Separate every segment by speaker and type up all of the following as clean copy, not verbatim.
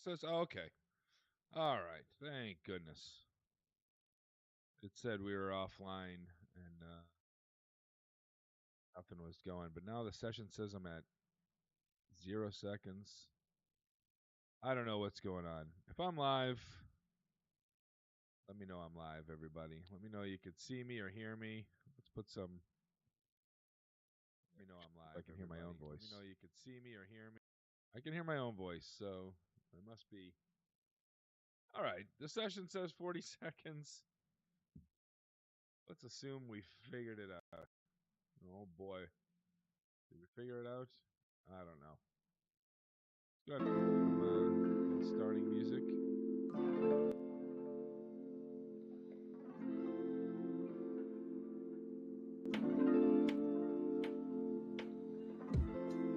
Speaker 1: says, oh, okay. All right. Thank goodness. It said we were offline and nothing was going. But now the session says I'm at 0 seconds. I don't know what's going on. If I'm live, let me know I'm live, everybody. Let me know you could see me or hear me. Let's put some. Let me know I'm live. I can hear my own voice. Let me know you could see me or hear me. I can hear my own voice, so it must be. All right. The session says 40 seconds. Let's assume we figured it out. Oh boy. Did we figure it out? I don't know. Good. Starting music.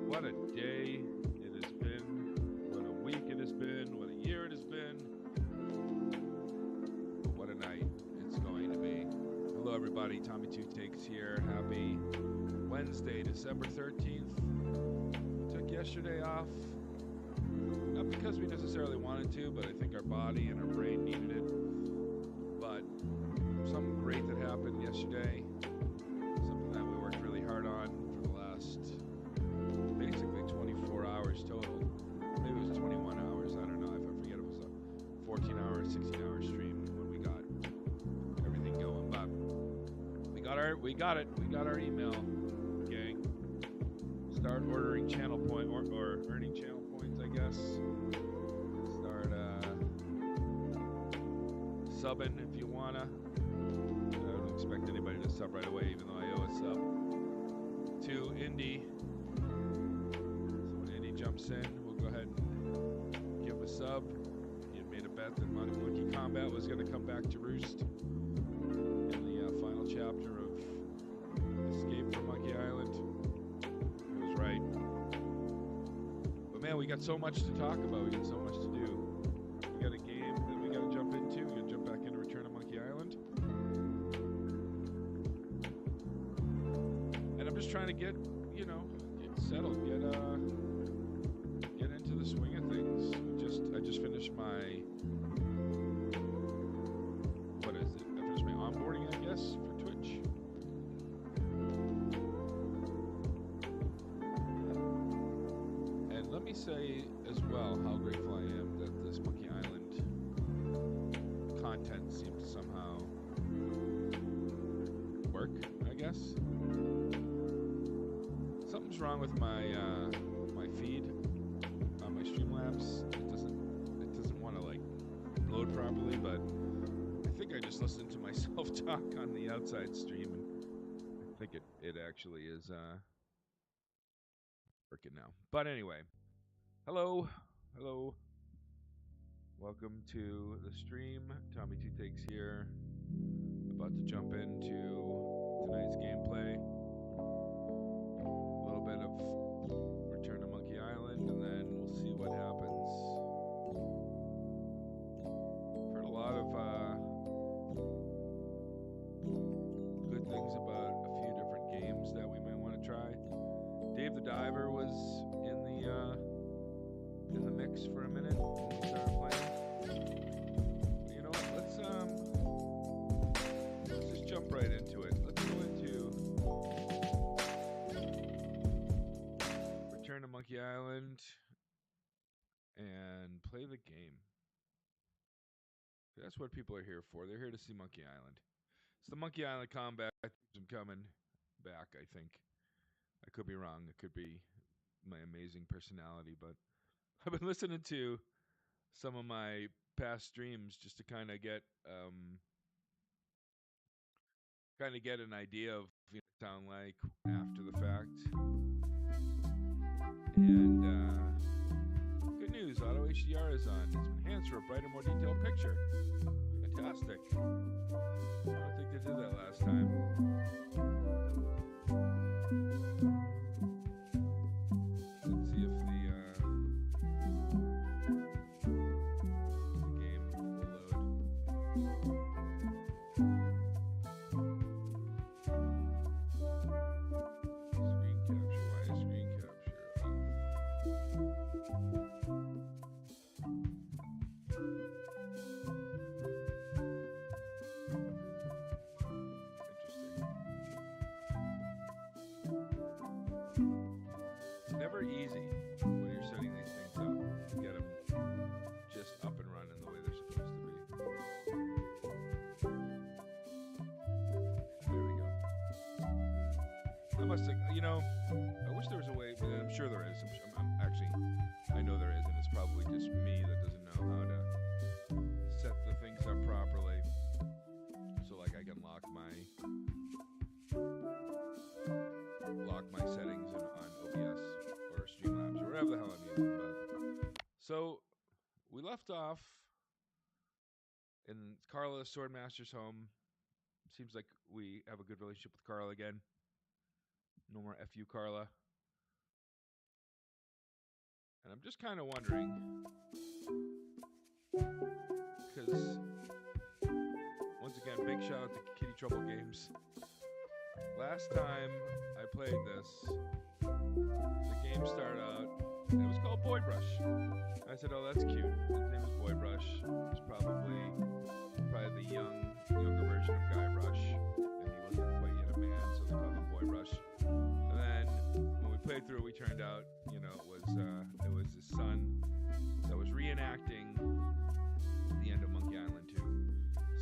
Speaker 1: What a day it has been. What a week it has been. What a year it has been. What a night it's going to be. Hello, everybody. Tommy Two Takes here. Happy Wednesday, December 13th. Took yesterday off. Not because we necessarily wanted to, but I think our body and our brain needed it. But something great that happened yesterday. Something that we worked really hard on for the last basically 24 hours total. Maybe it was 21 hours. I don't know. I forget it was a 14-hour, 16-hour stream when we got everything going. But we got it. We got our email, gang. Start ordering channel point or earning channel points, I guess. Start subbing if you wanna. I don't expect anybody to sub right away, even though I owe a sub to Indy. So when Indy jumps in, we'll go ahead and give him a sub. He had made a bet that Monkey Combat was going to come back to roost in the final chapter of Escape from Monkey Island. He was right. But man, we got so much to talk about. We got so much to do. We got a game that we got to jump into. We got to jump back into Return to Monkey Island. And I'm just trying to get settled, get into the swing of things. I just finished my I finished my onboarding, I guess, for Twitch. And let me say as well how grateful I am that this Monkey Island content seems to somehow work, I guess. Something's wrong with my my feed on my Streamlabs. It doesn't want to load properly, but I think I just listened to myself talk on the outside stream, and I think it actually is working now. But anyway, hello, welcome to the stream. Tommy Two Takes here, about to jump into tonight's gameplay. A little bit of Return to Monkey Island, and then we'll see what happens. I've heard a lot of good things about a few different games that we might want to try. Dave the Diver was in the mix for a minute when we started playing. You know what? Let's just jump right into it. Let's go into Return to Monkey Island and play the game. That's what people are here for. They're here to see Monkey Island. It's the Monkey Island combat. I'm coming back, I think. I could be wrong. It could be my amazing personality, but I've been listening to some of my past streams just to kind of get an idea of what it sound like after the fact. And good news, Auto HDR is on. It's been enhanced for a brighter, more detailed picture. Fantastic. I don't think they did that last time. Let's see if the game will load. Screen capture. Why is screen capture off? must have, you know, I wish there was a way, but I'm sure there is. I know there is, and it's probably just me that doesn't know how to set the things up properly. So, like, I can lock my settings on OBS or Streamlabs or whatever the hell I'm using. But so we left off in Carla Swordmaster's home. Seems like we have a good relationship with Carla again. No more FU Carla. And I'm just kind of wondering, because once again, big shout out to Kitty Trouble Games. Last time I played this, the game started out, and it was called Boy Brush. I said, oh, that's cute. His name is Boy Brush. It's probably the younger version of Guybrush, and he wasn't quite yet a man, so they called him Boy Brush. And then when we played through, we turned out, you know, it was his son that was reenacting the end of Monkey Island 2.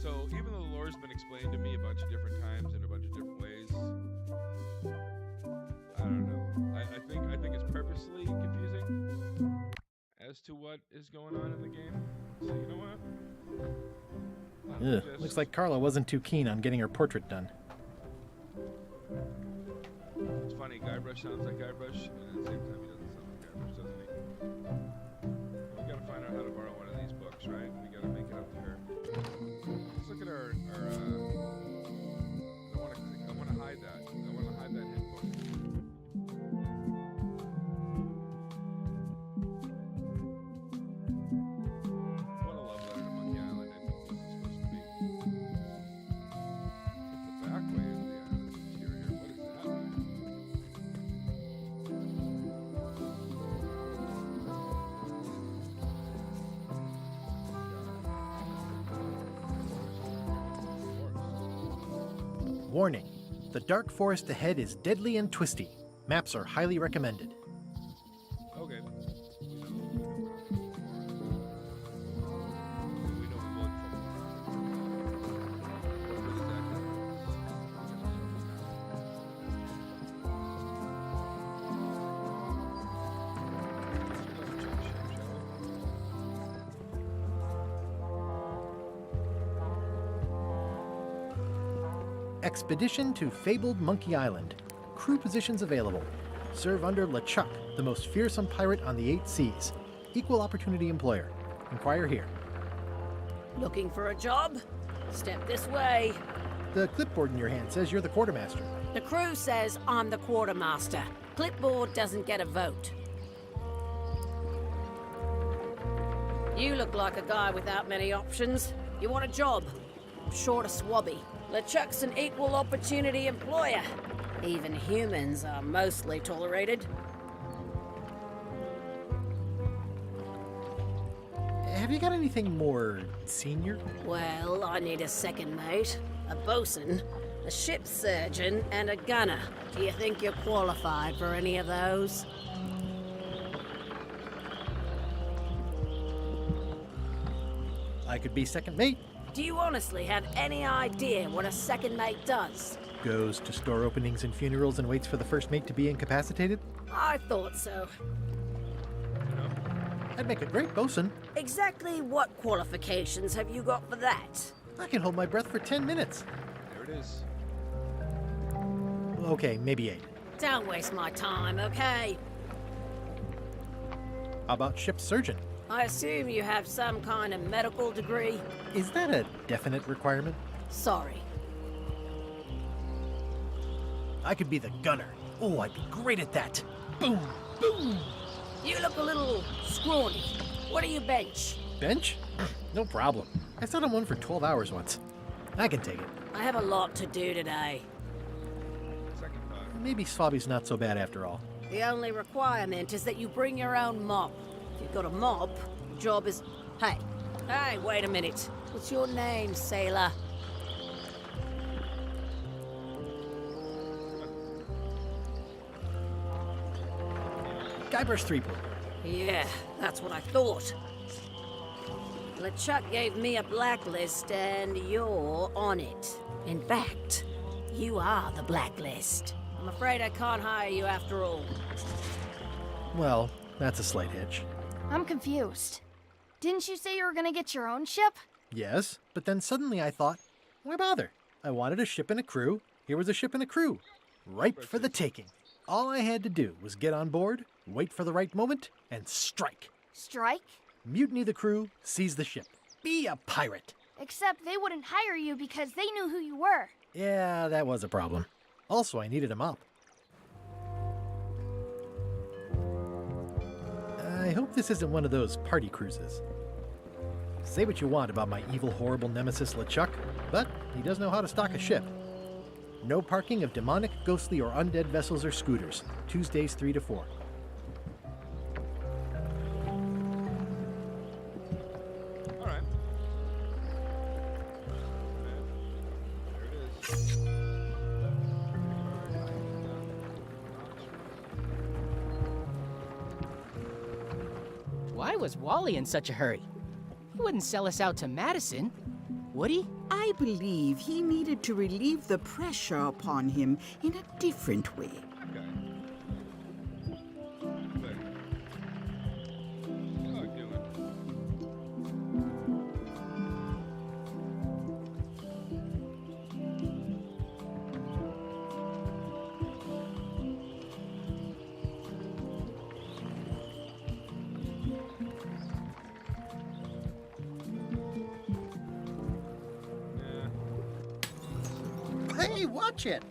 Speaker 1: So even though the lore's been explained to me a bunch of different times in a bunch of different ways, I don't know. I think it's purposely confusing as to what is going on in the game. So you know what?
Speaker 2: Looks like Carla wasn't too keen on getting her portrait done.
Speaker 1: It's funny, Guybrush sounds like Guybrush, and at the same time he doesn't sound like Guybrush, doesn't he? We gotta find out how to borrow one of these books, right? We gotta make it up to her. Let's look at our I wanna hide that. I wanna hide that hint book. What a love letter to Monkey Island, I think this is supposed to be. It's the back way of the interior. What is that?
Speaker 2: Warning. The dark forest ahead is deadly and twisty. Maps are highly recommended.
Speaker 1: Okay.
Speaker 2: Expedition to fabled Monkey Island. Crew positions available. Serve under LeChuck, the most fearsome pirate on the 8 seas. Equal opportunity employer. Inquire here.
Speaker 3: Looking for a job? Step this way.
Speaker 2: The clipboard in your hand says you're the quartermaster.
Speaker 3: The crew says I'm the quartermaster. Clipboard doesn't get a vote. You look like a guy without many options. You want a job? I'm short a swabby. LeChuck's an equal opportunity employer. Even humans are mostly tolerated.
Speaker 2: Have you got anything more senior?
Speaker 3: Well, I need a second mate, a bosun, a ship's surgeon, and a gunner. Do you think you're qualified for any of those?
Speaker 2: I could be second mate.
Speaker 3: Do you honestly have any idea what a second mate does?
Speaker 2: Goes to store openings and funerals and waits for the first mate to be incapacitated?
Speaker 3: I thought so.
Speaker 2: I'd make a great bosun.
Speaker 3: Exactly what qualifications have you got for that?
Speaker 2: I can hold my breath for 10 minutes.
Speaker 1: There it is.
Speaker 2: Okay, maybe 8.
Speaker 3: Don't waste my time, okay?
Speaker 2: How about ship's surgeon?
Speaker 3: I assume you have some kind of medical degree?
Speaker 2: Is that a definite requirement?
Speaker 3: Sorry.
Speaker 2: I could be the gunner. Oh, I'd be great at that. Boom, boom.
Speaker 3: You look a little scrawny. What do you bench?
Speaker 2: Bench? No problem. I sat on one for 12 hours once. I can take it.
Speaker 3: I have a lot to do today.
Speaker 1: Second thought.
Speaker 2: Maybe Swabby's not so bad after all.
Speaker 3: The only requirement is that you bring your own mop. If you've got a mop, the job is... Hey, wait a minute. What's your name, sailor?
Speaker 2: Guybrush Threepwood.
Speaker 3: Yeah, that's what I thought. LeChuck gave me a blacklist, and you're on it. In fact, you are the blacklist. I'm afraid I can't hire you after all.
Speaker 2: Well, that's a slight hitch.
Speaker 4: I'm confused. Didn't you say you were gonna get your own ship?
Speaker 2: Yes, but then suddenly I thought, why bother? I wanted a ship and a crew. Here was a ship and a crew. Ripe for the taking. All I had to do was get on board, wait for the right moment, and strike.
Speaker 4: Strike?
Speaker 2: Mutiny the crew, seize the ship. Be a pirate.
Speaker 4: Except they wouldn't hire you because they knew who you were.
Speaker 2: Yeah, that was a problem. Also, I needed a mop. I hope this isn't one of those party cruises. Say what you want about my evil, horrible nemesis LeChuck, but he does know how to stock a ship. No parking of demonic, ghostly, or undead vessels or scooters. Tuesdays 3 to 4.
Speaker 1: All right. There it is.
Speaker 5: Why was Wally in such a hurry? He wouldn't sell us out to Madison, would he?
Speaker 6: I believe he needed to relieve the pressure upon him in a different way.
Speaker 1: Okay. Good. How you doing?
Speaker 2: Hey, watch it!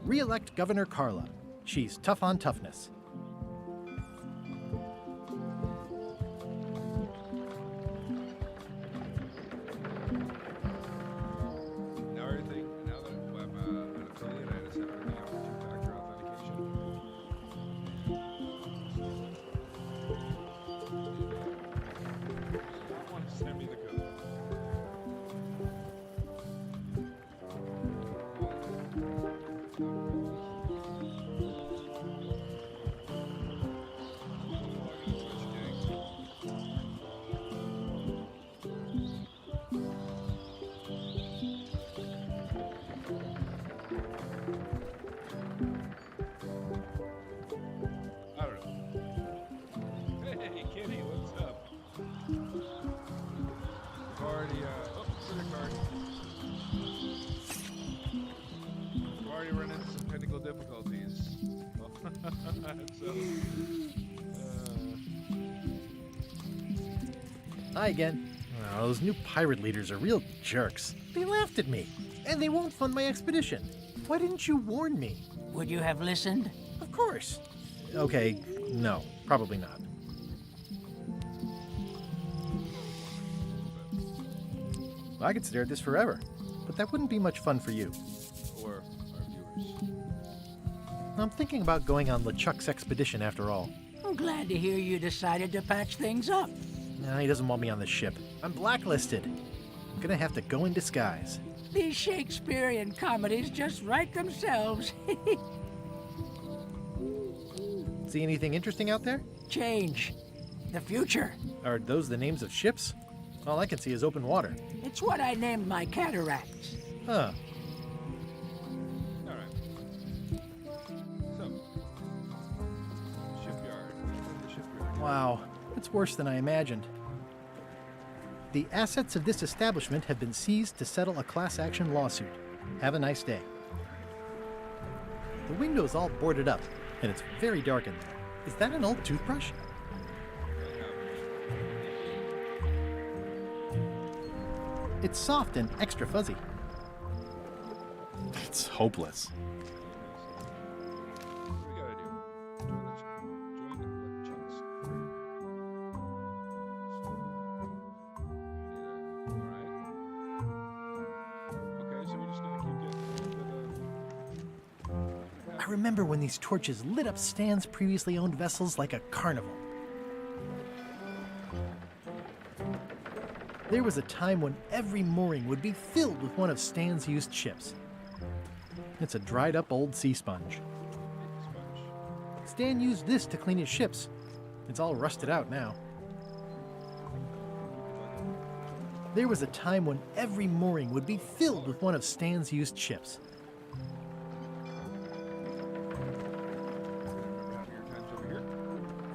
Speaker 2: Re-elect Governor Carla. She's tough on toughness.
Speaker 1: Now everything, now that I'm an affiliate, I just have everything out for two-factor authentication. I want to send me the code. I don't know. Hey, Kitty, what's up? I've already, credit card. I've already run into some technical difficulties. So,
Speaker 2: Hi again. Oh, those new pirate leaders are real jerks. They laughed at me, and they won't fund my expedition. Why didn't you warn me?
Speaker 7: Would you have listened?
Speaker 2: Of course. Okay, no, probably not. I could stare at this forever, but that wouldn't be much fun for you.
Speaker 1: or our viewers.
Speaker 2: I'm thinking about going on LeChuck's expedition after all.
Speaker 7: I'm glad to hear you decided to patch things up.
Speaker 2: Nah, he doesn't want me on the ship. I'm blacklisted. I'm gonna have to go in disguise.
Speaker 7: These Shakespearean comedies just write themselves.
Speaker 2: See anything interesting out there?
Speaker 7: Change. The future.
Speaker 2: Are those the names of ships? All I can see is open water.
Speaker 7: It's what I named my cataracts.
Speaker 2: Huh.
Speaker 1: All right. So, shipyard. The shipyard.
Speaker 2: Wow, it's worse than I imagined. The assets of this establishment have been seized to settle a class action lawsuit. Have a nice day. The window's all boarded up, and it's very dark in there. Is that an old toothbrush? It's soft and extra fuzzy. It's hopeless.
Speaker 1: What do we gotta do? Join the LeChuck's crew. Alright. Okay, so we're just gonna keep getting a little bit of...
Speaker 2: I remember when these torches lit up Stan's previously owned vessels like a carnival. There was a time when every mooring would be filled with one of Stan's used ships. It's a dried up old sea sponge.
Speaker 1: sponge.
Speaker 2: Stan used this to clean his ships. It's all rusted out now. There was a time when every mooring would be filled with one of Stan's used ships.
Speaker 1: Your time's over here.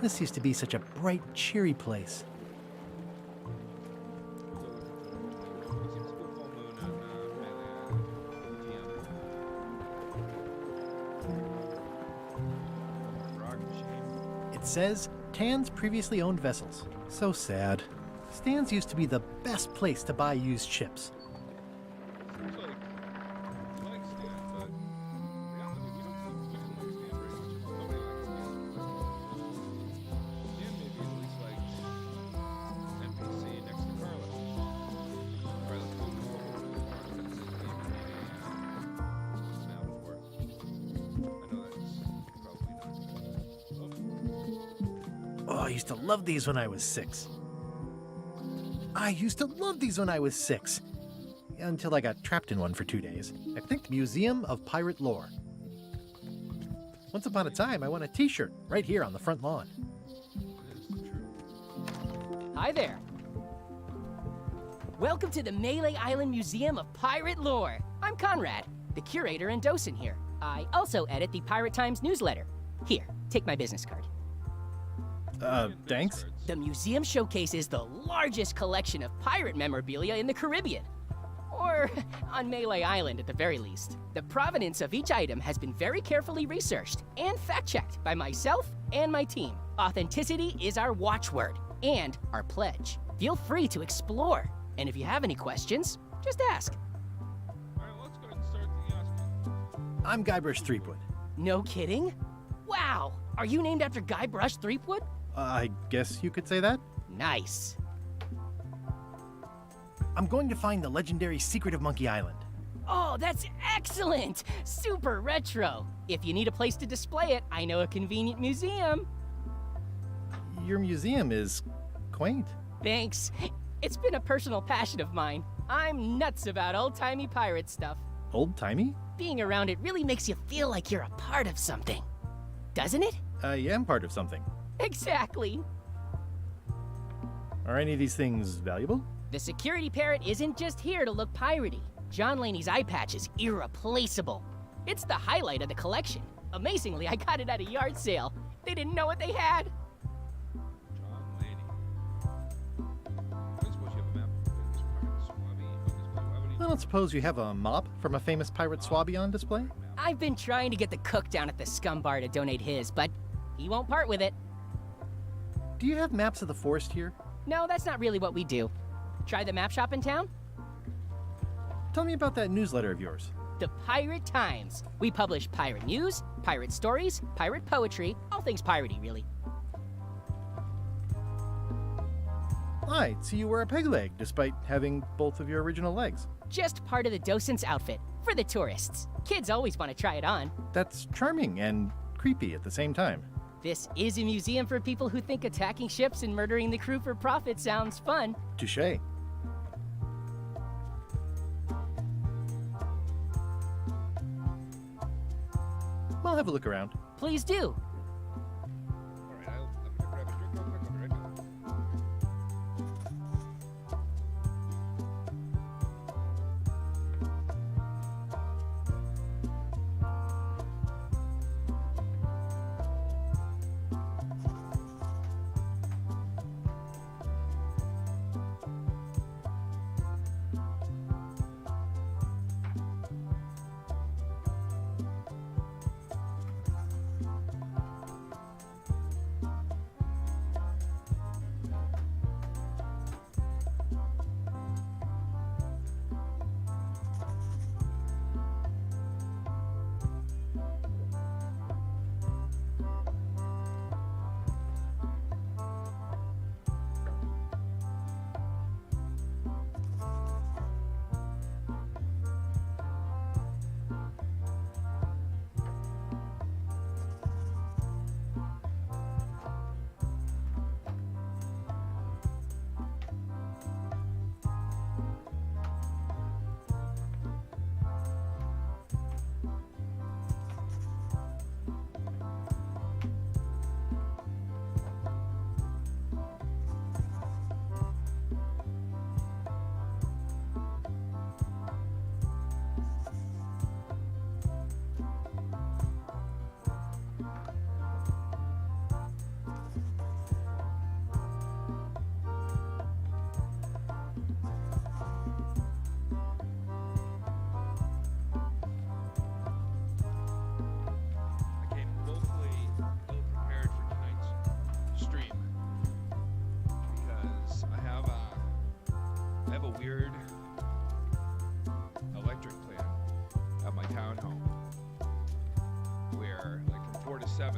Speaker 2: This used to be such a bright, cheery place.
Speaker 1: Seems to be a full moon on Melee. Rock machine.
Speaker 2: It says Tan's previously owned vessels. So sad. Stan's used to be the best place to buy used ships.
Speaker 1: Seems like you like Stan, but in reality, we don't like Stan very much. Nobody likes Stan. Stan maybe at least likes NPC next to Carla. Carla's phone call. That's his name in the Malvor. I know that's probably not.
Speaker 2: Oh, I used to love these when I was 6. I used to love these when I was 6. Until I got trapped in one for 2 days. I think Museum of Pirate Lore. Once upon a time, I won a t-shirt right here on the front lawn.
Speaker 5: Hi there. Welcome to the Melee Island Museum of Pirate Lore. I'm Conrad, the curator and docent here. I also edit the Pirate Times newsletter. Here, take my business card.
Speaker 2: Thanks.
Speaker 5: The museum showcases the largest collection of pirate memorabilia in the Caribbean. Or on Melee Island at the very least. The provenance of each item has been very carefully researched and fact-checked by myself and my team. Authenticity is our watchword and our pledge. Feel free to explore. And if you have any questions, just ask.
Speaker 1: Alright, let's go ahead and start the asking.
Speaker 2: I'm Guybrush Threepwood.
Speaker 5: No kidding? Wow! Are you named after Guybrush Threepwood?
Speaker 2: I guess you could say that.
Speaker 5: Nice.
Speaker 2: I'm going to find the legendary secret of Monkey Island.
Speaker 5: Oh, that's excellent! Super retro. If you need a place to display it, I know a convenient museum.
Speaker 2: Your museum is quaint.
Speaker 5: Thanks. It's been a personal passion of mine. I'm nuts about old-timey pirate stuff.
Speaker 2: Old-timey?
Speaker 5: Being around it really makes you feel like you're a part of something. Doesn't it?
Speaker 2: I am part of something.
Speaker 5: Exactly.
Speaker 2: Are any of these things valuable?
Speaker 5: The security parrot isn't just here to look piratey. John Laney's eye patch is irreplaceable. It's the highlight of the collection. Amazingly, I got it at a yard sale. They didn't know what they had.
Speaker 1: John Laney. I suppose you have a map of this pirate Swabby on display. Why would he
Speaker 2: I don't suppose you have a mop from a famous pirate Swabby on display?
Speaker 5: I've been trying to get the cook down at the Scum Bar to donate his, but he won't part with it.
Speaker 2: Do you have maps of the forest here?
Speaker 5: No, that's not really what we do. Try the map shop in town?
Speaker 2: Tell me about that newsletter of yours.
Speaker 5: The Pirate Times. We publish pirate news, pirate stories, pirate poetry, all things piratey, really.
Speaker 2: I see you wear a peg leg, despite having both of your original legs.
Speaker 5: Just part of the docent's outfit, for the tourists. Kids always want to try it on.
Speaker 2: That's charming and creepy at the same time.
Speaker 5: This is a museum for people who think attacking ships and murdering the crew for profit sounds fun.
Speaker 2: Touché. I'll have a look around.
Speaker 5: Please do.
Speaker 1: Alright, I'm gonna grab a drink real quick. I'll be right back.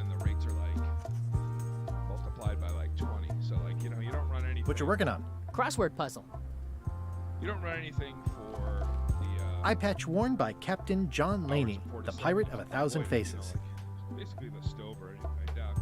Speaker 1: then the rates are like multiplied by like 20. So like, you know, you don't run anything.
Speaker 2: What you're working on?
Speaker 5: Crossword puzzle.
Speaker 1: You don't run anything for the
Speaker 2: Eye patch worn by Captain John Laney, the pirate of 1,000 faces.
Speaker 1: Like basically the stove or anything like that.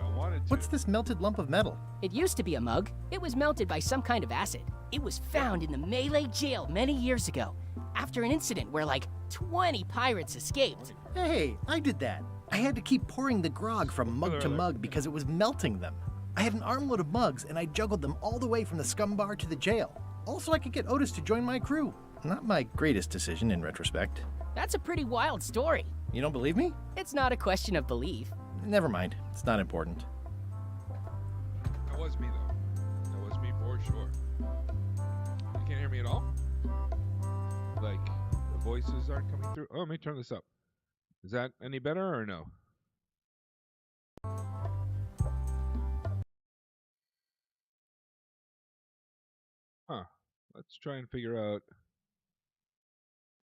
Speaker 1: I wanted to.
Speaker 2: What's this melted lump of metal?
Speaker 5: It used to be a mug. It was melted by some kind of acid. It was found in the Melee jail many years ago, after an incident where like 20 pirates escaped.
Speaker 2: Hey, I did that. I had to keep pouring the grog from mug to mug because it was melting them. I had an armload of mugs and I juggled them all the way from the scum bar to the jail. Also, I could get Otis to join my crew. Not my greatest decision in retrospect.
Speaker 5: That's a pretty wild story.
Speaker 2: You don't believe me?
Speaker 5: It's not a question of belief.
Speaker 2: Never mind. It's not important.
Speaker 1: That was me though. That was me for sure. You can't hear me at all? Like the voices aren't coming through. Oh, let me turn this up. Is that any better or no? Huh. Let's try and figure out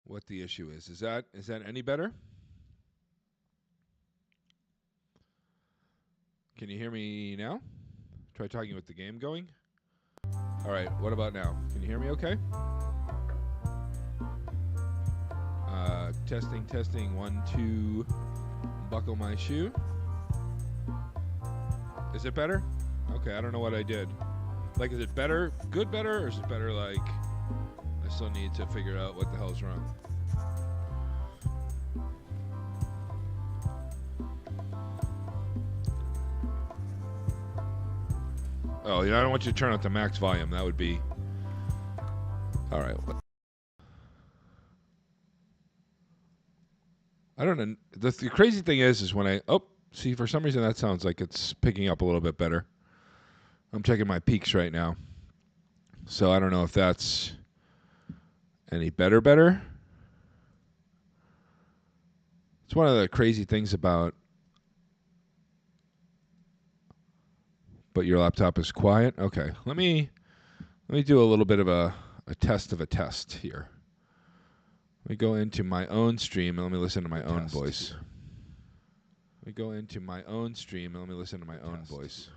Speaker 1: what the issue is. Is that any better? Can you hear me now? Try talking with the game going. All right, what about now? Can you hear me okay? Testing, 1, 2, buckle my shoe. Is it better? Okay, I don't know what I did. Like, is it better, good better, or is it better like I still need to figure out what the hell's wrong? Oh, yeah, I don't want you to turn up the max volume. That would be... All right. I don't know. The crazy thing is when I... Oh, see, for some reason that sounds like it's picking up a little bit better. I'm checking my peaks right now. So I don't know if that's any better. It's one of the crazy things about... But your laptop is quiet? Okay. Let me do a little bit of a test of a test here. Let me go into my own stream and let me listen to my own voice. Let me go into my own stream and let me listen to my own voice.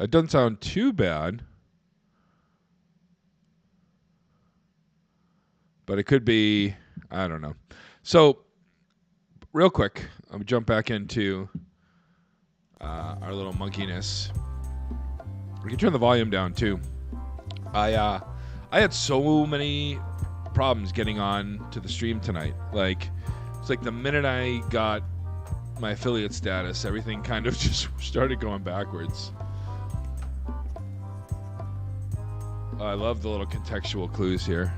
Speaker 1: It doesn't sound too bad. But it could be, I don't know. So, real quick, I'm going to jump back into our little monkeyness. We can turn the volume down too. I had so many problems getting on to the stream tonight. Like, it's like the minute I got my affiliate status, everything kind of just started going backwards. I love the little contextual clues here.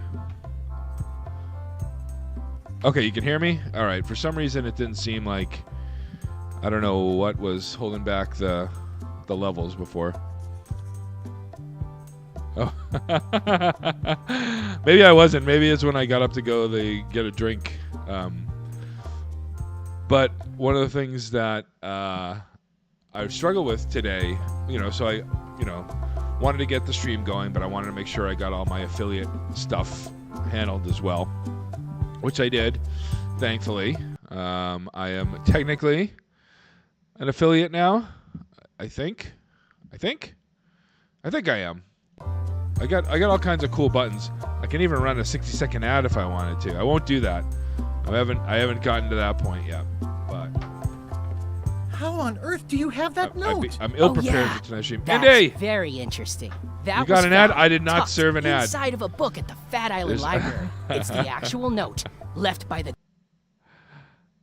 Speaker 1: Okay, you can hear me? All right. For some reason, it didn't seem like... I don't know what was holding back the levels before. Oh. Maybe I wasn't. Maybe it's when I got up to go get a drink. But one of the things that I struggled with today, so I, wanted to get the stream going, but I wanted to make sure I got all my affiliate stuff handled as well, which I did, thankfully. I am technically an affiliate now. I think I am. I got all kinds of cool buttons. I can even run a 60-second ad if I wanted to. I won't do that. I haven't gotten to that point yet. But
Speaker 2: how on earth do you have that note?
Speaker 1: I'm ill prepared for tonight's stream.
Speaker 5: That's
Speaker 1: Andy!
Speaker 5: very interesting. That
Speaker 1: You got
Speaker 5: was
Speaker 1: an ad?
Speaker 5: found
Speaker 1: I did not
Speaker 5: tucked
Speaker 1: serve an ad.
Speaker 5: inside of a book at the Fat Island Library. It's the actual note left by the...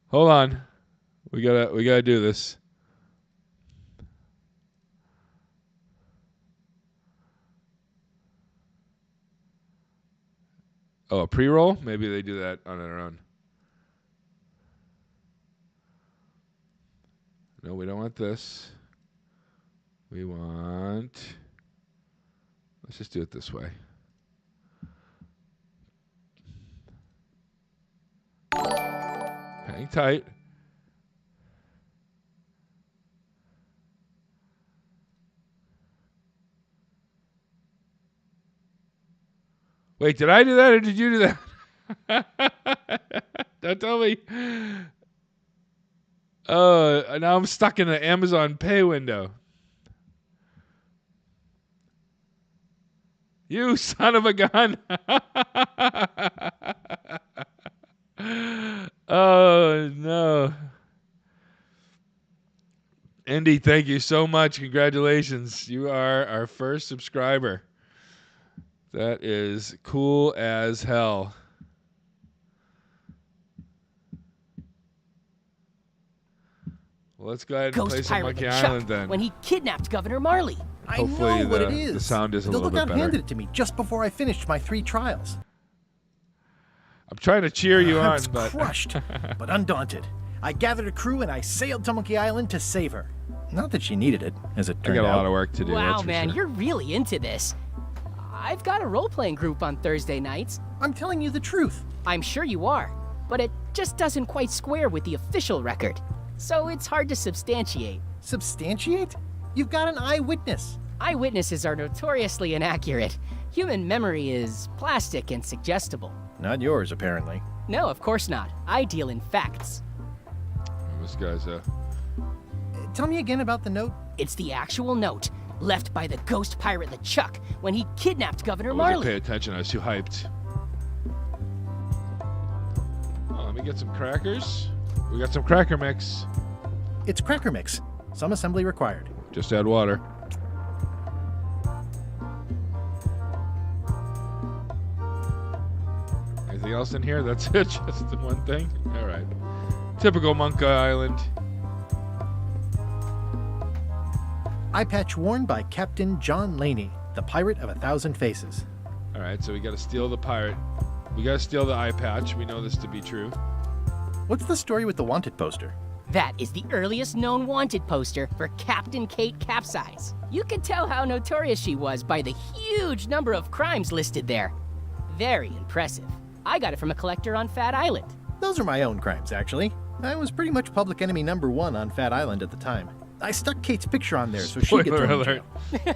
Speaker 1: Hold on. We gotta do this. Oh, a pre-roll? Maybe they do that on their own. No, we don't want this. We want... Let's just do it this way. Hang tight. Wait, did I do that or did you do that? Don't tell me. Oh, now I'm stuck in the Amazon Pay window. You son of a gun. Oh, no. Indy, thank you so much. Congratulations. You are our first subscriber. That is cool as hell. Well, let's go ahead and play
Speaker 5: Ghost
Speaker 1: some
Speaker 5: pirate
Speaker 1: Monkey
Speaker 5: Chuck
Speaker 1: Island then.
Speaker 5: when he kidnapped Governor Marley.
Speaker 2: I
Speaker 1: Hopefully
Speaker 2: know what it
Speaker 1: the
Speaker 2: is.
Speaker 1: sound is a
Speaker 2: the
Speaker 1: little bit
Speaker 2: lookout
Speaker 1: better.
Speaker 2: handed it to me just before I finished my 3 trials.
Speaker 1: I'm trying to cheer you
Speaker 2: I
Speaker 1: on,
Speaker 2: was
Speaker 1: but
Speaker 2: crushed, but undaunted. I gathered a crew and I sailed to Monkey Island to save her. Not that she needed it, as it
Speaker 1: I
Speaker 2: turned
Speaker 1: got a
Speaker 2: out.
Speaker 1: lot of work to do.
Speaker 5: Wow,
Speaker 1: that's for
Speaker 5: man,
Speaker 1: sure.
Speaker 5: you're really into this. I've got a role-playing group on Thursday nights.
Speaker 2: I'm telling you the truth.
Speaker 5: I'm sure you are, but it just doesn't quite square with the official record. So it's hard to substantiate.
Speaker 2: Substantiate? You've got an eyewitness.
Speaker 5: Eyewitnesses are notoriously inaccurate. Human memory is plastic and suggestible.
Speaker 2: Not yours, apparently.
Speaker 5: No, of course not. I deal in facts.
Speaker 1: This guy's
Speaker 2: Tell me again about the note.
Speaker 5: It's the actual note left by the ghost pirate LeChuck when he kidnapped Governor
Speaker 1: I wasn't paying
Speaker 5: Marley.
Speaker 1: attention. I was too hyped. Oh, let me get some crackers. We got some cracker mix.
Speaker 2: It's cracker mix. Some assembly required.
Speaker 1: Just add water. Anything else in here? That's it? Just the one thing? All right. Typical Monkey Island.
Speaker 2: Eye patch worn by Captain John Laney, the pirate of 1,000 faces.
Speaker 1: All right, so we got to steal the pirate. We got to steal the eye patch. We know this to be true.
Speaker 2: What's the story with the wanted poster?
Speaker 5: That is the earliest known wanted poster for Captain Kate Capsize. You can tell how notorious she was by the huge number of crimes listed there. Very impressive. I got it from a collector on Fat Island.
Speaker 2: Those are my own crimes, actually. I was pretty much public enemy #1 on Fat Island at the time. I stuck Kate's picture on there so she could
Speaker 1: Spoiler
Speaker 2: throw in
Speaker 1: alert.
Speaker 2: jail.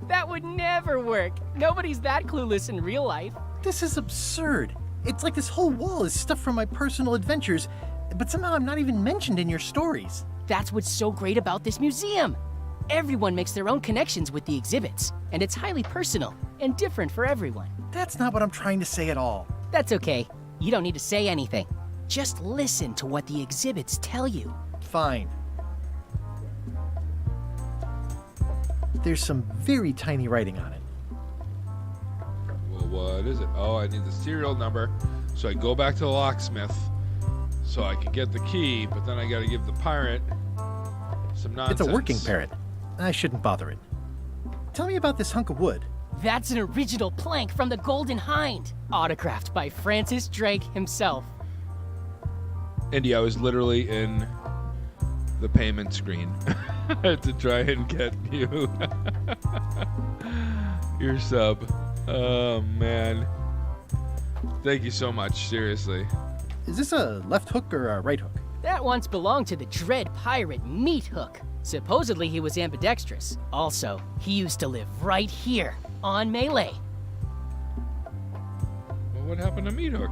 Speaker 5: That would never work. Nobody's that clueless in real life.
Speaker 2: This is absurd. It's like this whole wall is stuff from my personal adventures, but somehow I'm not even mentioned in your stories.
Speaker 5: That's what's so great about this museum. Everyone makes their own connections with the exhibits, and it's highly personal and different for everyone.
Speaker 2: That's not what I'm trying to say at all.
Speaker 5: That's okay. You don't need to say anything. Just listen to what the exhibits tell you.
Speaker 2: Fine. There's some very tiny writing on it.
Speaker 1: Well, what is it? Oh, I need the serial number. So I go back to the locksmith so I can get the key, but then I got to give the pirate some nonsense.
Speaker 2: It's a working parrot. I shouldn't bother it. Tell me about this hunk of wood.
Speaker 5: That's an original plank from the Golden Hind, autographed by Francis Drake himself.
Speaker 1: Indy, I was literally in the payment screen to try and get you your sub. Oh, man. Thank you so much, seriously.
Speaker 2: Is this a left hook or a right hook?
Speaker 5: That once belonged to the dread pirate Meat Hook. Supposedly he was ambidextrous. Also, he used to live right here on Melee.
Speaker 1: Well, what happened to Meat Hook?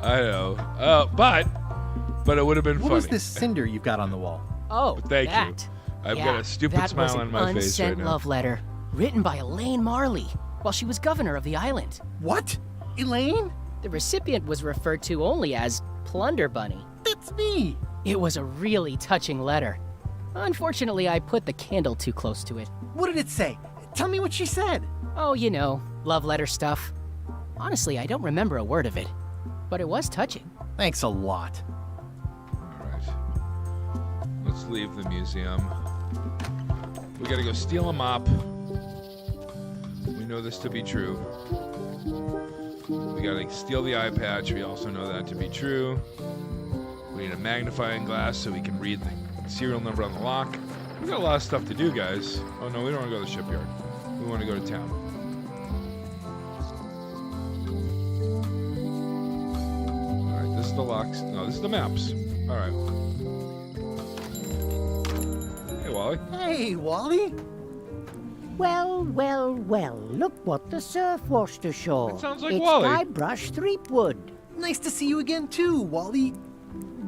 Speaker 1: I know. But it would have been
Speaker 2: What
Speaker 1: funny.
Speaker 2: was this cinder you've got on the wall?
Speaker 5: Oh,
Speaker 1: Thank you.
Speaker 5: that.
Speaker 1: I've
Speaker 5: Yeah,
Speaker 1: got a stupid
Speaker 5: that
Speaker 1: smile
Speaker 5: was
Speaker 1: on my
Speaker 5: an
Speaker 1: face right
Speaker 5: unsent
Speaker 1: now.
Speaker 5: love letter written by Elaine Marley while she was governor of the island.
Speaker 2: What? Elaine?
Speaker 5: The recipient was referred to only as Plunder Bunny.
Speaker 2: That's me.
Speaker 5: It was a really touching letter. Unfortunately, I put the candle too close to it.
Speaker 2: What did it say? Tell me what she said.
Speaker 5: Oh, you know, love letter stuff. Honestly, I don't remember a word of it, but it was touching.
Speaker 2: Thanks a lot.
Speaker 1: All right. Let's leave the museum. We gotta go steal a mop. We know this to be true. We gotta steal the eye patch. We also know that to be true. We need a magnifying glass so we can read the serial number on the lock. We got a lot of stuff to do, guys. Oh no, we don't want to go to the shipyard. We want to go to town. All right, this is the locks. No, this is the maps. All right. Hey, Wally.
Speaker 2: Hey, Wally.
Speaker 7: Well, well, well, look what the surf washed ashore.
Speaker 1: That sounds like
Speaker 7: it's
Speaker 1: Wally.
Speaker 7: Guybrush Threepwood.
Speaker 2: Nice to see you again, too, Wally.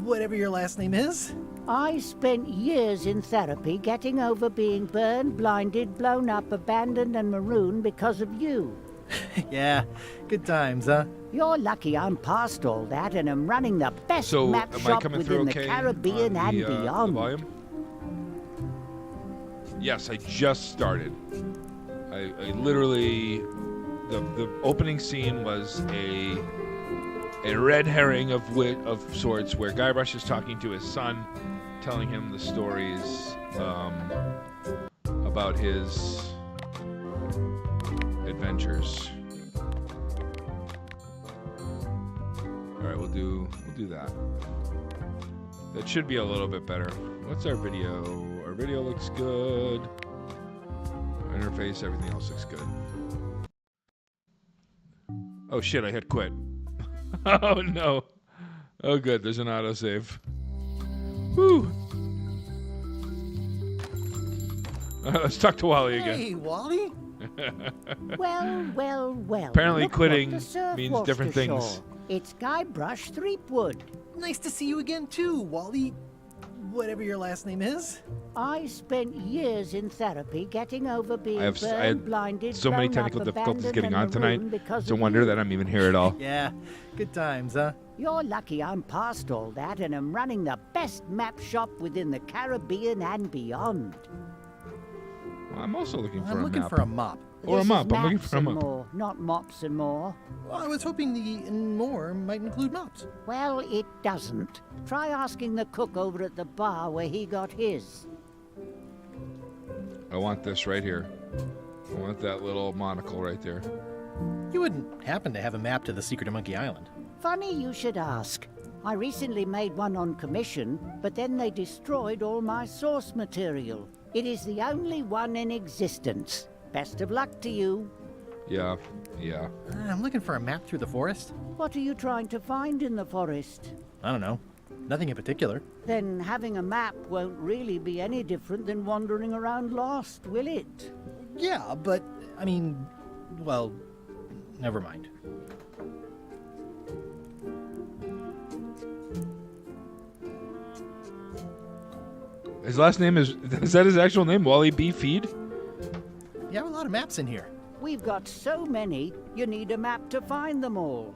Speaker 2: Whatever your last name is.
Speaker 7: I spent years in therapy getting over being burned, blinded, blown up, abandoned, and marooned because of you.
Speaker 2: Yeah, good times, huh?
Speaker 7: You're lucky I'm past all that and am running the best
Speaker 1: So,
Speaker 7: map
Speaker 1: am I
Speaker 7: shop
Speaker 1: coming through
Speaker 7: within the
Speaker 1: okay
Speaker 7: Caribbean
Speaker 1: on
Speaker 7: and
Speaker 1: the
Speaker 7: beyond.
Speaker 1: volume? Yes, I just started. I literally, the opening scene was a red herring of sorts, where Guybrush is talking to his son, telling him the stories about his adventures. All right, we'll do that. That should be a little bit better. What's our video? Our video looks good. Interface, everything else looks good. Oh shit, I hit quit. Oh no. Oh good, there's an autosave. Woo. Let's talk to Wally again.
Speaker 2: Hey, Wally.
Speaker 7: Well, well, well.
Speaker 1: Apparently
Speaker 7: look
Speaker 1: quitting
Speaker 7: what the surf
Speaker 1: means
Speaker 7: washed
Speaker 1: different
Speaker 7: ashore.
Speaker 1: things.
Speaker 7: It's Guybrush Threepwood.
Speaker 2: Nice to see you again, too, Wally. Whatever your last name is.
Speaker 7: I spent years in therapy getting over being
Speaker 1: I had
Speaker 7: burned, blinded,
Speaker 1: so many
Speaker 7: blown up,
Speaker 1: technical difficulties
Speaker 7: abandoned,
Speaker 1: getting
Speaker 7: and
Speaker 1: on tonight.
Speaker 7: marooned because
Speaker 1: It's a
Speaker 7: of
Speaker 1: wonder
Speaker 7: you.
Speaker 1: that I'm even here at all.
Speaker 2: Yeah, good times, huh?
Speaker 7: You're lucky I'm past all that and am running the best map shop within the Caribbean and beyond.
Speaker 1: Well, I'm also looking for
Speaker 2: I'm
Speaker 1: a
Speaker 2: looking
Speaker 1: map.
Speaker 2: for a mop.
Speaker 1: Or a
Speaker 7: This is
Speaker 1: mop. I'm looking
Speaker 7: maps
Speaker 1: for a
Speaker 7: and
Speaker 1: mop.
Speaker 7: More, not mops and more.
Speaker 2: Well, I was hoping the and more might include mops.
Speaker 7: Well, it doesn't. Try asking the cook over at the bar where he got his.
Speaker 1: I want this right here. I want that little monocle right there.
Speaker 2: You wouldn't happen to have a map to the secret of Monkey Island.
Speaker 7: Funny you should ask. I recently made one on commission, but then they destroyed all my source material. It is the only one in existence. Best of luck to you.
Speaker 1: Yeah.
Speaker 2: I'm looking for a map through the forest.
Speaker 7: What are you trying to find in the forest?
Speaker 2: I don't know. Nothing in particular.
Speaker 7: Then having a map won't really be any different than wandering around lost, will it?
Speaker 2: Yeah, but, I mean, well, never mind.
Speaker 1: His last name is that his actual name? Wally B. Feed?
Speaker 2: You have a lot of maps in here.
Speaker 7: We've got so many, you need a map to find them all.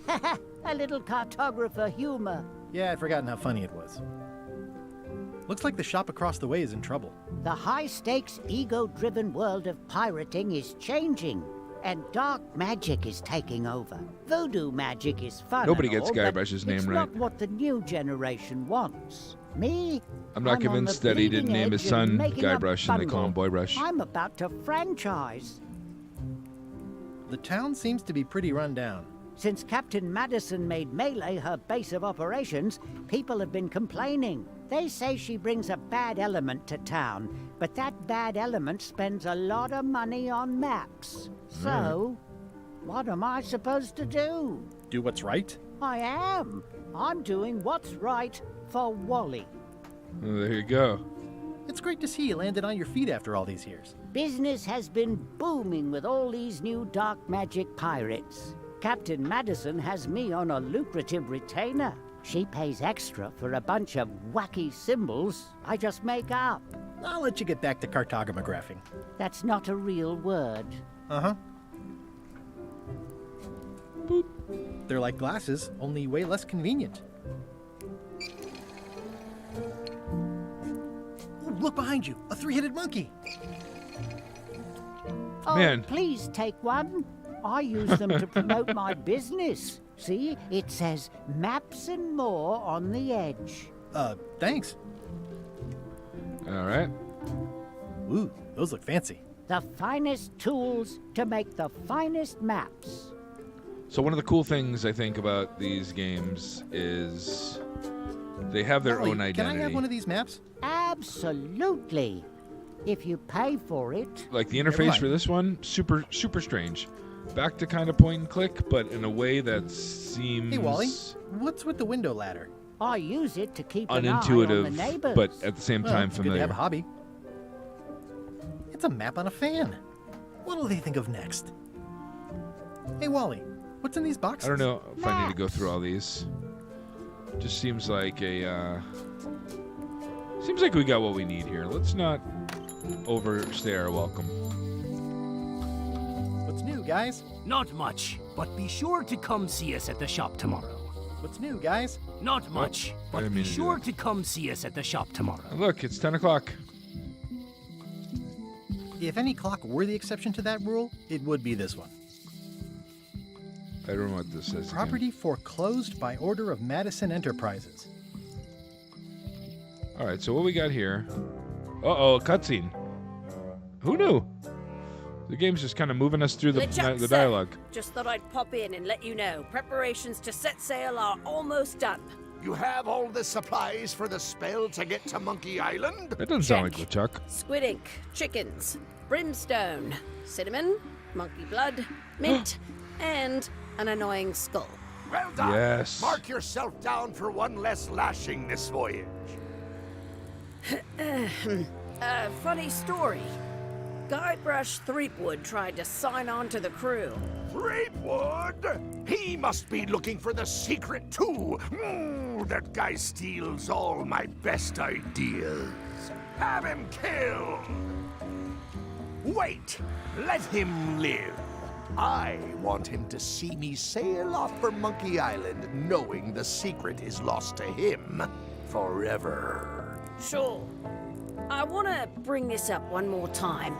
Speaker 7: Haha, a little cartographer humor.
Speaker 2: Yeah, I'd forgotten how funny it was. Looks like the shop across the way is in trouble.
Speaker 7: The high-stakes, ego-driven world of pirating is changing, and dark magic is taking over. Voodoo magic is fun.
Speaker 1: Nobody
Speaker 7: and
Speaker 1: gets
Speaker 7: all, but
Speaker 1: Guybrush's name
Speaker 7: it's
Speaker 1: right.
Speaker 7: not what the new generation wants. Me?
Speaker 1: I'm not
Speaker 7: on
Speaker 1: convinced
Speaker 7: the
Speaker 1: that he didn't
Speaker 7: bleeding
Speaker 1: name his
Speaker 7: edge of
Speaker 1: son
Speaker 7: making a
Speaker 1: Guybrush and they call him
Speaker 7: bundle.
Speaker 1: Boybrush.
Speaker 7: I'm about to franchise.
Speaker 2: The town seems to be pretty run down.
Speaker 7: Since Captain Madison made Melee her base of operations, people have been complaining. They say she brings a bad element to town, but that bad element spends a lot of money on maps. So, what am I supposed to do?
Speaker 2: Do what's right?
Speaker 7: I am. I'm doing what's right for Wally.
Speaker 1: Oh, there you go.
Speaker 2: It's great to see you landed on your feet after all these years.
Speaker 7: Business has been booming with all these new dark magic pirates. Captain Madison has me on a lucrative retainer. She pays extra for a bunch of wacky symbols I just make up.
Speaker 2: I'll let you get back to cartographing.
Speaker 7: That's not a real word.
Speaker 2: Uh-huh. Boop. They're like glasses, only way less convenient. Ooh, look behind you, a three-headed monkey.
Speaker 7: Oh,
Speaker 1: Man.
Speaker 7: please take one. I use them to promote my business. See, it says maps and more on the edge.
Speaker 2: Thanks.
Speaker 1: All right.
Speaker 2: Ooh, those look fancy.
Speaker 7: The finest tools to make the finest maps.
Speaker 1: So one of the cool things I think about these games is they have their
Speaker 2: Ollie,
Speaker 1: own identity.
Speaker 2: Can I have one of these maps?
Speaker 7: Absolutely. If you pay for it.
Speaker 1: Like the
Speaker 2: Never
Speaker 1: interface
Speaker 2: mind.
Speaker 1: for this one, super strange. Back to kind of point and click, but in a way that seems
Speaker 2: Hey, Wally, what's with the window ladder?
Speaker 7: I use it to keep an eye on the
Speaker 1: unintuitive,
Speaker 7: neighbors.
Speaker 1: but at the same
Speaker 2: Well,
Speaker 1: time
Speaker 2: it's good to
Speaker 1: familiar.
Speaker 2: have a hobby. It's a map on a fan. What'll they think of next? Hey, Wally, what's in these boxes?
Speaker 1: I don't know if I need to go through all these. Just seems like a, seems like we got what we need here. Let's not overstay our welcome.
Speaker 2: What's new, guys?
Speaker 8: Not much, but be sure to come see us at the shop tomorrow.
Speaker 2: What's new, guys?
Speaker 8: Not much,
Speaker 1: I
Speaker 8: but
Speaker 1: didn't
Speaker 8: be
Speaker 1: mean to do
Speaker 8: sure
Speaker 1: that.
Speaker 8: to come see us at the shop tomorrow.
Speaker 1: And look, it's 10 o'clock.
Speaker 2: If any clock were the exception to that rule, it would be this one.
Speaker 1: I don't know what this says. again.
Speaker 2: Property foreclosed by order of Madison Enterprises.
Speaker 1: All right, so what we got here? Uh-oh, a cutscene. Who knew? The game's just kind of moving us through the
Speaker 3: LeChuck,
Speaker 1: the
Speaker 3: sir.
Speaker 1: dialogue.
Speaker 3: Just thought I'd pop in and let you know. Preparations to set sail are almost done.
Speaker 9: You have all the supplies for the spell to get to Monkey Island?
Speaker 1: That doesn't sound like
Speaker 3: Check.
Speaker 1: LeChuck.
Speaker 3: Squid ink, chickens, brimstone, cinnamon, monkey blood, mint, and an annoying skull.
Speaker 9: Well done.
Speaker 1: Yes.
Speaker 9: Mark yourself down for one less lashing this voyage.
Speaker 3: Funny story. Guybrush Threepwood tried to sign on to the crew.
Speaker 9: Threepwood? He must be looking for the secret too. That guy steals all my best ideas. Have him killed. Wait, let him live. I want him to see me sail off for Monkey Island knowing the secret is lost to him forever.
Speaker 3: Sure. I want to bring this up one more time.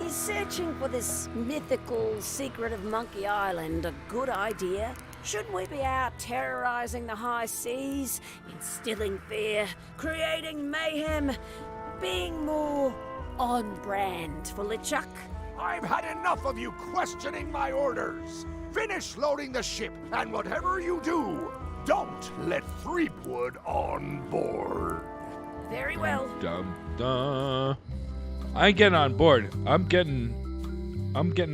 Speaker 3: Is searching for this mythical secret of Monkey Island a good idea? Shouldn't we be out terrorizing the high seas, instilling fear, creating mayhem, being more on brand for LeChuck?
Speaker 9: I've had enough of you questioning my orders. Finish loading the ship, and whatever you do, don't let Threepwood on board.
Speaker 3: Very well.
Speaker 1: Dum dum. I ain't getting on board. I'm getting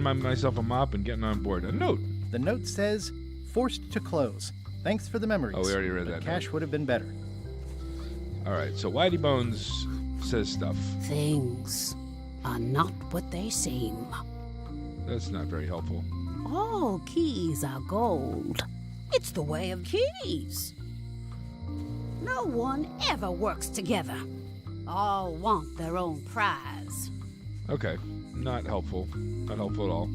Speaker 1: myself a mop and getting on board. A note.
Speaker 2: The note says, forced to close. Thanks for the memories.
Speaker 1: Oh, we already read
Speaker 2: but
Speaker 1: that
Speaker 2: cash would have been better.
Speaker 1: All right, so Whitey Bones says stuff.
Speaker 3: Things are not what they seem.
Speaker 1: That's not very helpful.
Speaker 3: All keys are gold. It's the way of keys. No one ever works together. All want their own prize.
Speaker 1: Okay, not helpful. Not helpful at all.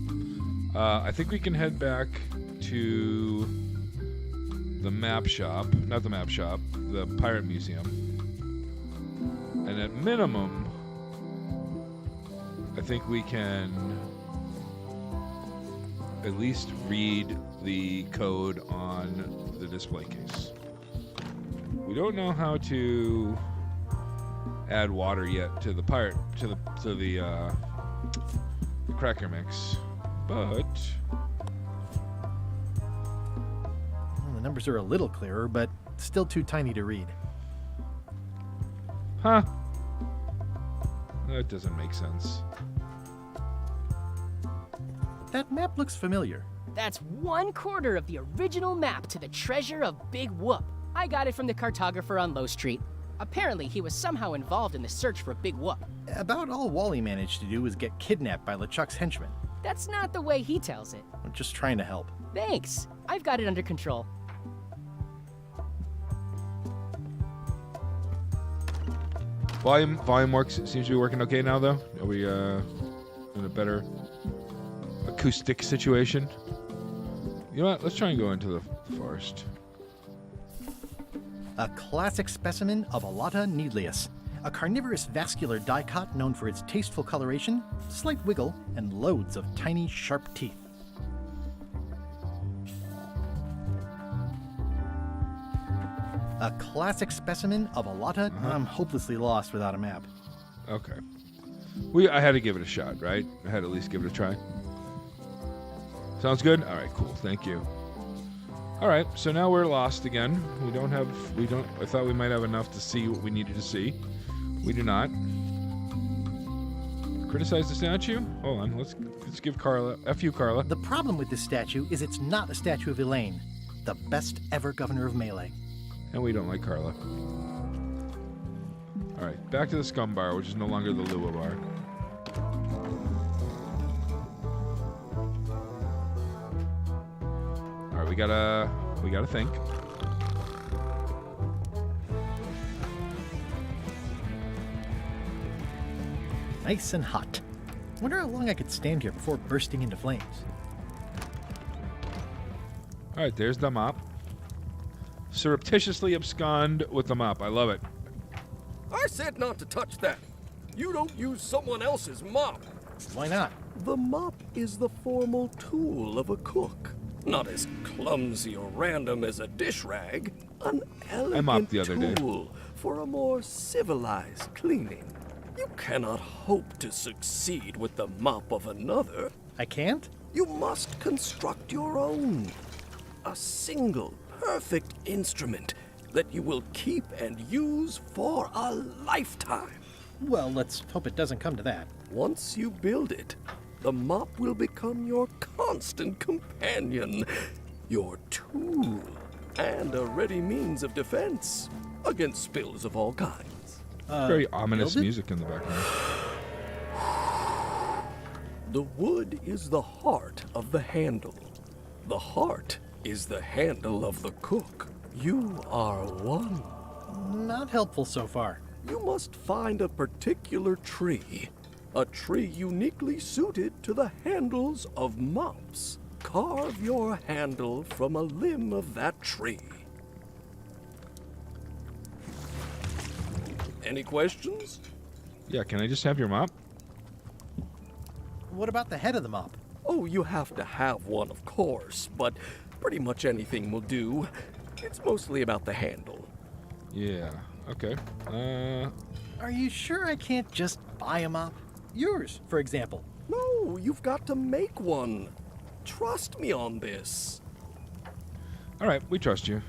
Speaker 1: I think we can head back to the map shop. Not the map shop, the Pirate Museum. And at minimum, I think we can at least read the code on the display case. We don't know how to add water yet to the cracker mix, but
Speaker 2: Well, the numbers are a little clearer, but still too tiny to read.
Speaker 1: huh? That doesn't make sense.
Speaker 2: That map looks familiar.
Speaker 5: That's 1/4 of the original map to the treasure of Big Whoop. I got it from the cartographer on Low Street. Apparently, he was somehow involved in the search for Big Whoop.
Speaker 2: About all Wally managed to do was get kidnapped by LeChuck's henchmen.
Speaker 5: That's not the way he tells it.
Speaker 2: I'm just trying to help.
Speaker 5: Thanks. I've got it under control.
Speaker 1: Volume works. Seems to be working okay now, though. Are we in a better acoustic situation? You know what? Let's try and go into the forest.
Speaker 2: A classic specimen of Alata needleus, a carnivorous vascular dicot known for its tasteful coloration, slight wiggle, and loads of tiny, sharp teeth. A classic specimen of Alata. I'm hopelessly lost without a map.
Speaker 1: Okay. I had to give it a shot, right? I had to at least give it a try. Sounds good? All right, cool. Thank you. All right, so now we're lost again. I thought we might have enough to see what we needed to see. We do not. Criticize the statue? Hold on, let's give Carla, F you, Carla.
Speaker 2: The problem with this statue is it's not a statue of Elaine, the best ever governor of Melee.
Speaker 1: And we don't like Carla. All right, back to the Scum Bar, which is no longer the Lua Bar. gotta think.
Speaker 2: Nice and hot. Wonder how long I could stand here before bursting into flames.
Speaker 1: All right, there's the mop. Surreptitiously abscond with the mop. I love it.
Speaker 10: I said not to touch that. You don't use someone else's mop.
Speaker 2: Why not?
Speaker 10: The mop is the formal tool of a cook. Not as clumsy or random as a dish rag. An
Speaker 1: I mopped
Speaker 10: elegant
Speaker 1: the other day.
Speaker 10: tool for a more civilized cleaning. You cannot hope to succeed with the mop of another.
Speaker 2: I can't?
Speaker 10: You must construct your own. A single, perfect instrument that you will keep and use for a lifetime.
Speaker 2: Well, let's hope it doesn't come to that.
Speaker 10: Once you build it, the mop will become your constant companion, your tool, and a ready means of defense against spills of all kinds.
Speaker 1: Very ominous
Speaker 2: build it?
Speaker 1: music in the background.
Speaker 10: The wood is the heart of the handle. The heart is the handle of the cook. You are one.
Speaker 2: Not helpful so far.
Speaker 10: You must find a particular tree. A tree uniquely suited to the handles of mops. Carve your handle from a limb of that tree. Any questions?
Speaker 1: Yeah, can I just have your mop?
Speaker 2: What about the head of the mop?
Speaker 10: Oh, you have to have one, of course, but pretty much anything will do. It's mostly about the handle.
Speaker 1: Yeah. Okay.
Speaker 2: Are you sure I can't just buy a mop? Yours, for example.
Speaker 10: No, you've got to make one. Trust me on this.
Speaker 1: All right, we trust you.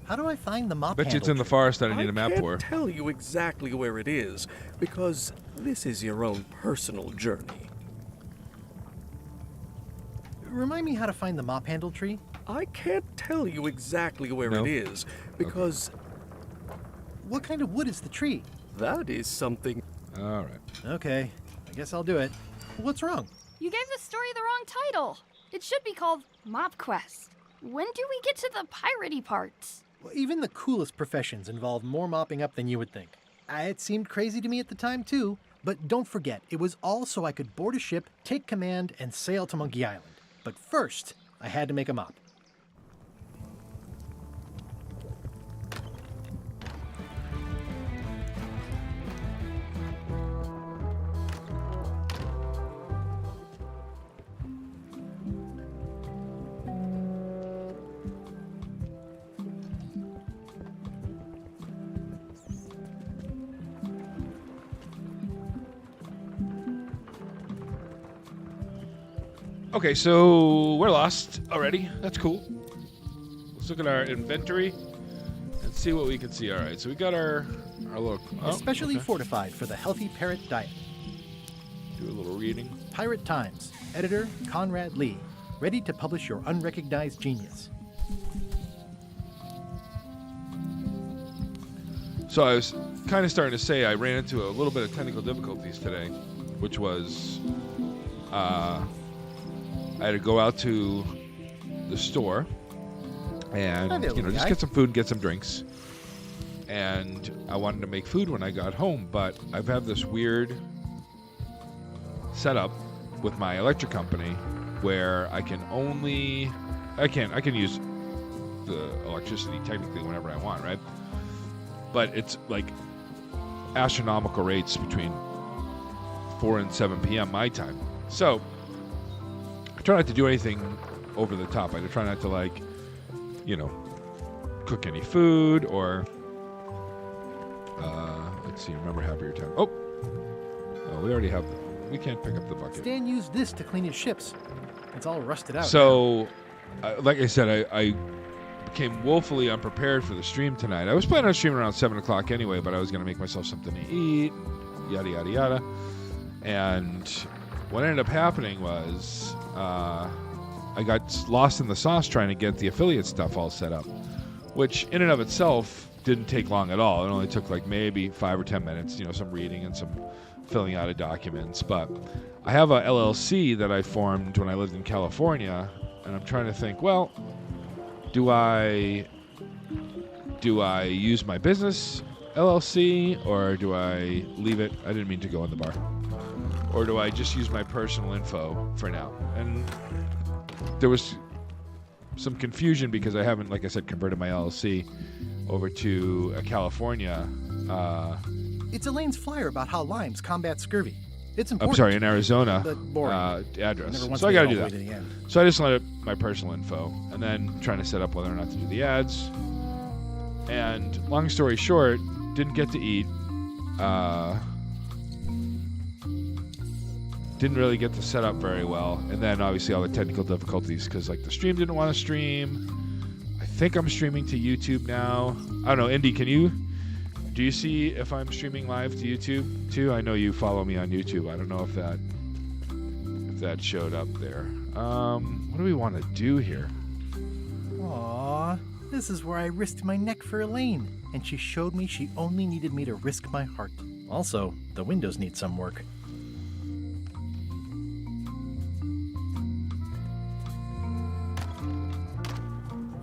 Speaker 2: How do I find the mop
Speaker 1: Bet you it's
Speaker 2: handle
Speaker 1: in the
Speaker 2: tree?
Speaker 1: forest that I need a map
Speaker 10: can't
Speaker 1: for.
Speaker 10: tell you exactly where it is, because this is your own personal journey.
Speaker 2: Remind me how to find the mop handle tree?
Speaker 10: I can't tell you exactly where
Speaker 1: No?
Speaker 10: it is, because
Speaker 2: What kind of wood is the tree?
Speaker 10: that is something.
Speaker 1: All right.
Speaker 2: Okay, I guess I'll do it. What's wrong?
Speaker 4: You gave the story the wrong title. It should be called Mop Quest. When do we get to the piratey parts?
Speaker 2: Well, even the coolest professions involve more mopping up than you would think. It seemed crazy to me at the time, too. But don't forget, it was all so I could board a ship, take command, and sail to Monkey Island. But first, I had to make a mop.
Speaker 1: Okay, so we're lost already. That's cool. Let's look at our inventory and see what we can see. All right, so we got our little... Oh,
Speaker 2: Especially
Speaker 1: okay.
Speaker 2: fortified for the healthy parrot diet.
Speaker 1: Do a little reading.
Speaker 2: Pirate Times, editor Conrad Lee, ready to publish your unrecognized genius.
Speaker 1: So I was kind of starting to say I ran into a little bit of technical difficulties today, which was I had to go out to the store and
Speaker 2: Hi there,
Speaker 1: just
Speaker 2: guy.
Speaker 1: get some food and get some drinks. And I wanted to make food when I got home, but I've had this weird setup with my electric company where I can use the electricity technically whenever I want, right? But it's like astronomical rates between 4 and 7 p.m. my time. So I try not to do anything over the top. I try not to cook any food or let's see, remember Happier Time. Oh, we already have we can't pick up the bucket.
Speaker 2: Stan used this to clean his ships. It's all rusted out.
Speaker 1: So, like I said, I became woefully unprepared for the stream tonight. I was planning on streaming around 7 o'clock anyway, but I was going to make myself something to eat, yada, yada, yada. And what ended up happening was I got lost in the sauce trying to get the affiliate stuff all set up, which in and of itself didn't take long at all. It only took like maybe 5 or 10 minutes, some reading and some filling out of documents. But I have a LLC that I formed when I lived in California, and I'm trying to think, well, Do I use my business LLC, or do I leave it? I didn't mean to go in the bar. Or do I just use my personal info for now? And there was some confusion because I haven't, like I said, converted my LLC over to California.
Speaker 2: It's Elaine's flyer about how limes combat scurvy. It's important.
Speaker 1: I'm sorry, in Arizona
Speaker 2: But boring.
Speaker 1: address.
Speaker 2: Never
Speaker 1: So I got to do
Speaker 2: all
Speaker 1: that.
Speaker 2: the way to the end.
Speaker 1: So I just let it my personal info, and then trying to set up whether or not to do the ads. And long story short, didn't get to eat. Didn't really get to set up very well, and then obviously all the technical difficulties because like the stream didn't want to stream. I think I'm streaming to YouTube now. I don't know, Indy, do you see if I'm streaming live to YouTube too? I know you follow me on YouTube. I don't know if that showed up there. What do we want to do here?
Speaker 2: Aw, this is where I risked my neck for Elaine, and she showed me she only needed me to risk my heart. Also, the windows need some work.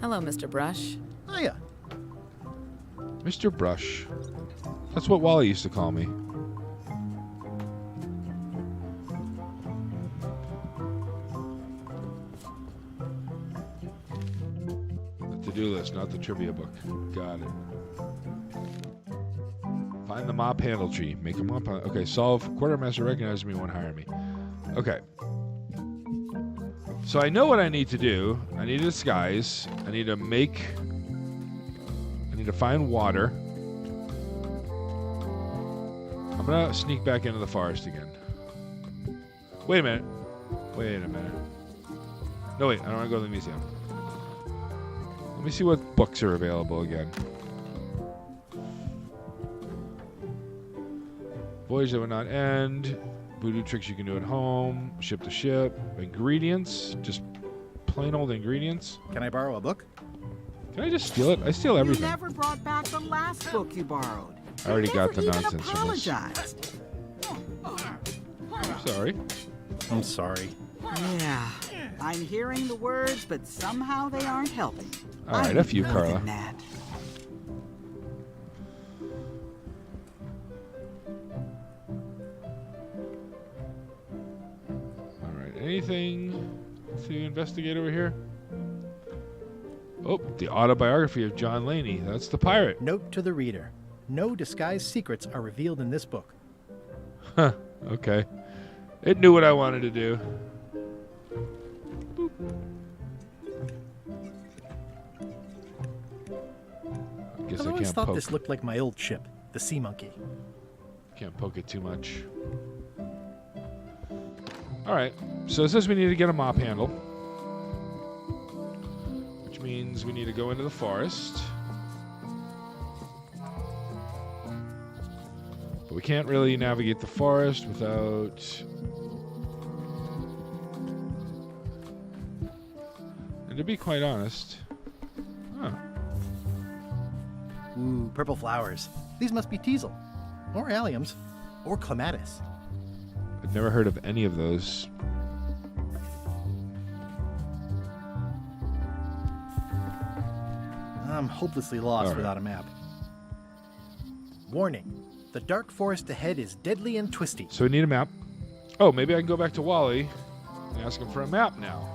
Speaker 11: Hello, Mr. Brush.
Speaker 2: Hiya.
Speaker 1: Mr. Brush. That's what Wally used to call me. The to-do list, not the trivia book. Got it. Find the mop handle tree. Make a mop. Okay, solve. Quartermaster recognizes me, won't hire me. Okay. So I know what I need to do. I need to disguise. I need to find water. I'm gonna sneak back into the forest again. Wait a minute. No, wait. I don't want to go to the museum. Let me see what books are available again. Voyage that would not end. Voodoo tricks you can do at home. Ship to ship. Ingredients. Just plain old ingredients.
Speaker 2: Can I borrow a book?
Speaker 1: Can I just steal it? I steal everything.
Speaker 6: You never brought back the last book you borrowed.
Speaker 1: I already got the
Speaker 6: You never
Speaker 1: nonsense
Speaker 6: even
Speaker 1: from this.
Speaker 6: apologized.
Speaker 1: I'm sorry.
Speaker 2: I'm sorry.
Speaker 6: Yeah, I'm hearing the words, but somehow they aren't helping.
Speaker 1: All right, F you,
Speaker 6: I'm more
Speaker 1: Carla.
Speaker 6: than that.
Speaker 1: All right. Anything to investigate over here? Oh, the autobiography of John Laney. That's the pirate.
Speaker 2: Note to the reader. No disguised secrets are revealed in this book.
Speaker 1: Huh. Okay. It knew what I wanted to do. Boop. I guess
Speaker 2: I
Speaker 1: I
Speaker 2: always
Speaker 1: can't
Speaker 2: thought
Speaker 1: poke.
Speaker 2: this looked like my old ship, the Sea Monkey.
Speaker 1: Can't poke it too much. All right. So it says we need to get a mop handle, which means we need to go into the forest. But we can't really navigate the forest without... And to be quite honest... Huh.
Speaker 2: Ooh, purple flowers. These must be teasel. Or alliums. Or clematis.
Speaker 1: I've never heard of any of those.
Speaker 2: I'm hopelessly lost
Speaker 1: All right.
Speaker 2: without a map. Warning. The dark forest ahead is deadly and twisty.
Speaker 1: So we need a map. Oh, maybe I can go back to Wally and ask him for a map now.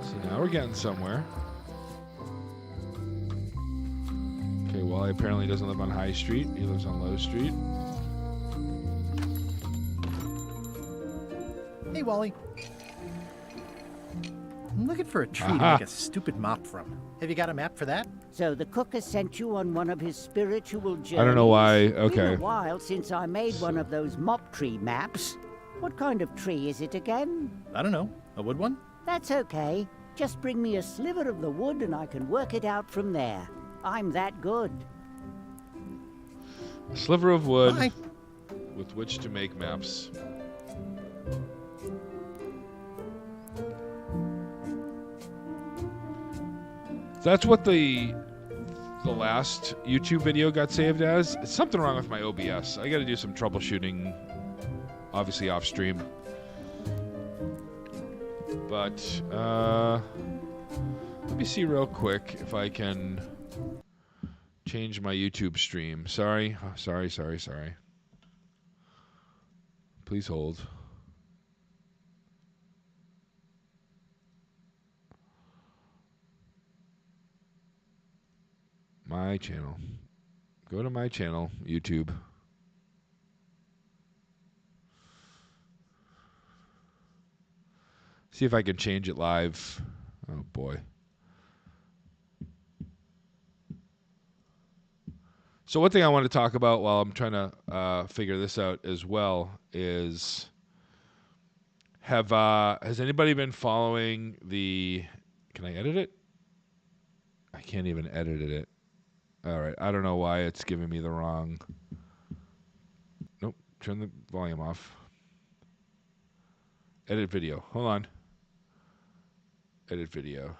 Speaker 1: So now we're getting somewhere. Okay, Wally apparently doesn't live on High Street. He lives on Low Street.
Speaker 2: Hey, Wally. I'm looking for a tree to
Speaker 1: Aha.
Speaker 2: make a stupid mop from. Have you got a map for that?
Speaker 7: So the cook has sent you on one of his spiritual journeys?
Speaker 1: I don't know why.
Speaker 7: Been
Speaker 1: Okay.
Speaker 7: a while since I made one of those mop tree maps. What kind of tree is it again?
Speaker 2: I don't know. A wood one?
Speaker 7: That's okay. Just bring me a sliver of the wood and I can work it out from there. I'm that good.
Speaker 1: A sliver of wood
Speaker 2: Bye.
Speaker 1: with which to make maps. That's what the last YouTube video got saved as. It's something wrong with my OBS. I got to do some troubleshooting, obviously off stream. But Let me see real quick if I can change my YouTube stream. Sorry. Please hold. My channel. Go to my channel, YouTube. See if I can change it live. Oh boy. So one thing I want to talk about while I'm trying to figure this out as well is has anybody been following the... Can I edit it? I can't even edit it. All right. I don't know why it's giving me the wrong... Nope. Turn the volume off. Edit video. Hold on. Edit video.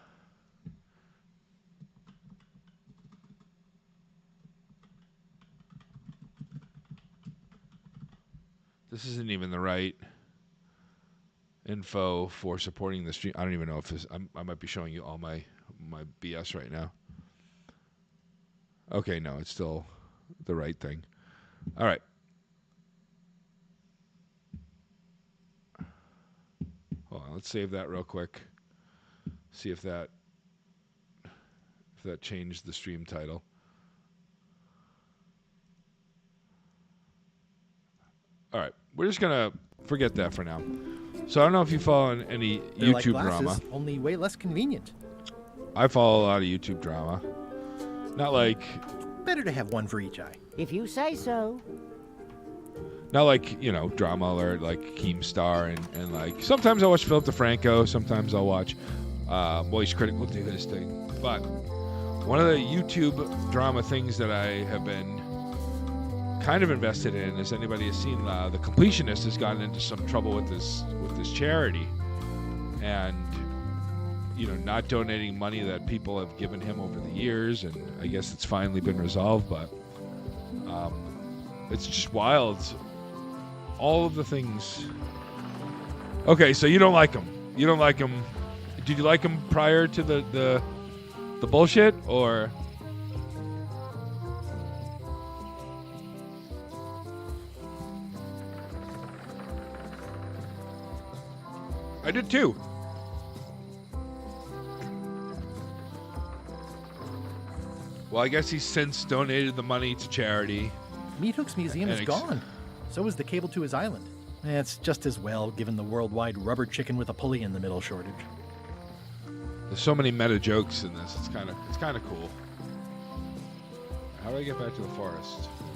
Speaker 1: This isn't even the right info for supporting the stream. I don't even know if this... I might be showing you all my BS right now. Okay, no, it's still the right thing. All right. Hold on, let's save that real quick. See if that changed the stream title. All right, we're just gonna forget that for now. So I don't know if you follow any
Speaker 2: They're
Speaker 1: YouTube
Speaker 2: like glasses,
Speaker 1: drama.
Speaker 2: only way less convenient.
Speaker 1: I follow a lot of YouTube drama. Not like...
Speaker 2: Better to have one for each eye.
Speaker 7: If you say so.
Speaker 1: Not like, you know, Drama Alert, like Keemstar, and like... Sometimes I watch Philip DeFranco. Sometimes I'll watch Moist Critic will do his thing. But one of the YouTube drama things that I have been kind of invested in, as anybody has seen, The Completionist has gotten into some trouble with this charity. And... you know, not donating money that people have given him over the years, and I guess it's finally been resolved, but it's just wild. All of the things. Okay, so you don't like him. You don't like him. Did you like him prior to the bullshit, or? I did too. Well, I guess he's since donated the money to charity.
Speaker 2: Meat Hook's museum is gone. So is the cable to his island. It's just as well, given the worldwide rubber chicken with a pulley in the middle shortage.
Speaker 1: There's so many meta jokes in this. It's kind of cool. How do I get back to the forest? There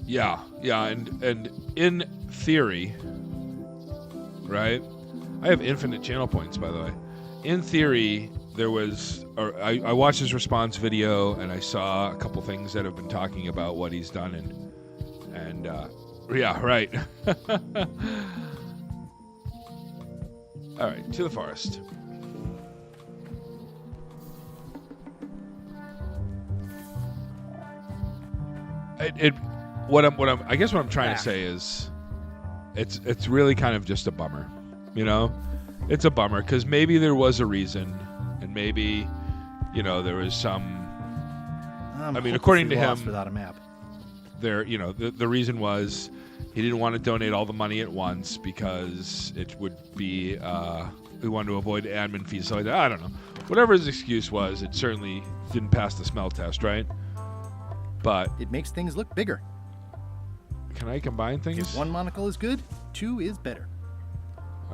Speaker 1: we go. Yeah, and in theory, right? I have infinite channel points, by the way. In theory, there was... I watched his response video, and I saw a couple things that have been talking about what he's done, and yeah, right. All right, to the forest. I guess what I'm trying to say is, it's really kind of just a bummer. You know, it's a bummer because maybe there was a reason, and maybe, you know, there was some. I mean, according to him,
Speaker 2: without a map,
Speaker 1: there, you know, the reason was he didn't want to donate all the money at once because it would be we wanted to avoid admin fees. So I don't know, whatever his excuse was, it certainly didn't pass the smell test, right? But
Speaker 2: it makes things look bigger.
Speaker 1: Can I combine things?
Speaker 2: If one monocle is good, two is better.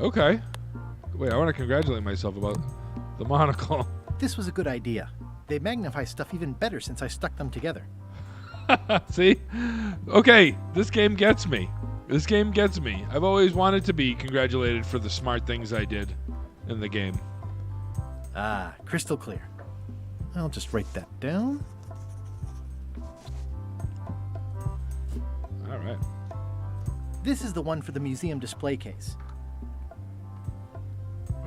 Speaker 1: Okay. Wait, I want to congratulate myself about the monocle.
Speaker 2: This was a good idea. They magnify stuff even better since I stuck them together.
Speaker 1: See? Okay, this game gets me. This game gets me. I've always wanted to be congratulated for the smart things I did in the game.
Speaker 2: Ah, crystal clear. I'll just write that down.
Speaker 1: All right.
Speaker 2: This is the one for the museum display case.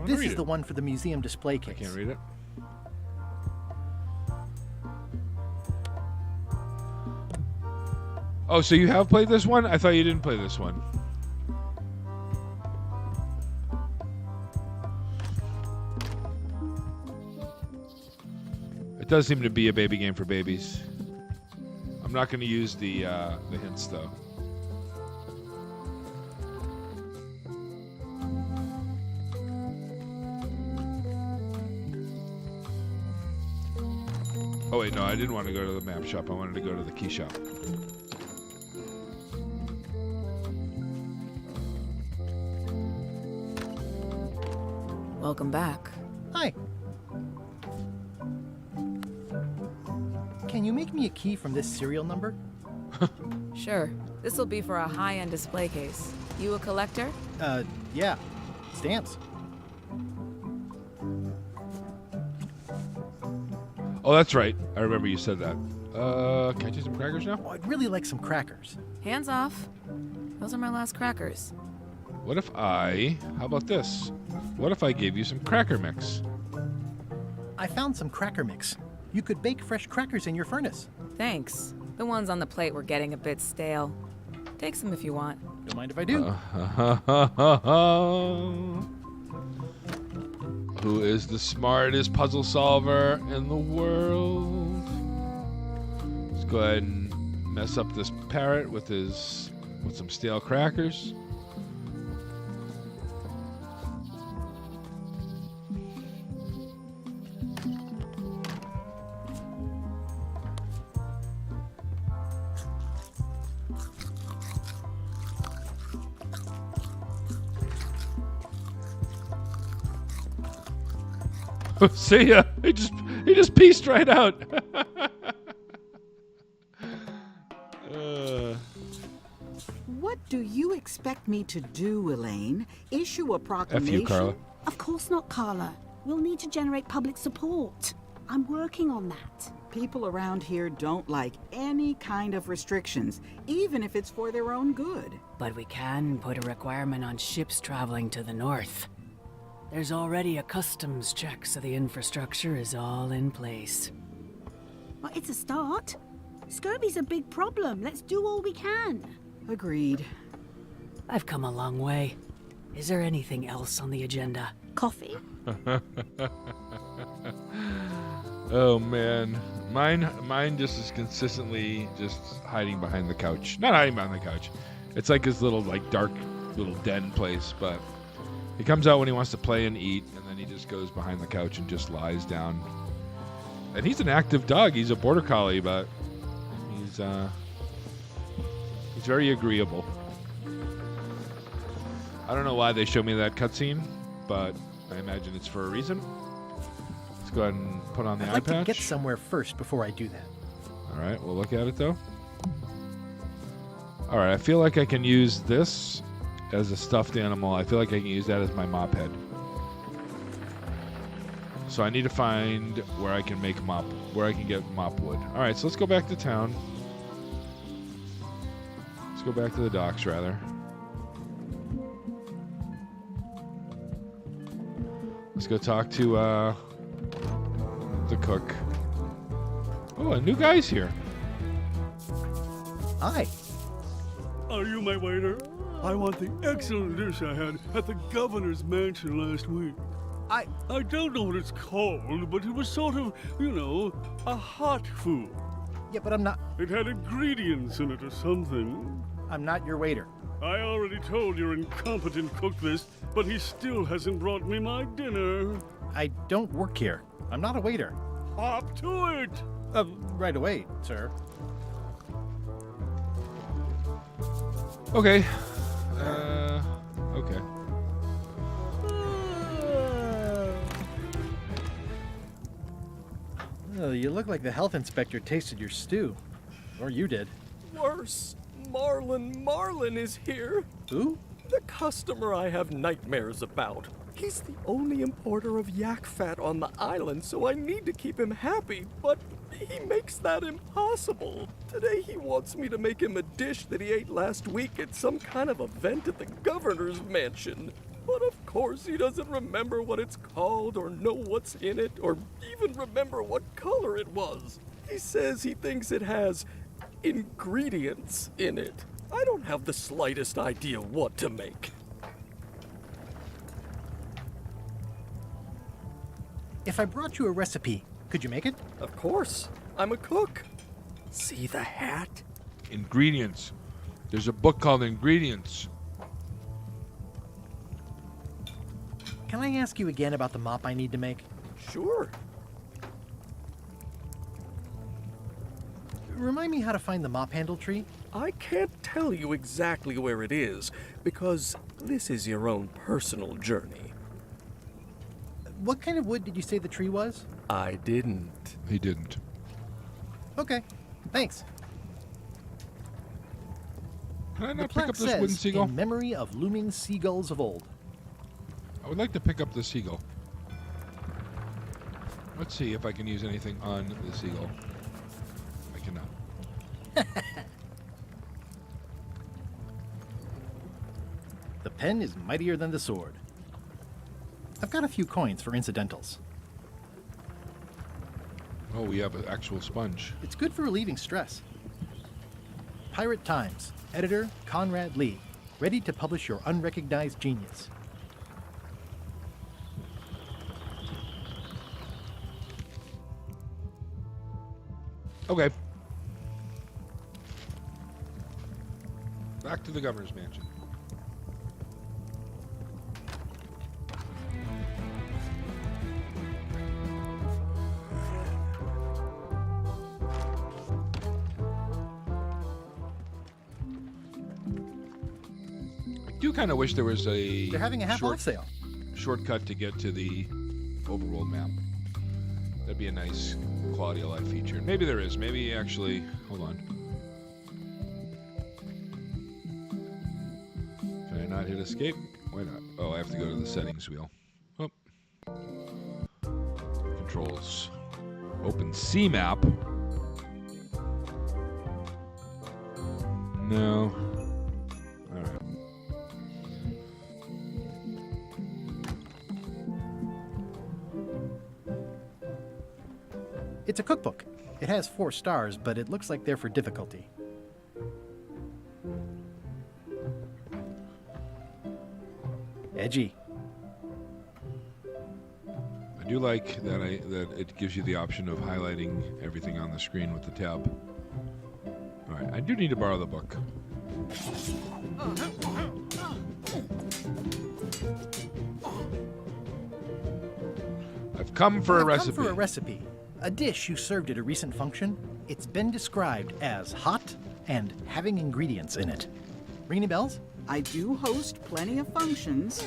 Speaker 2: This is the one for the museum display case.
Speaker 1: I can't read it. Oh, so you have played this one? I thought you didn't play this one. It does seem to be a baby game for babies. I'm not going to use the hints though. Oh wait, no, I didn't want to go to the map shop. I wanted to go to the key shop.
Speaker 11: Welcome back.
Speaker 2: Hi. Can you make me a key from this serial number?
Speaker 11: Sure. This will be for a high-end display case. You a collector?
Speaker 2: Yeah. Stamps.
Speaker 1: Oh, that's right. I remember you said that. Can I take some crackers now?
Speaker 2: Oh, I'd really like some crackers.
Speaker 11: Hands off. Those are my last crackers.
Speaker 1: What if how about this? What if I gave you some cracker mix?
Speaker 2: I found some cracker mix. You could bake fresh crackers in your furnace.
Speaker 11: Thanks. The ones on the plate were getting a bit stale. Take some if you want.
Speaker 2: Don't mind if I do.
Speaker 1: Who is the smartest puzzle solver in the world? Let's go ahead and mess up this parrot with some stale crackers. See ya. He just pieced right out.
Speaker 6: What do you expect me to do, Elaine? Issue a proclamation?
Speaker 1: F you, Carla.
Speaker 12: Of course not, Carla. We'll need to generate public support. I'm working on that.
Speaker 6: People around here don't like any kind of restrictions, even if it's for their own good.
Speaker 13: But we can put a requirement on ships traveling to the north. There's already a customs check, so the infrastructure is all in place.
Speaker 12: Well, it's a start. Scurvy's a big problem. Let's do all we can.
Speaker 6: Agreed.
Speaker 13: I've come a long way. Is there anything else on the agenda?
Speaker 12: Coffee?
Speaker 1: Oh man, mine just is consistently just hiding behind the couch. Not hiding behind the couch. It's like his little dark little den place, but he comes out when he wants to play and eat, and then he just goes behind the couch and just lies down. And he's an active dog. He's a border collie, but he's very agreeable. I don't know why they show me that cutscene, but I imagine it's for a reason. Let's go ahead and put on the eye
Speaker 2: I'd like
Speaker 1: patch.
Speaker 2: to get somewhere first before I do that.
Speaker 1: All right, we'll look at it though. All right, I feel like I can use this as a stuffed animal. I feel like I can use that as my mop head. So I need to find where I can get mop wood. All right, so let's go back to town. Let's go back to the docks, rather. Let's go talk to the cook. Oh, a new guy's here.
Speaker 2: Hi.
Speaker 14: Are you my waiter? I want the excellent dish I had at the governor's mansion last week. I don't know what it's called, but it was sort of, a hot food.
Speaker 2: Yeah, but I'm not...
Speaker 14: It had ingredients in it or something.
Speaker 2: I'm not your waiter.
Speaker 14: I already told your incompetent cook this, but he still hasn't brought me my dinner.
Speaker 2: I don't work here. I'm not a waiter.
Speaker 14: Hop to it!
Speaker 2: Right away, sir.
Speaker 1: Okay. Okay.
Speaker 2: Oh, you look like the health inspector tasted your stew. Or you did.
Speaker 10: Worse. Marlin is here.
Speaker 2: Who?
Speaker 10: The customer I have nightmares about. He's the only importer of yak fat on the island, so I need to keep him happy, but he makes that impossible. Today he wants me to make him a dish that he ate last week at some kind of event at the governor's mansion. But of course he doesn't remember what it's called or know what's in it or even remember what color it was. He says he thinks it has ingredients in it. I don't have the slightest idea what to make.
Speaker 2: If I brought you a recipe, Could you make it?
Speaker 10: Of course. I'm a cook. See the hat?
Speaker 1: Ingredients. There's a book called Ingredients.
Speaker 2: Can I ask you again about the mop I need to make?
Speaker 10: Sure.
Speaker 2: Remind me how to find the mop handle tree?
Speaker 10: I can't tell you exactly where it is, because this is your own personal journey.
Speaker 2: What kind of wood did you say the tree was?
Speaker 10: I didn't.
Speaker 1: He didn't.
Speaker 2: Okay, thanks.
Speaker 1: Can I
Speaker 2: The
Speaker 1: not pick
Speaker 2: plaque
Speaker 1: up this wooden
Speaker 2: says,
Speaker 1: seagull?
Speaker 2: in memory of looming seagulls of old.
Speaker 1: I would like to pick up the seagull. Let's see if I can use anything on the seagull. I cannot.
Speaker 2: The pen is mightier than the sword. I've got a few coins for incidentals.
Speaker 1: Oh, we have an actual sponge.
Speaker 2: It's good for relieving stress. Pirate Times, editor Conrad Lee, ready to publish your unrecognized genius.
Speaker 1: Okay. Back to the governor's mansion. I do kind of wish there was a
Speaker 2: They're having a half-off sale.
Speaker 1: shortcut to get to the overworld map. That'd be a nice quality of life feature. Maybe there is. Maybe actually, hold on. Can I not hit escape? Why not? Oh, I have to go to the settings wheel. Oh. Controls. Open C map. No. All right.
Speaker 2: It's a cookbook. It has 4 stars, but it looks like they're for difficulty. Edgy.
Speaker 1: I do like that that it gives you the option of highlighting everything on the screen with the tab. All right, I do need to borrow the book. I've come for a recipe.
Speaker 2: Come for a recipe. A dish you served at a recent function. It's been described as hot and having ingredients in it. Ring any bells?
Speaker 6: I do host plenty of functions,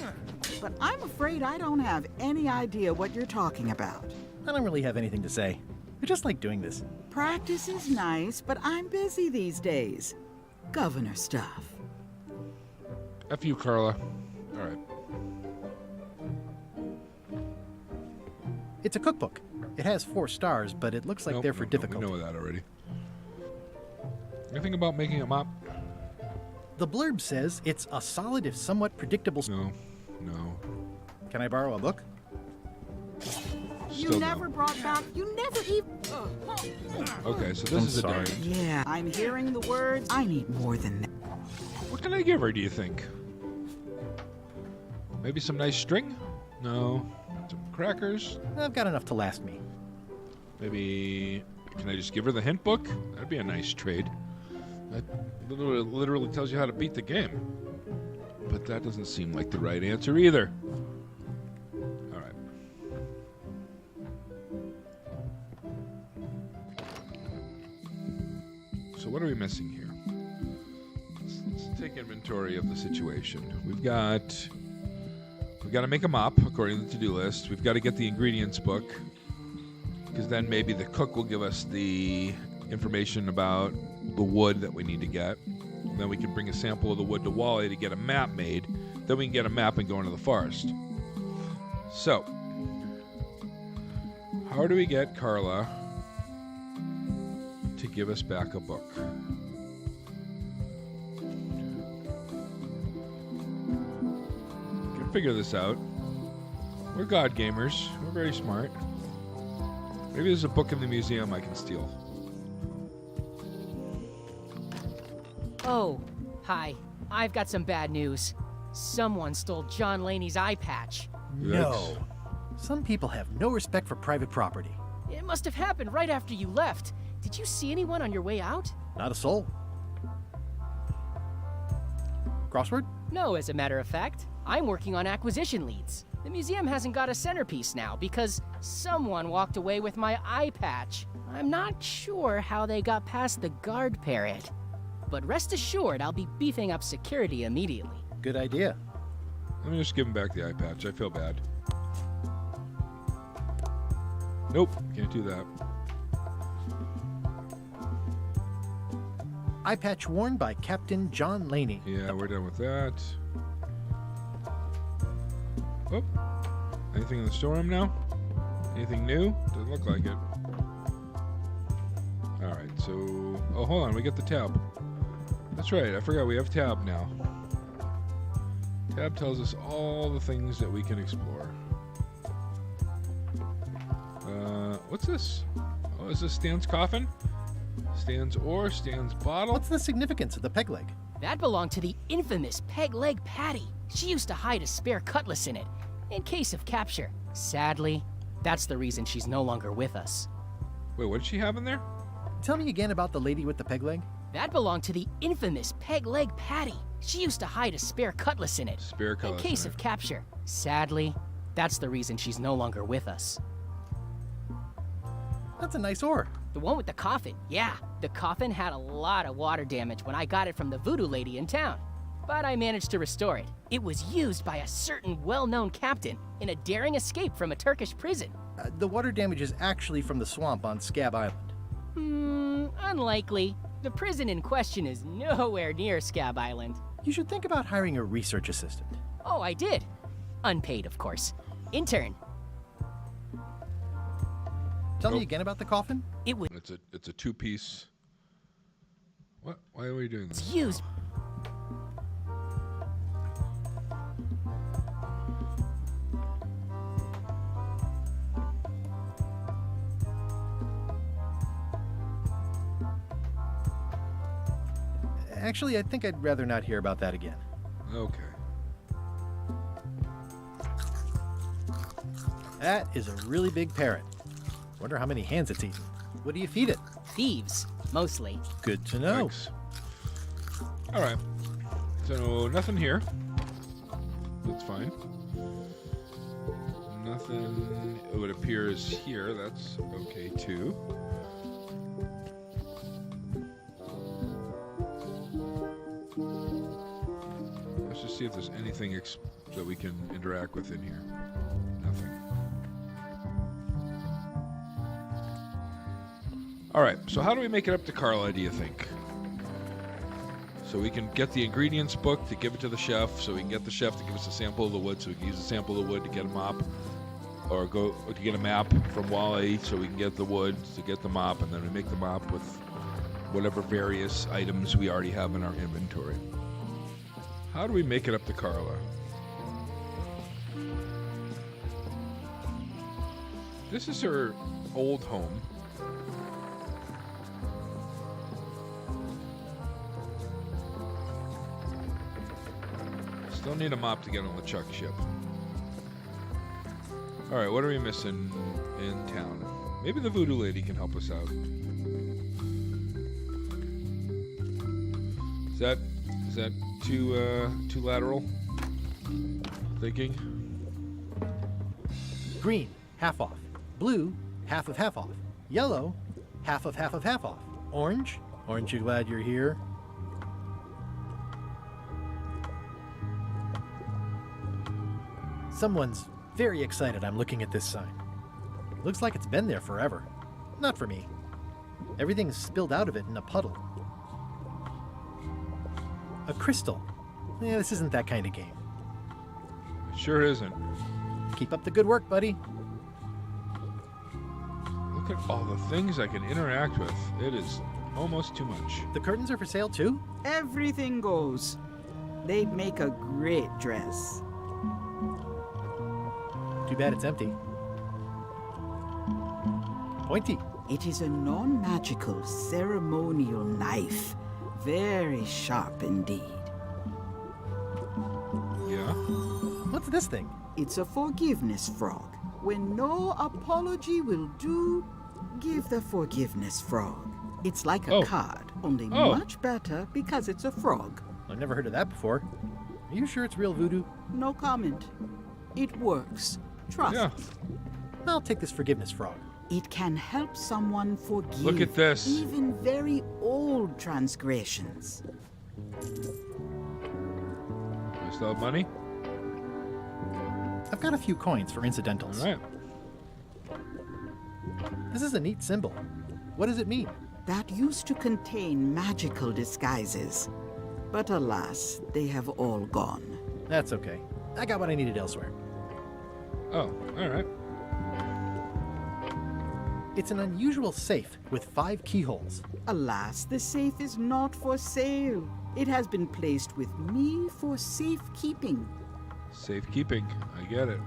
Speaker 6: but I'm afraid I don't have any idea what you're talking about.
Speaker 2: I don't really have anything to say. I just like doing this.
Speaker 6: Practice is nice, but I'm busy these days. Governor stuff.
Speaker 1: F you, Carla. All right.
Speaker 2: It's a cookbook. It has 4 stars, but it looks like
Speaker 1: Nope,
Speaker 2: they're for
Speaker 1: nope,
Speaker 2: difficulty.
Speaker 1: We know that already. Anything about making a mop?
Speaker 2: The blurb says it's a solid if somewhat predictable.
Speaker 1: No. No.
Speaker 2: Can I borrow a book?
Speaker 6: You never brought back. You never even.
Speaker 1: Okay, so this is
Speaker 2: sorry.
Speaker 1: a diamond.
Speaker 6: Yeah, I'm hearing the words. I need more than that.
Speaker 1: What can I give her, do you think? Maybe some nice string? No. Some crackers?
Speaker 2: I've got enough to last me.
Speaker 1: Maybe... Can I just give her the hint book? That'd be a nice trade. That literally tells you how to beat the game. But that doesn't seem like the right answer either. All right. So what are we missing here? Let's take inventory of the situation. We've got to make a mop according to the to-do list. We've got to get the ingredients book, because then maybe the cook will give us the information about the wood that we need to get. And then we can bring a sample of the wood to Wally to get a map made. Then we can get a map and go into the forest. So, how do we get Carla to give us back a book? We can figure this out. We're God gamers. We're very smart. Maybe there's a book in the museum I can steal.
Speaker 5: Oh, hi. I've got some bad news. Someone stole John Laney's eye patch.
Speaker 2: No. Some people have no respect for private property.
Speaker 5: It must have happened right after you left. Did you see anyone on your way out?
Speaker 2: Not a soul. Crossword?
Speaker 5: No, as a matter of fact. I'm working on acquisition leads. The museum hasn't got a centerpiece now because someone walked away with my eye patch. I'm not sure how they got past the guard parrot. But rest assured, I'll be beefing up security immediately.
Speaker 2: Good idea.
Speaker 1: Let me just give him back the eye patch. I feel bad. Nope, can't do that.
Speaker 2: Eye patch worn by Captain John Laney.
Speaker 1: Yeah, we're done with that. Oh, anything in the storeroom now? Anything new? Doesn't look like it. Alright, so... Oh, hold on, we get the tab. That's right, I forgot we have tab now. Tab tells us all the things that we can explore. What's this? Oh, is this Stan's coffin? Stan's ore, Stan's bottle?
Speaker 2: What's the significance of the peg leg?
Speaker 5: That belonged to the infamous Peg Leg Patty. She used to hide a spare cutlass in it, in case of capture. Sadly, that's the reason she's no longer with us.
Speaker 1: Wait, what did she have in there?
Speaker 2: Tell me again about the lady with the peg leg.
Speaker 5: That belonged to the infamous Peg Leg Patty. She used to hide a spare cutlass in it,
Speaker 1: Spare cutlass
Speaker 5: in case
Speaker 1: in
Speaker 5: of
Speaker 1: it.
Speaker 5: capture. Sadly, that's the reason she's no longer with us.
Speaker 2: That's a nice ore.
Speaker 5: The one with the coffin, yeah. The coffin had a lot of water damage when I got it from the voodoo lady in town. But I managed to restore it. It was used by a certain well-known captain in a daring escape from a Turkish prison.
Speaker 2: The water damage is actually from the swamp on Scab Island.
Speaker 5: Unlikely. The prison in question is nowhere near Scab Island.
Speaker 2: You should think about hiring a research assistant.
Speaker 5: Oh, I did. Unpaid, of course. Intern.
Speaker 2: Tell me again about the coffin.
Speaker 5: It was
Speaker 1: It's a two-piece. What? Why are we doing this?
Speaker 5: used.
Speaker 2: Actually, I think I'd rather not hear about that again.
Speaker 1: Okay.
Speaker 2: That is a really big parrot. Wonder how many hands it's eaten. What do you feed it?
Speaker 5: Thieves, mostly.
Speaker 2: Good to know.
Speaker 1: Thanks. All right. So nothing here. That's fine. Nothing. Oh, it appears here. That's okay too. Let's just see if there's anything that we can interact with in here. Nothing. All right, so how do we make it up to Carla, do you think? So we can get the ingredients book to give it to the chef, so we can get the chef to give us a sample of the wood, so we can use a sample of the wood to get a mop, or go to get a map from Wally, so we can get the wood to get the mop, and then we make the mop with whatever various items we already have in our inventory. How do we make it up to Carla? This is her old home. Still need a mop to get on the Chuck ship. Alright, what are we missing in town? Maybe the voodoo lady can help us out. Is that too lateral thinking?
Speaker 2: Green, half off. Blue, half off. Yellow, half off. Orange, aren't you glad you're here? Someone's very excited I'm looking at this sign. Looks like it's been there forever. Not for me. Everything's spilled out of it in a puddle. A crystal. Yeah, this isn't that kind of game.
Speaker 1: It sure isn't.
Speaker 2: Keep up the good work, buddy.
Speaker 1: Look at all the things I can interact with. It is almost too much.
Speaker 2: The curtains are for sale too?
Speaker 6: Everything goes. They'd make a great dress.
Speaker 2: Too bad it's empty. Pointy.
Speaker 6: It is a non-magical ceremonial knife. Very sharp indeed.
Speaker 1: Yeah?
Speaker 2: What's this thing?
Speaker 6: It's a forgiveness frog. When no apology will do, Give the forgiveness frog. It's like a card, only much better because it's a frog.
Speaker 2: I've never heard of that before. Are you sure it's real voodoo?
Speaker 6: No comment. It works. Trust me.
Speaker 2: I'll take this forgiveness frog.
Speaker 6: It can help someone forgive.
Speaker 1: Look at this.
Speaker 6: Even very old transgressions.
Speaker 1: I still have money?
Speaker 2: I've got a few coins for incidentals.
Speaker 1: All right.
Speaker 2: This is a neat symbol. What does it mean?
Speaker 6: That used to contain magical disguises. But alas, they have all gone.
Speaker 2: That's okay. I got what I needed elsewhere.
Speaker 1: Oh, all right.
Speaker 2: It's an unusual safe with 5 keyholes.
Speaker 6: Alas, the safe is not for sale. It has been placed with me for safekeeping.
Speaker 1: Safekeeping. I get it.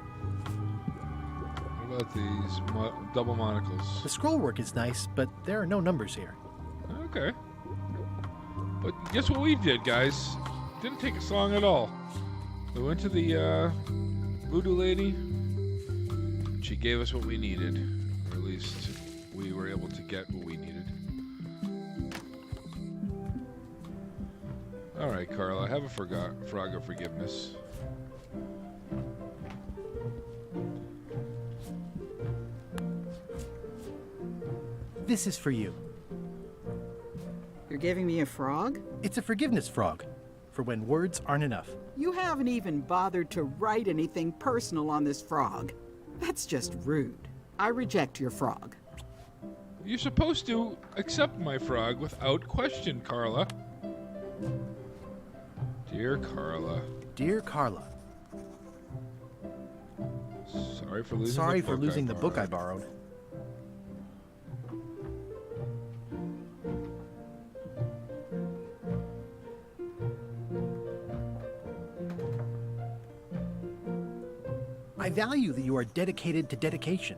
Speaker 1: What about these double monocles?
Speaker 2: The scroll work is nice, but there are no numbers here.
Speaker 1: Okay. But guess what we did, guys? Didn't take us long at all. We went to the voodoo lady. She gave us what we needed. Or at least we were able to get what we needed. Alright, Carla, have a frog of forgiveness.
Speaker 2: This is for you.
Speaker 6: You're giving me a frog?
Speaker 2: It's a forgiveness frog, for when words aren't enough.
Speaker 6: You haven't even bothered to write anything personal on this frog. That's just rude. I reject your frog.
Speaker 1: You're supposed to accept my frog without question, Carla. Dear Carla.
Speaker 2: Dear Carla.
Speaker 1: Sorry for losing
Speaker 2: Sorry
Speaker 1: the
Speaker 2: for
Speaker 1: book
Speaker 2: losing
Speaker 1: I
Speaker 2: the book I
Speaker 1: borrowed.
Speaker 2: borrowed. I value that you are dedicated to dedication.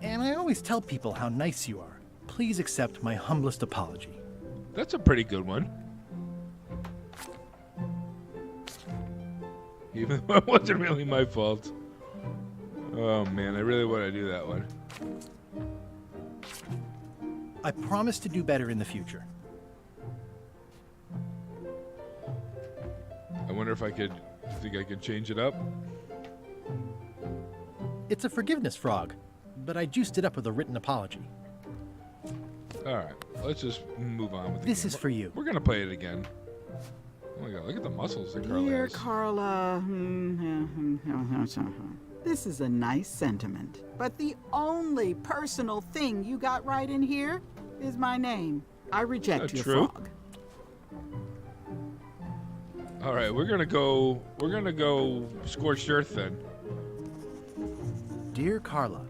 Speaker 2: And I always tell people how nice you are. Please accept my humblest apology.
Speaker 1: That's a pretty good one. Even though it wasn't really my fault. Oh man, I really want to do that one.
Speaker 2: I promise to do better in the future.
Speaker 1: I wonder if I could. Think I could change it up?
Speaker 2: It's a forgiveness frog, but I juiced it up with a written apology.
Speaker 1: All right, let's just move on with
Speaker 2: This is for you.
Speaker 1: We're gonna play it again. Oh my god, look at the muscles that Carla
Speaker 6: Dear
Speaker 1: has.
Speaker 6: Carla, this is a nice sentiment. But the only personal thing you got right in here is my name. I reject your
Speaker 1: true?
Speaker 6: frog.
Speaker 1: All right, we're gonna go scorched earth then.
Speaker 2: Dear Carla.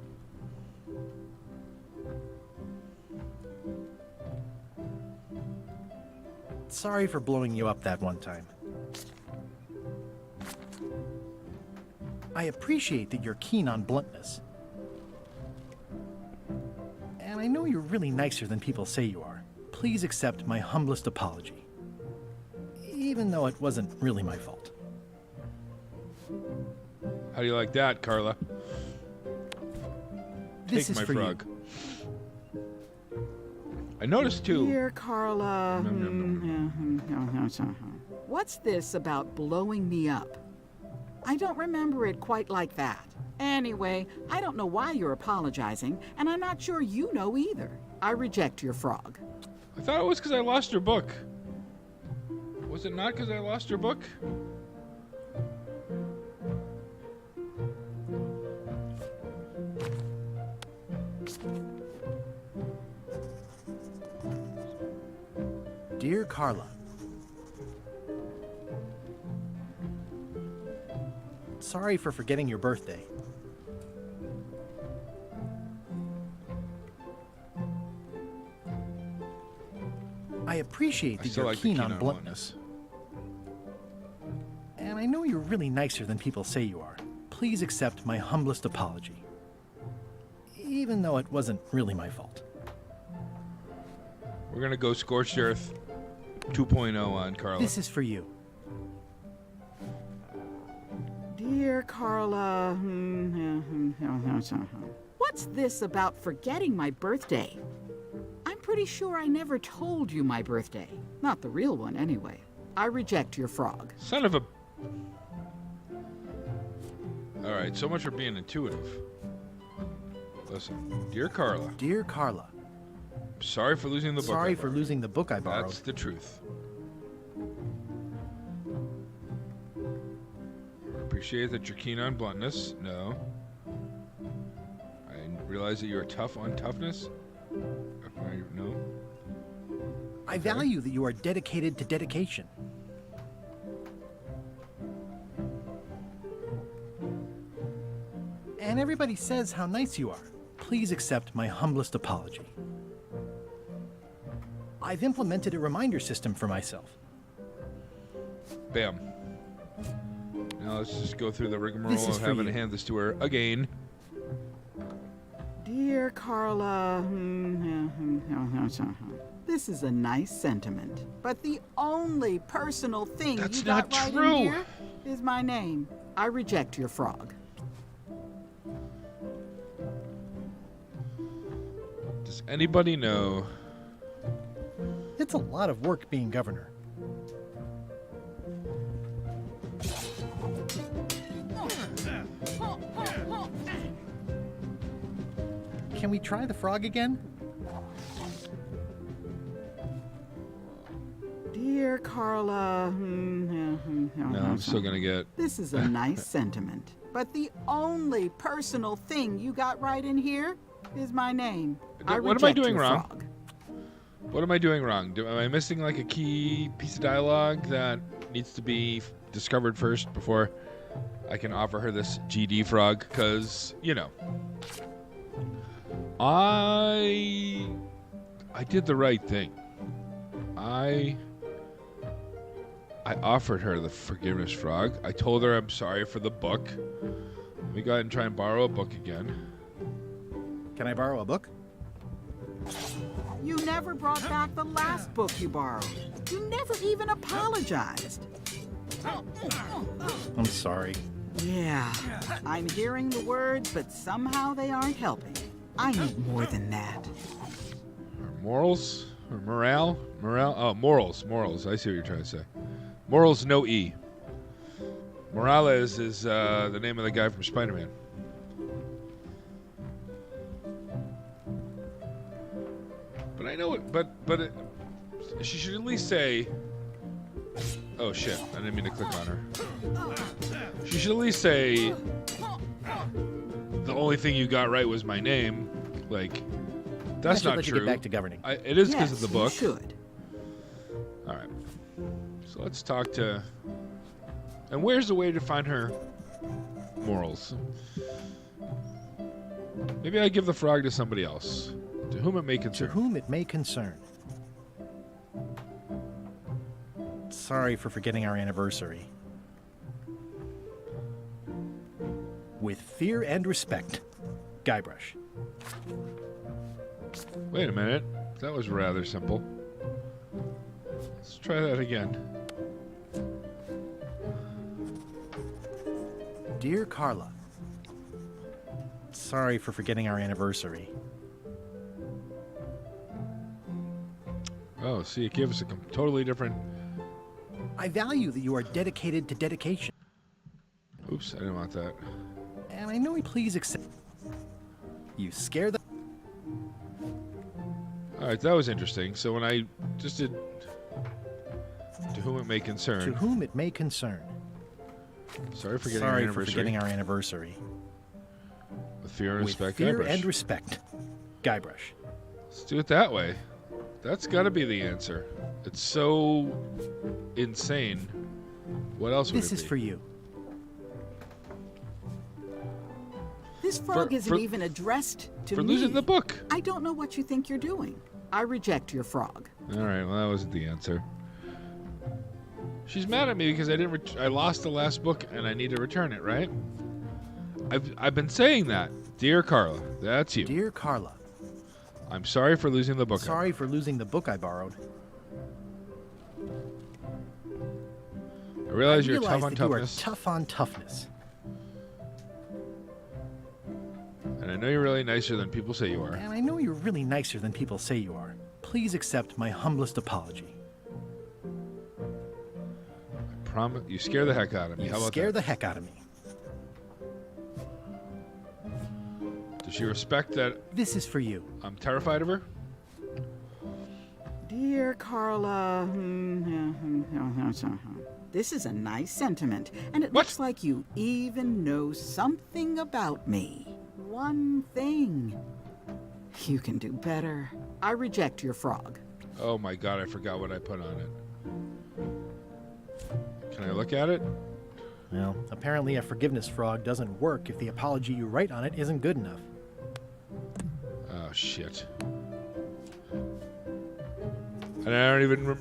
Speaker 2: Sorry for blowing you up that one time. I appreciate that you're keen on bluntness. And I know you're really nicer than people say you are. Please accept my humblest apology. Even though it wasn't really my fault.
Speaker 1: How do you like that, Carla?
Speaker 2: This
Speaker 1: Take
Speaker 2: is
Speaker 1: my
Speaker 2: for
Speaker 1: frog. I noticed too.
Speaker 6: Dear Carla, what's this about blowing me up? I don't remember it quite like that. Anyway, I don't know why you're apologizing, and I'm not sure you know either. I reject your frog.
Speaker 1: I thought it was because I lost your book. Was it not because I lost your book?
Speaker 2: Dear Carla. Sorry for forgetting your birthday. I appreciate that you're keen on bluntness. And I know you're really nicer than people say you are. Please accept my humblest apology. Even though it wasn't really my fault.
Speaker 1: We're gonna go scorched earth 2.0 on Carla.
Speaker 2: This is for you.
Speaker 6: Dear Dear Carla, what's this about forgetting my birthday? I'm pretty sure I never told you my birthday. Not the real one, anyway. I reject your frog.
Speaker 1: Son of a... All right, so much for being intuitive. Listen, dear Carla.
Speaker 2: Dear Carla.
Speaker 1: Sorry for losing the book.
Speaker 2: Sorry for losing the book I borrowed.
Speaker 1: That's the truth. Appreciate that you're keen on bluntness. No. I realize that you're tough on toughness. No.
Speaker 2: I value that you are dedicated to dedication. And everybody says how nice you are. Please accept my humblest apology. I've implemented a reminder system for myself.
Speaker 1: Bam. Now let's just go through the rigmarole
Speaker 2: This is
Speaker 1: of
Speaker 2: for
Speaker 1: having
Speaker 2: you.
Speaker 1: to hand this to her again.
Speaker 6: Dear Carla, this is a nice sentiment, but the only personal thing
Speaker 1: That's
Speaker 6: you got
Speaker 1: not
Speaker 6: right
Speaker 1: true.
Speaker 6: in here is my name. I reject your frog.
Speaker 1: Does anybody know?
Speaker 2: It's a lot of work being governor. Can we try the frog again?
Speaker 6: Dear Carla,
Speaker 1: No, I'm still gonna get.
Speaker 6: this is a nice sentiment, but the only personal thing you got right in here is my name. I
Speaker 1: What am I
Speaker 6: reject
Speaker 1: doing
Speaker 6: your
Speaker 1: wrong?
Speaker 6: frog.
Speaker 1: What am I doing wrong? Am I missing like a key piece of dialogue that needs to be discovered first before I can offer her this GD frog? Because, you know, I did the right thing. I offered her the forgiveness frog. I told her I'm sorry for the book. Let me go ahead and try and borrow a book again.
Speaker 2: Can I borrow a book?
Speaker 6: You never brought back the last book you borrowed. You never even apologized.
Speaker 2: I'm sorry.
Speaker 6: Yeah, I'm hearing the words, but somehow they aren't helping. I need more than that.
Speaker 1: Morals? Or morale? Morale? Oh, morals. Morals. I see what you're trying to say. Morals, no E. Morales is the name of the guy from Spider-Man. But I know it. But she should at least say. Oh shit! I didn't mean to click on her. She should at least say. The only thing you got right was my name. Like, that's
Speaker 2: I should
Speaker 1: not
Speaker 2: let
Speaker 1: true.
Speaker 2: you get back to governing.
Speaker 1: It is because of the
Speaker 6: Yes,
Speaker 1: book.
Speaker 6: you should.
Speaker 1: All right. So let's talk to. And where's the way to find her morals? Maybe I give the frog to somebody else. To whom it may
Speaker 2: To
Speaker 1: concern.
Speaker 2: whom it may concern. Sorry for forgetting our anniversary. With fear and respect, Guybrush.
Speaker 1: Wait a minute. That was rather simple. Let's try that again.
Speaker 2: Dear Carla, sorry for forgetting our anniversary.
Speaker 1: Oh, see, it gave us a totally different.
Speaker 2: I value that you are dedicated to dedication.
Speaker 1: Oops, I didn't want that.
Speaker 2: And I know we please accept. You scare the.
Speaker 1: All right, that was interesting. So when I just did. To whom it may concern.
Speaker 2: To whom it may concern.
Speaker 1: Sorry for forgetting
Speaker 2: Sorry
Speaker 1: our
Speaker 2: for
Speaker 1: anniversary.
Speaker 2: forgetting our anniversary.
Speaker 1: With fear and
Speaker 2: With
Speaker 1: respect,
Speaker 2: fear
Speaker 1: Guybrush.
Speaker 2: and respect, Guybrush.
Speaker 1: Let's do it that way. That's got to be the answer. It's so insane. What else would
Speaker 2: This
Speaker 1: it
Speaker 2: is
Speaker 1: be?
Speaker 2: for you.
Speaker 6: This frog
Speaker 1: For-
Speaker 6: isn't
Speaker 1: for-
Speaker 6: even addressed to
Speaker 1: for
Speaker 6: me.
Speaker 1: losing the book.
Speaker 6: I don't know what you think you're doing. I reject your frog.
Speaker 1: All right, well, that wasn't the answer. She's mad at me because I didn't. I lost the last book and I need to return it. Right? I've been saying that, dear Carla. That's you.
Speaker 2: Dear Carla,
Speaker 1: I'm sorry for losing the book.
Speaker 2: sorry for losing the book I borrowed.
Speaker 1: I realize you're
Speaker 2: realize
Speaker 1: tough on
Speaker 2: that you are
Speaker 1: toughness.
Speaker 2: tough on toughness.
Speaker 1: And I know you're really nicer than people say you are.
Speaker 2: And I know you're really nicer than people say you are. Please accept my humblest apology.
Speaker 1: You scare the heck out of me.
Speaker 2: You
Speaker 1: How about
Speaker 2: scare
Speaker 1: that?
Speaker 2: the heck out of me.
Speaker 1: Does she respect that
Speaker 2: This is for you.
Speaker 1: I'm terrified of her?
Speaker 6: Dear Carla, this is a nice sentiment, and it looks like you even know something about me. One thing. You can do better. I reject your frog.
Speaker 1: Oh my god, I forgot what I put on it. Can I look at it?
Speaker 2: Well, apparently a forgiveness frog doesn't work if the apology you write on it isn't good enough.
Speaker 1: Oh shit. And I don't even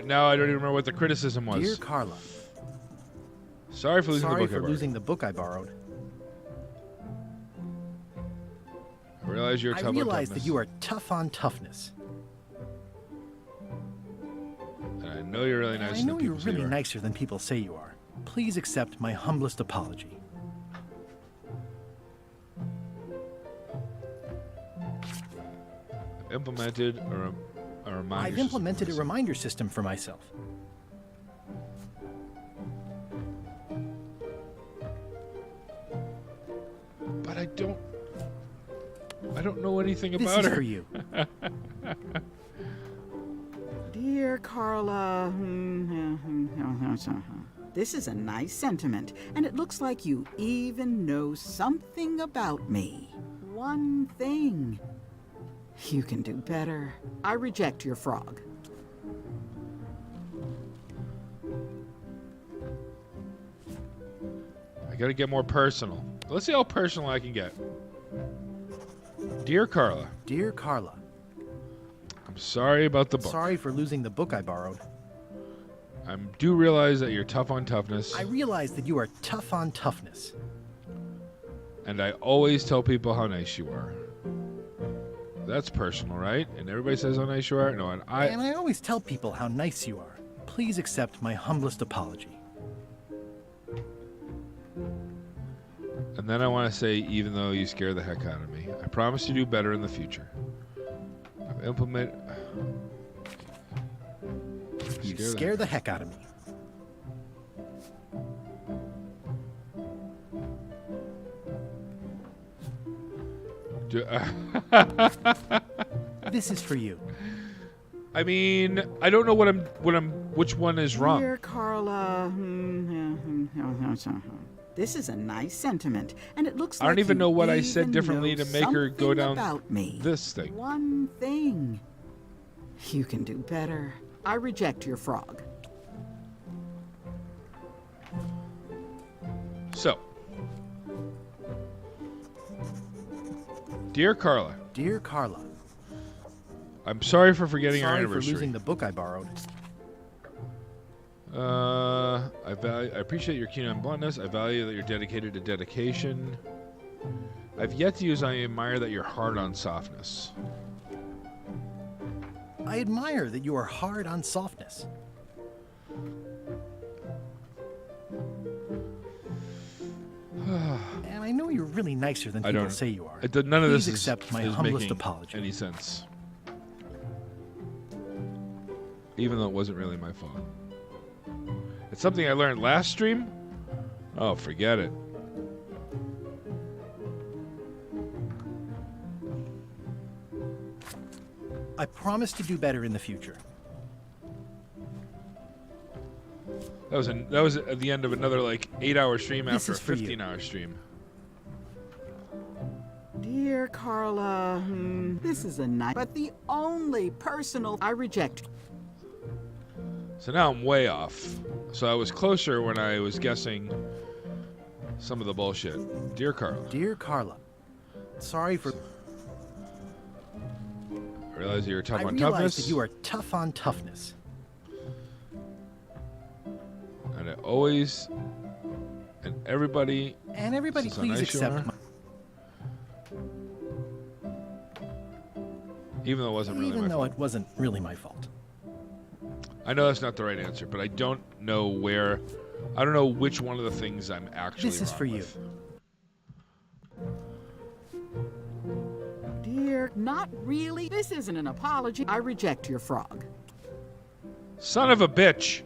Speaker 1: now I don't even remember what the criticism was.
Speaker 2: Dear Carla.
Speaker 1: Sorry for losing the book I borrowed.
Speaker 2: losing the book I borrowed.
Speaker 1: I realize you're tough on
Speaker 2: realize
Speaker 1: toughness.
Speaker 2: that you are tough on toughness.
Speaker 1: And I know you're really nice.
Speaker 2: I know you're really nicer than people say you are. Please accept my humblest apology.
Speaker 1: I've implemented a reminder.
Speaker 2: I've implemented a reminder system for myself.
Speaker 1: But I don't know anything
Speaker 2: This
Speaker 1: about
Speaker 2: is
Speaker 1: her.
Speaker 2: for you.
Speaker 6: Dear Carla, this is a nice sentiment, and it looks like you even know something about me. One thing. You can do better. I reject your frog.
Speaker 1: I gotta get more personal. Let's see how personal I can get. Dear Carla.
Speaker 2: Dear Carla.
Speaker 1: I'm sorry about the book.
Speaker 2: Sorry for losing the book I borrowed.
Speaker 1: I do realize that you're tough on toughness.
Speaker 2: I realize that you are tough on toughness.
Speaker 1: And I always tell people how nice you are. That's personal, right? And everybody says how nice you are. No, and
Speaker 2: I always tell people how nice you are. Please accept my humblest apology.
Speaker 1: And then I want to say, even though you scare the heck out of me, I promise to do better in the future. I've implemented.
Speaker 2: You scare the heck out of me. This is for you.
Speaker 1: I mean, I don't know which one is wrong.
Speaker 6: Dear Carla, this is a nice sentiment, and it looks like
Speaker 1: I don't even
Speaker 6: you
Speaker 1: know what I said
Speaker 6: even
Speaker 1: differently
Speaker 6: know
Speaker 1: to make her go
Speaker 6: something
Speaker 1: down
Speaker 6: about me.
Speaker 1: this thing.
Speaker 6: One thing. You can do better. I reject your frog.
Speaker 1: So, dear Carla.
Speaker 2: Dear Carla.
Speaker 1: I'm sorry for forgetting our
Speaker 2: Sorry
Speaker 1: anniversary.
Speaker 2: for losing the book I borrowed.
Speaker 1: I appreciate your keen on bluntness. I value that you're dedicated to dedication. I've yet to use I admire that you're hard on softness.
Speaker 2: I admire that you are hard on softness. And I know you're really nicer than people say you are.
Speaker 1: None of
Speaker 2: Please
Speaker 1: this
Speaker 2: accept my
Speaker 1: is
Speaker 2: humblest
Speaker 1: making
Speaker 2: apology.
Speaker 1: any sense. Even though it wasn't really my fault. It's something I learned last stream? Oh, forget it.
Speaker 2: I promise to do better in the future.
Speaker 1: That was at the end of another like 8-hour stream
Speaker 2: This
Speaker 1: after a
Speaker 2: is for you.
Speaker 1: 15-hour stream.
Speaker 6: Dear Carla, this is a nice, but the only personal I reject.
Speaker 1: So now I'm way off. So I was closer when I was guessing some of the bullshit. Dear Carla.
Speaker 2: Dear Carla. Sorry for...
Speaker 1: I realize you're tough
Speaker 2: I
Speaker 1: on
Speaker 2: realize
Speaker 1: toughness.
Speaker 2: that you are tough on toughness.
Speaker 1: And I always... And everybody...
Speaker 2: And everybody
Speaker 1: This is how
Speaker 2: please
Speaker 1: nice you
Speaker 2: accept
Speaker 1: are.
Speaker 2: my...
Speaker 1: Even though it wasn't really
Speaker 2: Even
Speaker 1: my
Speaker 2: though
Speaker 1: fault.
Speaker 2: it wasn't really my fault.
Speaker 1: I know that's not the right answer, but I don't know where... I don't know which one of the things I'm actually
Speaker 2: This is
Speaker 1: wrong
Speaker 2: for you.
Speaker 1: with.
Speaker 6: Not really. This isn't an apology. I reject your frog.
Speaker 1: Son of a bitch.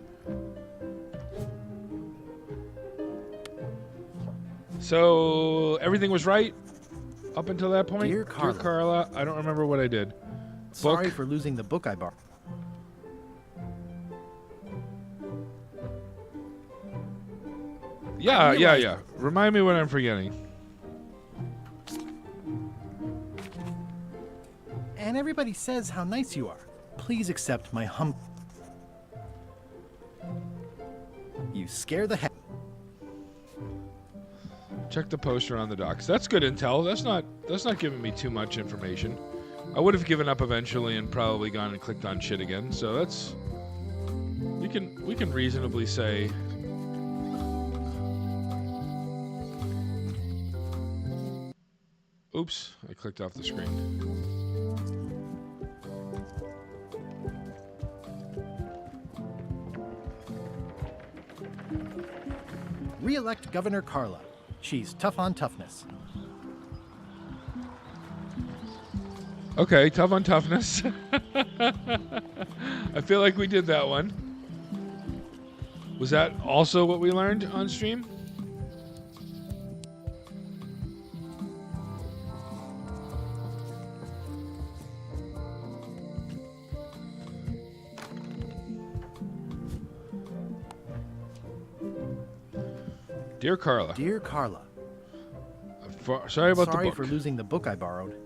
Speaker 1: So everything was right up until that point?
Speaker 2: Dear
Speaker 1: Carla, I don't remember what I did.
Speaker 2: Sorry for losing the book I borrowed.
Speaker 1: Yeah. Remind me what I'm forgetting.
Speaker 2: And everybody says how nice you are. Please accept my You scare the heck.
Speaker 1: Check the poster on the docks. That's good intel. That's not giving me too much information. I would have given up eventually and probably gone and clicked on shit again. So that's we can reasonably say. Oops, I clicked off the screen.
Speaker 2: Re-elect Governor Carla. She's tough on toughness.
Speaker 1: Okay, tough on toughness. I feel like we did that one. Was that also what we learned on stream? Dear Carla.
Speaker 2: Dear Carla.
Speaker 1: Sorry about the book.
Speaker 2: Sorry for losing the book I borrowed.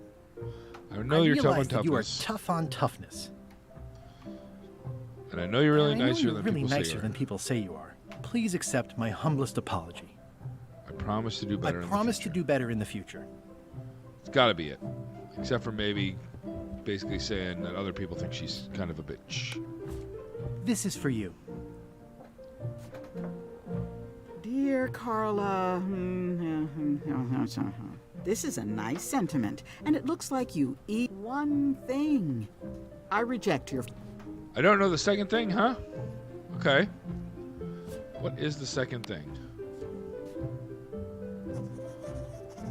Speaker 1: I know you're tough on
Speaker 2: realize that you are
Speaker 1: toughness.
Speaker 2: tough on toughness.
Speaker 1: And I know you're really nicer than
Speaker 2: really
Speaker 1: people say
Speaker 2: nicer
Speaker 1: you are.
Speaker 2: than people say you are. Please accept my humblest apology.
Speaker 1: I promise to do better.
Speaker 2: I promise to do better in the future.
Speaker 1: It's got to be it. Except for maybe basically saying that other people think she's kind of a bitch.
Speaker 2: This is for you.
Speaker 6: Dear Carla, this is a nice sentiment, and it looks like you eat one thing. I reject your...
Speaker 1: I don't know the second thing, huh? Okay. What is the second thing?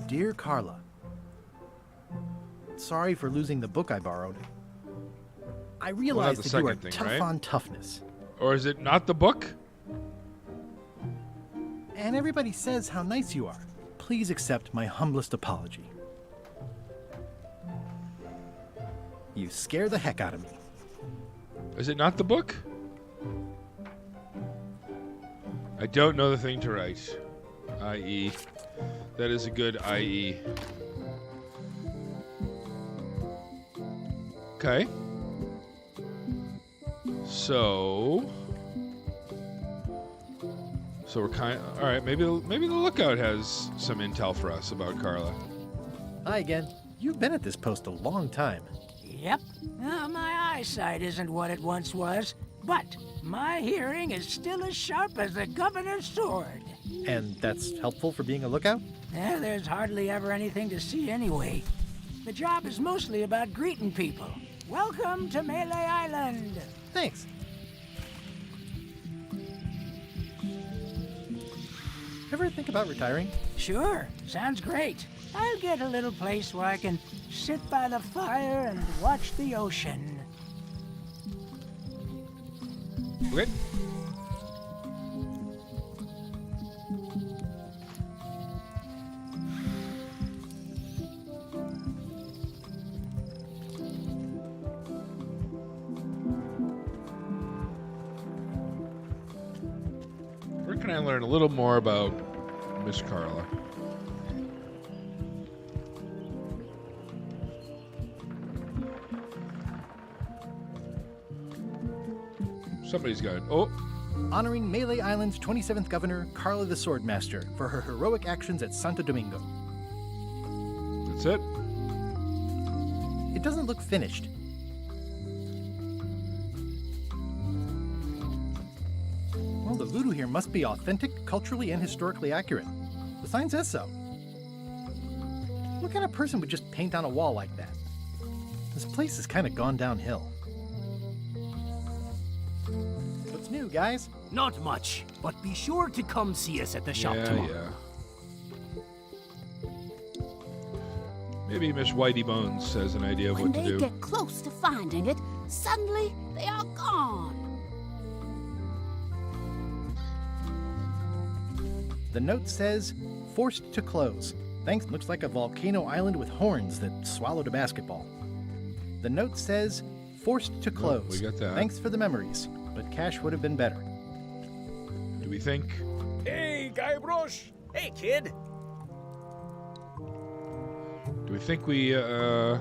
Speaker 2: Dear Carla. Sorry for losing the book I borrowed. I realize that you are tough on toughness.
Speaker 1: Or is it not the book?
Speaker 2: And everybody says how nice you are. Please accept my humblest apology. You scare the heck out of me.
Speaker 1: Is it not the book? I don't know the thing to write. I.e. That is a good I.e. Okay. So we're kind of, all right, maybe the lookout has some intel for us about Carla.
Speaker 2: Hi again. You've been at this post a long time.
Speaker 15: Yep. My eyesight isn't what it once was, but my hearing is still as sharp as the governor's sword.
Speaker 2: And that's helpful for being a lookout?
Speaker 15: There's hardly ever anything to see anyway. The job is mostly about greeting people. Welcome to Melee Island.
Speaker 2: Thanks. Ever think about retiring?
Speaker 15: Sure, sounds great. I'll get a little place where I can sit by the fire and watch the ocean.
Speaker 1: Okay. Where can I learn a little more about Miss Carla? Somebody's got it. Oh.
Speaker 2: Honoring Melee Island's 27th Governor, Carla the Swordmaster, for her heroic actions at Santo Domingo.
Speaker 1: That's it?
Speaker 2: It doesn't look finished. Well, the voodoo here must be authentic, culturally, and historically accurate. The sign says so. What kind of person would just paint on a wall like that? This place has kind of gone downhill. What's new, guys?
Speaker 8: Not much, but be sure to come see us at the shop tomorrow.
Speaker 1: Maybe Miss Whitey Bones has an idea of
Speaker 12: When
Speaker 1: what to
Speaker 12: they
Speaker 1: do.
Speaker 12: get close to finding it, suddenly they are gone.
Speaker 2: The note says, forced to close. Thanks, looks like a volcano island with horns that swallowed a basketball. The note says, forced to close.
Speaker 1: we got that.
Speaker 2: Thanks for the memories, but cash would have been better.
Speaker 1: Do we think?
Speaker 16: Hey, Guybrush! Hey, kid!
Speaker 1: Do we think we,
Speaker 2: I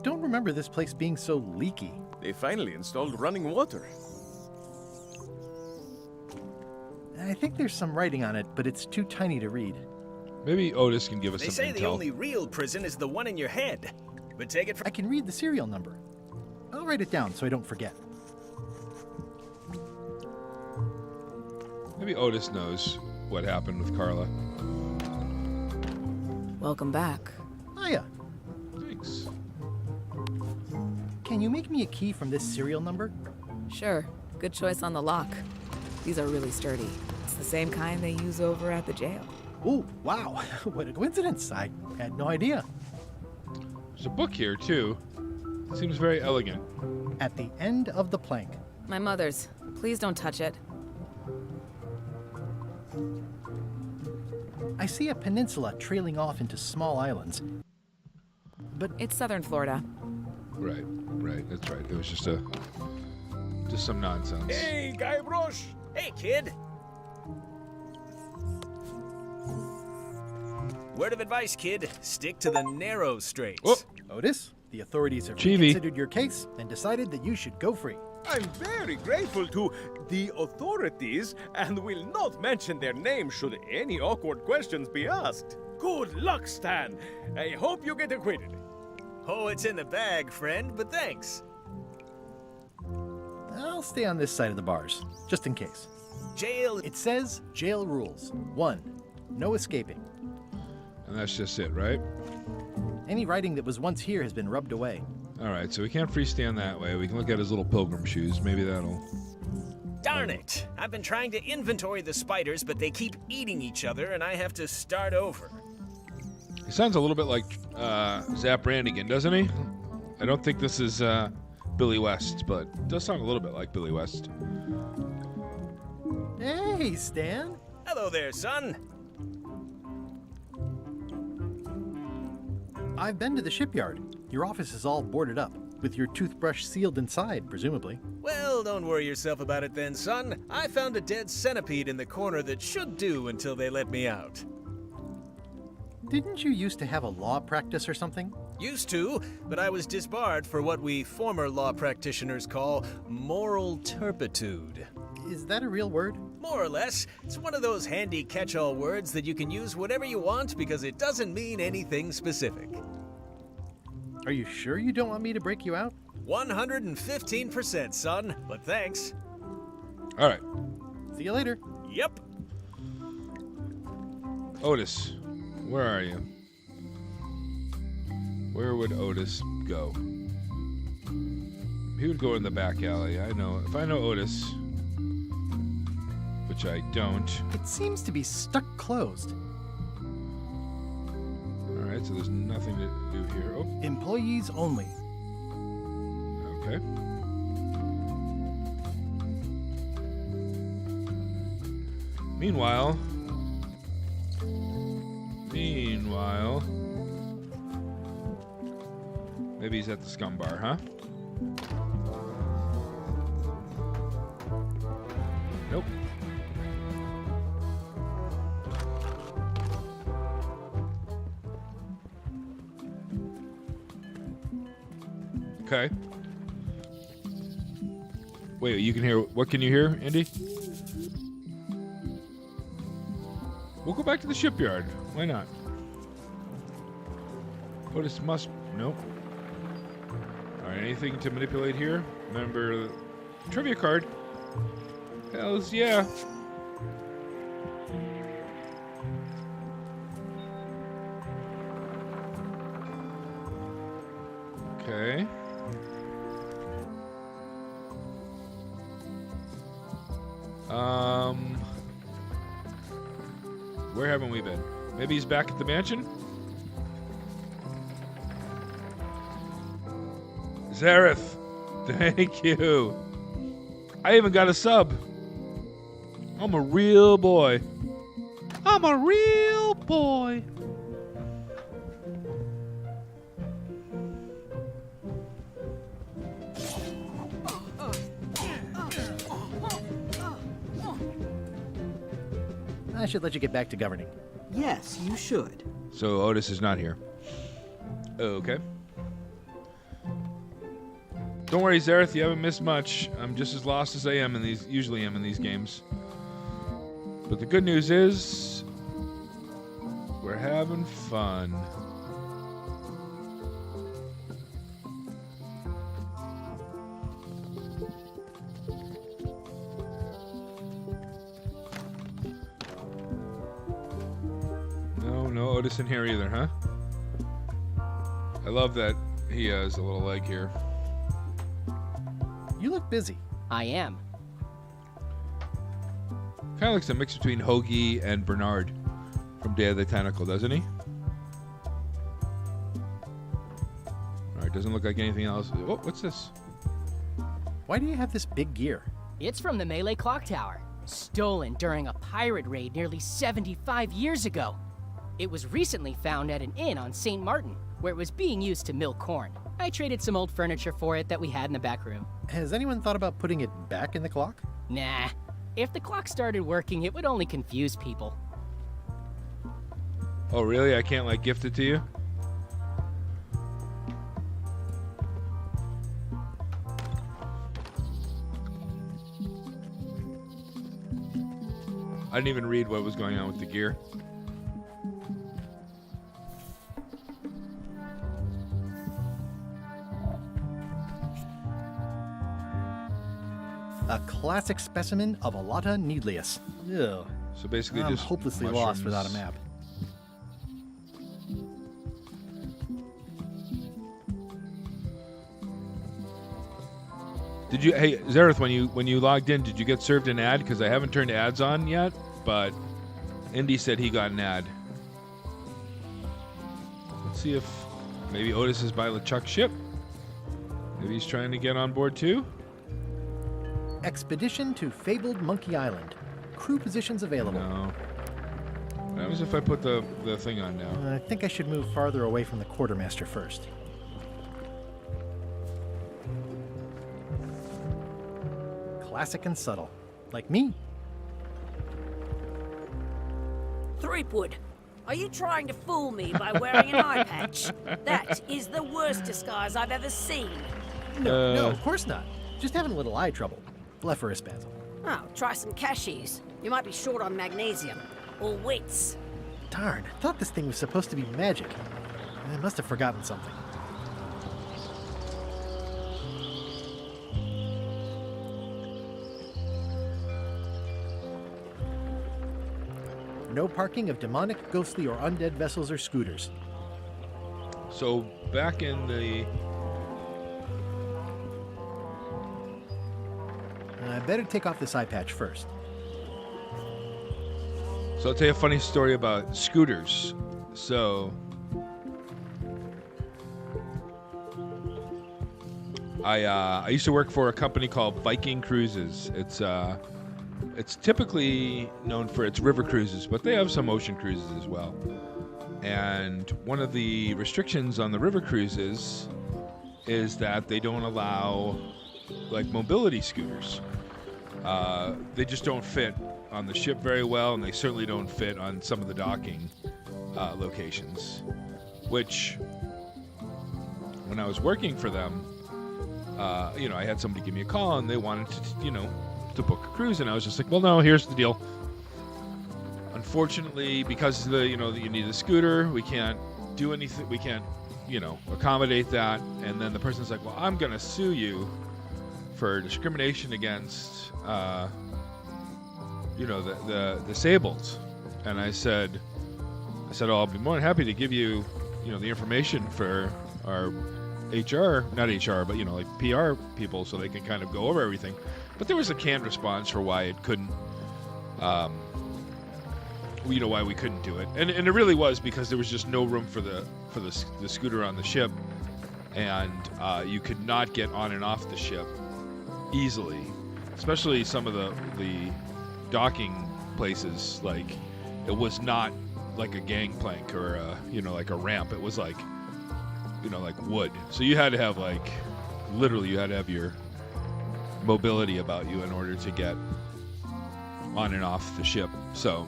Speaker 2: don't remember this place being so leaky.
Speaker 16: They finally installed running water.
Speaker 2: I think there's some writing on it, but it's too tiny to read.
Speaker 1: Maybe Otis can give us
Speaker 16: They
Speaker 1: some
Speaker 16: say the
Speaker 1: intel.
Speaker 16: only real prison is the one in your head. But take it from...
Speaker 2: I can read the serial number. I'll write it down so I don't forget.
Speaker 1: Maybe Otis knows what happened with Carla.
Speaker 11: Welcome back.
Speaker 2: Hiya.
Speaker 1: Thanks.
Speaker 2: Can you make me a key from this serial number?
Speaker 11: Sure. Good choice on the lock. These are really sturdy. It's the same kind they use over at the jail.
Speaker 2: Ooh, wow. What a coincidence. I had no idea.
Speaker 1: There's a book here, too. Seems very elegant.
Speaker 2: At the end of the plank.
Speaker 11: My mother's. Please don't touch it.
Speaker 2: I see a peninsula trailing off into small islands. But
Speaker 11: it's southern Florida.
Speaker 1: Right, that's right. It was just some nonsense.
Speaker 16: Hey, Guybrush! Hey, kid! Word of advice, kid. Stick to the narrow straits.
Speaker 1: Oh.
Speaker 2: Otis, the authorities have
Speaker 1: Chibi.
Speaker 2: reconsidered your case and decided that you should go free.
Speaker 17: I'm very grateful to the authorities and will not mention their name should any awkward questions be asked. Good luck, Stan. I hope you get acquitted.
Speaker 16: Oh, it's in the bag, friend, but thanks.
Speaker 2: I'll stay on this side of the bars, just in case.
Speaker 16: Jail.
Speaker 2: It says jail rules. 1. No escaping.
Speaker 1: And that's just it, right?
Speaker 2: Any writing that was once here has been rubbed away.
Speaker 1: All right, so we can't freestand that way. We can look at his little pilgrim shoes. Maybe that'll...
Speaker 16: Darn it! I've been trying to inventory the spiders, but they keep eating each other, and I have to start over.
Speaker 1: He sounds a little bit like Zap Brannigan, doesn't he? I don't think this is Billy West, but it does sound a little bit like Billy West.
Speaker 2: Hey, Stan.
Speaker 16: Hello there, son.
Speaker 2: I've been to the shipyard. Your office is all boarded up, with your toothbrush sealed inside, presumably.
Speaker 16: Well, don't worry yourself about it then, son. I found a dead centipede in the corner that should do until they let me out.
Speaker 2: Didn't you used to have a law practice or something?
Speaker 16: Used to, but I was disbarred for what we former law practitioners call moral turpitude.
Speaker 2: Is that a real word?
Speaker 16: More or less. It's one of those handy catch-all words that you can use whatever you want because it doesn't mean anything specific.
Speaker 2: Are you sure you don't want me to break you out?
Speaker 16: 115%, son, but thanks.
Speaker 1: All right.
Speaker 2: See you later.
Speaker 16: Yep.
Speaker 1: Otis, where are you? Where would Otis go? He would go in the back alley. I know. If I know Otis, which I don't.
Speaker 2: It seems to be stuck closed.
Speaker 1: All right, so there's nothing to do here. Oh,
Speaker 2: Employees only.
Speaker 1: okay. Meanwhile, maybe he's at the Scum Bar, huh? Nope. Okay. Wait, you can hear. What can you hear, Indy? We'll go back to the shipyard. Why not? Otis must. Nope. All right. Anything to manipulate here? Remember, trivia card. Hells yeah. Okay. Where haven't we been? Maybe he's back at the mansion? Zareth, thank you. I even got a sub. I'm a real boy. I'm a real boy.
Speaker 2: I should let you get back to governing.
Speaker 6: Yes, you should.
Speaker 1: So Otis is not here. Okay. Don't worry, Zareth, you haven't missed much. I'm just as lost as I usually am in these games. But the good news is, we're having fun. No Otis in here either, huh? I love that he has a little leg here.
Speaker 2: You look busy.
Speaker 5: I am.
Speaker 1: Kind of looks a mix between Hoagie and Bernard from Day of the Tentacle, doesn't he? Alright, doesn't look like anything else. Oh, what's this?
Speaker 2: Why do you have this big gear?
Speaker 5: It's from the Melee Clock Tower, stolen during a pirate raid nearly 75 years ago. It was recently found at an inn on St. Martin, where it was being used to mill corn. I traded some old furniture for it that we had in the back room.
Speaker 2: Has anyone thought about putting it back in the clock?
Speaker 5: Nah. If the clock started working, it would only confuse people.
Speaker 1: Oh, really? I can't, like, gift it to you? I didn't even read what was going on with the gear.
Speaker 2: A classic specimen of Alata needlius. Ugh.
Speaker 1: So basically
Speaker 2: I'm
Speaker 1: just
Speaker 2: hopelessly lost without a map.
Speaker 1: Did you, hey Zareth, when you logged in, did you get served an ad? Because I haven't turned ads on yet, but Indy said he got an ad. Let's see if maybe Otis is by LeChuck's ship. Maybe he's trying to get on board too.
Speaker 2: Expedition to Fabled Monkey Island. Crew positions available.
Speaker 1: No. What happens if I put the thing on now?
Speaker 2: I think I should move farther away from the quartermaster first. Classic and subtle. Like me.
Speaker 3: Threepwood, are you trying to fool me by wearing an eye patch? That is the worst disguise I've ever seen.
Speaker 2: No, of course not. Just having a little eye trouble. Blepharospasm.
Speaker 3: Oh, try some cashews. You might be short on magnesium. Or wits.
Speaker 2: Darn, I thought this thing was supposed to be magic. I must have forgotten something. No parking of demonic, ghostly, or undead vessels or scooters.
Speaker 1: So back in the...
Speaker 2: I better take off this eye patch first.
Speaker 1: So I'll tell you a funny story about scooters. So I used to work for a company called Viking Cruises. It's typically known for its river cruises, but they have some ocean cruises as well. And one of the restrictions on the river cruises is that they don't allow like mobility scooters. They just don't fit on the ship very well, and they certainly don't fit on some of the docking locations. Which, when I was working for them, I had somebody give me a call, and they wanted to, to book a cruise, and I was just like, well, no, here's the deal. Unfortunately, because you need a scooter, we can't do anything. We can't, accommodate that. And then the person's like, well, I'm gonna sue you for discrimination against, the disabled. And I said, oh, I'll be more than happy to give you, the information for our HR, not HR, but like PR people, so they can kind of go over everything. But there was a canned response for why it couldn't, why we couldn't do it, and it really was because there was just no room for the scooter on the ship, and you could not get on and off the ship easily, especially some of the docking places. Like, it was not like a gangplank or like a ramp. It was like, like wood. So you had to have literally you had to have your mobility about you in order to get on and off the ship. So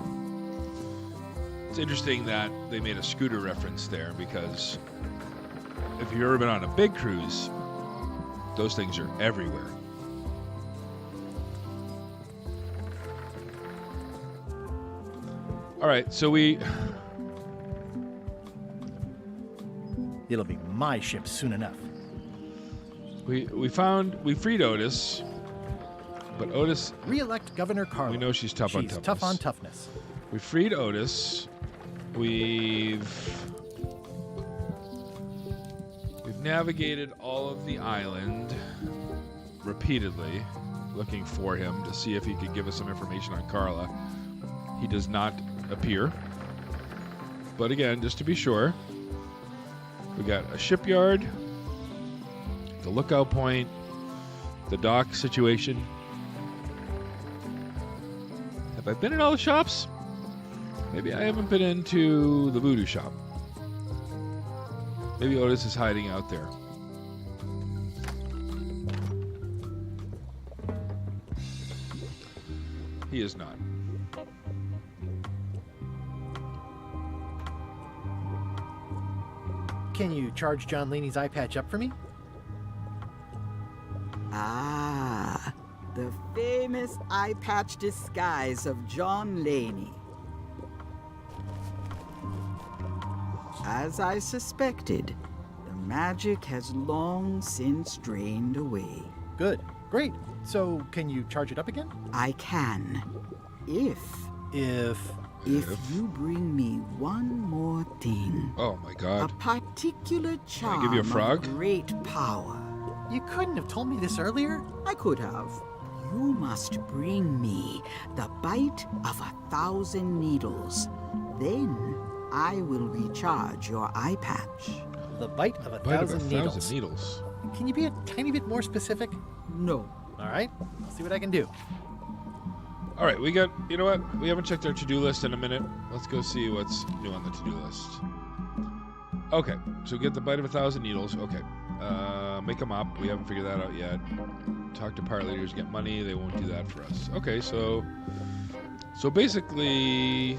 Speaker 1: it's interesting that they made a scooter reference there, because if you've ever been on a big cruise, those things are everywhere. All right, so
Speaker 2: It'll be my ship soon enough.
Speaker 1: We freed Otis, but Otis...
Speaker 2: Re-elect Governor Carla.
Speaker 1: We know she's tough on toughness.
Speaker 2: She's tough on toughness.
Speaker 1: We freed Otis. We've navigated all of the island repeatedly, looking for him to see if he could give us some information on Carla. He does not appear. But again, just to be sure, we got a shipyard, the lookout point, the dock situation. Have I been in all the shops? Maybe I haven't been into the voodoo shop. Maybe Otis is hiding out there. He is not.
Speaker 2: Can you charge John Laney's eye patch up for me?
Speaker 6: Ah, the famous eye patch disguise of John Laney. As I suspected, the magic has long since drained away.
Speaker 2: Good. Great. So, can you charge it up again?
Speaker 6: I can. If you bring me one more thing.
Speaker 1: Oh my God.
Speaker 6: A particular charm.
Speaker 1: Can I give you a frog?
Speaker 6: Of great power.
Speaker 2: You couldn't have told me this earlier?
Speaker 6: I could have. You must bring me the bite of 1,000 needles. Then I will recharge your eye patch.
Speaker 2: The bite of 1,000 needles. Can you be a tiny bit more specific?
Speaker 6: No.
Speaker 2: All right. I'll see what I can do.
Speaker 1: All right, we got, you know what? We haven't checked our to-do list in a minute. Let's go see what's new on the to-do list. Okay, so get the bite of 1,000 needles. Okay. Make a mop. We haven't figured that out yet. Talk to pirate leaders, get money. They won't do that for us. Okay, so basically,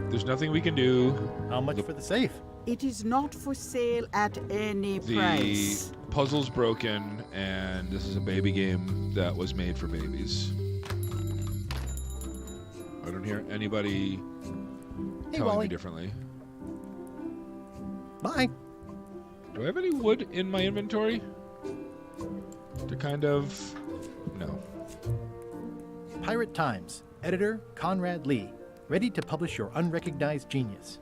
Speaker 1: there's nothing we can do.
Speaker 2: How much for the safe?
Speaker 6: It is not for sale at any price.
Speaker 1: The puzzle's broken, and this is a baby game that was made for babies. I don't hear anybody telling me differently.
Speaker 2: Bye.
Speaker 1: Do I have any wood in my inventory? To kind of... No.
Speaker 2: Pirate Times. Editor Conrad Lee. Ready to publish your unrecognized genius.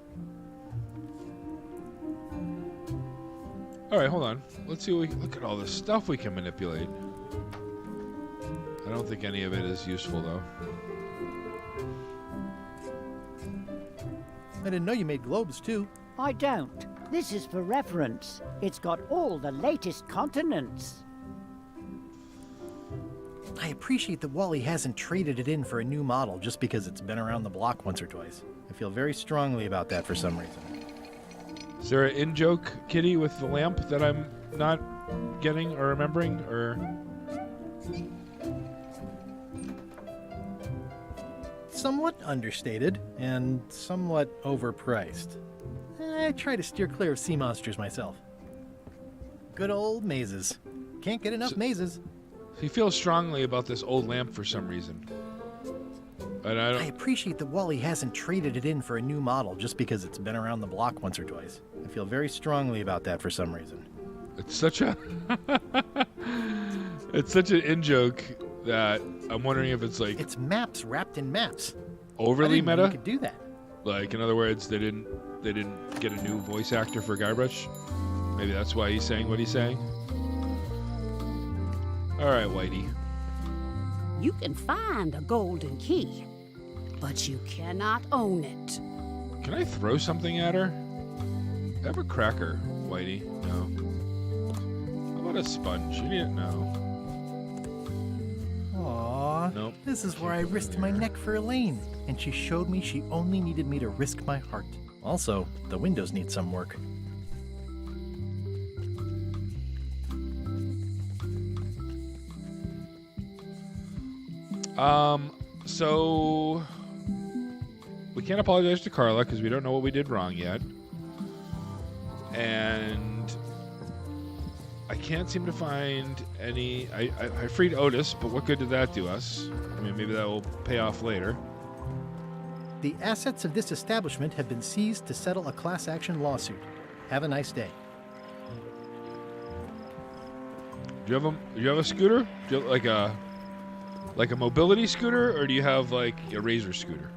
Speaker 1: Alright, hold on. Let's see what we... Look at all the stuff we can manipulate. I don't think any of it is useful, though.
Speaker 2: I didn't know you made globes, too.
Speaker 7: I don't. This is for reference. It's got all the latest continents.
Speaker 2: I appreciate that Wally hasn't traded it in for a new model just because it's been around the block once or twice. I feel very strongly about that for some reason.
Speaker 1: Is there an in-joke, Kitty, with the lamp that I'm not getting or remembering, or...
Speaker 2: Somewhat understated and somewhat overpriced. I try to steer clear of sea monsters myself. Good old mazes. Can't get enough mazes.
Speaker 1: He feels strongly about this old lamp for some reason. And I
Speaker 2: appreciate that Wally hasn't traded it in for a new model just because it's been around the block once or twice. I feel very strongly about that for some reason.
Speaker 1: It's such a... it's such an in-joke that I'm wondering if it's like...
Speaker 2: It's maps wrapped in maps.
Speaker 1: Overly meta?
Speaker 2: You could do that.
Speaker 1: Like, in other words, they didn't get a new voice actor for Guybrush? Maybe that's why he's saying what he's saying? Alright, Whitey.
Speaker 3: You can find a golden key, but you cannot own it.
Speaker 1: Can I throw something at her? I have a cracker, Whitey. No. What a sponge. You didn't know.
Speaker 2: Aww.
Speaker 1: Nope.
Speaker 2: This is where I risked my neck for Elaine, and she showed me she only needed me to risk my heart. Also, the windows need some work.
Speaker 1: So we can't apologize to Carla because we don't know what we did wrong yet. And I can't seem to find any... I freed Otis, but what good did that do us? I mean, maybe that will pay off later.
Speaker 2: The assets of this establishment have been seized to settle a class action lawsuit. Have a nice day.
Speaker 1: Do you have a scooter? Do you have like a mobility scooter, or do you have like a razor scooter?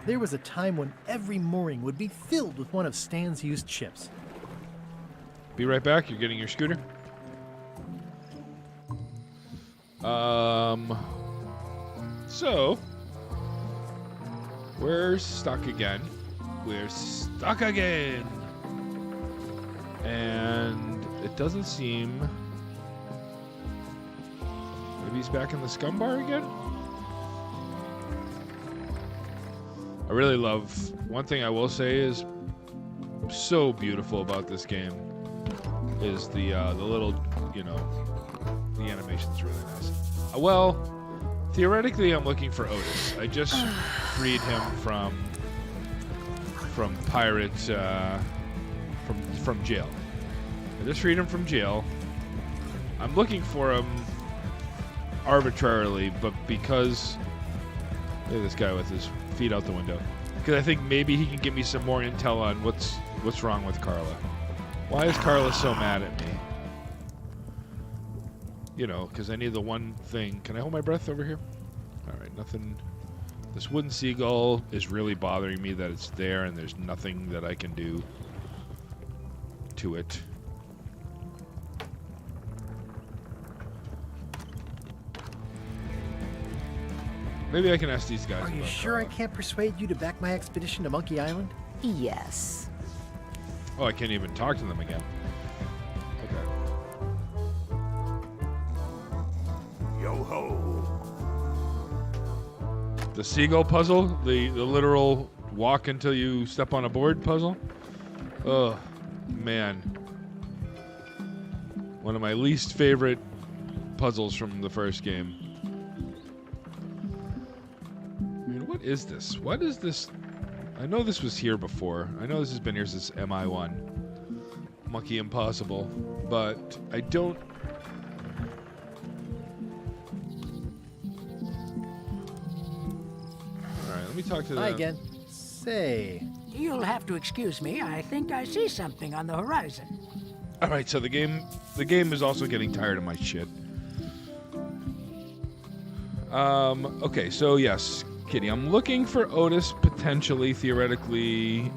Speaker 2: There was a time when every mooring would be filled with one of Stan's used ships.
Speaker 1: Be right back. You're getting your scooter. So we're stuck again. And it doesn't seem... Maybe he's back in the scum bar again? I really love... One thing I will say is so beautiful about this game is the little, you know, the animation's really nice. Well, theoretically I'm looking for Otis. I just freed him from pirate, from jail. I just freed him from jail. I'm looking for him arbitrarily, but because... Look at this guy with his feet out the window. Because I think maybe he can give me some more intel on what's wrong with Carla. Why is Carla so mad at me? You know, because I need the one thing. Can I hold my breath over here? Alright, nothing. This wooden seagull is really bothering me that it's there and there's nothing that I can do to it. Maybe I can ask these guys.
Speaker 2: Are you sure I can't persuade you to back my expedition to Monkey Island?
Speaker 3: Yes.
Speaker 1: Oh, I can't even talk to them again. Okay.
Speaker 9: Yo-ho.
Speaker 1: The seagull puzzle? The literal walk until you step on a board puzzle? Oh, man. One of my least favorite puzzles from the first game. I mean, what is this? What is this? I know this was here before. I know this has been here since MI1. Monkey Impossible. But I don't... Alright, let me talk to them.
Speaker 2: Hi again. Say...
Speaker 15: You'll have to excuse me. I think I see something on the horizon.
Speaker 1: Alright, so the game is also getting tired of my shit. Okay, so yes, Kitty, I'm looking for Otis potentially, theoretically,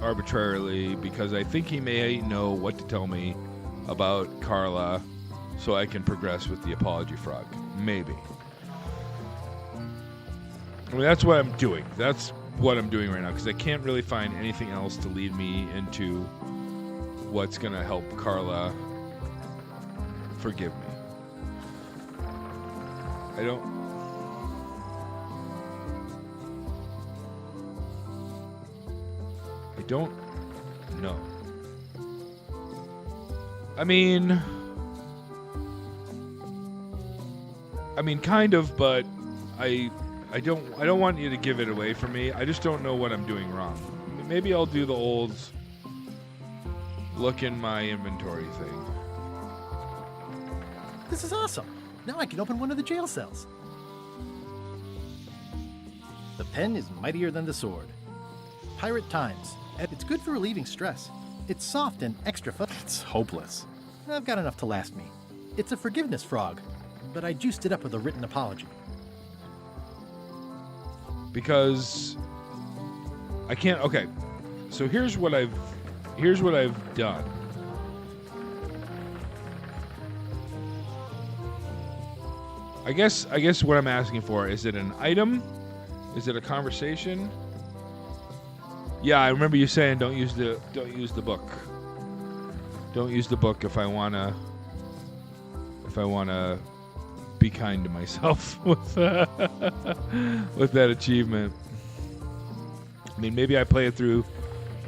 Speaker 1: arbitrarily, because I think he may know what to tell me about Carla so I can progress with the apology frog. Maybe. I mean, that's what I'm doing. That's what I'm doing right now, because I can't really find anything else to lead me into what's going to help Carla forgive me. I don't know. I mean, kind of, but I don't want you to give it away for me. I just don't know what I'm doing wrong. Maybe I'll do the old look in my inventory thing.
Speaker 2: This is awesome. Now I can open one of the jail cells. The pen is mightier than the sword. Pirate Times. It's good for relieving stress. It's soft and extra fun. It's hopeless. I've got enough to last me. It's a forgiveness frog, but I juiced it up with a written apology.
Speaker 1: Because I can't. Okay, so here's what I've done. I guess what I'm asking for, is it an item? Is it a conversation? Yeah, I remember you saying don't use the book. don't use the book if I wanna be kind to myself with that achievement. I mean, maybe I play it through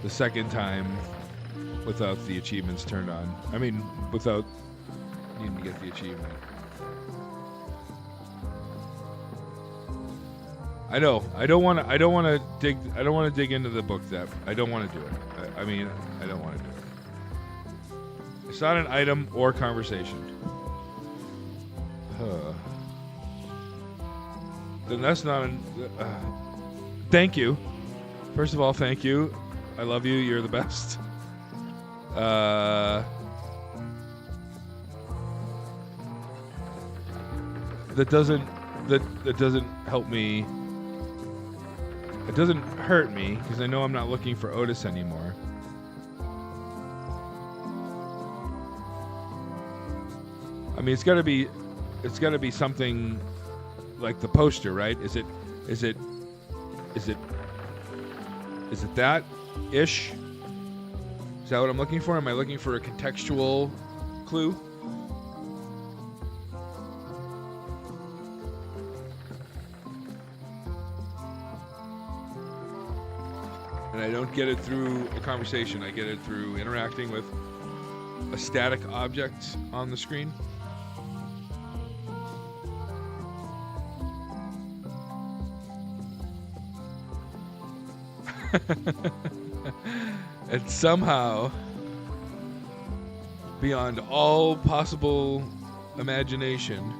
Speaker 1: the second time without the achievements turned on. I mean, without needing to get the achievement. I know. I don't want to dig into the book that. I don't want to do it. I mean, I don't want to do it. It's not an item or conversation. Then that's not an. Thank you. First of all, thank you. I love you. You're the best. That doesn't help me. It doesn't hurt me because I know I'm not looking for Otis anymore. I mean, it's got to be something like the poster, right? Is it that ish? Is that what I'm looking for? Am I looking for a contextual clue? And I don't get it through a conversation. I get it through interacting with a static object on the screen. And somehow, beyond all possible imagination,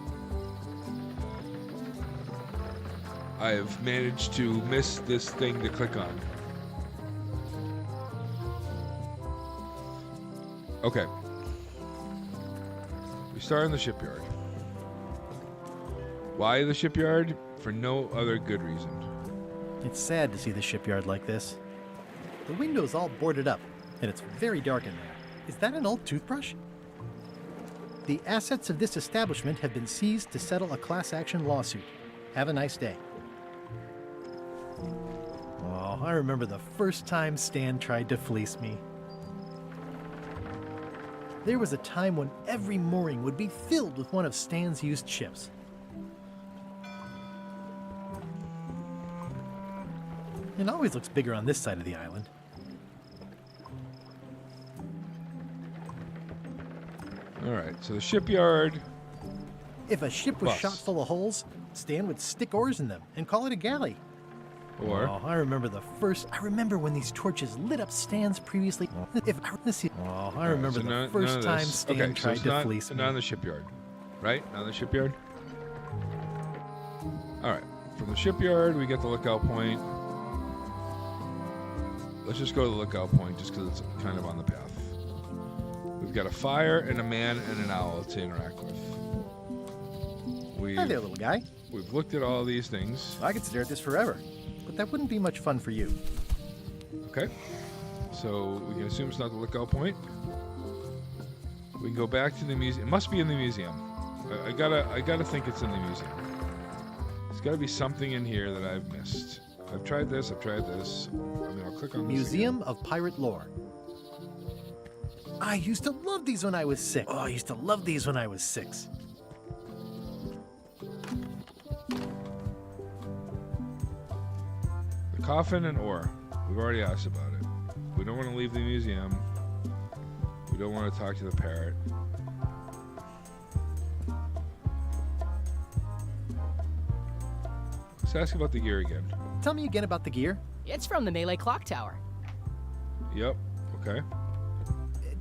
Speaker 1: I have managed to miss this thing to click on. Okay. We start in the shipyard. Why the shipyard? For no other good reason.
Speaker 2: It's sad to see the shipyard like this. The window's all boarded up, and it's very dark in there. Is that an old toothbrush? The assets of this establishment have been seized to settle a class action lawsuit. Have a nice day. Oh, I remember the first time Stan tried to fleece me. There was a time when every mooring would be filled with one of Stan's used ships. It always looks bigger on this side of the island.
Speaker 1: All right, so the shipyard.
Speaker 2: If a ship was
Speaker 1: Bus.
Speaker 2: shot full of holes, Stan would stick oars in them and call it a galley.
Speaker 1: Or
Speaker 2: I remember when these torches lit up Stan's previously. I remember the first time Stan tried to fleece me.
Speaker 1: Not in the shipyard, right? Not in the shipyard. All right, from the shipyard we get the lookout point. Let's just go to the lookout point just because it's kind of on the path. We've got a fire and a man and an owl to interact with.
Speaker 2: Hi there, little guy.
Speaker 1: We've looked at all these things.
Speaker 2: I could stare at this forever, but that wouldn't be much fun for you.
Speaker 1: Okay. So we can assume it's not the lookout point. We can go back to the museum. It must be in the museum. I gotta think it's in the museum. There's gotta be something in here that I've missed. I've tried this. I mean, I'll click on this
Speaker 2: Museum
Speaker 1: again.
Speaker 2: of Pirate Lore. I used to love these when I was 6. Oh, I used to love these when I was 6.
Speaker 1: The coffin and ore. We've already asked about it. We don't want to leave the museum. We don't want to talk to the parrot. Let's ask about the gear again.
Speaker 2: Tell me again about the gear.
Speaker 5: It's from the Melee Clock Tower.
Speaker 1: Yep. Okay.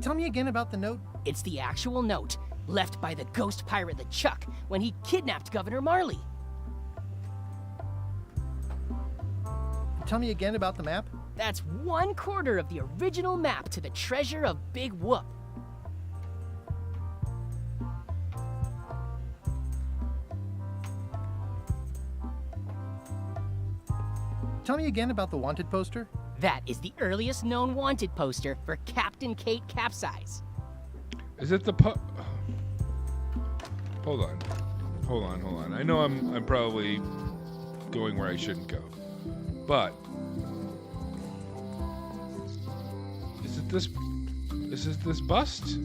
Speaker 2: Tell me again about the note.
Speaker 5: It's the actual note left by the ghost pirate LeChuck when he kidnapped Governor Marley.
Speaker 2: Tell me again about the map.
Speaker 5: That's 1/4 of the original map to the treasure of Big Whoop.
Speaker 2: Tell me again about the wanted poster.
Speaker 5: That is the earliest known wanted poster for Captain Kate Capsize.
Speaker 1: Is it the Hold on. I know I'm probably going where I shouldn't go. But is This is this bust?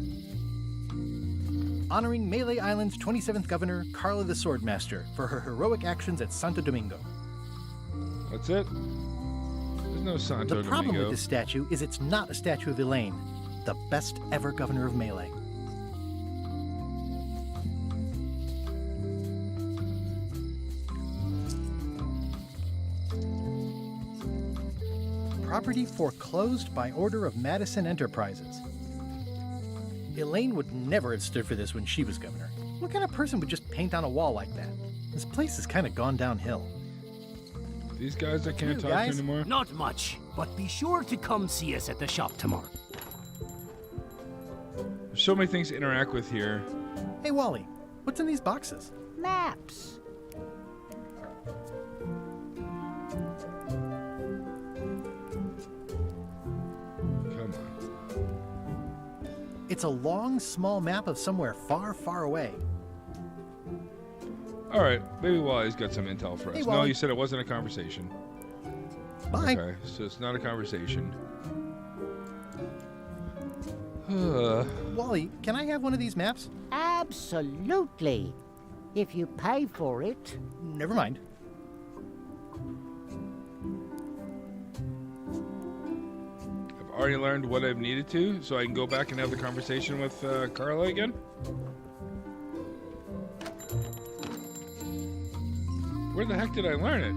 Speaker 2: Honoring Melee Island's 27th governor, Carla the Swordmaster, for her heroic actions at Santo Domingo.
Speaker 1: That's it? There's no Santo Domingo.
Speaker 2: The problem with this statue is it's not a statue of Elaine, the best ever governor of Melee. Property foreclosed by order of Madison Enterprises. Elaine would never have stood for this when she was governor. What kind of person would just paint on a wall like that? This place has kind of gone downhill.
Speaker 1: These guys that can't talk to you anymore?
Speaker 8: Not much, but be sure to come see us at the shop tomorrow.
Speaker 1: There's so many things to interact with here.
Speaker 2: Hey, Wally, what's in these boxes?
Speaker 7: Maps.
Speaker 1: Come on.
Speaker 2: It's a long, small map of somewhere far, far away.
Speaker 1: All right, maybe Wally's got some intel for us.
Speaker 2: Hey,
Speaker 1: No,
Speaker 2: Wally.
Speaker 1: you said it wasn't a conversation.
Speaker 2: Bye.
Speaker 1: Okay, so it's not a conversation.
Speaker 2: Wally, can I have one of these maps?
Speaker 7: Absolutely. If you pay for it.
Speaker 2: Never mind.
Speaker 1: I've already learned what I've needed to, so I can go back and have the conversation with Carla again. Where the heck did I learn it?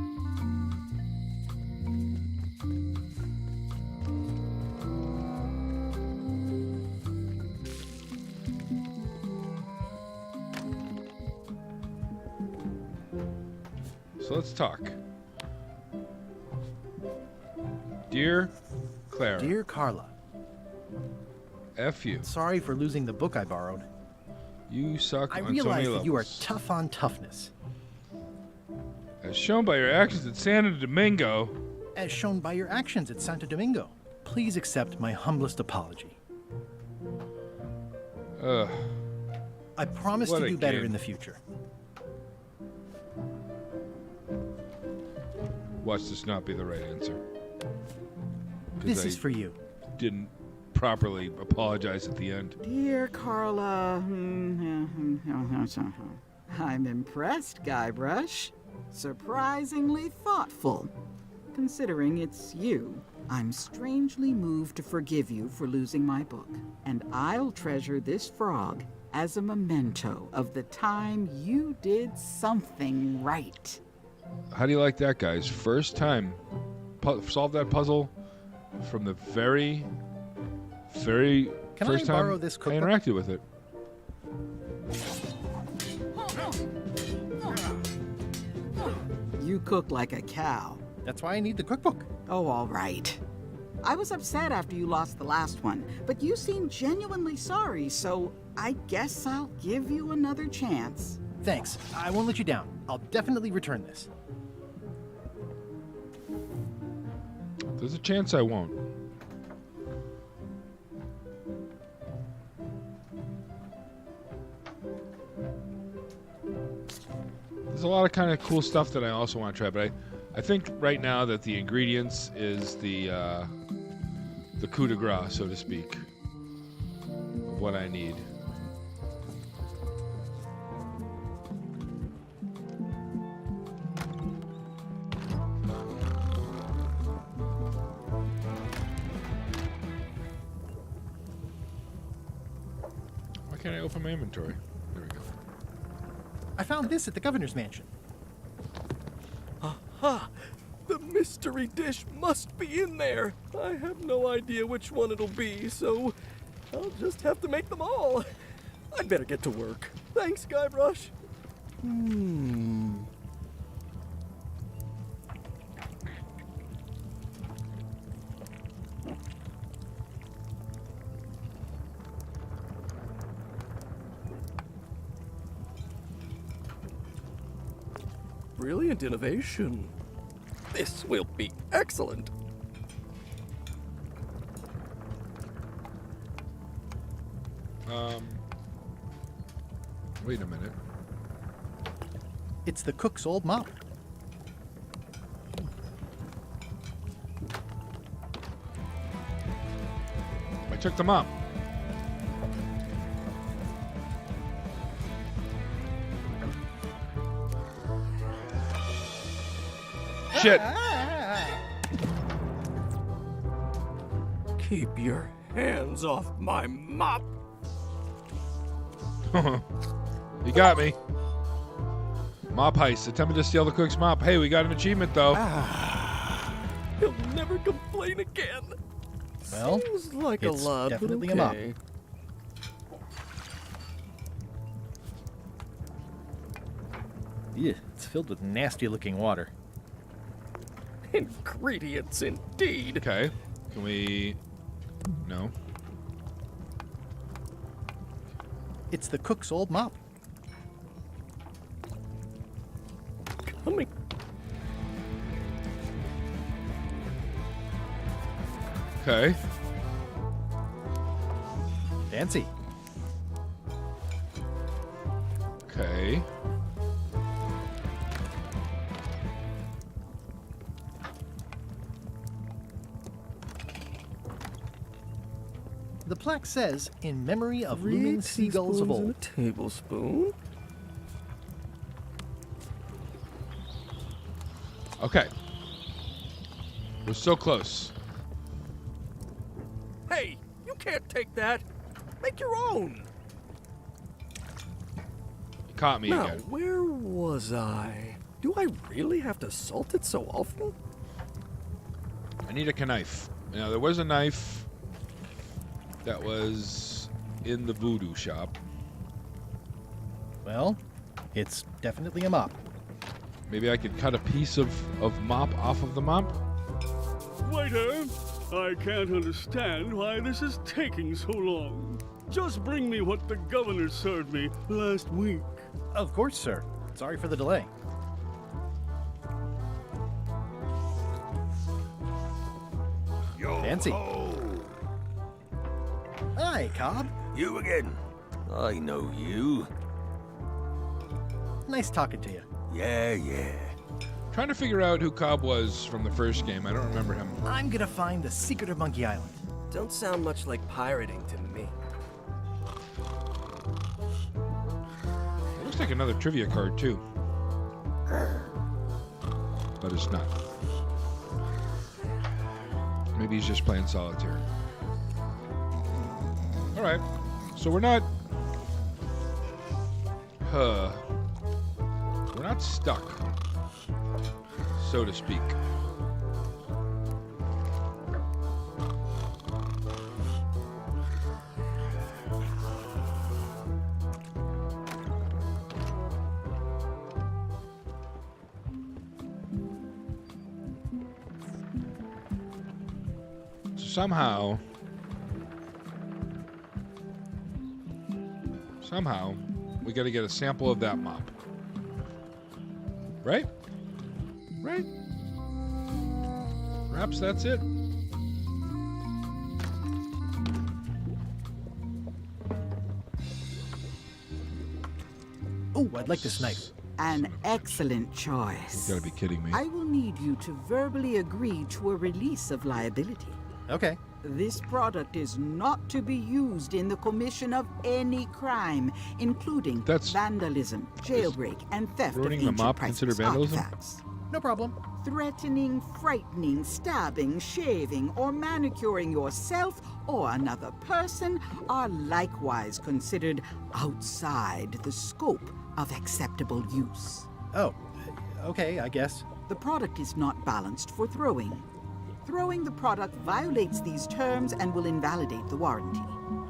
Speaker 1: So let's talk. Dear Clara.
Speaker 2: Dear Carla.
Speaker 1: F you.
Speaker 2: Sorry for losing the book I borrowed.
Speaker 1: You suck
Speaker 2: I
Speaker 1: on so many
Speaker 2: realize
Speaker 1: levels.
Speaker 2: that you are tough on toughness.
Speaker 1: As shown by your actions at Santo Domingo.
Speaker 2: As shown by your actions at Santo Domingo. Please accept my humblest apology. I promise
Speaker 1: What
Speaker 2: to
Speaker 1: a
Speaker 2: do better
Speaker 1: kid.
Speaker 2: in the future.
Speaker 1: Watch this not be the right answer. 'Cause
Speaker 2: This
Speaker 1: I
Speaker 2: is for you.
Speaker 1: Didn't properly apologize at the end.
Speaker 6: Dear Carla, I'm impressed, Guybrush. Surprisingly thoughtful. Considering it's you, I'm strangely moved to forgive you for losing my book. And I'll treasure this frog as a memento of the time you did something right.
Speaker 1: How do you like that, guys? First time solve that puzzle from the very
Speaker 2: Can
Speaker 1: first
Speaker 2: I
Speaker 1: time
Speaker 2: borrow this
Speaker 1: I
Speaker 2: cookbook?
Speaker 1: interacted with it.
Speaker 6: You cook like a cow.
Speaker 2: That's why I need the cookbook.
Speaker 6: Oh, all right. I was upset after you lost the last one, but you seemed genuinely sorry, so I guess I'll give you another chance.
Speaker 2: Thanks. I won't let you down. I'll definitely return this.
Speaker 1: There's a chance I won't. There's a lot of kind of cool stuff that I also want to try, but I think right now that the ingredients is the coup de grace, so to speak, of what I need. Why can't I open my inventory? There we go.
Speaker 2: I found this at the governor's mansion.
Speaker 10: Aha! The mystery dish must be in there. I have no idea which one it'll be, so I'll just have to make them all. I'd better get to work. Thanks, Guybrush. Brilliant innovation. This will be excellent.
Speaker 1: Wait a minute.
Speaker 2: It's the cook's old mop.
Speaker 1: I took them up. shit.
Speaker 10: Keep your hands off my mop.
Speaker 1: You got me. Mop heist. Attempted to steal the cook's mop. Hey, we got an achievement, though.
Speaker 10: He'll never complain again.
Speaker 2: Well,
Speaker 10: seems like a
Speaker 2: it's
Speaker 10: lot,
Speaker 2: definitely
Speaker 10: but
Speaker 2: a mop.
Speaker 10: okay.
Speaker 2: Yeah, it's filled with nasty-looking water.
Speaker 10: Ingredients, indeed.
Speaker 1: Okay. Can we... No.
Speaker 2: It's the cook's old mop.
Speaker 10: Coming.
Speaker 1: Okay.
Speaker 2: Fancy.
Speaker 1: Okay.
Speaker 2: The plaque says, in memory of looming seagulls of old.
Speaker 10: A tablespoon.
Speaker 1: Okay. We're so close.
Speaker 10: Hey, you can't take that. Make your own.
Speaker 1: You caught me
Speaker 10: Now,
Speaker 1: again.
Speaker 10: where was I? Do I really have to salt it so often?
Speaker 1: I need a knife. Now, there was a knife that was in the voodoo shop.
Speaker 2: Well, it's definitely a mop.
Speaker 1: Maybe I could cut a piece of mop off of the mop?
Speaker 14: Waiter, I can't understand why this is taking so long. Just bring me what the governor served me last week.
Speaker 2: Of course, sir. Sorry for the delay. Fancy. Hi, Cobb.
Speaker 9: You again? I know you.
Speaker 2: Nice talking to you.
Speaker 9: Yeah.
Speaker 1: Trying to figure out who Cobb was from the first game. I don't remember him.
Speaker 2: I'm gonna find the secret of Monkey Island.
Speaker 8: Don't sound much like pirating to me.
Speaker 1: It looks like another trivia card, too. But it's not. Maybe he's just playing solitaire. Alright. So we're not... We're not stuck, so to speak. Somehow, we got to get a sample of that mop. Right? Right? Perhaps that's it.
Speaker 2: Oh, I'd like this knife.
Speaker 6: An excellent choice.
Speaker 1: You gotta be kidding me.
Speaker 6: I will need you to verbally agree to a release of liability.
Speaker 2: Okay.
Speaker 6: This product is not to be used in the commission of any crime, including vandalism, jailbreak, and theft of
Speaker 1: ruining the
Speaker 6: ancient
Speaker 1: mop
Speaker 6: priceless
Speaker 1: considered vandalism?
Speaker 6: artifacts.
Speaker 2: No problem.
Speaker 6: Threatening, frightening, stabbing, shaving, or manicuring yourself or another person are likewise considered outside the scope of acceptable use.
Speaker 2: Oh, okay, I guess.
Speaker 6: The product is not balanced for throwing. Throwing the product violates these terms and will invalidate the warranty.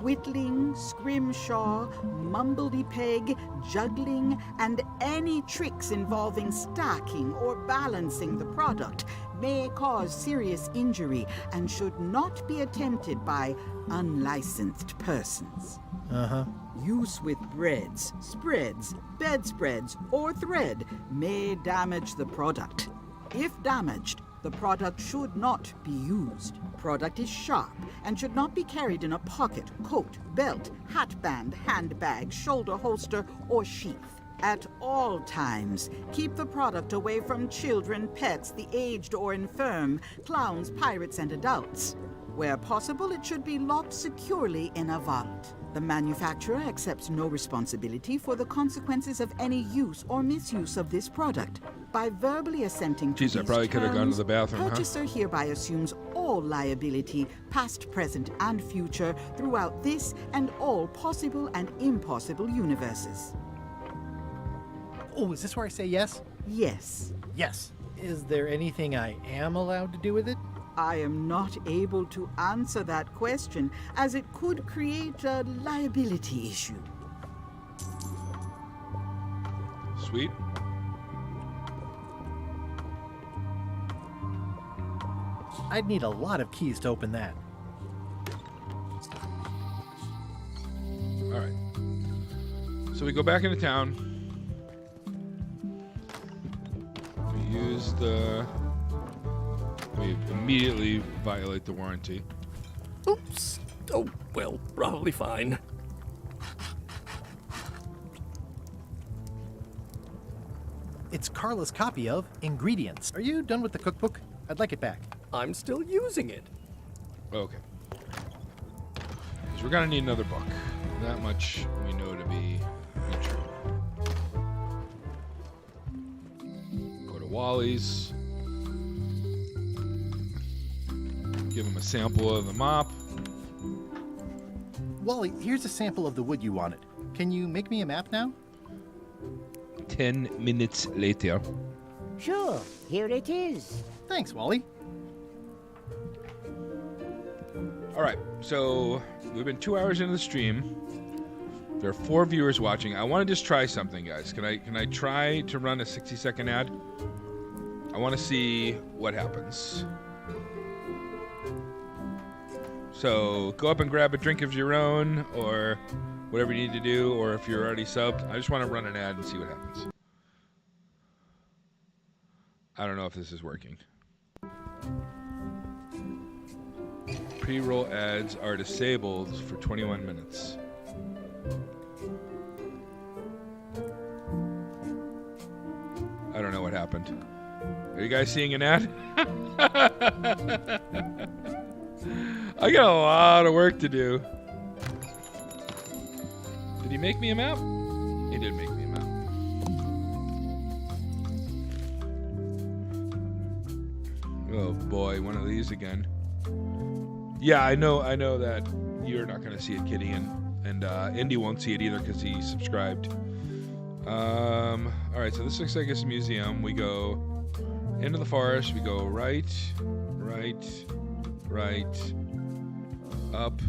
Speaker 6: Whittling, scrimshaw, mumbledy-peg, juggling, and any tricks involving stacking or balancing the product may cause serious injury and should not be attempted by unlicensed persons.
Speaker 2: Uh-huh.
Speaker 6: Use with breads, spreads, bedspreads, or thread may damage the product. If damaged, the product should not be used. Product is sharp and should not be carried in a pocket, coat, belt, hatband, handbag, shoulder holster, or sheath. At all times, keep the product away from children, pets, the aged or infirm, clowns, pirates, and adults. Where possible, it should be locked securely in a vault. The manufacturer accepts no responsibility for the consequences of any use or misuse of this product. By verbally assenting to
Speaker 1: Jeez, I
Speaker 6: these
Speaker 1: probably could have gone to
Speaker 6: terms,
Speaker 1: the bathroom, huh?
Speaker 6: purchaser hereby assumes all liability, past, present, and future, throughout this and all possible and impossible universes.
Speaker 2: Oh, is this where I say yes?
Speaker 6: Yes.
Speaker 2: Yes. Is there anything I am allowed to do with it?
Speaker 6: I am not able to answer that question, as it could create a liability issue.
Speaker 1: Sweet.
Speaker 2: I'd need a lot of keys to open that.
Speaker 1: All right. So we go back into town. We use the... We immediately violate the warranty.
Speaker 10: Oops. Oh, well, probably fine.
Speaker 2: It's Carla's copy of Ingredients. Are you done with the cookbook? I'd like it back.
Speaker 10: I'm still using it.
Speaker 1: Okay. Because we're gonna need another book. That much we know to be true. Go to Wally's. Give him a sample of the mop.
Speaker 2: Wally, here's a sample of the wood you wanted. Can you make me a map now?
Speaker 1: 10 minutes later.
Speaker 7: Sure, here it is.
Speaker 2: Thanks, Wally.
Speaker 1: All right, so we've been 2 hours into the stream. There are 4 viewers watching. I want to just try something, guys. Can I try to run a 60-second ad? I want to see what happens. So go up and grab a drink of your own, or whatever you need to do, or if you're already subbed. I just want to run an ad and see what happens. I don't know if this is working. Pre-roll ads are disabled for 21 minutes. I don't know what happened. Are you guys seeing an ad? I got a lot of work to do. Did he make me a map? He did make me a map. Oh boy, one of these again. Yeah, I know that you're not gonna see it, Kitty, and Indy won't see it either because he subscribed. All right, so this looks like it's a museum. We go into the forest. We go right, up,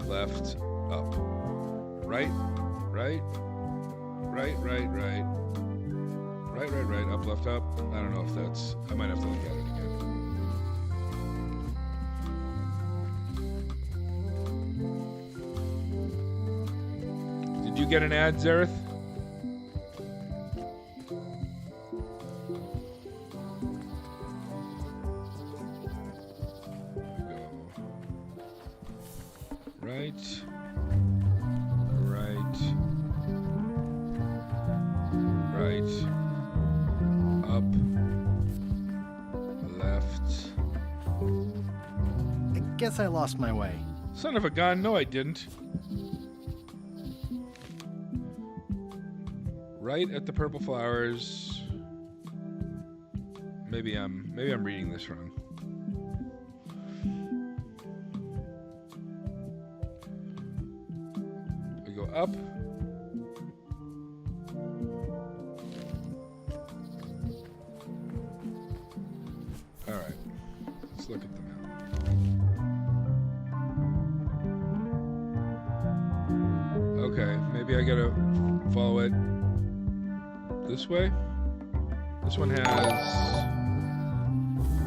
Speaker 1: left, up, right, up, left, up. I don't know if that's... I might have to look at it again. Did you get an ad, Zareth?
Speaker 2: Guess I lost my way.
Speaker 1: Son of a gun, no I didn't. Right at the purple flowers. Maybe I'm reading this wrong. We go up. All right. Let's look at the map. Okay, maybe I gotta follow it this way. This one has...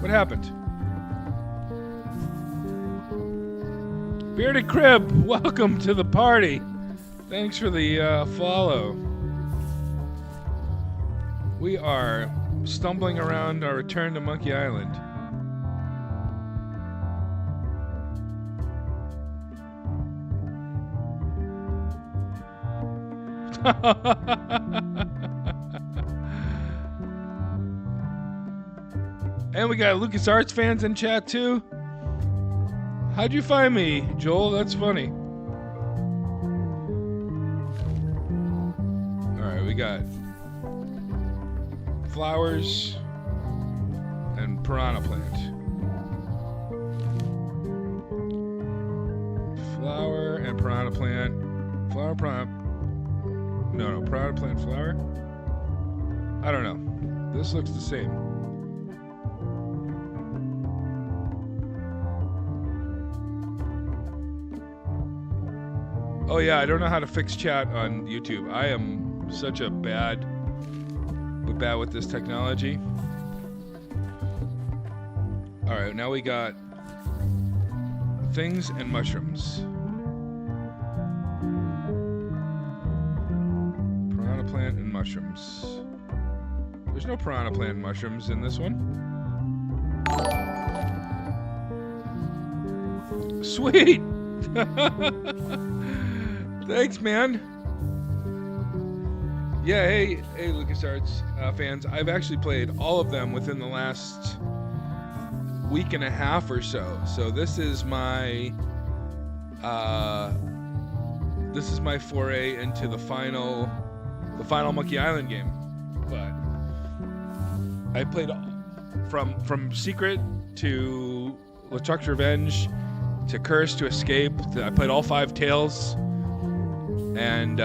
Speaker 1: What happened? Bearded Crib, welcome to the party. Thanks for the follow. We are stumbling around our return to Monkey Island. And we got LucasArts fans in chat too. How'd you find me, Joel? That's funny. right, we got flowers and piranha plant. Flower and piranha plant. Flower, piranha. No, piranha plant, flower. I don't know. This looks the same. Oh yeah, I don't know how to fix chat on YouTube. I am such a bad with this technology. All right, now we got things and mushrooms. Piranha plant and mushrooms. There's no piranha plant and mushrooms in this one. Sweet! Thanks, man. Yeah, hey, LucasArts fans. I've actually played all of them within the last week and a half or so. So this is my foray into the final Monkey Island game. But I played from Secret to LeChuck's Revenge to Curse to Escape. I played all 5 Tales. And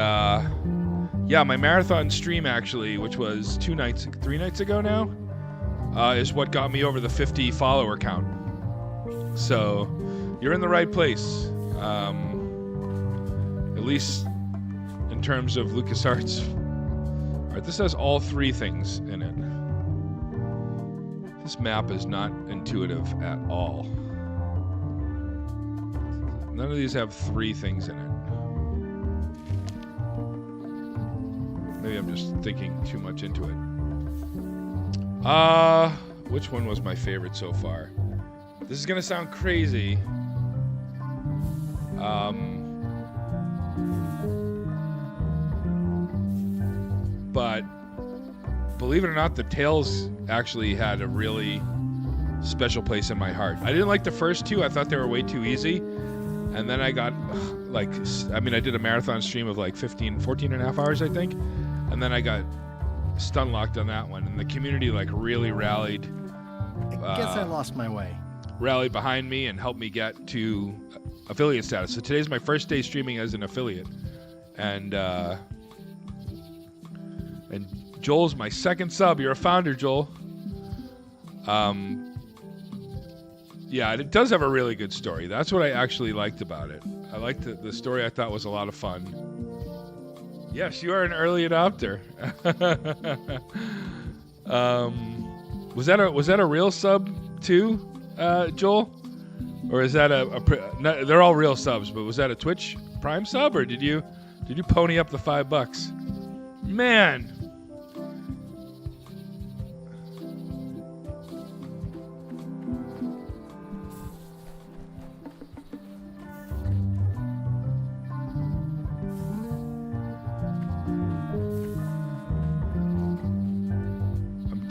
Speaker 1: yeah, my marathon stream actually, which was 3 nights ago now, is what got me over the 50 follower count. So you're in the right place, at least in terms of LucasArts. All right, this has all 3 things in it. This map is not intuitive at all. None of these have 3 things in it. Maybe I'm just thinking too much into it. Which one was my favorite so far? This is gonna sound crazy. But believe it or not, the Tales actually had a really special place in my heart. I didn't like the first 2. I thought they were way too easy. And then I got, I did a marathon stream of 14 and a half hours, I think. And then I got stun locked on that one. And the community really rallied.
Speaker 2: I guess I lost my way.
Speaker 1: Rallied behind me and helped me get to affiliate status. So today's my first day streaming as an affiliate. And Joel's my second sub. You're a founder, Joel. Yeah, it does have a really good story. That's what I actually liked about it. I liked the story. I thought was a lot of fun. Yes, you are an early adopter. Was that a real sub too, Joel? Or is that no, they're all real subs, but was that a Twitch Prime sub, or did you pony up the $5? Man.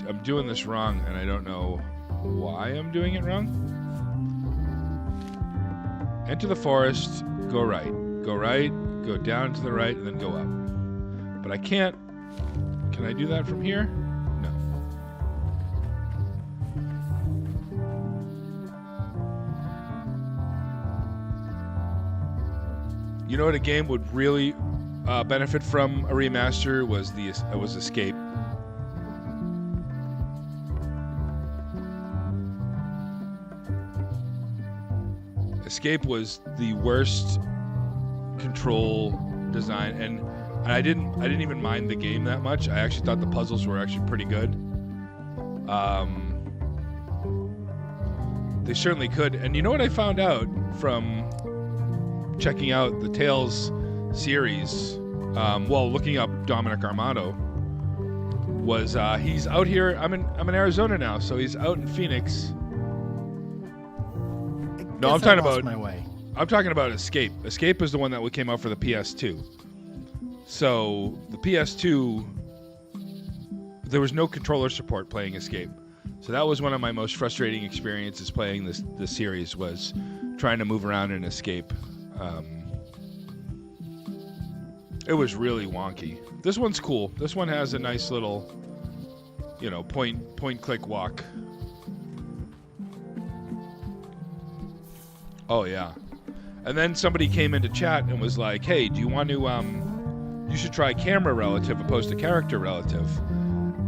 Speaker 1: I'm doing this wrong, and I don't know why I'm doing it wrong. Enter the forest, go right, go down to the right, and then go up. But I can't. Can I do that from here? No. You know what a game would really benefit from a remaster was Escape. Escape was the worst control design, and I didn't even mind the game that much. I actually thought the puzzles were actually pretty good. They certainly could. And you know what I found out from checking out the Tales series, looking up Dominic Armato, was he's out here. I'm in Arizona now, so he's out in Phoenix. No, I'm talking about
Speaker 2: my way.
Speaker 1: I'm talking about Escape. Escape is the one that came out for the PS2. So the PS2, there was no controller support playing Escape. So that was one of my most frustrating experiences playing this series, was trying to move around in Escape. It was really wonky. This one's cool. This one has a nice little, you know, point click walk. Oh yeah. And then somebody came into chat and was like, "Hey, do you want to you should try camera relative opposed to character relative."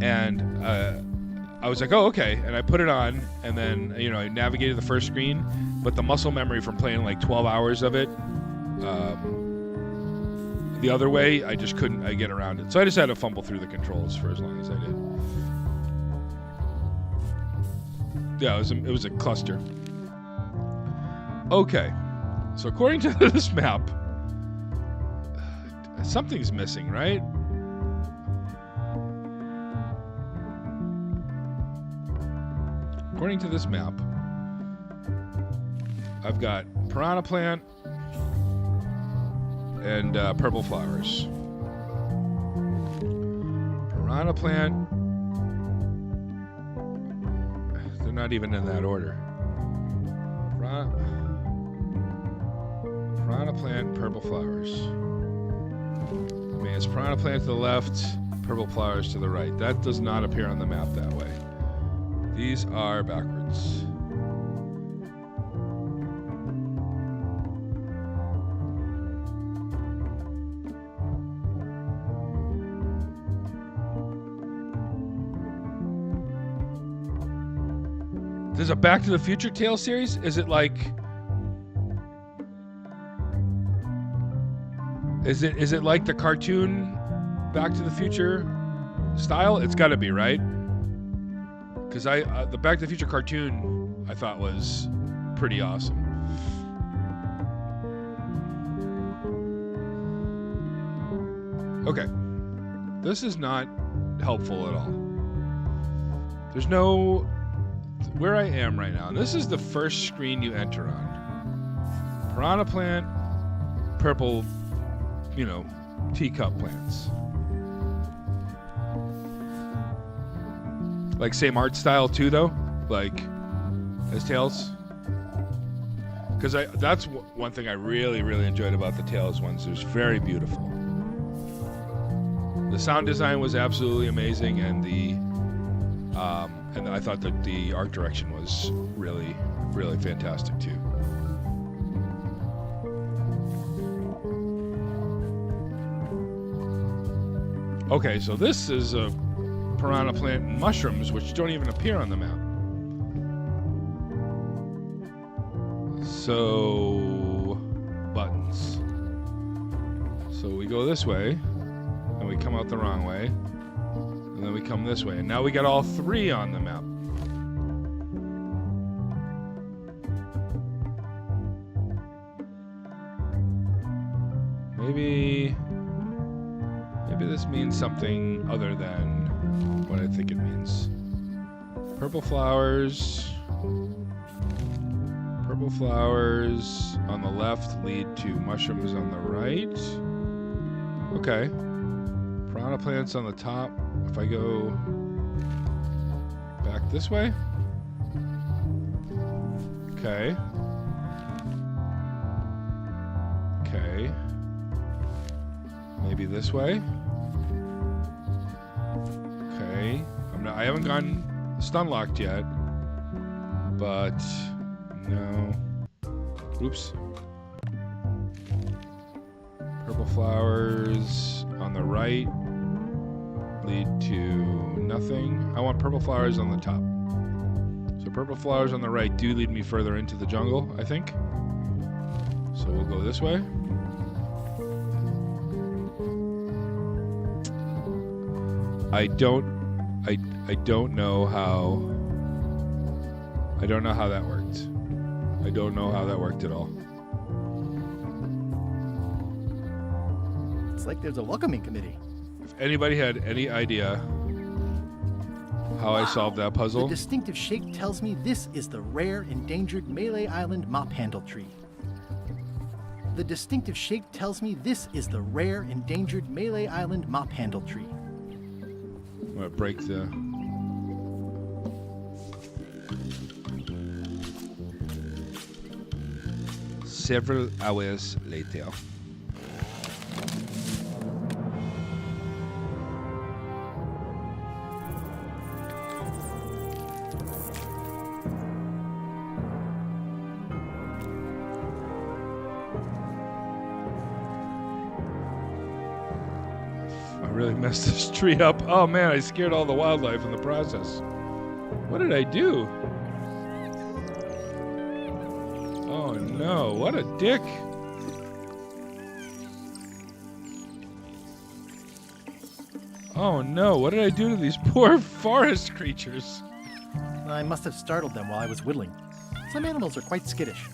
Speaker 1: And I was like, "Oh, okay." And I put it on, and then, you know, I navigated the first screen, but the muscle memory from playing like 12 hours of it the other way, I just couldn't get around it. So I just had to fumble through the controls for as long as I did. Yeah, it was a cluster. Okay, so according to this map, something's missing, right? According to this map, I've got Piranha Plant and Purple Flowers. Piranha Plant, they're not even in that order. Piranha Plant, Purple Flowers. I mean, it's Piranha Plant to the left, Purple Flowers to the right. That does not appear on the map that way. These are backwards. There's a Back to the Future Tale series? Is it like... Is it like the cartoon Back to the Future style? It's got to be, right? Because the Back to the Future cartoon I thought was pretty awesome. Okay, this is not helpful at all. There's no... Where I am right now, and this is the first screen you enter on. Piranha Plant, purple, you know, teacup plants. Like same art style too, though, like as Tales. Because that's one thing I really, really enjoyed about the Tales ones. It was very beautiful. The sound design was absolutely amazing, and and I thought that the art direction was really, really fantastic too. Okay, so this is a Piranha Plant and mushrooms, which don't even appear on the map. So, buttons. So we go this way, and we come out the wrong way, and then we come this way, and now we got all three on the map. Maybe this means something other than what I think it means. Purple flowers on the left lead to mushrooms on the right. Okay. Piranha plants on the top. If I go back this way. Okay. Okay. Maybe this way. Okay. I haven't gotten stun locked yet. But no. Oops. Purple flowers on the right lead to nothing. I want purple flowers on the top. So purple flowers on the right do lead me further into the jungle, I think. So we'll go this way. I don't know how that worked. I don't know how that worked at all.
Speaker 2: It's like there's a welcoming committee.
Speaker 1: If anybody had any idea how I solved that puzzle.
Speaker 2: The distinctive shape tells me this is the rare endangered Melee Island mop handle tree. The distinctive shape tells me this is the rare endangered Melee Island mop handle tree.
Speaker 1: I'm gonna break the... Several hours later. I really messed this tree up. Oh man, I scared all the wildlife in the process. What did I do? Oh no, what a dick. Oh no, what did I do to these poor forest creatures?
Speaker 2: I must have startled them while I was whittling. Some animals are quite skittish.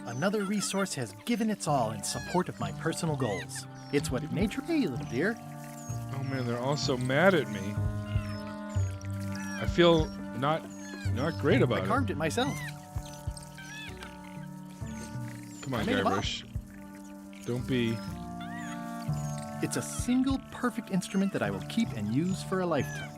Speaker 2: Another resource has given its all in support of my personal goals. It's what nature... Hey, little dear.
Speaker 1: Oh man, they're all so mad at me. I feel not great about it.
Speaker 2: I carved it myself.
Speaker 1: Come on, Guybrush. Don't be...
Speaker 2: It's a single perfect instrument that I will keep and use for a lifetime.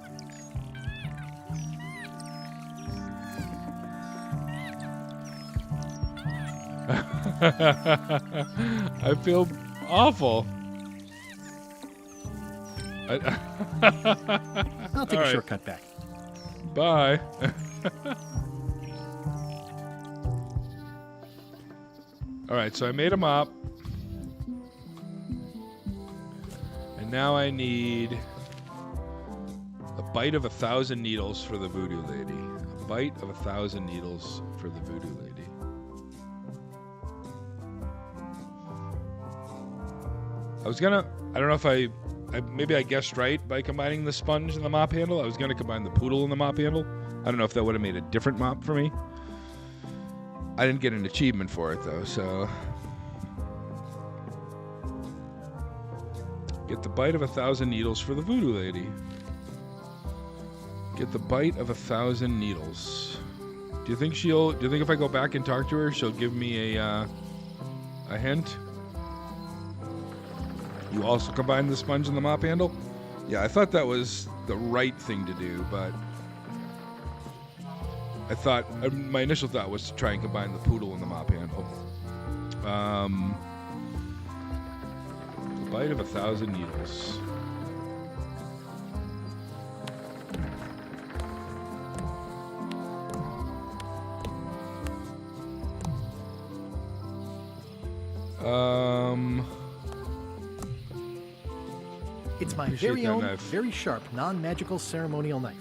Speaker 1: I feel awful.
Speaker 2: I'll take a shortcut back.
Speaker 1: Bye. All right, so I made a mop. And now I need a bite of 1,000 needles for the voodoo lady. A bite of 1,000 needles for the voodoo lady. I don't know if I maybe I guessed right by combining the sponge and the mop handle. I was gonna combine the poodle and the mop handle. I don't know if that would have made a different mop for me. I didn't get an achievement for it though, so. Get the bite of 1,000 needles for the voodoo lady. Get the bite of 1,000 needles. Do you think if I go back and talk to her, she'll give me a hint? You also combine the sponge and the mop handle? Yeah, I thought that was the right thing to do, but I thought my initial thought was to try and combine the poodle and the mop handle. The bite of 1,000 needles.
Speaker 2: It's my very own, very sharp, non-magical ceremonial knife.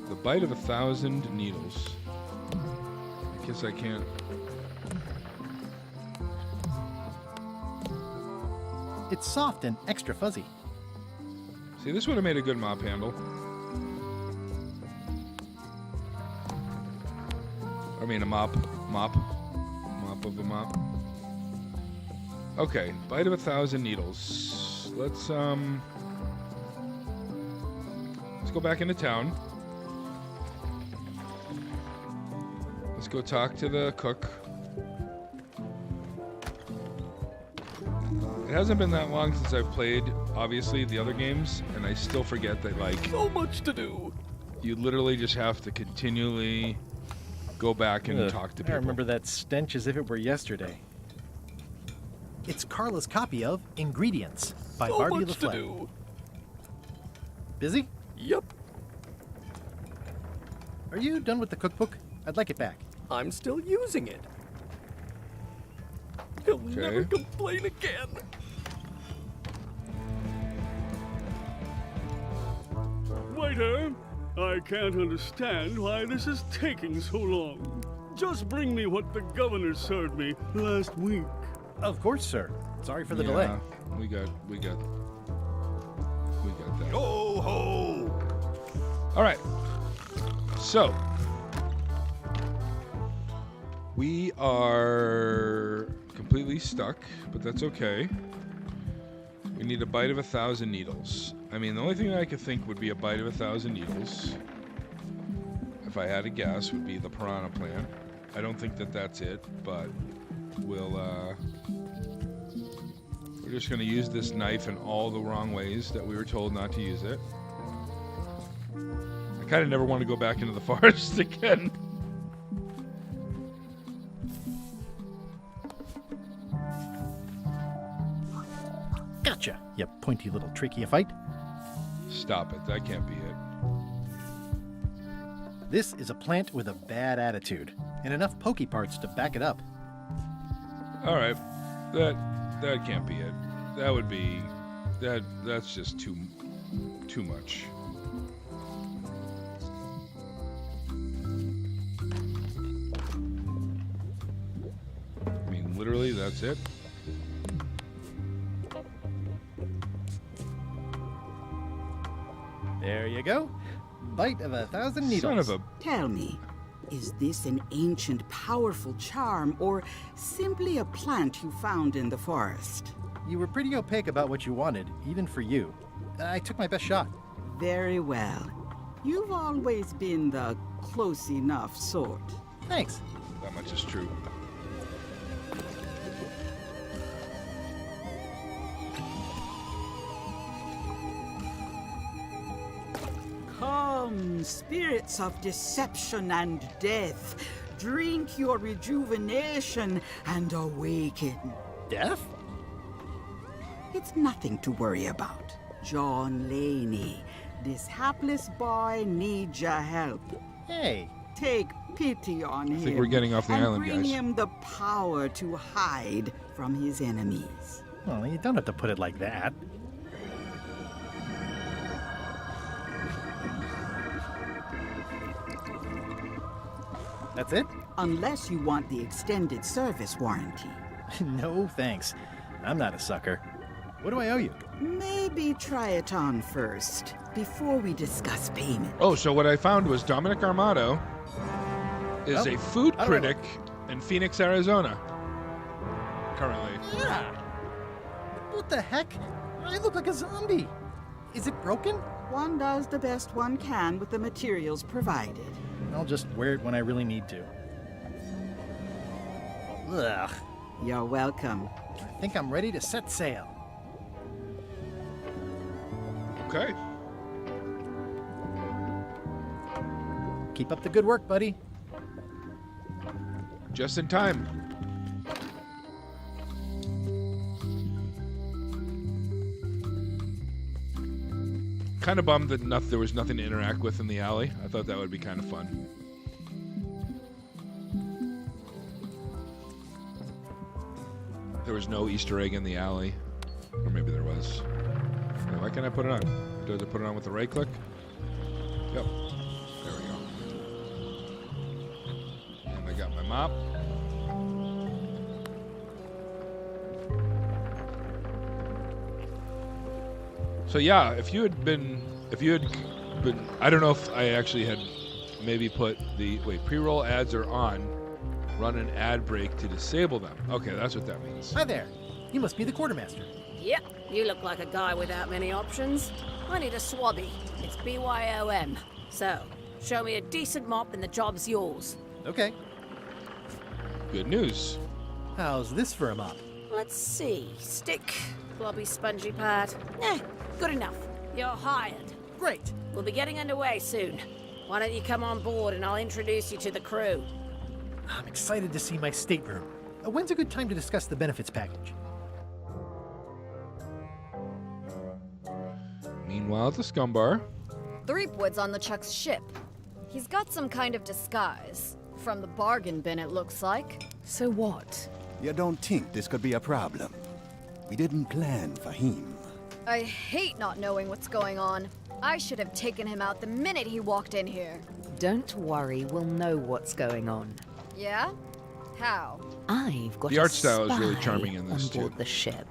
Speaker 1: The bite of 1,000 needles. I guess I can't.
Speaker 2: It's soft and extra fuzzy.
Speaker 1: See, this would have made a good mop handle. I mean, a mop of a mop. Okay, bite of 1,000 needles. Let's go back into town. Let's go talk to the cook. It hasn't been that long since I've played, obviously, the other games, and I still forget that, like...
Speaker 10: So much to do!
Speaker 1: You literally just have to continually go back and talk to people.
Speaker 2: I remember that stench as if it were yesterday. It's Carla's copy of Ingredients by Barbie LaFleur. Busy?
Speaker 10: Yep.
Speaker 2: Are you done with the cookbook? I'd like it back.
Speaker 10: I'm still using it. He'll never complain again.
Speaker 14: Waiter, I can't understand why this is taking so long. Just bring me what the governor served me last week.
Speaker 2: Of course, sir. Sorry for the delay.
Speaker 1: We got that.
Speaker 9: Yo ho!
Speaker 1: All right. So we are completely stuck, but that's okay. We need a bite of 1,000 needles. I mean, the only thing I could think would be a bite of 1,000 needles, if I had to guess, would be the piranha plant. I don't think that that's it, but we're just going to use this knife in all the wrong ways that we were told not to use it. I kind of never want to go back into the forest again.
Speaker 2: Gotcha, you pointy little trichiophyte.
Speaker 1: Stop it, that can't be it.
Speaker 2: This is a plant with a bad attitude, and enough pokey parts to back it up.
Speaker 1: All right. That can't be it. That would be that's just too much. I mean, literally, that's it.
Speaker 2: There you go. Bite of 1,000 needles.
Speaker 1: Son of a...
Speaker 6: Tell me, is this an ancient, powerful charm, or simply a plant you found in the forest?
Speaker 2: You were pretty opaque about what you wanted, even for you. I took my best shot.
Speaker 6: Very well. You've always been the close enough sort.
Speaker 2: Thanks.
Speaker 1: That much is true.
Speaker 6: Come, spirits of deception and death, drink your rejuvenation and awaken.
Speaker 2: Death?
Speaker 6: It's nothing to worry about. John Laney, this hapless boy needs your help.
Speaker 2: Hey.
Speaker 6: Take pity on him.
Speaker 1: I think we're getting off the
Speaker 6: and
Speaker 1: island,
Speaker 6: bring
Speaker 1: guys.
Speaker 6: him the power to hide from his enemies.
Speaker 2: Well, you don't have to put it like that. That's it?
Speaker 6: Unless you want the extended service warranty.
Speaker 2: No, thanks. I'm not a sucker. What do I owe you?
Speaker 6: Maybe try it on first, before we discuss payment.
Speaker 1: Oh, so what I found was Dominic Armato is a food critic in Phoenix, Arizona. Currently.
Speaker 2: Yeah. What the heck? I look like a zombie. Is it broken?
Speaker 6: One does the best one can with the materials provided.
Speaker 2: I'll just wear it when I really need to. Ugh.
Speaker 6: You're welcome.
Speaker 2: I think I'm ready to set sail.
Speaker 1: Okay.
Speaker 2: Keep up the good work, buddy.
Speaker 1: Just in time. Kind of bummed that there was nothing to interact with in the alley. I thought that would be kind of fun. There was no Easter egg in the alley. Or maybe there was. Wait, why can't I put it on? Do I have to put it on with the right click? Yep. There we go. And I got my mop. So yeah, if you had been, I don't know if I actually had maybe put the, pre-roll ads are on, run an ad break to disable them. Okay, that's what that means.
Speaker 2: Hi there. You must be the quartermaster.
Speaker 3: Yep, you look like a guy without many options. I need a swabby. It's BYOM. So, show me a decent mop and the job's yours.
Speaker 2: Okay.
Speaker 1: Good news.
Speaker 2: How's this for a mop?
Speaker 3: Let's see. Stick, blobby spongy pad. Good enough. You're hired.
Speaker 2: Great.
Speaker 3: We'll be getting underway soon. Why don't you come on board and I'll introduce you to the crew.
Speaker 2: I'm excited to see my stateroom. When's a good time to discuss the benefits package?
Speaker 1: Meanwhile, at the scum bar.
Speaker 18: Threepwood's on the Chuck's ship. He's got some kind of disguise. From the bargain bin, it looks like.
Speaker 19: So what? You don't think this could be a problem? We didn't plan for him.
Speaker 18: I hate not knowing what's going on. I should have taken him out the minute he walked in here.
Speaker 20: Don't worry, we'll know what's going on.
Speaker 18: Yeah? How?
Speaker 20: I've got
Speaker 1: The art style is really charming in this
Speaker 20: on board
Speaker 1: too.
Speaker 20: the ship.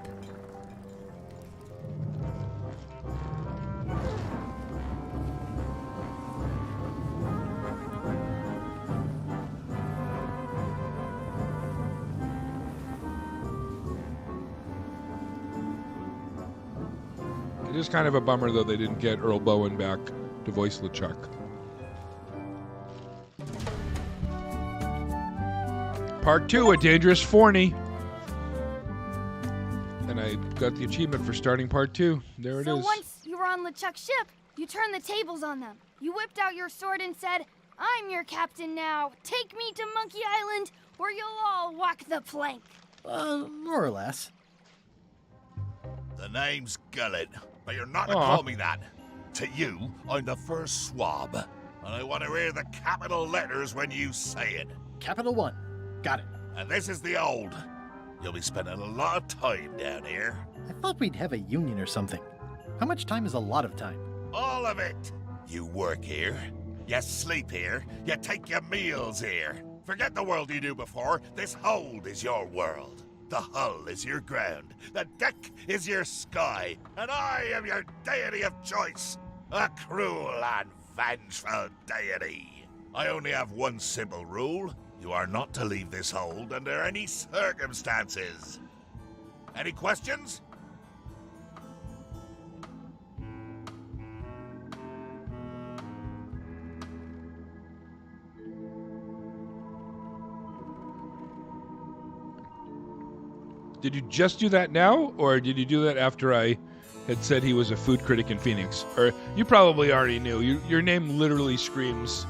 Speaker 1: It is kind of a bummer, though, they didn't get Earl Bowen back to voice LeChuck. Part 2, A Dangerous Forney. And I got the achievement for starting Part 2. There it
Speaker 4: So
Speaker 1: is.
Speaker 4: once you were on LeChuck's ship, you turned the tables on them. You whipped out your sword and said, "I'm your captain now. Take me to Monkey Island, or you'll all walk the plank."
Speaker 2: More or less.
Speaker 9: The name's Gullet, but you're not to
Speaker 2: Aw.
Speaker 9: call me that. To you, I'm the first swab, and I want to hear the capital letters when you say it.
Speaker 2: Capital 1. Got it.
Speaker 9: And this is the old. You'll be spending a lot of time down here.
Speaker 2: I thought we'd have a union or something. How much time is a lot of time?
Speaker 9: All of it. You work here. You sleep here. You take your meals here. Forget the world you knew before. This hold is your world. The hull is your ground. The deck is your sky. And I am your deity of choice. A cruel and vengeful deity. I only have one simple rule. You are not to leave this hold under any circumstances. Any questions?
Speaker 1: Did you just do that now, or did you do that after I had said he was a food critic in Phoenix? Or you probably already knew. Your name literally screams,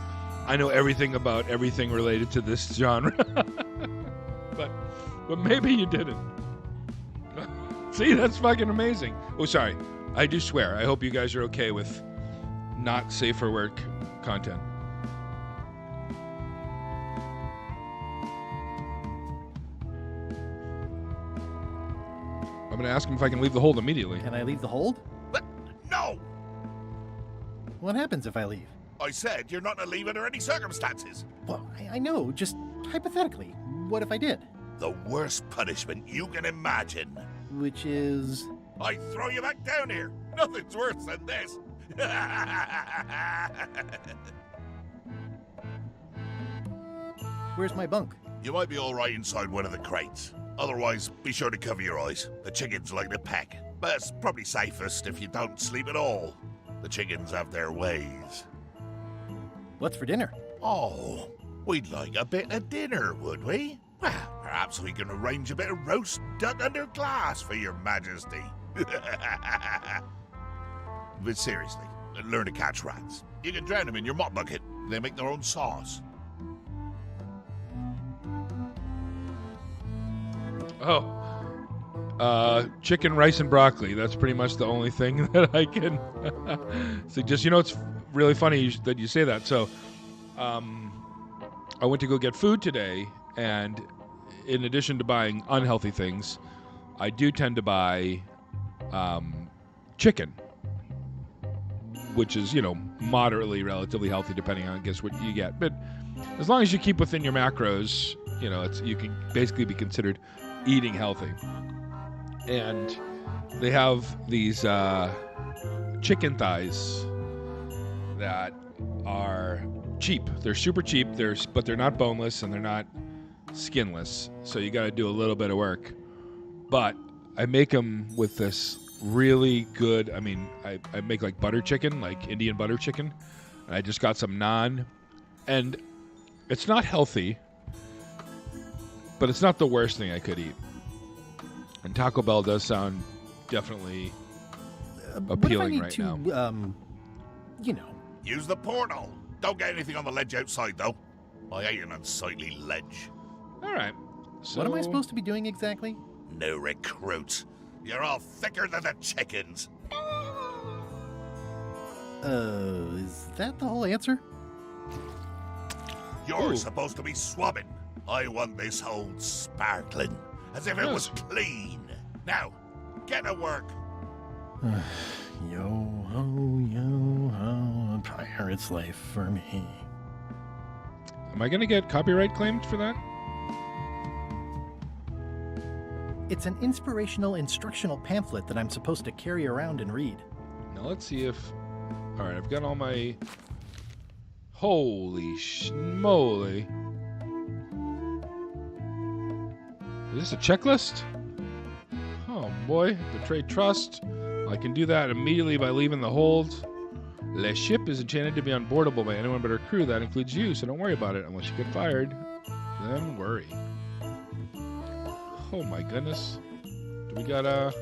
Speaker 1: I know everything about everything related to this genre. but maybe you didn't. See, that's fucking amazing. Oh, sorry. I do swear. I hope you guys are okay with not safe for work content. I'm going to ask him if I can leave the hold immediately.
Speaker 2: Can I leave the hold?
Speaker 9: No!
Speaker 2: What happens if I leave?
Speaker 9: I said you're not to leave under any circumstances.
Speaker 2: Well, I know, just hypothetically. What if I did?
Speaker 9: The worst punishment you can imagine.
Speaker 2: Which is?
Speaker 9: I throw you back down here. Nothing's worse than this.
Speaker 2: Where's my bunk?
Speaker 9: You might be all right inside one of the crates. Otherwise, be sure to cover your eyes. The chickens like to peck. But it's probably safest if you don't sleep at all. The chickens have their ways.
Speaker 2: What's for dinner?
Speaker 9: Oh, we'd like a bit of dinner, would we? Well, perhaps we can arrange a bit of roast duck under glass for your majesty. But seriously, learn to catch rats. You can drown them in your mop bucket. They make their own sauce.
Speaker 1: Chicken, rice, and broccoli. That's pretty much the only thing that I can suggest. You know, it's really funny that you say that. So, I went to go get food today, and in addition to buying unhealthy things, I do tend to buy chicken, which is, you know, moderately, relatively healthy depending on, I guess, what you get. But as long as you keep within your macros, you know, you can basically be considered eating healthy. And they have these chicken thighs that are cheap. They're super cheap. But they're not boneless and they're not skinless. So you got to do a little bit of work. But I make them with this really good. I mean, I make like butter chicken, like Indian butter chicken. And I just got some naan, and it's not healthy, but it's not the worst thing I could eat. And Taco Bell does sound definitely appealing right now.
Speaker 2: You know.
Speaker 9: Use the portal. Don't get anything on the ledge outside, though. I hate an unsightly ledge.
Speaker 1: All right. So...
Speaker 2: What am I supposed to be doing exactly?
Speaker 9: No recruits. You're all thicker than the chickens.
Speaker 2: Is that the whole answer?
Speaker 9: You're supposed to be swabbing. I want this hold sparkling, as if it was clean. Now, get to work.
Speaker 2: Yo-ho, a pirate's life for me.
Speaker 1: Am I going to get copyright claimed for that?
Speaker 2: It's an inspirational instructional pamphlet that I'm supposed to carry around and read.
Speaker 1: Now let's see if... All right, I've got all my... Holy schmoly. Is this a checklist? Oh boy, betray trust. I can do that immediately by leaving the hold. The ship is enchanted to be unboardable by anyone but her crew. That includes you, so don't worry about it. Unless you get fired, then worry. Oh my goodness. Do we got a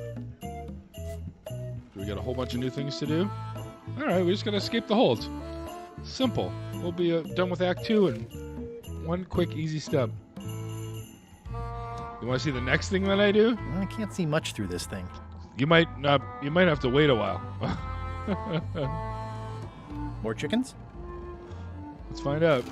Speaker 1: whole bunch of new things to do? Alright, we just gotta escape the hold. Simple. We'll be done with Act 2 in one quick, easy step. You want to see the next thing that I do?
Speaker 2: I can't see much through this thing.
Speaker 1: You might have to wait a while.
Speaker 2: More chickens?
Speaker 1: Let's find out.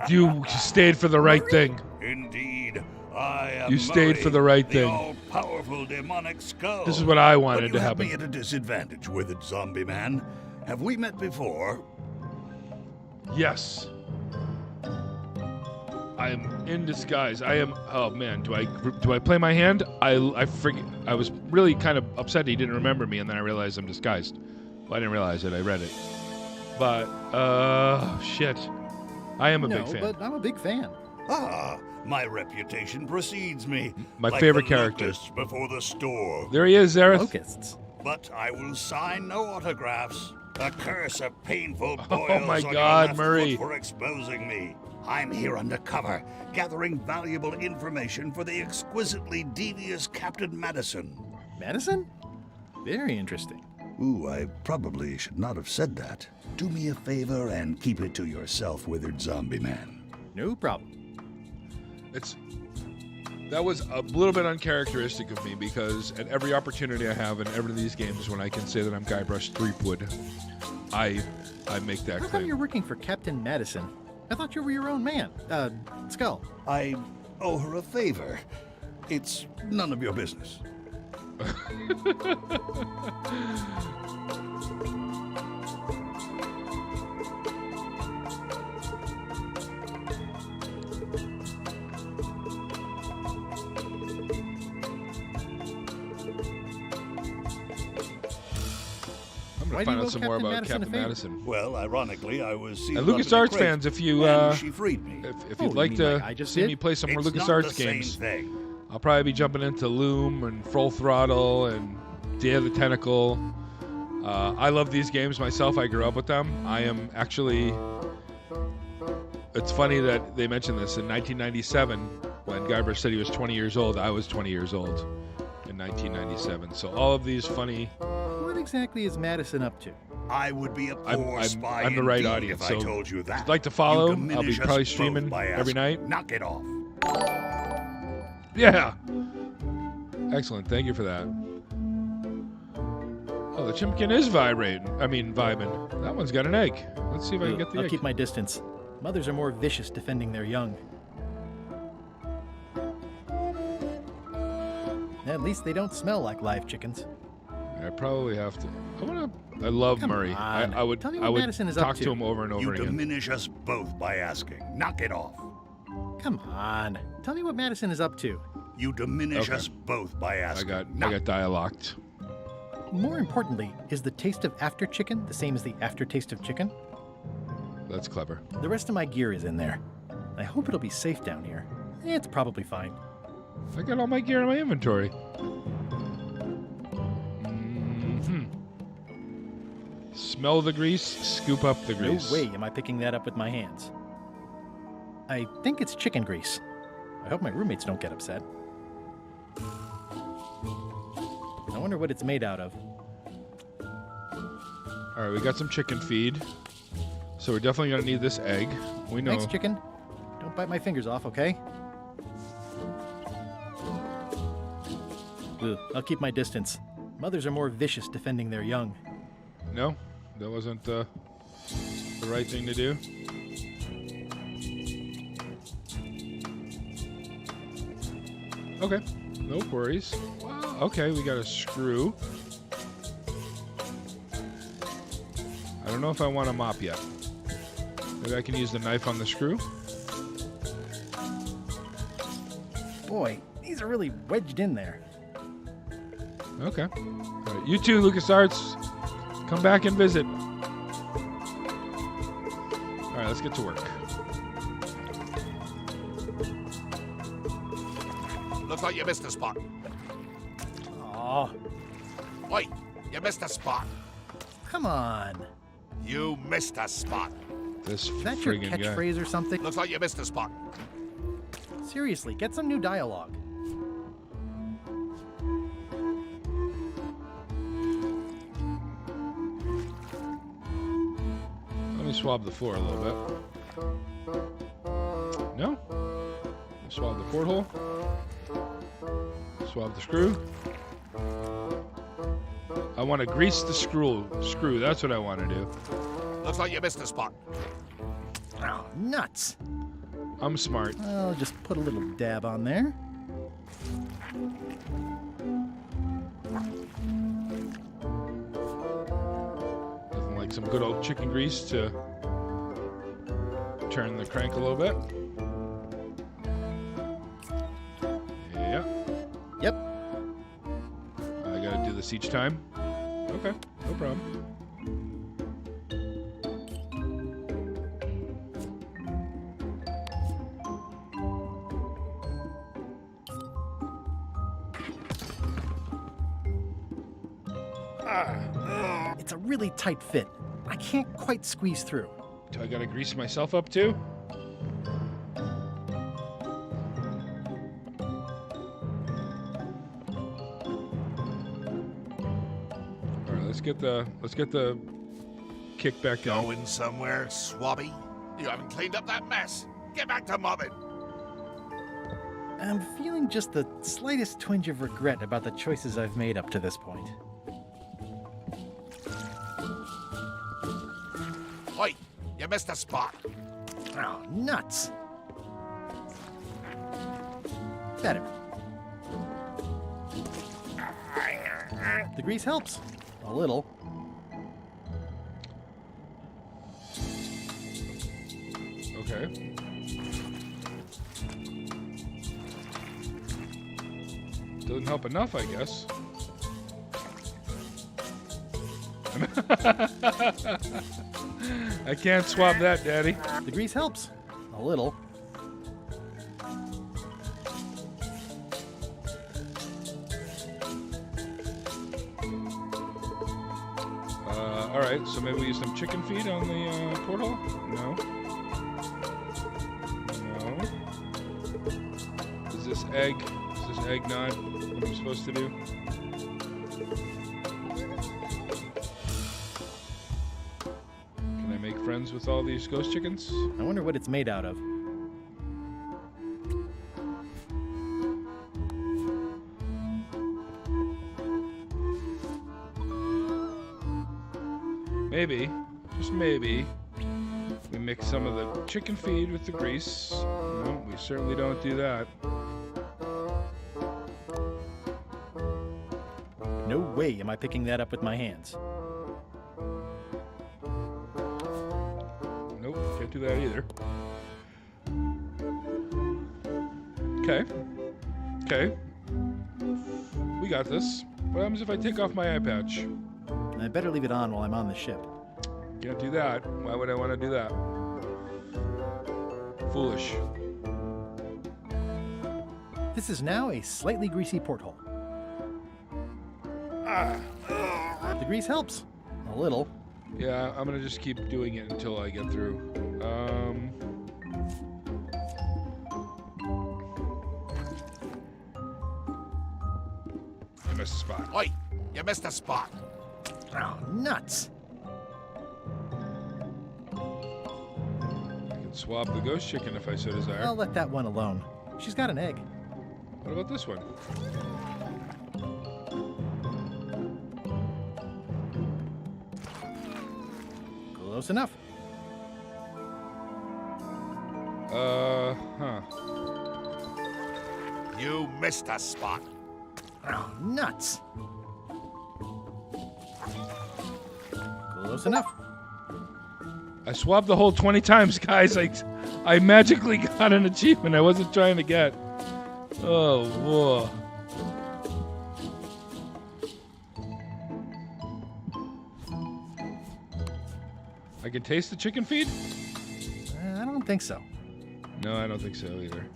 Speaker 1: You stayed for the right thing.
Speaker 9: Indeed,
Speaker 21: I am
Speaker 1: You stayed
Speaker 21: Murray,
Speaker 1: for the right
Speaker 21: the
Speaker 1: thing.
Speaker 21: all-powerful demonic skull.
Speaker 1: This is what I wanted
Speaker 21: But
Speaker 1: to
Speaker 21: you have me
Speaker 1: happen.
Speaker 21: at a disadvantage, withered zombie man. Have we met before?
Speaker 1: Yes. I am in disguise. I am. Oh man, do I play my hand? I forget. I was really kind of upset he didn't remember me, and then I realized I'm disguised. Well, I didn't realize it. I read it. But shit. I am a big fan.
Speaker 2: But I'm a big fan.
Speaker 21: Ah, my reputation precedes me.
Speaker 1: My
Speaker 21: like
Speaker 1: favorite
Speaker 21: the
Speaker 1: character.
Speaker 21: locusts before the storm.
Speaker 1: There he is, Zareth.
Speaker 2: Locusts.
Speaker 21: But I will sign no autographs. A curse of painful boils
Speaker 1: Oh my
Speaker 21: on your
Speaker 1: God,
Speaker 21: left
Speaker 1: Murray.
Speaker 21: foot for exposing me. I'm here undercover, gathering valuable information for the exquisitely devious Captain Madison.
Speaker 2: Madison? Very interesting.
Speaker 21: Ooh, I probably should not have said that. Do me a favor and keep it to yourself, withered zombie man.
Speaker 2: No problem.
Speaker 1: That was a little bit uncharacteristic of me because at every opportunity I have in every of these games when I can say that I'm Guybrush Threepwood, I make that
Speaker 2: How come
Speaker 1: claim.
Speaker 2: you're working for Captain Madison? I thought you were your own man. Skull.
Speaker 21: I owe her a favor. It's none of your business.
Speaker 1: I'm
Speaker 2: Why
Speaker 1: going
Speaker 2: do
Speaker 1: to
Speaker 2: you
Speaker 1: find
Speaker 2: owe
Speaker 1: out some more
Speaker 2: Captain
Speaker 1: about
Speaker 2: Madison a
Speaker 1: Captain
Speaker 2: favor?
Speaker 1: Madison.
Speaker 21: Well, ironically, I was sealed
Speaker 1: And
Speaker 21: up in a
Speaker 1: LucasArts
Speaker 21: crate,
Speaker 1: fans, if you
Speaker 21: and she freed me.
Speaker 1: if
Speaker 2: Oh,
Speaker 1: you'd
Speaker 2: you
Speaker 1: like
Speaker 2: mean
Speaker 1: to
Speaker 2: like I just
Speaker 1: see
Speaker 2: did?
Speaker 1: me play some more
Speaker 21: It's not
Speaker 1: LucasArts
Speaker 21: the same
Speaker 1: games,
Speaker 21: thing.
Speaker 1: I'll probably be jumping into Loom and Full Throttle and Day of the Tentacle. I love these games myself. I grew up with them. I am actually. It's funny that they mentioned this in 1997 when Guybrush said he was 20 years old. I was 20 years old in 1997. So all of these funny.
Speaker 2: What exactly is Madison up to?
Speaker 21: I would be a poor spy
Speaker 1: I'm the right
Speaker 21: indeed
Speaker 1: audience.
Speaker 21: if
Speaker 1: So
Speaker 21: I told you
Speaker 1: if
Speaker 21: that.
Speaker 1: you'd like to follow,
Speaker 21: You
Speaker 1: I'll be
Speaker 21: diminish us
Speaker 1: probably
Speaker 21: both
Speaker 1: streaming
Speaker 21: by
Speaker 1: every
Speaker 21: asking.
Speaker 1: night.
Speaker 21: Knock it off.
Speaker 1: Yeah. Excellent. Thank you for that. Oh, the chimkin is vibing. That one's got an egg. Let's see if I can get the
Speaker 2: I'll
Speaker 1: egg.
Speaker 2: keep my distance. Mothers are more vicious defending their young. At least they don't smell like live chickens.
Speaker 1: I probably have to. I love
Speaker 2: Come
Speaker 1: Murray.
Speaker 2: on.
Speaker 1: I would.
Speaker 2: Tell me
Speaker 1: I
Speaker 2: what
Speaker 1: would
Speaker 2: Madison is up
Speaker 1: talk to
Speaker 2: to.
Speaker 1: him over and over
Speaker 21: You
Speaker 1: again.
Speaker 21: diminish us both by asking. Knock it off.
Speaker 2: Come on. Tell me what Madison is up to.
Speaker 21: You diminish
Speaker 1: Okay.
Speaker 21: us both by asking.
Speaker 1: I got dialogued.
Speaker 2: More importantly, is the taste of after chicken the same as the aftertaste of chicken?
Speaker 1: That's clever.
Speaker 2: The rest of my gear is in there. I hope it'll be safe down here. It's probably fine.
Speaker 1: I got all my gear in my inventory. Smell the grease, scoop up the grease.
Speaker 2: No way am I picking that up with my hands. I think it's chicken grease. I hope my roommates don't get upset. I wonder what it's made out of.
Speaker 1: All right, we got some chicken feed. So we're definitely going to need this egg. We know.
Speaker 2: Thanks, chicken. Don't bite my fingers off, okay? Ugh, I'll keep my distance. Mothers are more vicious defending their young.
Speaker 1: No, that wasn't the right thing to do. Okay, no worries. Wow. Okay, we got a screw. I don't know if I want a mop yet. Maybe I can use the knife on the screw.
Speaker 2: Boy, these are really wedged in there.
Speaker 1: Okay. All right, you too, LucasArts. Come back and visit. All right, let's get to work.
Speaker 9: Looks like you missed a spot.
Speaker 2: Aw,
Speaker 9: Oi, you missed a spot.
Speaker 2: come on.
Speaker 9: You missed a spot.
Speaker 1: This
Speaker 2: Is that your
Speaker 1: friggin' guy.
Speaker 2: catchphrase or something?
Speaker 9: Looks like you missed a spot.
Speaker 2: Seriously, get some new dialogue.
Speaker 1: Let me swab the floor a little bit. No? Swab the porthole. Swab the screw. I want to grease the screw. That's what I want to do.
Speaker 9: Looks like you missed a spot.
Speaker 2: Oh, nuts.
Speaker 1: I'm smart.
Speaker 2: I'll just put a little dab on there.
Speaker 1: like some good old chicken grease to turn the crank a little bit. Yeah.
Speaker 2: Yep.
Speaker 1: I gotta do this each time? Okay, no problem.
Speaker 2: It's a really tight fit. I can't quite squeeze through.
Speaker 1: Do I gotta grease myself up too? Alright, let's get the kick back going.
Speaker 9: Going somewhere, Swabby? You haven't cleaned up that mess. Get back to mobbing.
Speaker 2: I'm feeling just the slightest twinge of regret about the choices I've made up to this point.
Speaker 9: Oi, you missed a spot.
Speaker 2: Oh, nuts. Better. The grease helps. A little.
Speaker 1: Okay. Doesn't help enough, I guess. I can't swab that, Daddy.
Speaker 2: The grease helps. A little.
Speaker 1: Alright, so maybe we use some chicken feed on the porthole? No. No. Is this egg not what I'm supposed to do? Can I make friends with all these ghost chickens?
Speaker 2: I wonder what it's made out of.
Speaker 1: Maybe, just maybe, we mix some of the chicken feed with the grease. No, we certainly don't do that.
Speaker 2: No way am I picking that up with my hands.
Speaker 1: Nope, can't do that either. Okay. We got this. What happens if I take off my eye patch?
Speaker 2: I better leave it on while I'm on the ship.
Speaker 1: Can't do that. Why would I want to do that? Foolish.
Speaker 2: This is now a slightly greasy porthole. The grease helps. A little.
Speaker 1: Yeah, I'm gonna just keep doing it until I get through. I missed a spot.
Speaker 9: Oi, you missed a spot.
Speaker 2: Oh, nuts.
Speaker 1: I can swab the ghost chicken if I so desire.
Speaker 2: I'll let that one alone. She's got an egg.
Speaker 1: What about this one?
Speaker 2: Close enough.
Speaker 1: Huh.
Speaker 9: You missed a spot.
Speaker 2: Oh, nuts. Close enough.
Speaker 1: I swabbed the hole 20 times, guys. I magically got an achievement I wasn't trying to get. Oh, whoa. I can taste the chicken feed?
Speaker 2: I don't think so.
Speaker 1: No, I don't think so either.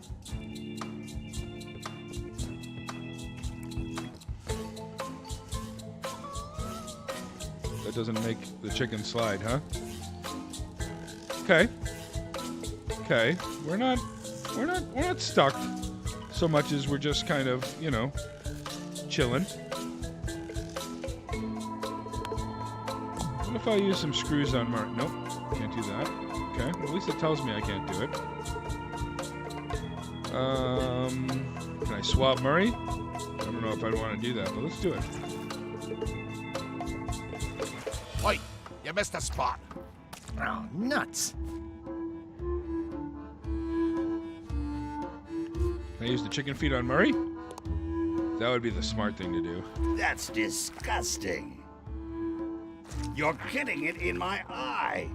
Speaker 1: That doesn't make the chicken slide, huh? Okay. We're not stuck so much as we're just kind of, chilling. What if I use some screws on Mark? Nope, can't do that. Okay, well, at least it tells me I can't do it. Can I swab Murray? I don't know if I'd want to do that, but let's do it.
Speaker 9: Oi, you missed a spot.
Speaker 2: Oh, nuts.
Speaker 1: Can I use the chicken feed on Murray? That would be the smart thing to do.
Speaker 21: That's disgusting. You're getting it in my eye.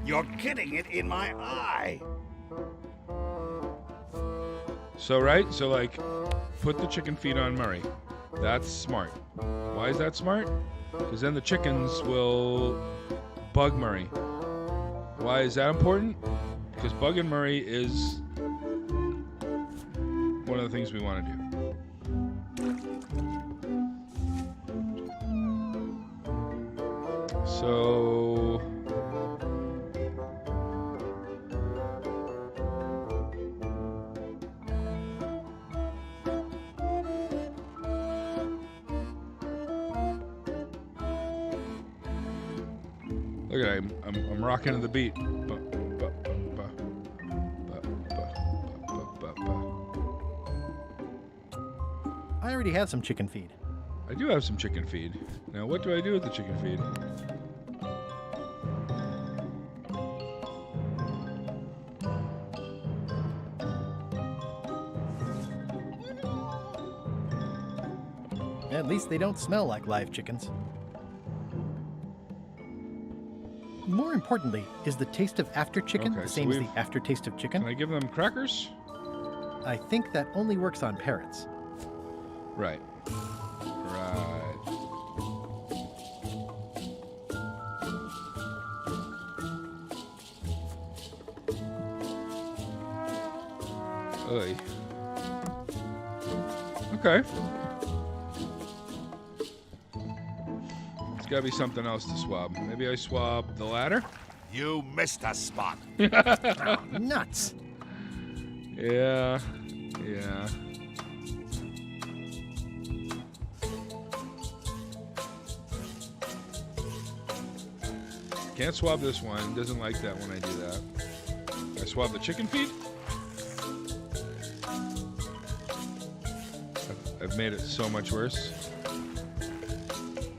Speaker 21: You're getting it in my eye.
Speaker 1: So, right? So, like, put the chicken feed on Murray. That's smart. Why is that smart? Because then the chickens will bug Murray. Why is that important? Because bugging Murray is one of the things we want to do. So... Look at it, I'm rocking to the beat.
Speaker 2: I already have some chicken feed.
Speaker 1: I do have some chicken feed. Now, what do I do with the chicken feed?
Speaker 2: At least they don't smell like live chickens. More importantly, is the taste of after chicken
Speaker 1: Okay,
Speaker 2: the
Speaker 1: so
Speaker 2: same as the
Speaker 1: we've-
Speaker 2: aftertaste of chicken?
Speaker 1: Can I give them crackers?
Speaker 2: I think that only works on parrots.
Speaker 1: Right. Right. Oy. Okay. It's gotta be something else to swab. Maybe I swab the ladder?
Speaker 9: You missed a spot.
Speaker 2: Nuts.
Speaker 1: Yeah. Yeah. Can't swab this one. Doesn't like that when I do that. I swab the chicken feed? I've made it so much worse.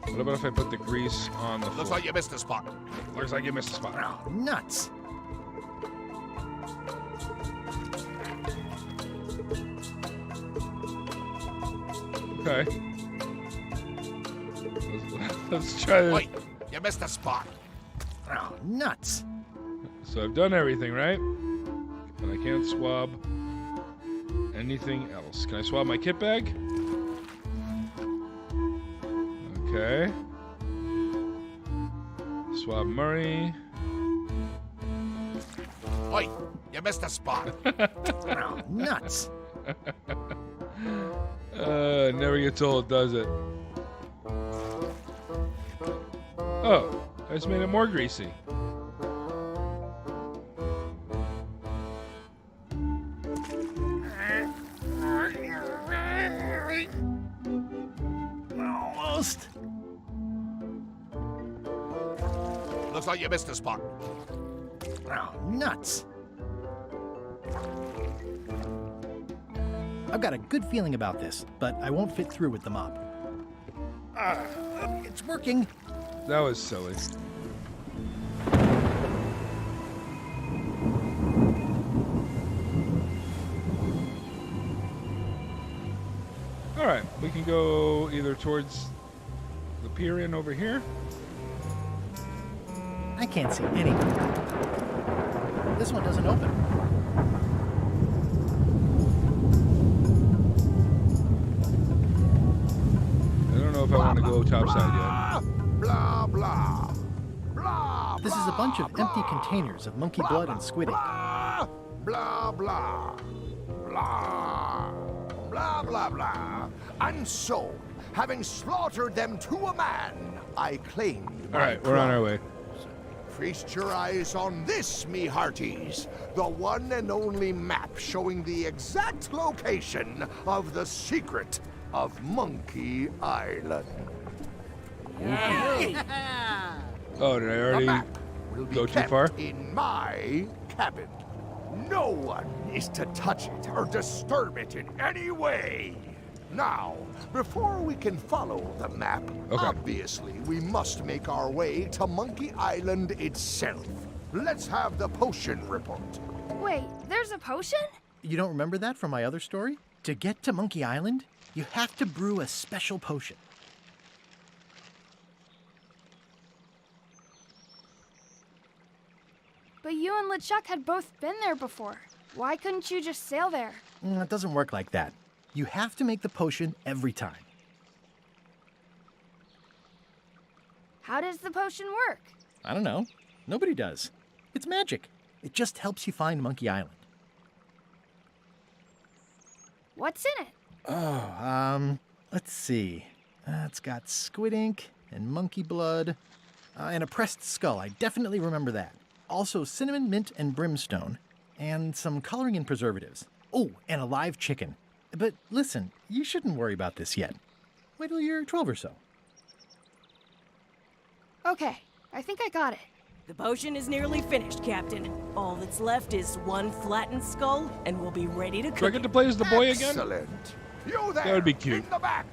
Speaker 1: What about if I put the grease on the floor?
Speaker 9: Looks like you missed a spot.
Speaker 1: Looks like you missed a spot.
Speaker 2: Nuts.
Speaker 1: Okay. Let's try this.
Speaker 9: Wait, you missed a spot.
Speaker 2: Nuts.
Speaker 1: So I've done everything, right? And I can't swab anything else. Can I swab my kit bag? Okay. Swab Murray.
Speaker 9: Wait, you missed a spot.
Speaker 2: Nuts.
Speaker 1: Never gets old, does it? Oh, I just made it more greasy.
Speaker 2: Almost.
Speaker 9: Looks like you missed a spot.
Speaker 2: Nuts. I've got a good feeling about this, but I won't fit through with the mop. It's working.
Speaker 1: That was silly. All right, we can go either towards the pier in over here.
Speaker 2: I can't see anything. This one doesn't open.
Speaker 1: I don't know if I want to go topside yet.
Speaker 21: Blah, blah. Blah,
Speaker 2: This is a bunch of empty containers of monkey blood and squid ink.
Speaker 21: blah, blah, blah. Blah, blah, blah, blah. And so, having slaughtered them to a man, I claim
Speaker 1: All right, we're on our way.
Speaker 21: Feast your eyes on this, me hearties. The one and only map showing the exact location of the secret of Monkey Island.
Speaker 1: Oh, did I
Speaker 21: The
Speaker 1: already
Speaker 21: map will be
Speaker 1: go too
Speaker 21: kept
Speaker 1: far?
Speaker 21: in my cabin. No one is to touch it or disturb it in any way. Now, before we can follow the map, obviously we must make our way to Monkey Island itself. Let's have the potion report.
Speaker 4: Wait, there's a potion?
Speaker 2: You don't remember that from my other story? To get to Monkey Island, you have to brew a special potion.
Speaker 4: But you and LeChuck had both been there before. Why couldn't you just sail there?
Speaker 2: It doesn't work like that. You have to make the potion every time.
Speaker 4: How does the potion work?
Speaker 2: I don't know. Nobody does. It's magic. It just helps you find Monkey Island.
Speaker 4: What's in it?
Speaker 2: Oh, let's see. It's got squid ink and monkey blood and a pressed skull. I definitely remember that. Also cinnamon, mint, and brimstone, and some coloring and preservatives. Oh, and a live chicken. But listen, you shouldn't worry about this yet. Wait till you're 12 or so.
Speaker 4: Okay, I think I got it.
Speaker 13: The potion is nearly finished, Captain. All that's left is one flattened skull, and we'll be ready to cook.
Speaker 1: Do I get to play as the boy again?
Speaker 21: Excellent. You there,
Speaker 1: That would be cute.
Speaker 21: in the back.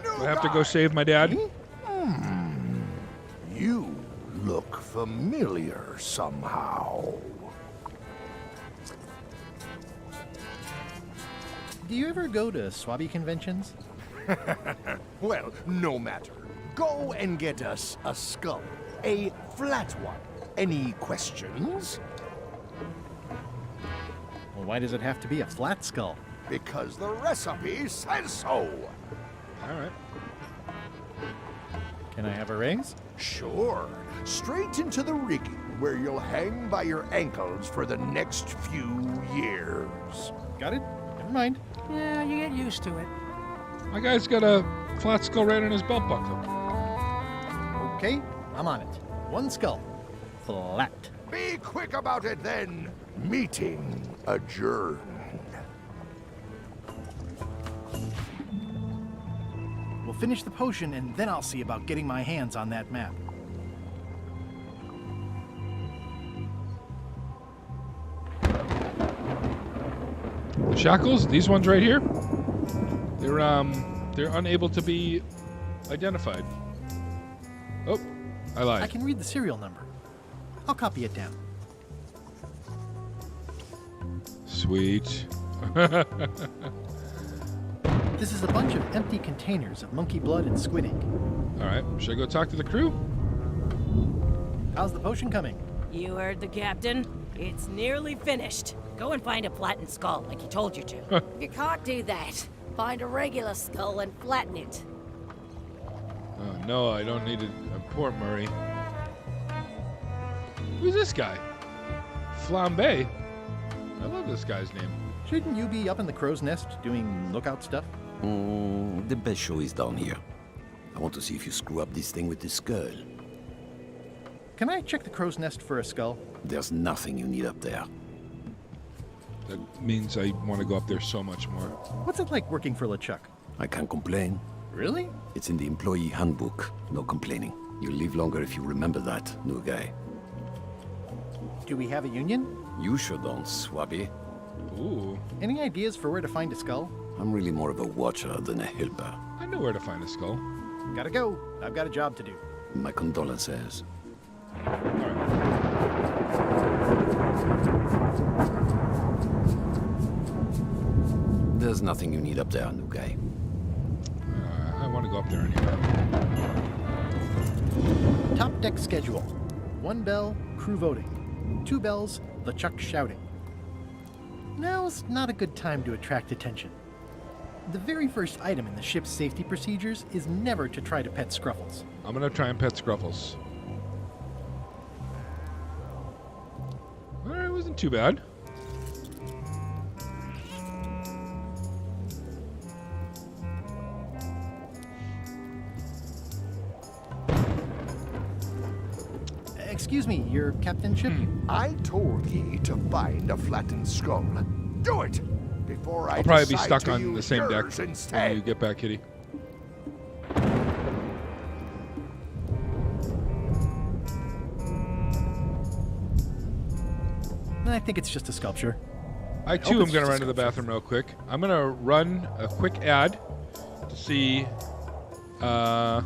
Speaker 1: Do I have to go save my dad?
Speaker 21: You look familiar somehow.
Speaker 2: Do you ever go to Swabby conventions?
Speaker 21: Well, no matter. Go and get us a skull. A flat one. Any questions?
Speaker 2: Well, why does it have to be a flat skull?
Speaker 21: Because the recipe says so.
Speaker 1: All right.
Speaker 2: Can I have a raise?
Speaker 21: Sure. Straight into the rigging, where you'll hang by your ankles for the next few years.
Speaker 2: Got it? Never mind.
Speaker 15: Yeah, you get used to it.
Speaker 1: My guy's got a flat skull right on his belt buckle.
Speaker 2: Okay, I'm on it. One skull. Flat.
Speaker 21: Be quick about it then. Meeting adjourned.
Speaker 2: We'll finish the potion and then I'll see about getting my hands on that map.
Speaker 1: The shackles, these ones right here, they're unable to be identified. Oh, I lied.
Speaker 2: I can read the serial number. I'll copy it down.
Speaker 1: Sweet.
Speaker 2: This is a bunch of empty containers of monkey blood and squid ink.
Speaker 1: All right, should I go talk to the crew?
Speaker 2: How's the potion coming?
Speaker 13: You heard the captain. It's nearly finished. Go and find a flattened skull, like he told you to.
Speaker 3: You can't do that. Find a regular skull and flatten it.
Speaker 1: Oh, no, I don't need it. Poor Murray. Who's this guy? Flambe. I love this guy's name.
Speaker 2: Shouldn't you be up in the crow's nest doing lookout stuff?
Speaker 22: The best show is down here. I want to see if you screw up this thing with this skull.
Speaker 2: Can I check the crow's nest for a skull?
Speaker 22: There's nothing you need up there.
Speaker 1: That means I want to go up there so much more.
Speaker 2: What's it like working for LeChuck?
Speaker 22: I can't complain.
Speaker 2: Really?
Speaker 22: It's in the employee handbook. No complaining. You'll live longer if you remember that, new guy.
Speaker 2: Do we have a union?
Speaker 22: You sure don't, Swabby.
Speaker 1: Ooh.
Speaker 2: Any ideas for where to find a skull?
Speaker 22: I'm really more of a watcher than a helper.
Speaker 1: I know where to find a skull.
Speaker 2: Gotta go. I've got a job to do.
Speaker 22: My condolences. There's nothing you need up there, new guy.
Speaker 1: I want to go up there anyway.
Speaker 2: Top deck schedule. 1 bell, crew voting. 2 bells, LeChuck shouting. Now's not a good time to attract attention. The very first item in the ship's safety procedures is never to try to pet Scruffles.
Speaker 1: I'm going to try and pet Scruffles. All right, it wasn't too bad.
Speaker 2: Excuse me, your captainship?
Speaker 21: I told ye to find a flattened skull. Do it before I
Speaker 1: I'll probably be
Speaker 21: decide
Speaker 1: stuck
Speaker 21: to
Speaker 1: on
Speaker 21: use
Speaker 1: the same deck
Speaker 21: yours
Speaker 1: when
Speaker 21: instead.
Speaker 1: you get back, Kitty.
Speaker 2: I think it's just a sculpture.
Speaker 1: I too am going to run to the bathroom real quick. I'm going to run a quick ad to see while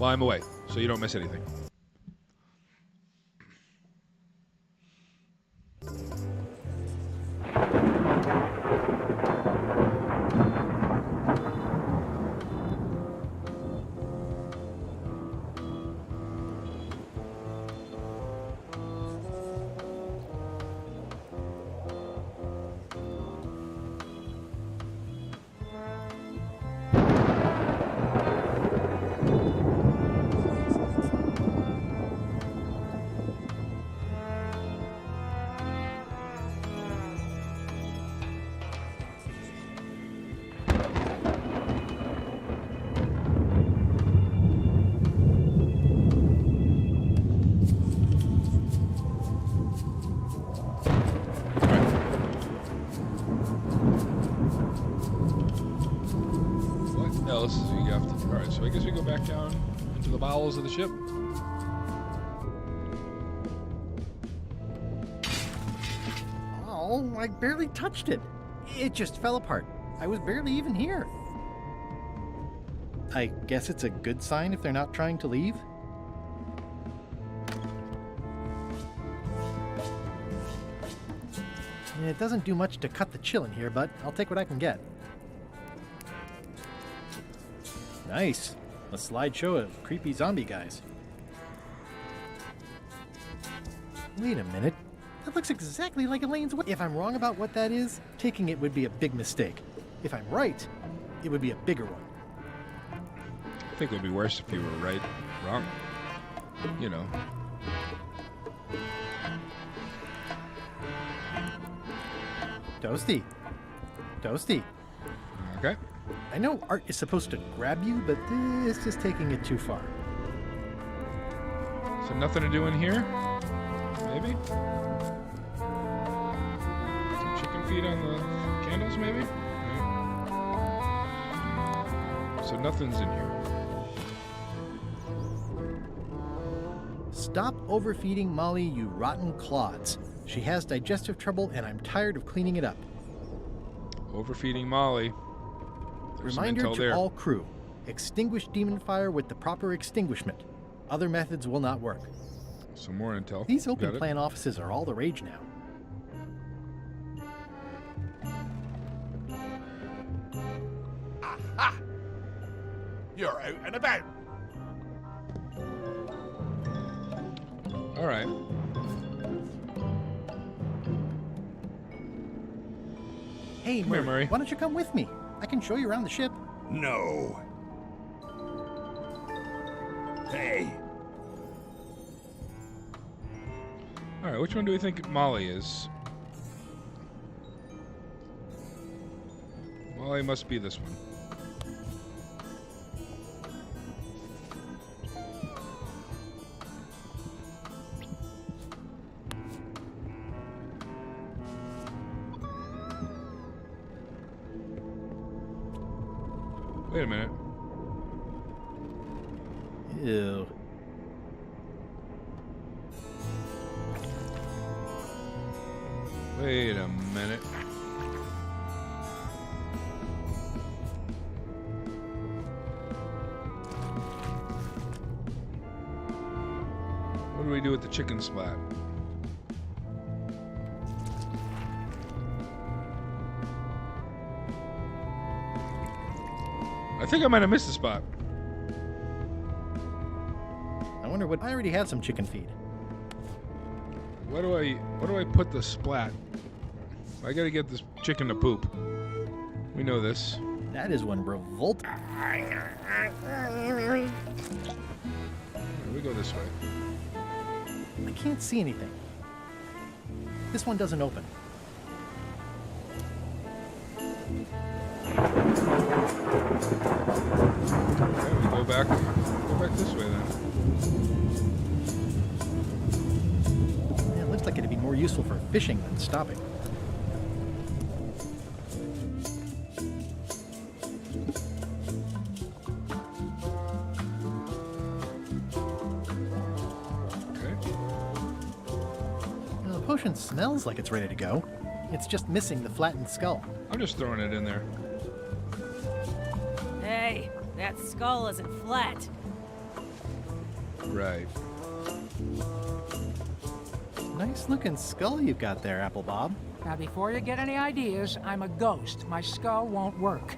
Speaker 1: I'm away, so you don't miss anything. else is you have to. All right, so I guess we go back down into the bowels of the ship.
Speaker 2: Oh, I barely touched it. It just fell apart. I was barely even here. I guess it's a good sign if they're not trying to leave. It doesn't do much to cut the chill in here, but I'll take what I can get. Nice. A slideshow of creepy zombie guys. Wait a minute. That looks exactly like Elaine's way. If I'm wrong about what that is, taking it would be a big mistake. If I'm right, it would be a bigger one.
Speaker 1: I think it would be worse if you were right, wrong. You know.
Speaker 2: Toasty. Toasty.
Speaker 1: Okay.
Speaker 2: I know art is supposed to grab you, but this is taking it too far.
Speaker 1: So nothing to do in here? Maybe? Some chicken feet on the candles, maybe? Yeah. So nothing's in here.
Speaker 2: Stop overfeeding Molly, you rotten clods. She has digestive trouble, and I'm tired of cleaning it up.
Speaker 1: Overfeeding Molly. There's
Speaker 2: Reminder to
Speaker 1: there.
Speaker 2: all crew. Extinguish demon fire with the proper extinguishment. Other methods will not work.
Speaker 1: Some more intel.
Speaker 2: These open plan offices are all the rage now.
Speaker 9: Aha! You're out and about.
Speaker 1: All right.
Speaker 2: Hey,
Speaker 1: Come here, Murray.
Speaker 2: Why don't you come with me? I can show you around the ship.
Speaker 9: No. Hey.
Speaker 1: All right, which one do we think Molly is? Molly must be this one. Wait a minute.
Speaker 2: Ew.
Speaker 1: Wait a minute. What do we do with the chicken splat? I think I might have missed a spot.
Speaker 2: I wonder what. I already have some chicken feed.
Speaker 1: Where do I put the splat? I gotta get this chicken to poop. We know this.
Speaker 2: That is one revolt.
Speaker 1: We go this way.
Speaker 2: I can't see anything. This one doesn't open.
Speaker 1: Okay, we go back this way then.
Speaker 2: Yeah, it looks like it'd be more useful for fishing than stopping. The potion smells like it's ready to go. It's just missing the flattened skull.
Speaker 1: I'm just throwing it in there.
Speaker 13: Hey, that skull isn't flat.
Speaker 1: Right.
Speaker 2: Nice looking skull you've got there, Apple Bob.
Speaker 15: Now, before you get any ideas, I'm a ghost. My skull won't work.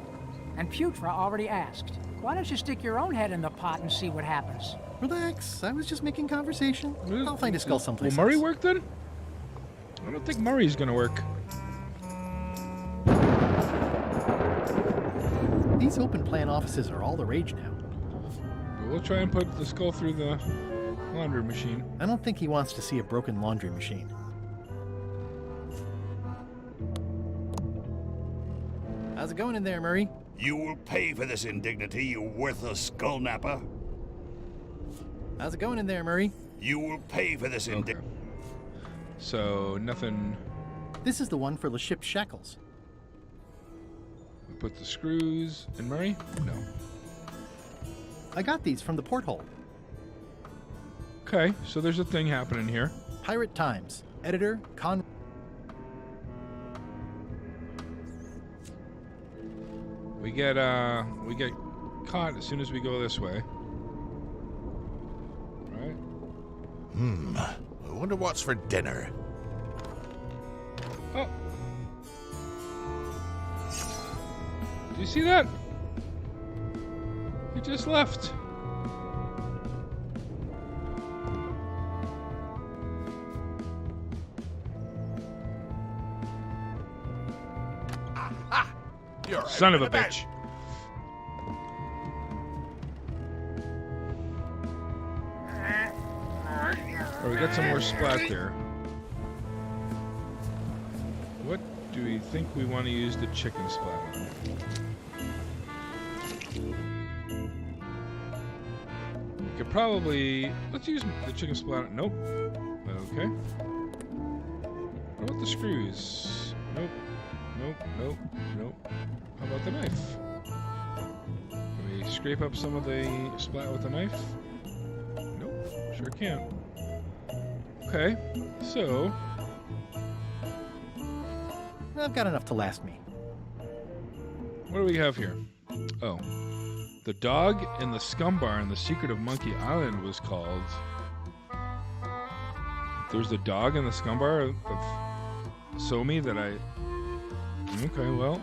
Speaker 15: And Putra already asked. Why don't you stick your own head in the pot and see what happens?
Speaker 2: Relax. I was just making conversation. I'll find a skull someplace
Speaker 1: Will Murray
Speaker 2: else.
Speaker 1: work then? I don't think Murray's gonna work.
Speaker 2: These open plan offices are all the rage now.
Speaker 1: But we'll try and put the skull through the laundry machine.
Speaker 2: I don't think he wants to see a broken laundry machine. How's it going in there, Murray?
Speaker 9: You will pay for this indignity, you worthless skull napper.
Speaker 2: How's it going in there, Murray?
Speaker 9: You will pay for this indignity.
Speaker 1: So, nothing...
Speaker 2: This is the one for the ship's shackles.
Speaker 1: We put the screws in Murray? No.
Speaker 2: I got these from the porthole.
Speaker 1: Okay, so there's a thing happening here.
Speaker 2: Pirate Times. Editor, Con...
Speaker 1: We get caught as soon as we go this way. Right?
Speaker 9: I wonder what's for dinner.
Speaker 1: Oh. Do you see that? He just left.
Speaker 9: You're
Speaker 1: Son of a
Speaker 9: out about.
Speaker 1: bitch. Oh, we got some more splat there. What do we think we want to use the chicken splat on? We could probably... Let's use the chicken splat. Nope. Okay. What about the screws? Nope. Nope. Nope. Nope. How about the knife? Can we scrape up some of the splat with the knife? Nope. Sure can't. Okay. So...
Speaker 2: I've got enough to last me.
Speaker 1: What do we have here? Oh. The Dog in the Scum Bar in The Secret of Monkey Island was called... There's the Dog in the Scum Bar of Somi that I... Okay, well...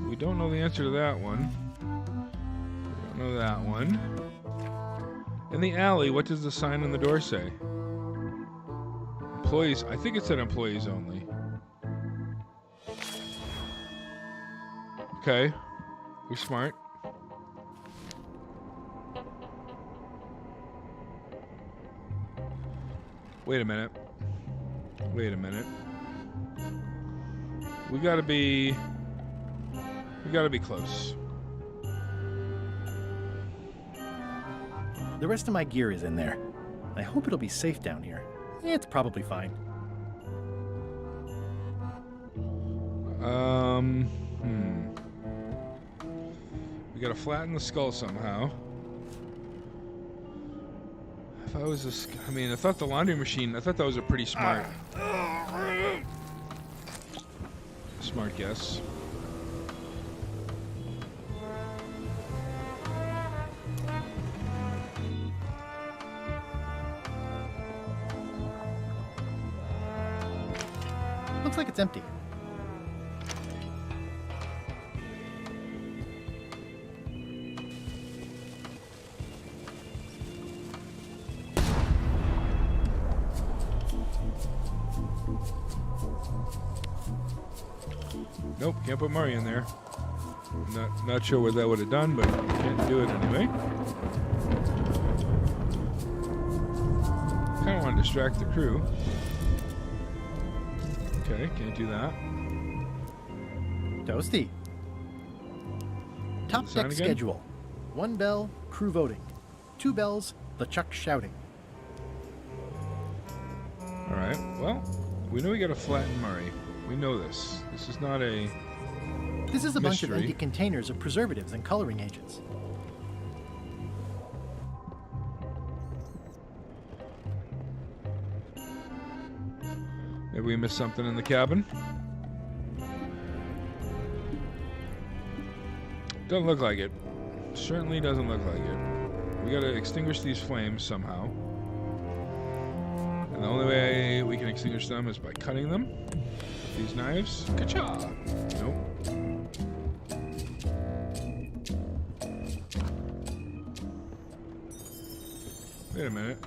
Speaker 1: We don't know the answer to that one. We don't know that one. In the alley, what does the sign on the door say? Employees... I think it said employees only. Okay. We're smart. Wait a minute. Wait a minute. We gotta be close.
Speaker 2: The rest of my gear is in there. I hope it'll be safe down here. It's probably fine.
Speaker 1: We gotta flatten the skull somehow. If I was I thought the laundry machine, I thought that was a pretty smart guess.
Speaker 2: Looks like it's empty.
Speaker 1: Nope, can't put Murray in there. Not sure what that would have done, but can't do it anyway. Kind of want to distract the crew. Okay, can't do that.
Speaker 2: Toasty. Top
Speaker 1: Sign
Speaker 2: deck
Speaker 1: again?
Speaker 2: schedule. 1 bell, crew voting. 2 bells, the Chuck shouting.
Speaker 1: Alright, well, we know we gotta flatten Murray. We know this. This is not a
Speaker 2: This is a bunch of
Speaker 1: mystery.
Speaker 2: empty containers of preservatives and coloring agents.
Speaker 1: Maybe we missed something in the cabin. Doesn't look like it. Certainly doesn't look like it. We gotta extinguish these flames somehow. And the only way we can extinguish them is by cutting them with these knives. Ka-cha! Nope. Wait a minute.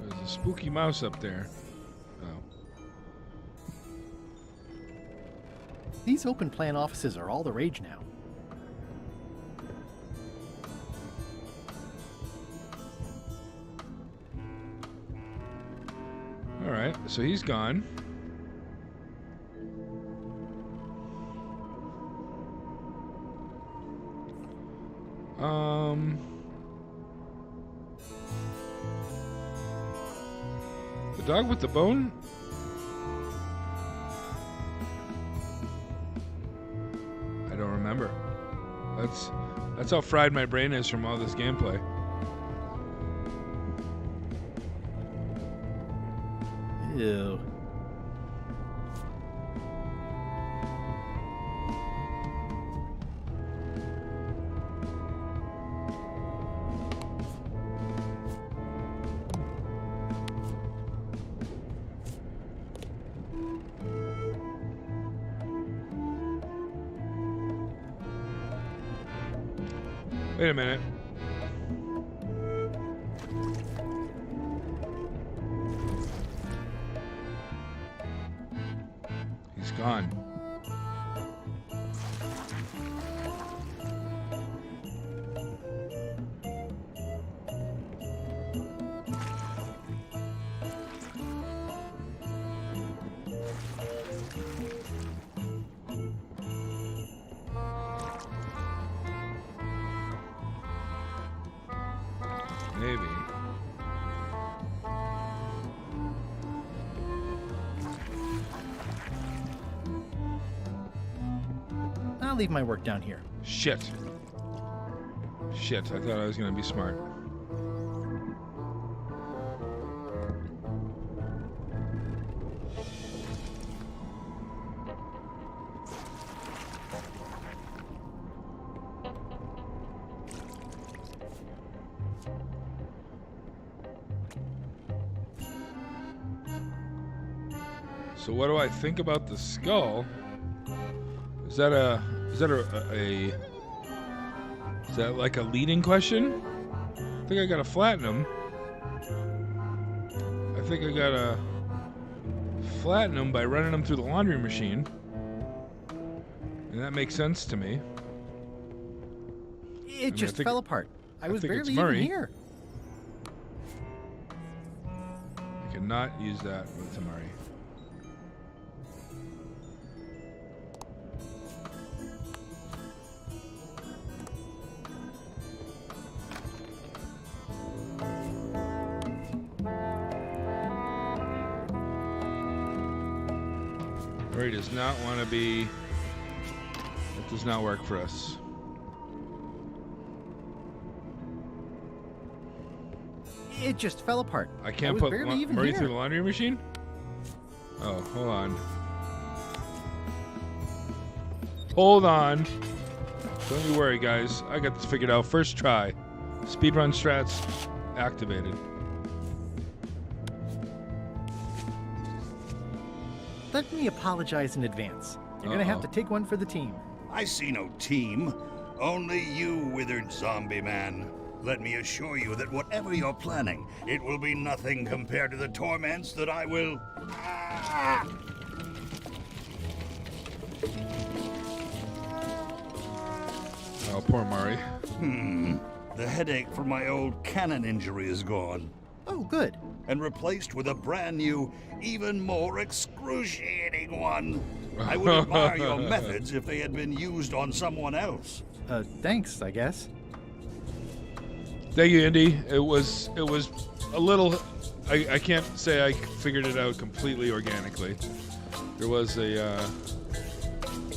Speaker 1: There's a spooky mouse up there.
Speaker 2: These open plan offices are all the rage now.
Speaker 1: Alright, so he's gone. The dog with the bone? I don't remember. That's how fried my brain is from all this gameplay.
Speaker 2: Ew.
Speaker 1: Wait a minute. He's gone. Maybe.
Speaker 2: I'll leave my work down here.
Speaker 1: Shit. Shit, I thought I was gonna be smart. So what do I think about the skull? Is that like a leading question? I think I gotta flatten him. I think I gotta flatten him by running him through the laundry machine. And that makes sense to me.
Speaker 2: It just fell apart. I was
Speaker 1: think it's
Speaker 2: barely even
Speaker 1: Murray.
Speaker 2: here.
Speaker 1: I cannot use that with Tamari. Murray does not want to be. That does not work for us.
Speaker 2: It just fell apart.
Speaker 1: I can't
Speaker 2: was
Speaker 1: put
Speaker 2: barely even
Speaker 1: Murray
Speaker 2: here.
Speaker 1: through the laundry machine? Oh, hold on. Hold on. Don't you worry, guys. I got this figured out. First try. Speedrun strats activated.
Speaker 2: Let me apologize in advance. You're gonna have to take one for the team.
Speaker 21: I see no team. Only you, withered zombie man. Let me assure you that whatever you're planning, it will be nothing compared to the torments that I will...
Speaker 1: Oh, poor Murray.
Speaker 21: The headache from my old cannon injury is gone.
Speaker 2: Oh, good.
Speaker 21: And replaced with a brand new, even more excruciating one. I would admire your methods if they had been used on someone else.
Speaker 2: Thanks, I guess.
Speaker 1: Thank you, Indy. It was a little. I can't say I figured it out completely organically. There was a.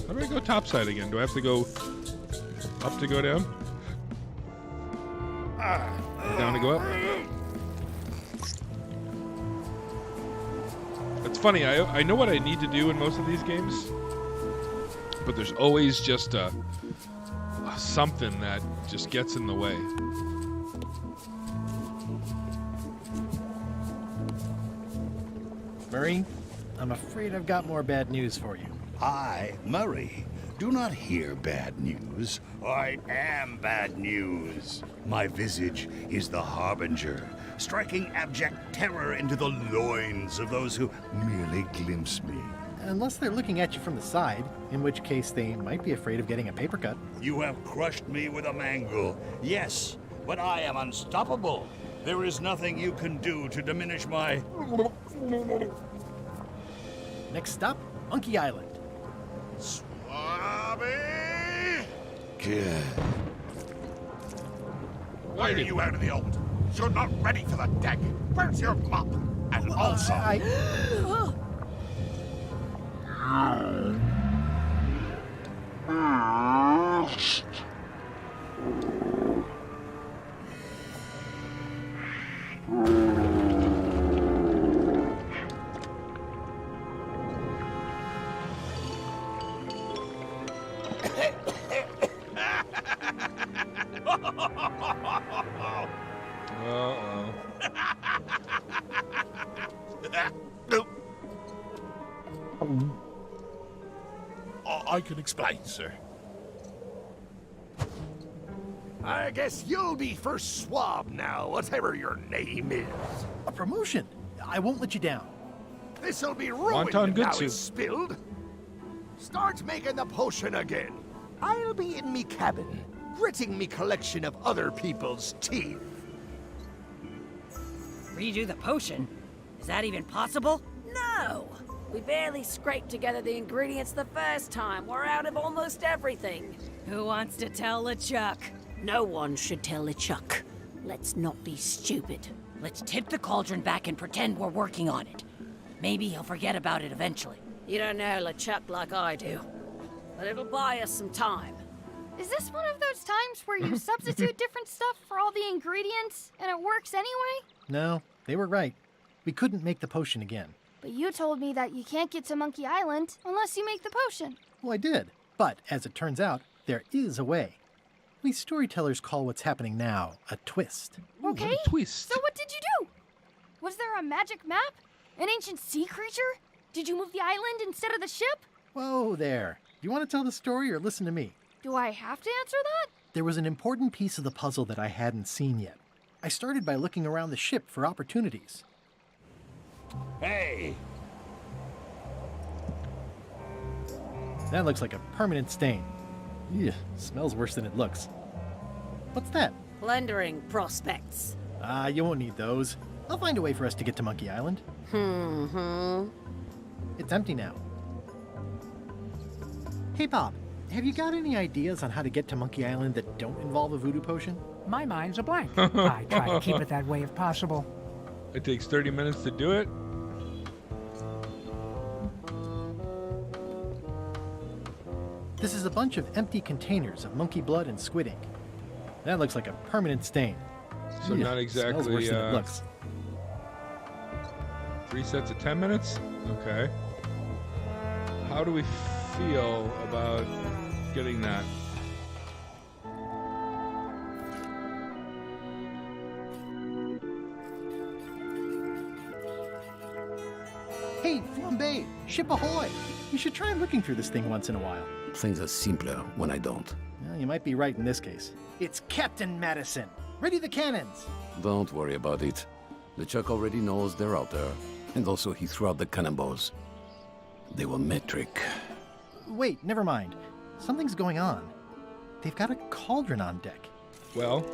Speaker 1: How do I go topside again? Do I have to go up to go down? Or down to go up? It's funny. I know what I need to do in most of these games, but there's always just something that just gets in the way.
Speaker 2: Murray, I'm afraid I've got more bad news for you.
Speaker 21: I, Murray, do not hear bad news. I am bad news. My visage is the harbinger, striking abject terror into the loins of those who merely glimpse me.
Speaker 2: Unless they're looking at you from the side, in which case they might be afraid of getting a paper cut.
Speaker 21: You have crushed me with a mangle. Yes, but I am unstoppable. There is nothing you can do to diminish my...
Speaker 2: Next stop, Monkey Island.
Speaker 21: Swabby! Good. Why are you out of the old? You're not ready for the deck. Where's your mop? And also...
Speaker 9: can explain, sir.
Speaker 21: I guess you'll be first swab now, whatever your name is.
Speaker 2: A promotion. I won't let you down.
Speaker 21: This'll be ruined
Speaker 1: Wonton
Speaker 21: now
Speaker 1: Gutsu.
Speaker 21: it's spilled. Start making the potion again. I'll be in me cabin, gritting me collection of other people's teeth.
Speaker 3: Redo the potion? Is that even possible? No! We barely scraped together the ingredients the first time. We're out of almost everything.
Speaker 13: Who wants to tell LeChuck?
Speaker 3: No one should tell LeChuck. Let's not be stupid.
Speaker 11: Let's tip the cauldron back and pretend we're working on it. Maybe he'll forget about it eventually.
Speaker 3: You don't know LeChuck like I do. But it'll buy us some time.
Speaker 4: Is this one of those times where you substitute different stuff for all the ingredients and it works anyway?
Speaker 2: No, they were right. We couldn't make the potion again.
Speaker 4: But you told me that you can't get to Monkey Island unless you make the potion.
Speaker 2: Well, I did. But as it turns out, there is a way. We storytellers call what's happening now a twist.
Speaker 4: Okay,
Speaker 1: What a twist.
Speaker 4: so what did you do? Was there a magic map? An ancient sea creature? Did you move the island instead of the ship?
Speaker 2: Whoa there. Do you want to tell the story or listen to me?
Speaker 4: Do I have to answer that?
Speaker 2: There was an important piece of the puzzle that I hadn't seen yet. I started by looking around the ship for opportunities.
Speaker 21: Hey!
Speaker 2: That looks like a permanent stain. Ew, smells worse than it looks. What's that?
Speaker 3: Plundering prospects.
Speaker 2: You won't need those. I'll find a way for us to get to Monkey Island. It's empty now. Hey, Bob, have you got any ideas on how to get to Monkey Island that don't involve a voodoo potion?
Speaker 15: My mind's a blank. I try to keep it that way if possible.
Speaker 1: It takes 30 minutes to do it.
Speaker 2: This is a bunch of empty containers of monkey blood and squid ink. That looks like a permanent stain.
Speaker 1: So
Speaker 2: Ew,
Speaker 1: not
Speaker 2: smells
Speaker 1: exactly
Speaker 2: worse than it looks.
Speaker 1: 3 sets of 10 minutes? Okay. How do we feel about getting that?
Speaker 2: Hey, Flambe! Ship ahoy! You should try looking through this thing once in a while.
Speaker 22: Things are simpler when I don't.
Speaker 2: Well, you might be right in this case. It's Captain Madison! Ready the cannons!
Speaker 22: Don't worry about it. LeChuck already knows they're out there. And also he threw out the cannonballs. They were metric.
Speaker 2: Wait, never mind. Something's going on. They've got a cauldron on deck.
Speaker 1: Well,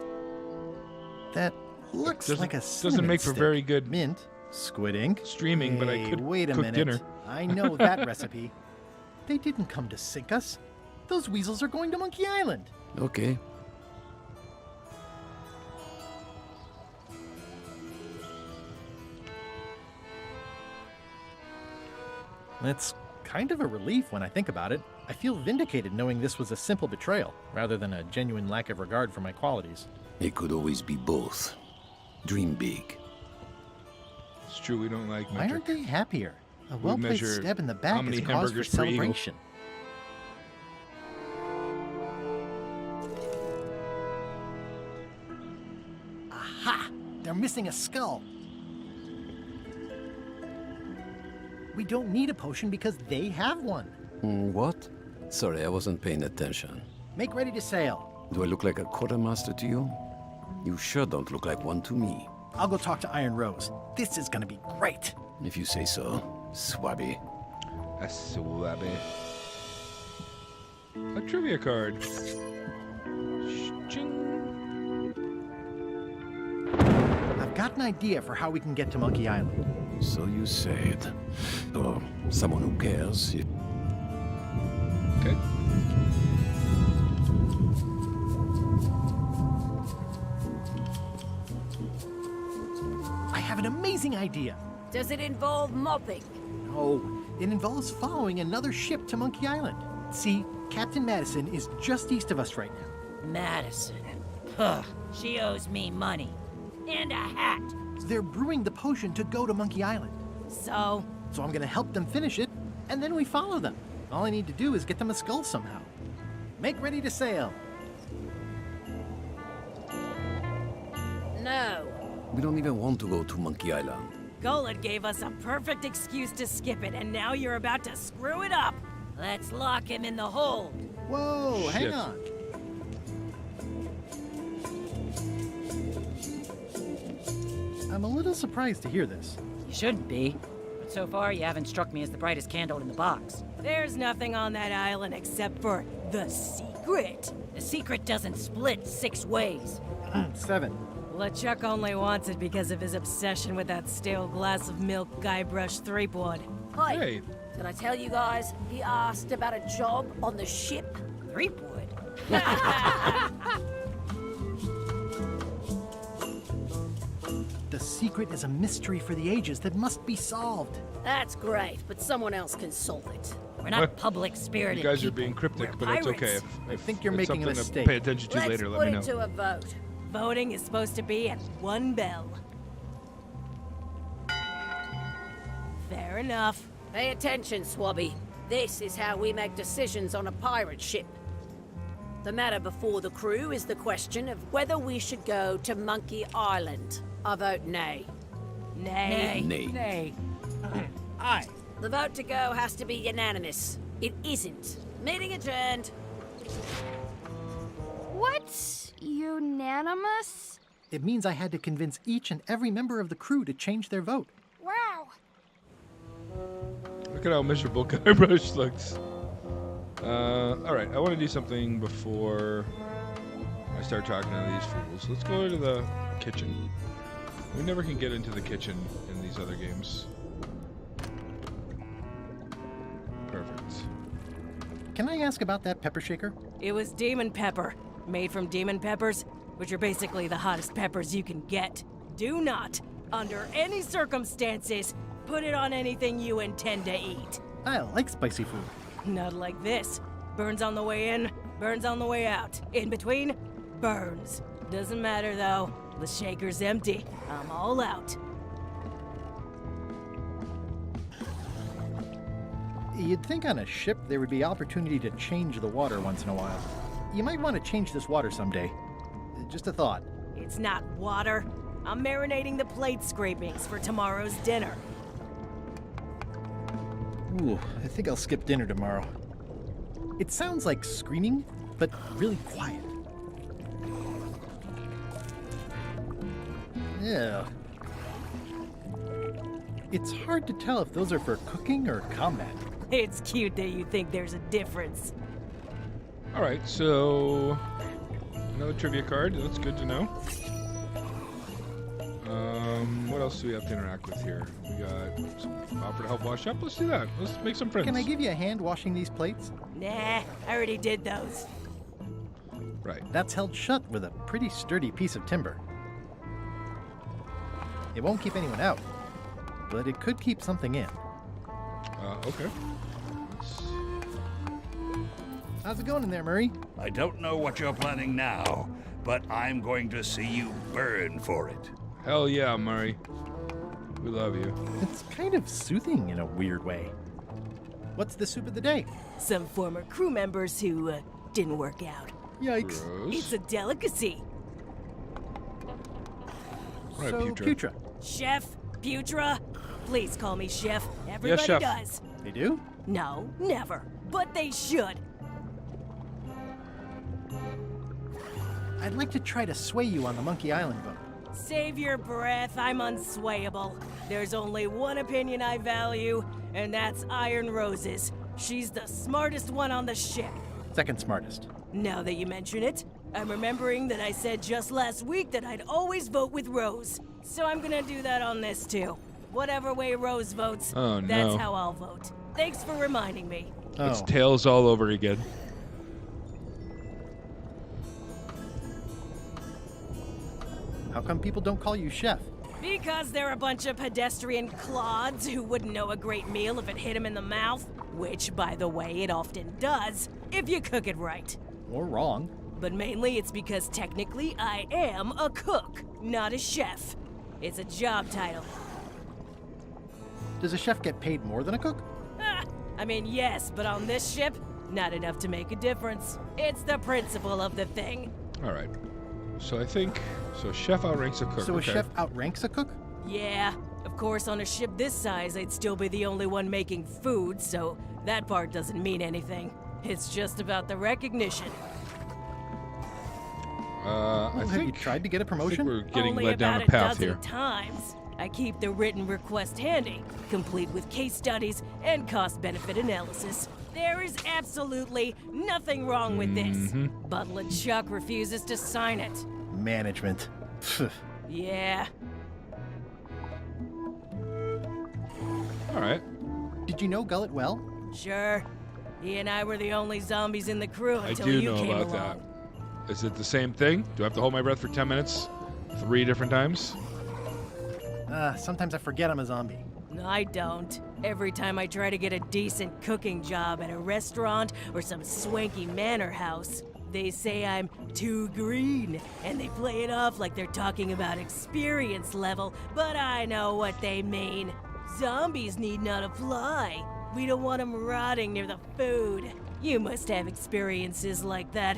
Speaker 2: that looks like a
Speaker 1: doesn't
Speaker 2: cinnamon
Speaker 1: make for
Speaker 2: stick.
Speaker 1: very good
Speaker 2: mint, squid ink,
Speaker 1: streaming, but I
Speaker 2: Hey,
Speaker 1: could
Speaker 2: wait a
Speaker 1: cook
Speaker 2: minute.
Speaker 1: dinner.
Speaker 2: I know that recipe. They didn't come to sink us. Those weasels are going to Monkey Island.
Speaker 22: Okay.
Speaker 2: It's kind of a relief when I think about it. I feel vindicated knowing this was a simple betrayal, rather than a genuine lack of regard for my qualities.
Speaker 22: It could always be both. Dream big.
Speaker 1: It's true, we don't like
Speaker 2: Why aren't they happier? A well-placed
Speaker 1: measure
Speaker 2: stab in the
Speaker 1: how
Speaker 2: back
Speaker 1: many
Speaker 2: is cause for
Speaker 1: hamburgers per eagle.
Speaker 2: celebration. Aha! They're missing a skull. We don't need a potion because they have one.
Speaker 22: What? Sorry, I wasn't paying attention.
Speaker 2: Make ready to sail.
Speaker 22: Do I look like a quartermaster to you? You sure don't look like one to me.
Speaker 2: I'll go talk to Iron Rose. This is gonna be great.
Speaker 22: If you say so, Swabby.
Speaker 1: A swabby. A trivia card.
Speaker 2: I've got an idea for how we can get to Monkey Island.
Speaker 22: So you said. Or someone who cares.
Speaker 1: Okay.
Speaker 2: I have an amazing idea.
Speaker 3: Does it involve mopping?
Speaker 2: No, it involves following another ship to Monkey Island. See, Captain Madison is just east of us right now.
Speaker 11: Madison. Huh. She owes me money. And a hat.
Speaker 2: They're brewing the potion to go to Monkey Island.
Speaker 11: So?
Speaker 2: So I'm gonna help them finish it, and then we follow them. All I need to do is get them a skull somehow. Make ready to sail.
Speaker 3: No.
Speaker 22: We don't even want to go to Monkey Island.
Speaker 13: Golod gave us a perfect excuse to skip it, and now you're about to screw it up.
Speaker 11: Let's lock him in the hold.
Speaker 2: Whoa, hang
Speaker 1: Shit.
Speaker 2: on. I'm a little surprised to hear this.
Speaker 11: You shouldn't be. But so far, you haven't struck me as the brightest candle in the box.
Speaker 13: There's nothing on that island except for the secret.
Speaker 11: The secret doesn't split 6 ways.
Speaker 2: 7.
Speaker 13: LeChuck only wants it because of his obsession with that stale glass of milk Guybrush Threepwood.
Speaker 3: Hi.
Speaker 1: Hey.
Speaker 3: Did I tell you guys he asked about a job on the ship?
Speaker 11: Threepwood?
Speaker 2: The secret is a mystery for the ages that must be solved.
Speaker 3: That's great, but someone else can solve it.
Speaker 11: We're not public-spirited
Speaker 1: You guys are
Speaker 11: people.
Speaker 1: being cryptic,
Speaker 11: We're
Speaker 1: but it's okay.
Speaker 11: pirates.
Speaker 2: I think you're
Speaker 1: it's
Speaker 2: making a
Speaker 1: something
Speaker 2: mistake.
Speaker 1: to pay attention to
Speaker 3: Let's
Speaker 1: later,
Speaker 3: put
Speaker 1: let me
Speaker 3: it
Speaker 1: know.
Speaker 3: to a vote.
Speaker 13: Voting is supposed to be at 1 bell. Fair enough.
Speaker 3: Pay attention, Swabby. This is how we make decisions on a pirate ship. The matter before the crew is the question of whether we should go to Monkey Island. I vote nay.
Speaker 13: Nay.
Speaker 22: Nay.
Speaker 13: Nay.
Speaker 2: Aye.
Speaker 3: The vote to go has to be unanimous. It isn't. Meeting adjourned.
Speaker 4: What's unanimous?
Speaker 2: It means I had to convince each and every member of the crew to change their vote.
Speaker 4: Wow.
Speaker 1: Look at how miserable Guybrush looks. Alright, I want to do something before I start talking to these fools. Let's go to the kitchen. We never can get into the kitchen in these other games. Perfect.
Speaker 2: Can I ask about that pepper shaker?
Speaker 13: It was demon pepper, made from demon peppers, which are basically the hottest peppers you can get. Do not, under any circumstances, put it on anything you intend to eat.
Speaker 2: I like spicy food.
Speaker 13: Not like this. Burns on the way in, burns on the way out. In between, burns. Doesn't matter though. The shaker's empty. I'm all out.
Speaker 2: You'd think on a ship there would be opportunity to change the water once in a while. You might want to change this water someday. Just a thought.
Speaker 13: It's not water. I'm marinating the plate scrapings for tomorrow's dinner.
Speaker 2: Ooh, I think I'll skip dinner tomorrow. It sounds like screaming, but really quiet. Yeah. It's hard to tell if those are for cooking or combat.
Speaker 13: It's cute that you think there's a difference.
Speaker 1: Alright, so another trivia card. That's good to know. What else do we have to interact with here? We got some offer to help wash up. Let's do that. Let's make some friends.
Speaker 2: Can I give you a hand washing these plates?
Speaker 13: Nah, I already did those.
Speaker 1: Right.
Speaker 2: That's held shut with a pretty sturdy piece of timber. It won't keep anyone out, but it could keep something in.
Speaker 1: Okay.
Speaker 2: How's it going in there, Murray?
Speaker 12: I don't know what you're planning now, but I'm going to see you burn for it.
Speaker 1: Hell yeah, Murray. We love you.
Speaker 2: It's kind of soothing in a weird way. What's the soup of the day?
Speaker 13: Some former crew members who didn't work out.
Speaker 2: Yikes.
Speaker 1: Gross.
Speaker 13: It's a delicacy.
Speaker 1: Right,
Speaker 2: So,
Speaker 1: Putra.
Speaker 2: Putra.
Speaker 13: Chef, Putra, please call me Chef. Everybody
Speaker 1: Chef.
Speaker 13: does.
Speaker 2: They do?
Speaker 13: No, never. But they should.
Speaker 2: I'd like to try to sway you on the Monkey Island vote.
Speaker 13: Save your breath, I'm unswayable. There's only one opinion I value, and that's Iron Rose's. She's the smartest one on the ship.
Speaker 2: Second smartest.
Speaker 13: Now that you mention it, I'm remembering that I said just last week that I'd always vote with Rose. So I'm gonna do that on this too. Whatever way Rose votes,
Speaker 1: Oh, no.
Speaker 13: that's how I'll vote. Thanks for reminding me.
Speaker 1: It's tails all over again.
Speaker 2: How come people don't call you chef?
Speaker 13: Because they're a bunch of pedestrian clods who wouldn't know a great meal if it hit them in the mouth. Which, by the way, it often does, if you cook it right.
Speaker 2: Or wrong.
Speaker 13: But mainly it's because technically I am a cook, not a chef. It's a job title.
Speaker 2: Does a chef get paid more than a cook?
Speaker 13: I mean, yes, but on this ship, not enough to make a difference. It's the principle of the thing.
Speaker 1: All right. So I think chef outranks a cook.
Speaker 2: So a
Speaker 1: okay.
Speaker 2: chef outranks a cook?
Speaker 13: Yeah, of course, on a ship this size, I'd still be the only one making food, so That part doesn't mean anything. It's just about the recognition.
Speaker 1: I
Speaker 2: Have you tried to get a promotion?
Speaker 1: we're getting
Speaker 13: Only
Speaker 1: led down
Speaker 13: about
Speaker 1: a path
Speaker 13: dozen
Speaker 1: here.
Speaker 13: times. I keep the written request handy, complete with case studies and cost-benefit analysis. There is absolutely nothing wrong with this. But LeChuck refuses to sign it.
Speaker 2: Management.
Speaker 13: Yeah.
Speaker 1: All right.
Speaker 2: Did you know Gullet well?
Speaker 13: Sure. He and I were the only zombies in the crew
Speaker 1: I
Speaker 13: until
Speaker 1: do
Speaker 13: you
Speaker 1: know
Speaker 13: came
Speaker 1: about
Speaker 13: along.
Speaker 1: that. Is it the same thing? Do I have to hold my breath for 10 minutes? 3 different times?
Speaker 2: Sometimes I forget I'm a zombie.
Speaker 13: No, I don't. Every time I try to get a decent cooking job at a restaurant or some swanky manor house, they say I'm too green, and they play it off like they're talking about experience level, but I know what they mean. Zombies need not apply. We don't want them rotting near the food. You must have experiences like that.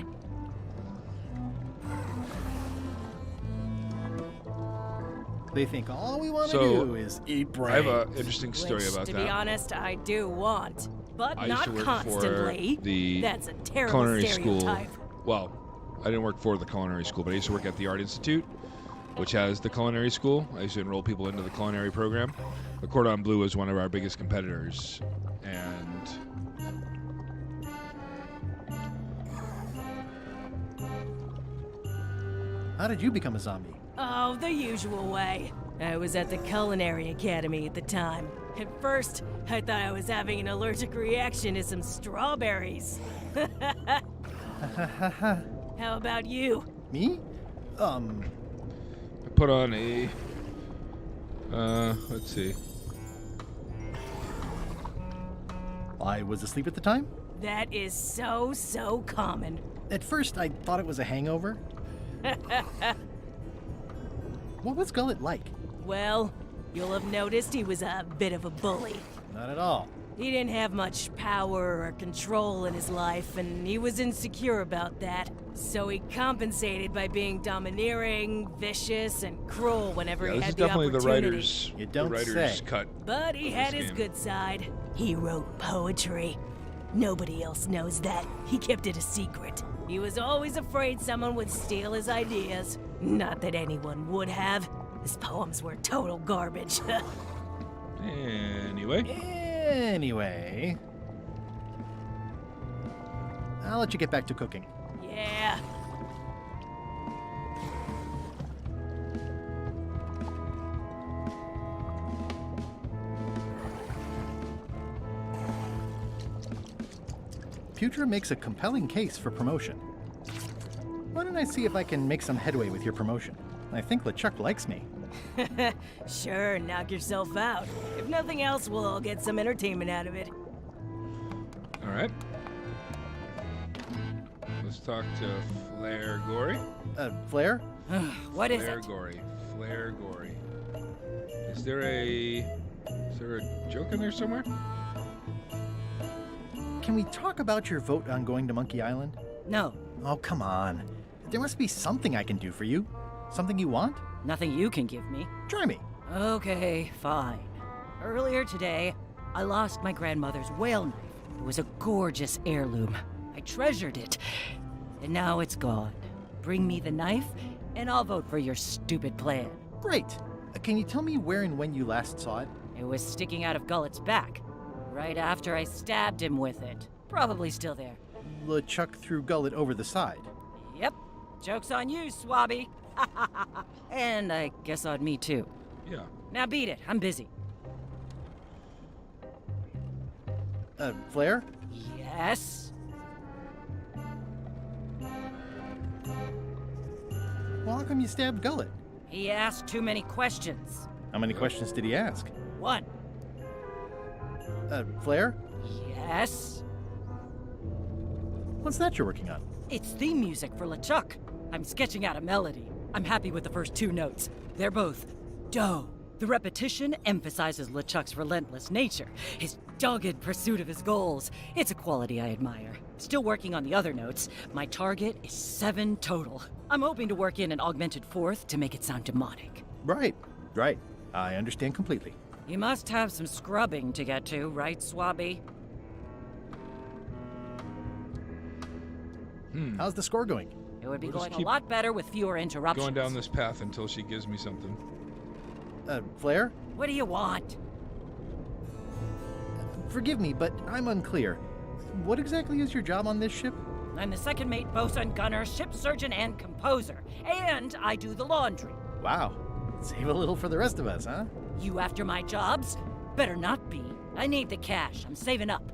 Speaker 2: They think all we want to
Speaker 1: So,
Speaker 2: do is eat brains.
Speaker 1: I have an interesting story
Speaker 13: Which,
Speaker 1: about
Speaker 13: to
Speaker 1: that.
Speaker 13: be honest, I do want. But
Speaker 1: I used
Speaker 13: not
Speaker 1: to work
Speaker 13: constantly.
Speaker 1: for the
Speaker 13: That's a terrible
Speaker 1: culinary
Speaker 13: stereotype.
Speaker 1: school. Well, I didn't work for the culinary school, but I used to work at the Art Institute, which has the culinary school. I used to enroll people into the culinary program. The Cordon Bleu was one of our biggest competitors, and
Speaker 2: How did you become a zombie?
Speaker 13: Oh, the usual way. I was at the Culinary Academy at the time. At first, I thought I was having an allergic reaction to some strawberries. How about you?
Speaker 2: Me?
Speaker 1: I put on a. Let's see.
Speaker 2: I was asleep at the time?
Speaker 13: That is so common.
Speaker 2: At first, I thought it was a hangover. What was Gullet like?
Speaker 13: Well, you'll have noticed he was a bit of a bully.
Speaker 2: Not at all.
Speaker 13: He didn't have much power or control in his life, and he was insecure about that. So he compensated by being domineering, vicious, and cruel whenever
Speaker 1: Yeah,
Speaker 13: he
Speaker 1: this is
Speaker 13: had the
Speaker 1: definitely the
Speaker 13: opportunity.
Speaker 1: writers.
Speaker 2: You don't
Speaker 1: the writers
Speaker 2: say.
Speaker 1: cut.
Speaker 13: But he
Speaker 1: of
Speaker 13: had
Speaker 1: this
Speaker 13: his
Speaker 1: game.
Speaker 13: good side. He wrote poetry. Nobody else knows that. He kept it a secret. He was always afraid someone would steal his ideas. Not that anyone would have. His poems were total garbage.
Speaker 2: Anyway. I'll let you get back to cooking.
Speaker 13: Yeah.
Speaker 2: Putra makes a compelling case for promotion. Why don't I see if I can make some headway with your promotion? I think LeChuck likes me.
Speaker 13: Sure, knock yourself out. If nothing else, we'll all get some entertainment out of it.
Speaker 1: All right. Let's talk to Flair Gory.
Speaker 2: Flair?
Speaker 11: What is
Speaker 1: Flair
Speaker 11: it?
Speaker 1: Gory. Flair Gory. Is there a joke in there somewhere?
Speaker 2: Can we talk about your vote on going to Monkey Island?
Speaker 11: No.
Speaker 2: Oh, come on. There must be something I can do for you. Something you want?
Speaker 11: Nothing you can give me.
Speaker 2: Try me.
Speaker 11: Okay, fine. Earlier today, I lost my grandmother's whale knife. It was a gorgeous heirloom. I treasured it. And now it's gone. Bring me the knife, and I'll vote for your stupid plan.
Speaker 2: Great. Can you tell me where and when you last saw it?
Speaker 11: It was sticking out of Gullet's back, right after I stabbed him with it. Probably still there.
Speaker 2: LeChuck threw Gullet over the side.
Speaker 11: Yep. Joke's on you, Swabby. And I guess on me, too.
Speaker 1: Yeah.
Speaker 11: Now beat it. I'm busy.
Speaker 2: Flair?
Speaker 11: Yes?
Speaker 2: Well, how come you stabbed Gullet?
Speaker 11: He asked too many questions.
Speaker 2: How many questions did he ask?
Speaker 11: One.
Speaker 2: Flair?
Speaker 11: Yes?
Speaker 2: What's that you're working on?
Speaker 11: It's theme music for LeChuck. I'm sketching out a melody. I'm happy with the first 2 notes. They're both do. The repetition emphasizes LeChuck's relentless nature, his dogged pursuit of his goals. It's a quality I admire. Still working on the other notes. My target is 7 total. I'm hoping to work in an augmented 4th to make it sound demonic.
Speaker 2: Right. I understand completely.
Speaker 11: You must have some scrubbing to get to, right, Swabby?
Speaker 2: How's the score going?
Speaker 11: It would be
Speaker 1: We'll just
Speaker 11: going a
Speaker 1: keep
Speaker 11: lot better with fewer interruptions.
Speaker 1: Going down this path until she gives me something.
Speaker 2: Flair?
Speaker 11: What do you want?
Speaker 2: Forgive me, but I'm unclear. What exactly is your job on this ship?
Speaker 11: I'm the second mate, bosun, gunner, ship surgeon, and composer. And I do the laundry.
Speaker 2: Wow. Save a little for the rest of us, huh?
Speaker 11: You after my jobs? Better not be. I need the cash. I'm saving up.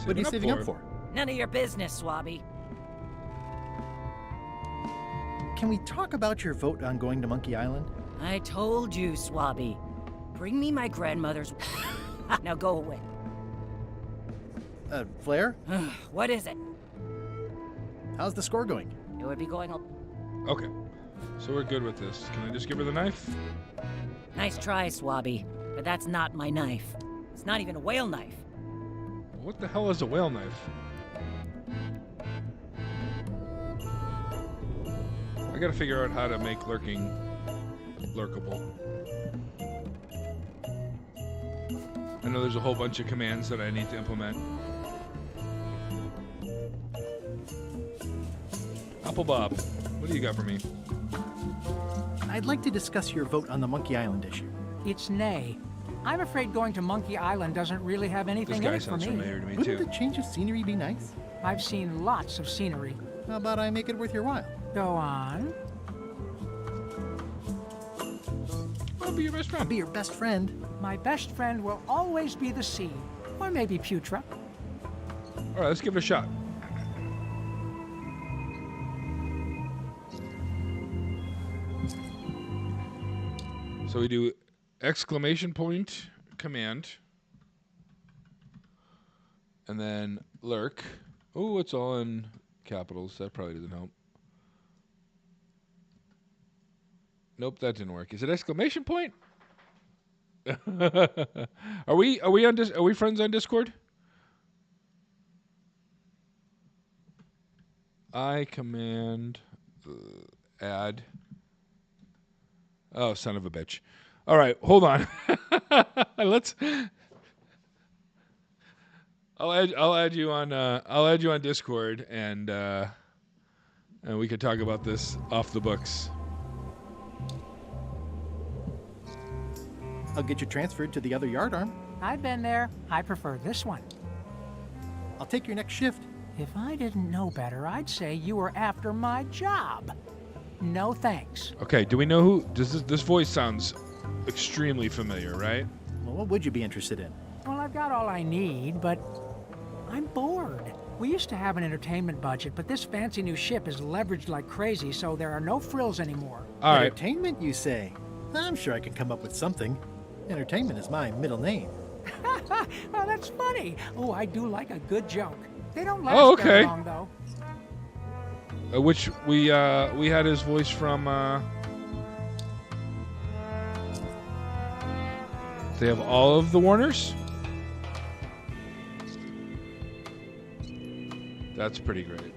Speaker 2: What are you saving up for?
Speaker 11: None of your business, Swabby.
Speaker 2: Can we talk about your vote on going to Monkey Island?
Speaker 11: I told you, Swabby. Bring me my grandmother's... Now go away.
Speaker 2: Flair?
Speaker 11: What is it?
Speaker 2: How's the score going?
Speaker 11: It would be going...
Speaker 1: Okay. So we're good with this. Can I just give her the knife?
Speaker 11: Nice try, Swabby. But that's not my knife. It's not even a whale knife.
Speaker 1: What the hell is a whale knife? I gotta figure out how to make lurking lurkable. I know there's a whole bunch of commands that I need to implement. Apple Bob, what do you got for me?
Speaker 2: I'd like to discuss your vote on the Monkey Island issue.
Speaker 15: It's nay. I'm afraid going to Monkey Island doesn't really have anything in it for me.
Speaker 1: This guy sounds familiar to me,
Speaker 2: Wouldn't
Speaker 1: too.
Speaker 2: the change of scenery be nice?
Speaker 15: I've seen lots of scenery.
Speaker 2: How about I make it worth your while?
Speaker 15: Go on.
Speaker 1: I'll be your best friend.
Speaker 2: I'll be your best friend.
Speaker 15: My best friend will always be the sea. Or maybe Putra.
Speaker 1: All right, let's give it a shot. So we do exclamation point command. And then lurk. Oh, it's all in capitals. That probably doesn't help. Nope, that didn't work. Is it exclamation point? Are we friends on Discord? I command add. Oh, son of a bitch. All right, hold on. Let's. I'll add you on Discord, and we could talk about this off the books.
Speaker 2: I'll get you transferred to the other yardarm.
Speaker 15: I've been there. I prefer this one.
Speaker 2: I'll take your next shift.
Speaker 15: If I didn't know better, I'd say you were after my job. No thanks.
Speaker 1: Okay, do we know who? This voice sounds extremely familiar, right?
Speaker 2: Well, what would you be interested in?
Speaker 15: Well, I've got all I need, but I'm bored. We used to have an entertainment budget, but this fancy new ship is leveraged like crazy, so there are no frills anymore.
Speaker 1: All right.
Speaker 2: Entertainment, you say? I'm sure I could come up with something. Entertainment is my middle name.
Speaker 15: Well, that's funny. Oh, I do like a good joke. They don't last very long, though.
Speaker 1: Which we had his voice from. They have all of the Warners. That's pretty great.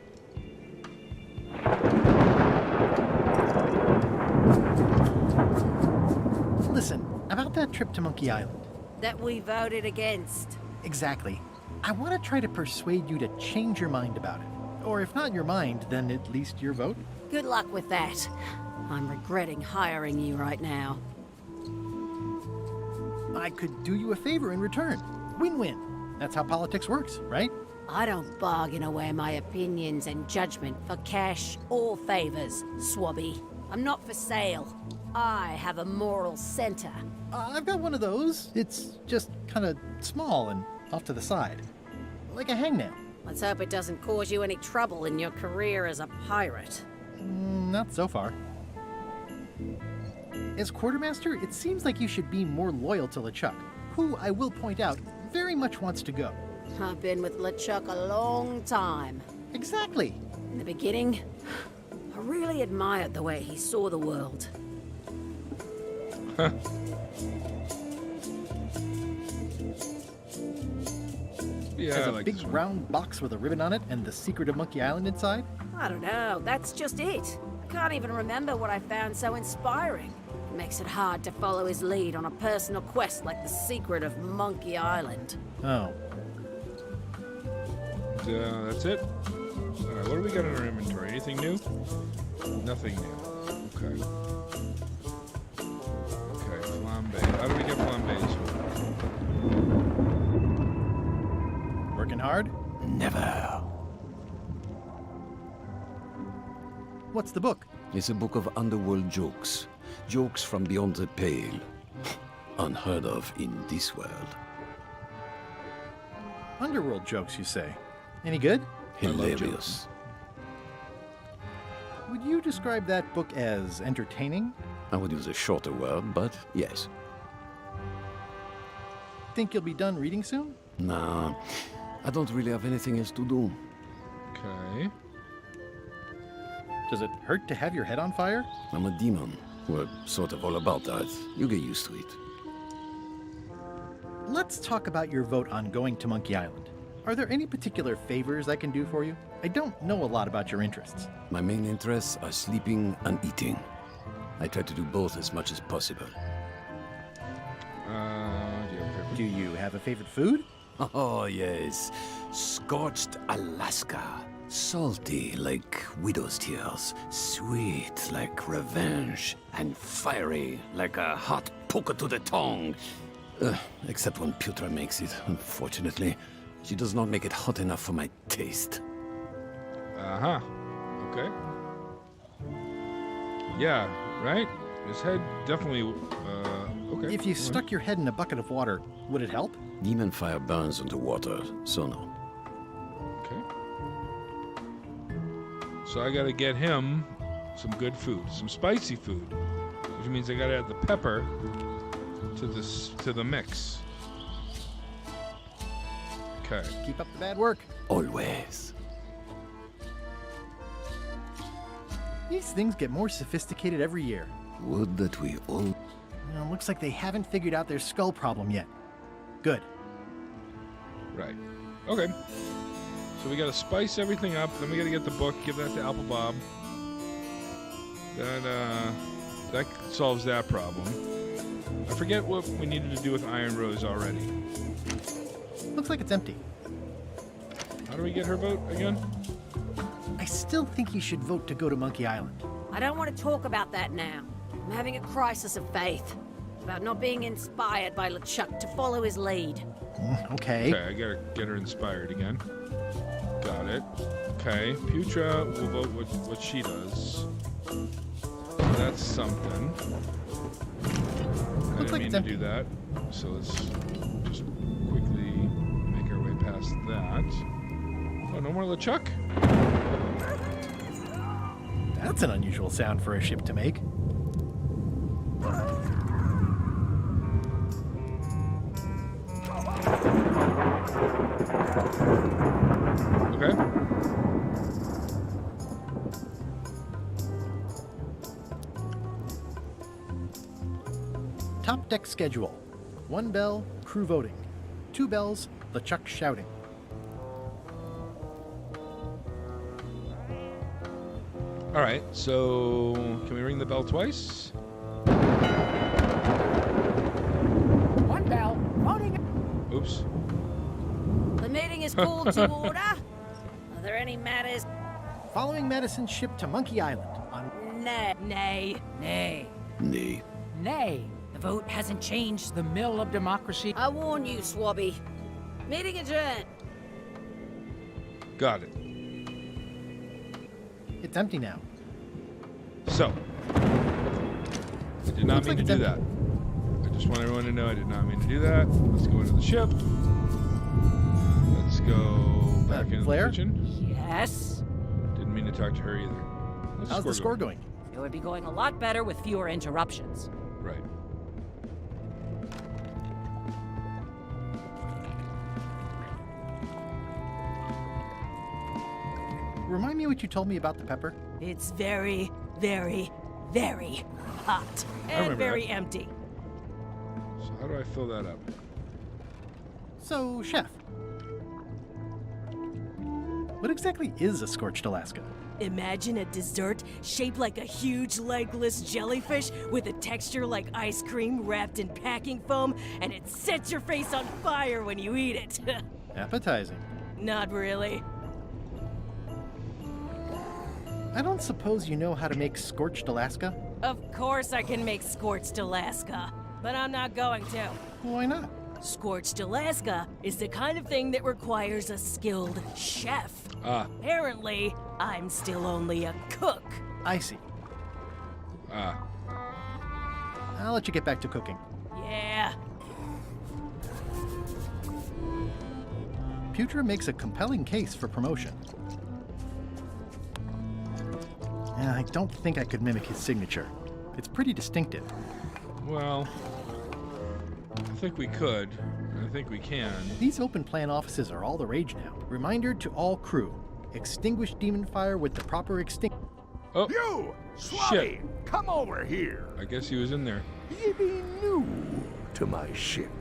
Speaker 2: Listen, about that trip to Monkey Island.
Speaker 3: That we voted against.
Speaker 2: Exactly. I want to try to persuade you to change your mind about it. Or if not your mind, then at least your vote.
Speaker 3: Good luck with that. I'm regretting hiring you right now.
Speaker 2: I could do you a favor in return. Win-win. That's how politics works, right?
Speaker 3: I don't bargain away my opinions and judgment for cash or favors, Swabby. I'm not for sale. I have a moral center.
Speaker 2: I've got one of those. It's just kind of small and off to the side. Like a hangnail.
Speaker 3: Let's hope it doesn't cause you any trouble in your career as a pirate.
Speaker 2: Not so far. As quartermaster, it seems like you should be more loyal to LeChuck, who, I will point out, very much wants to go.
Speaker 3: I've been with LeChuck a long time.
Speaker 2: Exactly.
Speaker 3: In the beginning, I really admired the way he saw the world.
Speaker 1: Yeah,
Speaker 2: Has
Speaker 1: I
Speaker 2: a
Speaker 1: like
Speaker 2: big
Speaker 1: this one.
Speaker 2: round box with a ribbon on it and the secret of Monkey Island inside?
Speaker 3: I don't know, that's just it. I can't even remember what I found so inspiring. It makes it hard to follow his lead on a personal quest like the secret of Monkey Island.
Speaker 2: Oh.
Speaker 1: That's it? Alright, what do we got in our inventory? Anything new? Nothing new. Okay. Okay, flambe. How do we get flambes?
Speaker 2: Working hard?
Speaker 22: Never.
Speaker 2: What's the book?
Speaker 22: It's a book of underworld jokes. Jokes from beyond the pale. Unheard of in this world.
Speaker 2: Underworld jokes, you say? Any good?
Speaker 22: Hilarious.
Speaker 2: Would you describe that book as entertaining?
Speaker 22: I would use a shorter word, but yes.
Speaker 2: Think you'll be done reading soon?
Speaker 22: Nah, I don't really have anything else to do.
Speaker 1: Okay.
Speaker 2: Does it hurt to have your head on fire?
Speaker 22: I'm a demon. We're sort of all about that. You get used to it.
Speaker 2: Let's talk about your vote on going to Monkey Island. Are there any particular favors I can do for you? I don't know a lot about your interests.
Speaker 22: My main interests are sleeping and eating. I try to do both as much as possible.
Speaker 2: Do you have a favorite food?
Speaker 22: Oh, yes. Scorched Alaska. Salty like widow's tears. Sweet like revenge. And fiery like a hot poker to the tongue. Except when Putra makes it, unfortunately. She does not make it hot enough for my taste.
Speaker 1: Uh-huh. Okay. Yeah, right? His head definitely, okay.
Speaker 2: If you stuck your head in a bucket of water, would it help?
Speaker 22: Demon fire burns underwater, so no.
Speaker 1: Okay. So I gotta get him some good food, some spicy food, which means I gotta add the pepper to the mix. Okay.
Speaker 2: Keep up the bad work.
Speaker 22: Always.
Speaker 2: These things get more sophisticated every year.
Speaker 22: Would that we all...
Speaker 2: Looks like they haven't figured out their skull problem yet. Good.
Speaker 1: Right. Okay. So we gotta spice everything up, then we gotta get the book, give that to Apple Bob. That solves that problem. I forget what we needed to do with Iron Rose already.
Speaker 2: Looks like it's empty.
Speaker 1: How do we get her vote again?
Speaker 2: I still think you should vote to go to Monkey Island.
Speaker 3: I don't want to talk about that now. I'm having a crisis of faith about not being inspired by LeChuck to follow his lead.
Speaker 2: Okay.
Speaker 1: Okay, I gotta get her inspired again. Got it. Okay, Putra will vote what she does. That's something. I didn't mean to do that. So let's just quickly make our way past that. Oh, no more LeChuck?
Speaker 2: That's an unusual sound for a ship to make.
Speaker 1: Okay.
Speaker 2: Top deck schedule. 1 bell, crew voting. 2 bells, LeChuck shouting.
Speaker 1: All right, so can we ring the bell twice?
Speaker 15: 1 bell, voting.
Speaker 1: Oops.
Speaker 3: The meeting is called to order. Are there any matters?
Speaker 2: Following Madison's ship to Monkey Island on...
Speaker 3: Nay.
Speaker 11: Nay.
Speaker 22: Nay.
Speaker 15: Nay.
Speaker 11: The vote hasn't changed.
Speaker 15: The mill of democracy.
Speaker 3: I warn you, Swabby. Meeting adjourned.
Speaker 1: Got it.
Speaker 2: It's empty now.
Speaker 1: So, I did not mean to do that. I just want everyone to know I did not mean to do that. Let's go into the ship. Let's go back into the kitchen.
Speaker 11: Yes?
Speaker 1: Didn't mean to talk to her either.
Speaker 2: How's the score going?
Speaker 11: It would be going a lot better with fewer interruptions.
Speaker 1: Right.
Speaker 2: Remind me what you told me about the pepper?
Speaker 13: It's very, very, very hot. And
Speaker 1: remember
Speaker 13: very
Speaker 1: that.
Speaker 13: empty.
Speaker 1: So how do I fill that up?
Speaker 2: So, Chef, what exactly is a scorched Alaska?
Speaker 13: Imagine a dessert shaped like a huge legless jellyfish with a texture like ice cream wrapped in packing foam, and it sets your face on fire when you eat it.
Speaker 2: Appetizing.
Speaker 13: Not really.
Speaker 2: I don't suppose you know how to make scorched Alaska?
Speaker 13: Of course I can make scorched Alaska, but I'm not going to.
Speaker 2: Why not?
Speaker 13: Scorched Alaska is the kind of thing that requires a skilled chef. Apparently, I'm still only a cook.
Speaker 2: I see. I'll let you get back to cooking.
Speaker 13: Yeah.
Speaker 2: Putra makes a compelling case for promotion. And I don't think I could mimic his signature. It's pretty distinctive.
Speaker 1: Well, I think we could. I think we can.
Speaker 2: These open plan offices are all the rage now. Reminder to all crew. Extinguish demon fire with the proper
Speaker 1: Oh,
Speaker 21: you! Swabby! Come over here!
Speaker 1: I guess he was in there.
Speaker 21: You be new to my ship.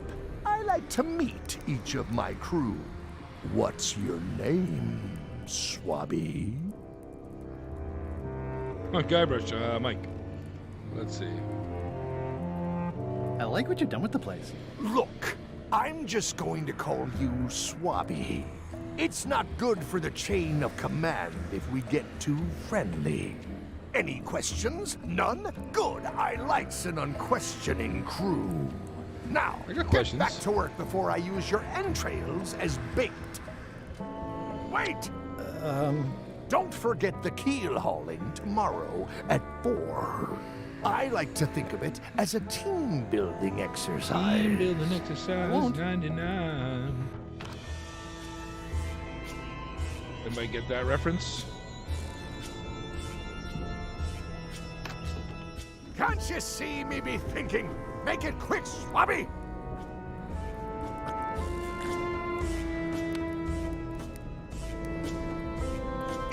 Speaker 21: I like to meet each of my crew. What's your name, Swabby?
Speaker 1: Oh, Guybrush, Mike. Let's see.
Speaker 2: I like what you've done with the place.
Speaker 21: Look, I'm just going to call you Swabby. It's not good for the chain of command if we get too friendly. Any questions? None? Good. I likes an unquestioning crew. Now, get back to work before I use your entrails as bait. Wait! Don't forget the keel hauling tomorrow at 4. I like to think of it as a team-building exercise.
Speaker 1: Team-building exercise 99. Anybody get that reference?
Speaker 21: Can't you see me be thinking? Make it quick, Swabby!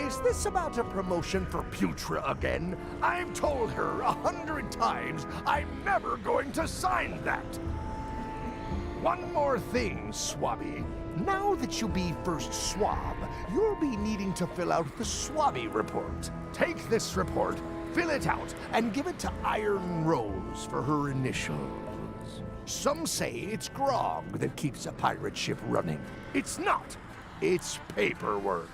Speaker 21: Is this about a promotion for Putra again? I've told her 100 times I'm never going to sign that. One more thing, Swabby. Now that you be first swab, you'll be needing to fill out the Swabby report. Take this report, fill it out, and give it to Iron Rose for her initials. Some say it's grog that keeps a pirate ship running. It's not. It's paperwork.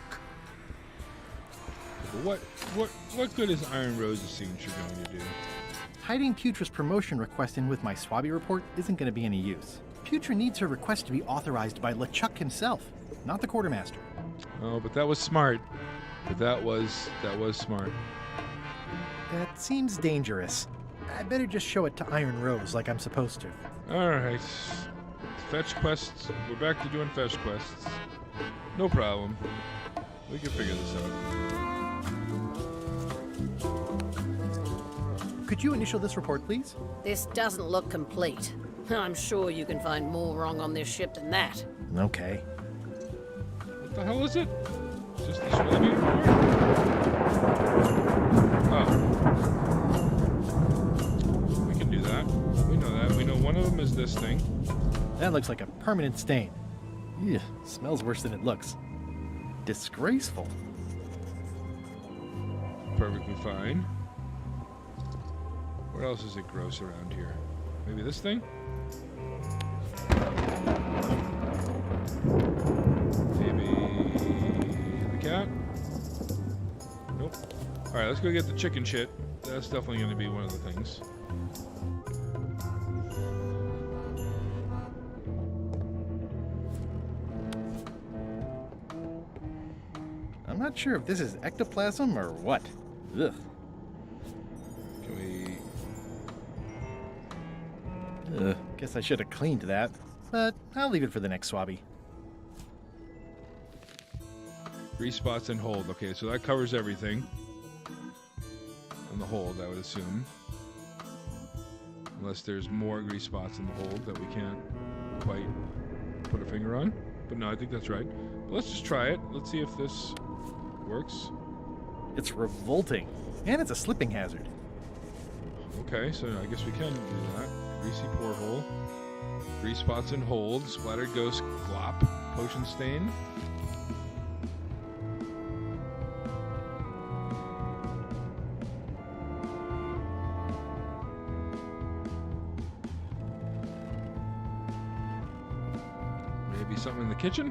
Speaker 1: What good is Iron Rose's signature going to do?
Speaker 2: Hiding Putra's promotion request in with my Swabby report isn't going to be any use. Putra needs her request to be authorized by LeChuck himself, not the quartermaster.
Speaker 1: Oh, but that was smart. That was smart.
Speaker 2: That seems dangerous. I better just show it to Iron Rose like I'm supposed to.
Speaker 1: Alright. Fetch quests. We're back to doing fetch quests. No problem. We can figure this out.
Speaker 2: Could you initial this report, please?
Speaker 3: This doesn't look complete. I'm sure you can find more wrong on this ship than that.
Speaker 2: Okay.
Speaker 1: What the hell is it? Just the Swabby report? Oh. We can do that. We know that. We know one of them is this thing.
Speaker 2: That looks like a permanent stain. Ew, smells worse than it looks. Disgraceful.
Speaker 1: Perfectly fine. What else is it gross around here? Maybe this thing? Maybe the cat? Nope. Alright, let's go get the chicken shit. That's definitely going to be one of the things.
Speaker 2: I'm not sure if this is ectoplasm or what. Ugh.
Speaker 1: Can we...
Speaker 2: Guess I should have cleaned that, but I'll leave it for the next Swabby.
Speaker 1: Grease spots and hold. Okay, so that covers everything. And the hold, I would assume. Unless there's more grease spots in the hold that we can't quite put a finger on. But no, I think that's right. But let's just try it. Let's see if this works.
Speaker 2: It's revolting, and it's a slipping hazard.
Speaker 1: Okay, so I guess we can do that. Greasy porthole. Grease spots and hold. Splattered ghost glop. Potion stain. Maybe something in the kitchen?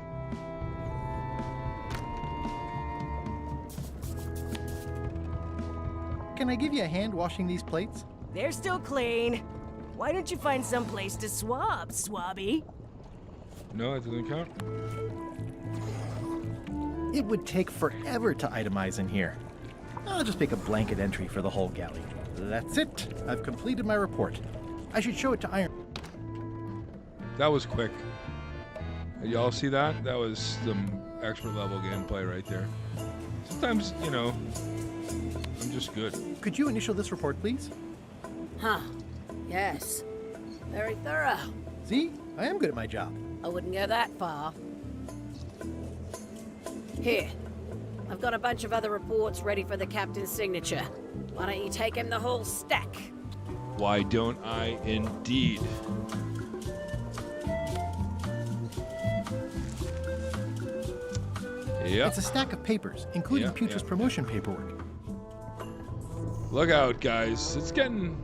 Speaker 2: can I give you a hand washing these plates?
Speaker 13: They're still clean. Why don't you find some place to swab, Swabby?
Speaker 1: No, it doesn't count.
Speaker 2: It would take forever to itemize in here. I'll just make a blanket entry for the whole galley. That's it. I've completed my report. I should show it to Iron.
Speaker 1: That was quick. Y'all see that? That was some expert level gameplay right there. Sometimes, you know, I'm just good.
Speaker 2: Could you initial this report, please?
Speaker 3: Huh. Yes. Very thorough.
Speaker 2: See? I am good at my job.
Speaker 3: I wouldn't go that far. Here. I've got a bunch of other reports ready for the captain's signature. Why don't you take him the whole stack?
Speaker 1: Why don't I indeed? Yep.
Speaker 2: It's a stack of papers, including Putra's promotion paperwork.
Speaker 1: Look out, guys. It's getting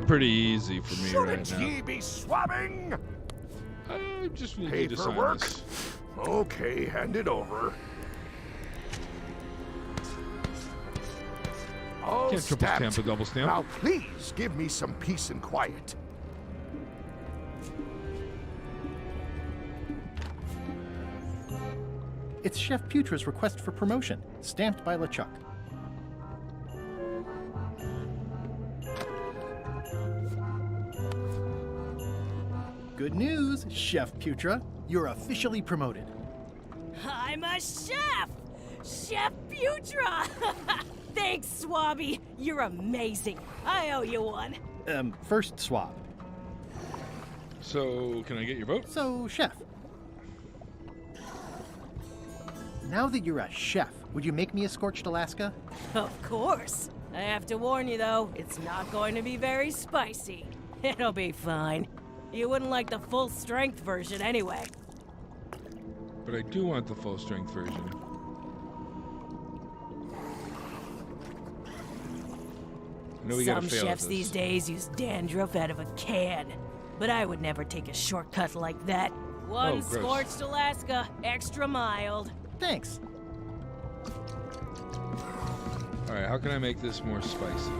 Speaker 1: pretty easy for me right now.
Speaker 21: Shouldn't ye be swabbing?
Speaker 1: I just need you to sign
Speaker 21: Paperwork?
Speaker 1: this.
Speaker 21: Okay, hand it over. All
Speaker 1: Can't triple
Speaker 21: stamped.
Speaker 1: stamp a double stamp.
Speaker 21: Now please give me some peace and quiet.
Speaker 2: It's Chef Putra's request for promotion, stamped by LeChuck. Good news, Chef Putra. You're officially promoted.
Speaker 13: I'm a chef! Chef Putra! Thanks, Swabby. You're amazing. I owe you one.
Speaker 2: First swab.
Speaker 1: So, can I get your vote?
Speaker 2: So, Chef. Now that you're a chef, would you make me a scorched Alaska?
Speaker 13: Of course. I have to warn you, though, it's not going to be very spicy. It'll be fine. You wouldn't like the full-strength version anyway.
Speaker 1: But I do want the full strength version. I know we gotta
Speaker 13: Some
Speaker 1: fail at
Speaker 13: chefs
Speaker 1: this.
Speaker 13: these days use dandruff out of a can, but I would never take a shortcut like that. One
Speaker 1: gross.
Speaker 13: scorched Alaska, extra mild.
Speaker 2: Thanks.
Speaker 1: All right, how can I make this more spicy?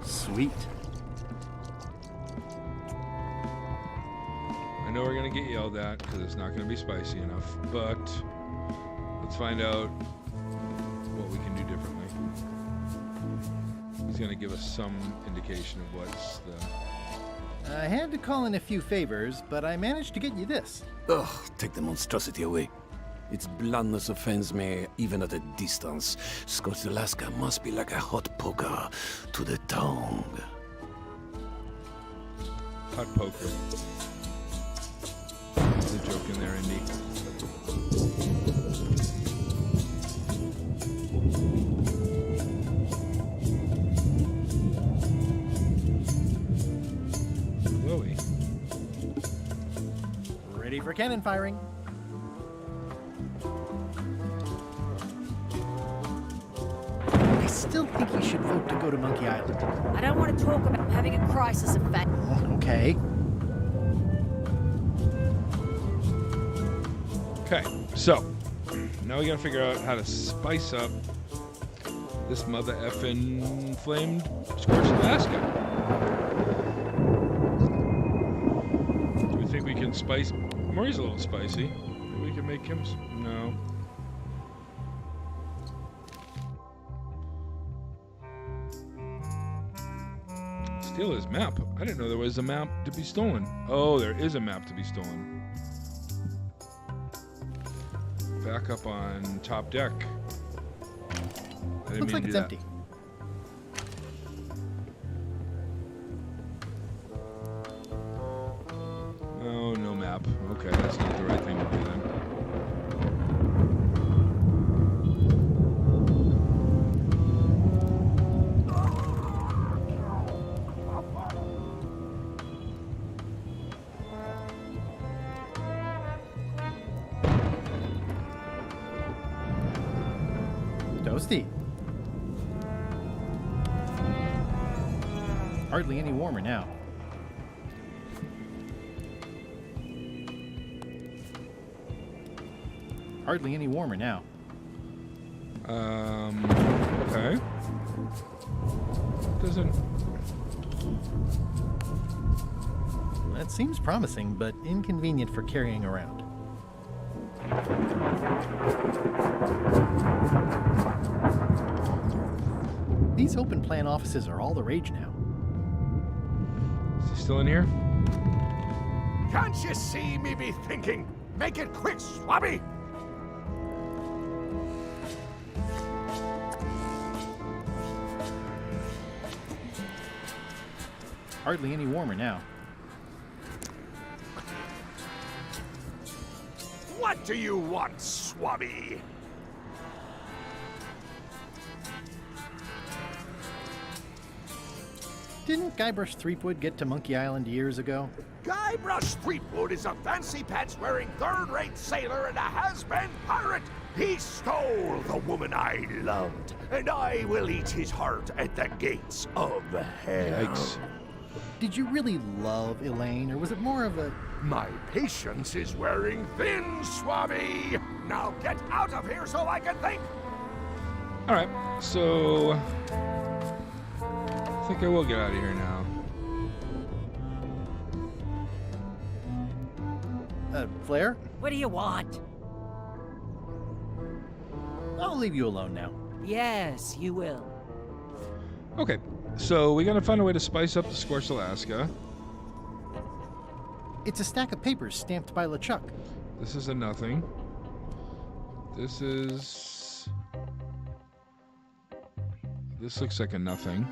Speaker 2: Sweet.
Speaker 1: I know we're gonna get yelled at because it's not gonna be spicy enough, but let's find out what we can do differently. He's gonna give us some indication of what's the...
Speaker 2: I had to call in a few favors, but I managed to get you this.
Speaker 22: Ugh, take the monstrosity away. Its blandness offends me, even at a distance. Scorched Alaska must be like a hot poker to the tongue.
Speaker 1: Hot poker. There's a joke in there, Indy. Chloe.
Speaker 2: Ready for cannon firing. I still think you should vote to go to Monkey Island.
Speaker 3: I don't want to talk about having a crisis of fact.
Speaker 2: Okay.
Speaker 1: Okay, so now we gotta figure out how to spice up this mother effing flamed scorched Alaska. Do we think we can spice? Murray's a little spicy. Maybe we can make him. No. Steal his map. I didn't know there was a map to be stolen. Oh, there is a map to be stolen. Back up on top deck. I didn't
Speaker 2: Looks
Speaker 1: mean
Speaker 2: like
Speaker 1: to
Speaker 2: it's
Speaker 1: do
Speaker 2: empty.
Speaker 1: that. Oh, no map. Okay, that's not the right thing to do then.
Speaker 2: Toasty. Hardly any warmer now. Hardly any warmer now.
Speaker 1: Okay. Doesn't...
Speaker 2: That seems promising, but inconvenient for carrying around. These open plan offices are all the rage now.
Speaker 1: Is he still in here?
Speaker 21: Can't you see me be thinking? Make it quick, Swabby!
Speaker 2: Hardly any warmer now.
Speaker 21: What do you want, Swabby?
Speaker 2: Didn't Guybrush Threepwood get to Monkey Island years ago?
Speaker 21: Guybrush Threepwood is a fancy-pants-wearing third-rate sailor and a has-been pirate. He stole the woman I loved, and I will eat his heart at the gates of hell.
Speaker 1: Yikes.
Speaker 2: Did you really love Elaine, or was it more of a...
Speaker 21: My patience is wearing thin, Swabby! Now get out of here so I can think!
Speaker 1: Alright, so... I think I will get out of here now.
Speaker 2: Flair?
Speaker 11: What do you want?
Speaker 2: I'll leave you alone now.
Speaker 11: Yes, you will.
Speaker 1: Okay, so we gotta find a way to spice up the Scorched Alaska.
Speaker 2: It's a stack of papers stamped by LeChuck.
Speaker 1: This is a nothing. This is... This looks like a nothing.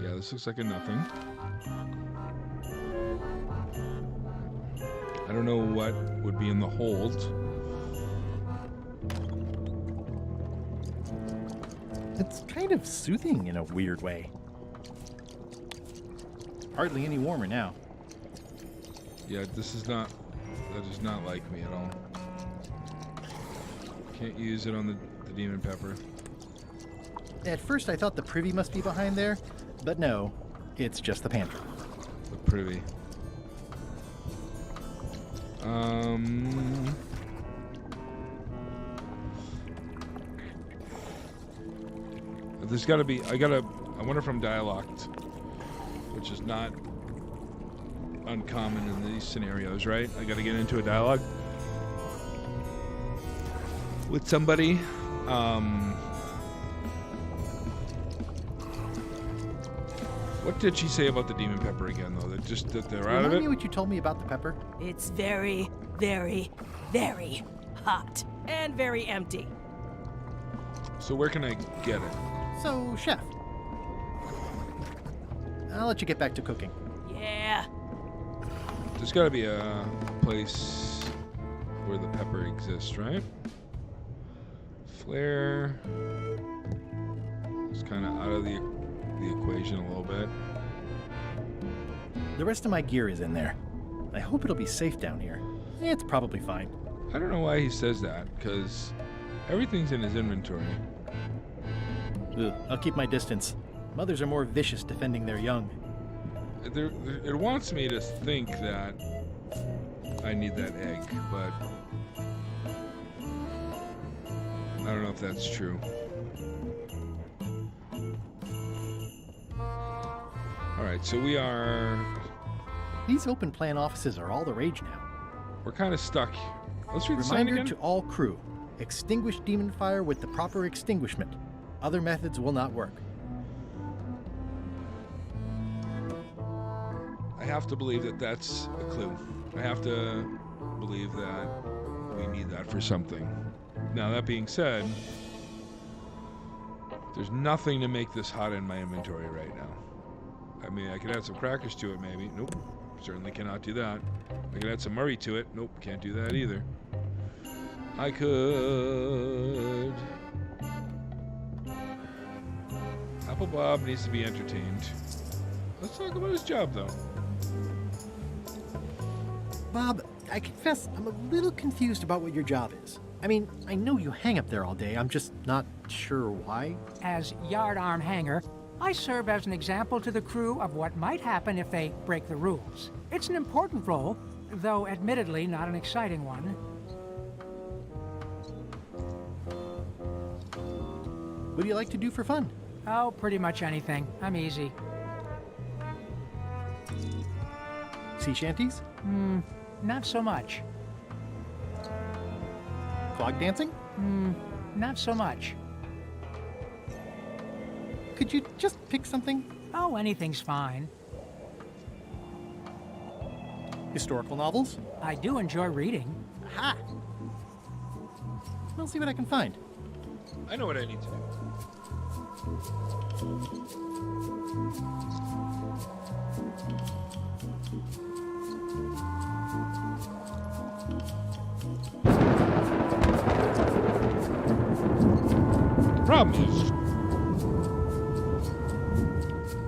Speaker 1: Yeah, this looks like a nothing. I don't know what would be in the hold.
Speaker 2: It's kind of soothing in a weird way. Hardly any warmer now.
Speaker 1: Yeah, this is not... That does not like me at all. Can't use it on the Demon Pepper.
Speaker 2: At first I thought the privy must be behind there, but no, it's just the pantry.
Speaker 1: The privy. There's gotta be... I wonder if I'm dialogued. Which is not uncommon in these scenarios, right? I gotta get into a dialogue with somebody. What did she say about the Demon Pepper again, though? That they're out of it?
Speaker 2: Remind me what you told me about the pepper?
Speaker 13: It's very, very, very hot and very empty.
Speaker 1: So where can I get it?
Speaker 2: So, chef. I'll let you get back to cooking.
Speaker 13: Yeah.
Speaker 1: There's gotta be a place where the pepper exists, right? Flare is kind of out of the equation a little bit.
Speaker 2: The rest of my gear is in there. I hope it'll be safe down here. It's probably fine.
Speaker 1: I don't know why he says that, because everything's in his inventory.
Speaker 2: Ugh, I'll keep my distance. Mothers are more vicious defending their young.
Speaker 1: It wants me to think that I need that egg, but I don't know if that's true. Alright, so we are...
Speaker 2: These open plan offices are all the rage now.
Speaker 1: We're kind of stuck. Let's read the sign
Speaker 2: Reminder
Speaker 1: again.
Speaker 2: to all crew. Extinguish demon fire with the proper extinguishment. Other methods will not work.
Speaker 1: I have to believe that that's a clue. I have to believe that we need that for something. Now, that being said, there's nothing to make this hot in my inventory right now. I mean, I could add some crackers to it, maybe. Nope, certainly cannot do that. I could add some Murray to it. Nope, can't do that either. I could... Apple Bob needs to be entertained. Let's talk about his job, though.
Speaker 2: Bob, I confess I'm a little confused about what your job is. I mean, I know you hang up there all day. I'm just not sure why.
Speaker 15: As yardarm hanger, I serve as an example to the crew of what might happen if they break the rules. It's an important role, though admittedly not an exciting one.
Speaker 2: What do you like to do for fun?
Speaker 15: Oh, pretty much anything. I'm easy.
Speaker 2: Sea shanties?
Speaker 15: Not so much.
Speaker 2: Clog dancing?
Speaker 15: Not so much.
Speaker 2: Could you just pick something?
Speaker 15: Oh, anything's fine.
Speaker 2: Historical novels?
Speaker 15: I do enjoy reading.
Speaker 2: Aha! I'll see what I can find.
Speaker 1: I know what I need to do. The problem is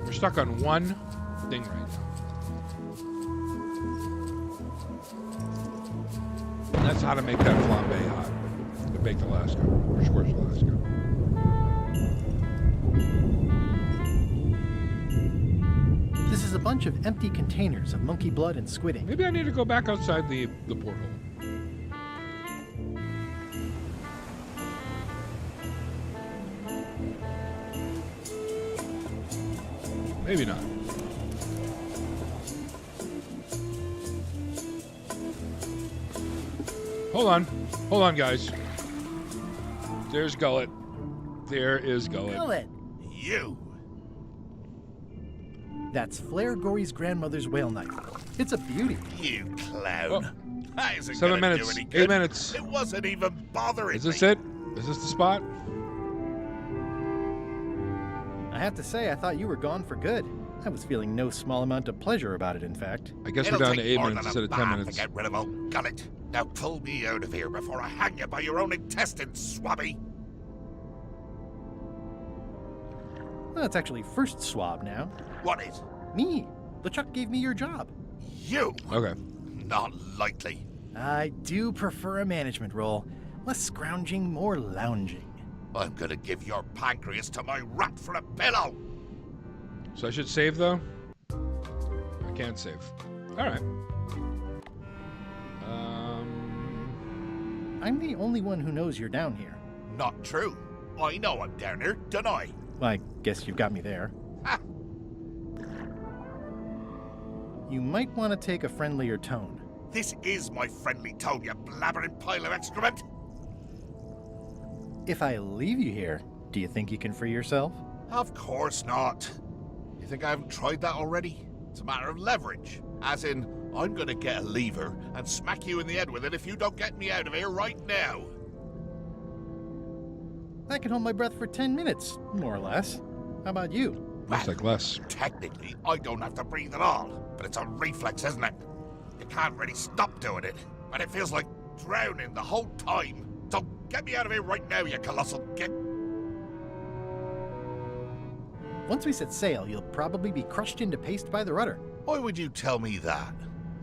Speaker 1: we're stuck on one thing right now. And that's how to make that flambe hot. The baked Alaska, or Schwartz Alaska.
Speaker 2: This is a bunch of empty containers of monkey blood and squid ink.
Speaker 1: Maybe I need to go back outside the porthole. Maybe not. Hold on, guys. There's Gullet. There is Gullet.
Speaker 2: Gullet!
Speaker 9: You!
Speaker 2: That's Flair Gory's grandmother's whale knife. It's a beauty.
Speaker 9: You clown. That isn't
Speaker 1: 7
Speaker 9: gonna
Speaker 1: minutes.
Speaker 9: do any good.
Speaker 1: 8 minutes.
Speaker 9: It wasn't even bothering
Speaker 1: Is this
Speaker 9: me.
Speaker 1: it? Is this the spot?
Speaker 2: I have to say, I thought you were gone for good. I was feeling no small amount of pleasure about it, in fact.
Speaker 1: I guess
Speaker 9: It'll
Speaker 1: we're down to
Speaker 9: take
Speaker 1: 8
Speaker 9: more
Speaker 1: minutes
Speaker 9: than
Speaker 1: instead
Speaker 9: a
Speaker 1: of 10
Speaker 9: bath
Speaker 1: minutes.
Speaker 9: to get rid of old Gullet. Now pull me out of here before I hang you by your own intestines, swabby.
Speaker 2: Well, it's actually first swab now.
Speaker 9: What is?
Speaker 2: Me. LeChuck gave me your job.
Speaker 9: You?
Speaker 1: Okay.
Speaker 9: Not likely.
Speaker 2: I do prefer a management role. Less scrounging, more lounging.
Speaker 9: I'm gonna give your pancreas to my rat for a pillow.
Speaker 1: So I should save, though? I can't save. All right.
Speaker 2: I'm the only one who knows you're down here.
Speaker 9: Not true. I know I'm down here, don't I?
Speaker 2: Well, I guess you've got me there.
Speaker 9: Ha!
Speaker 2: You might want to take a friendlier tone.
Speaker 9: This is my friendly tone, you blabbering pile of excrement.
Speaker 2: If I leave you here, do you think you can free yourself?
Speaker 9: Of course not. You think I haven't tried that already? It's a matter of leverage. As in, I'm gonna get a lever and smack you in the head with it if you don't get me out of here right now.
Speaker 2: I can hold my breath for 10 minutes, more or less. How about you?
Speaker 1: Looks like less.
Speaker 9: Technically, I don't have to breathe at all, but it's a reflex, isn't it? You can't really stop doing it, and it feels like drowning the whole time. So get me out of here right now, you colossal git.
Speaker 2: Once we set sail, you'll probably be crushed into paste by the rudder.
Speaker 9: Why would you tell me that?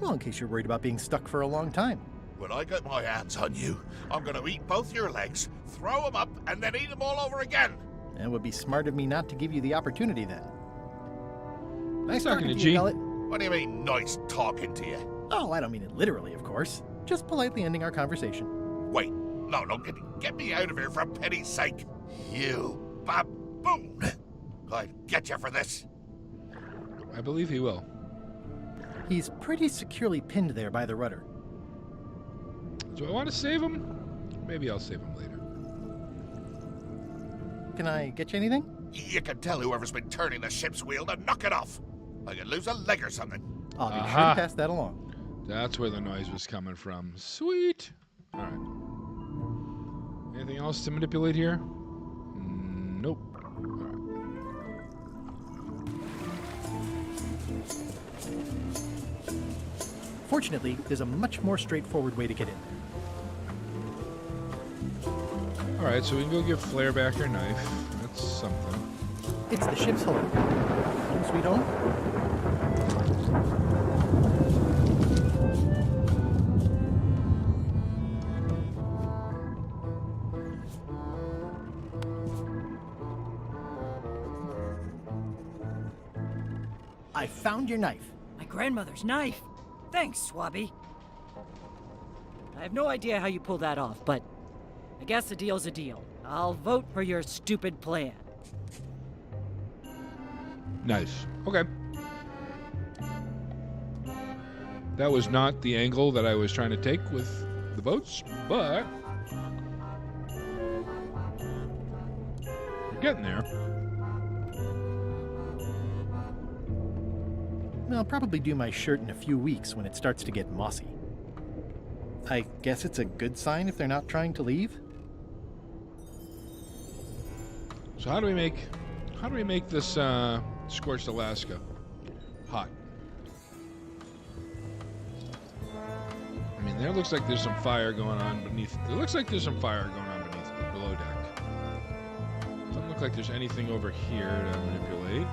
Speaker 2: Well, in case you're worried about being stuck for a long time.
Speaker 9: When I get my hands on you, I'm gonna eat both your legs, throw them up, and then eat them all over again.
Speaker 2: It would be smart of me not to give you the opportunity then. Nice talking to
Speaker 1: G.
Speaker 2: you, Gullet.
Speaker 9: What do you mean, nice talking to you?
Speaker 2: Oh, I don't mean it literally, of course. Just politely ending our conversation.
Speaker 9: Wait, no, get me out of here for pity's sake. You baboon! I'll get you for this.
Speaker 1: I believe he will.
Speaker 2: He's pretty securely pinned there by the rudder.
Speaker 1: Do I want to save him? Maybe I'll save him later.
Speaker 2: Can I get you anything?
Speaker 9: You can tell whoever's been turning the ship's wheel to knock it off. I could lose a leg or something.
Speaker 2: I'll be sure to pass that along.
Speaker 1: That's where the noise was coming from. Sweet. All right. Anything else to manipulate here? Nope. All right.
Speaker 2: Fortunately, there's a much more straightforward way to get in.
Speaker 1: All right, so we can go give Flair back her knife. That's something.
Speaker 2: It's the ship's hold. Home sweet home? found your knife.
Speaker 11: My grandmother's knife. Thanks, Swabby. I have no idea how you pulled that off, but I guess a deal's a deal. I'll vote for your stupid plan.
Speaker 1: Nice. Okay. That was not the angle that I was trying to take with the votes, but we're getting there.
Speaker 2: I'll probably do my shirt in a few weeks when it starts to get mossy. I guess it's a good sign if they're not trying to leave?
Speaker 1: So how do we make this scorched Alaska hot? I mean, there looks like there's some fire going on beneath. It looks like there's some fire going on below deck. Doesn't look like there's anything over here to manipulate.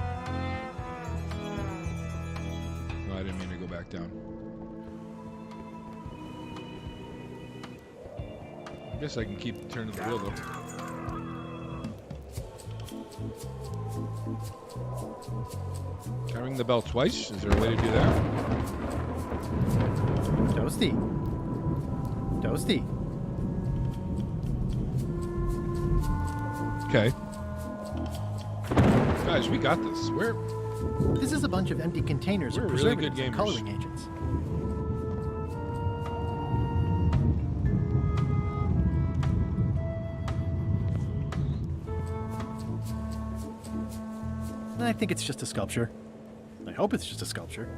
Speaker 1: No, I didn't mean to go back down. I guess I can keep turning the wheel though. Can I ring the bell twice? Is there a way to do that?
Speaker 2: Toasty. Toasty.
Speaker 1: Okay. Guys, we got this.
Speaker 2: This is a bunch of empty containers of
Speaker 1: We're really good
Speaker 2: preservatives and
Speaker 1: gamers.
Speaker 2: coloring agents. I think it's just a sculpture. I hope it's just a sculpture.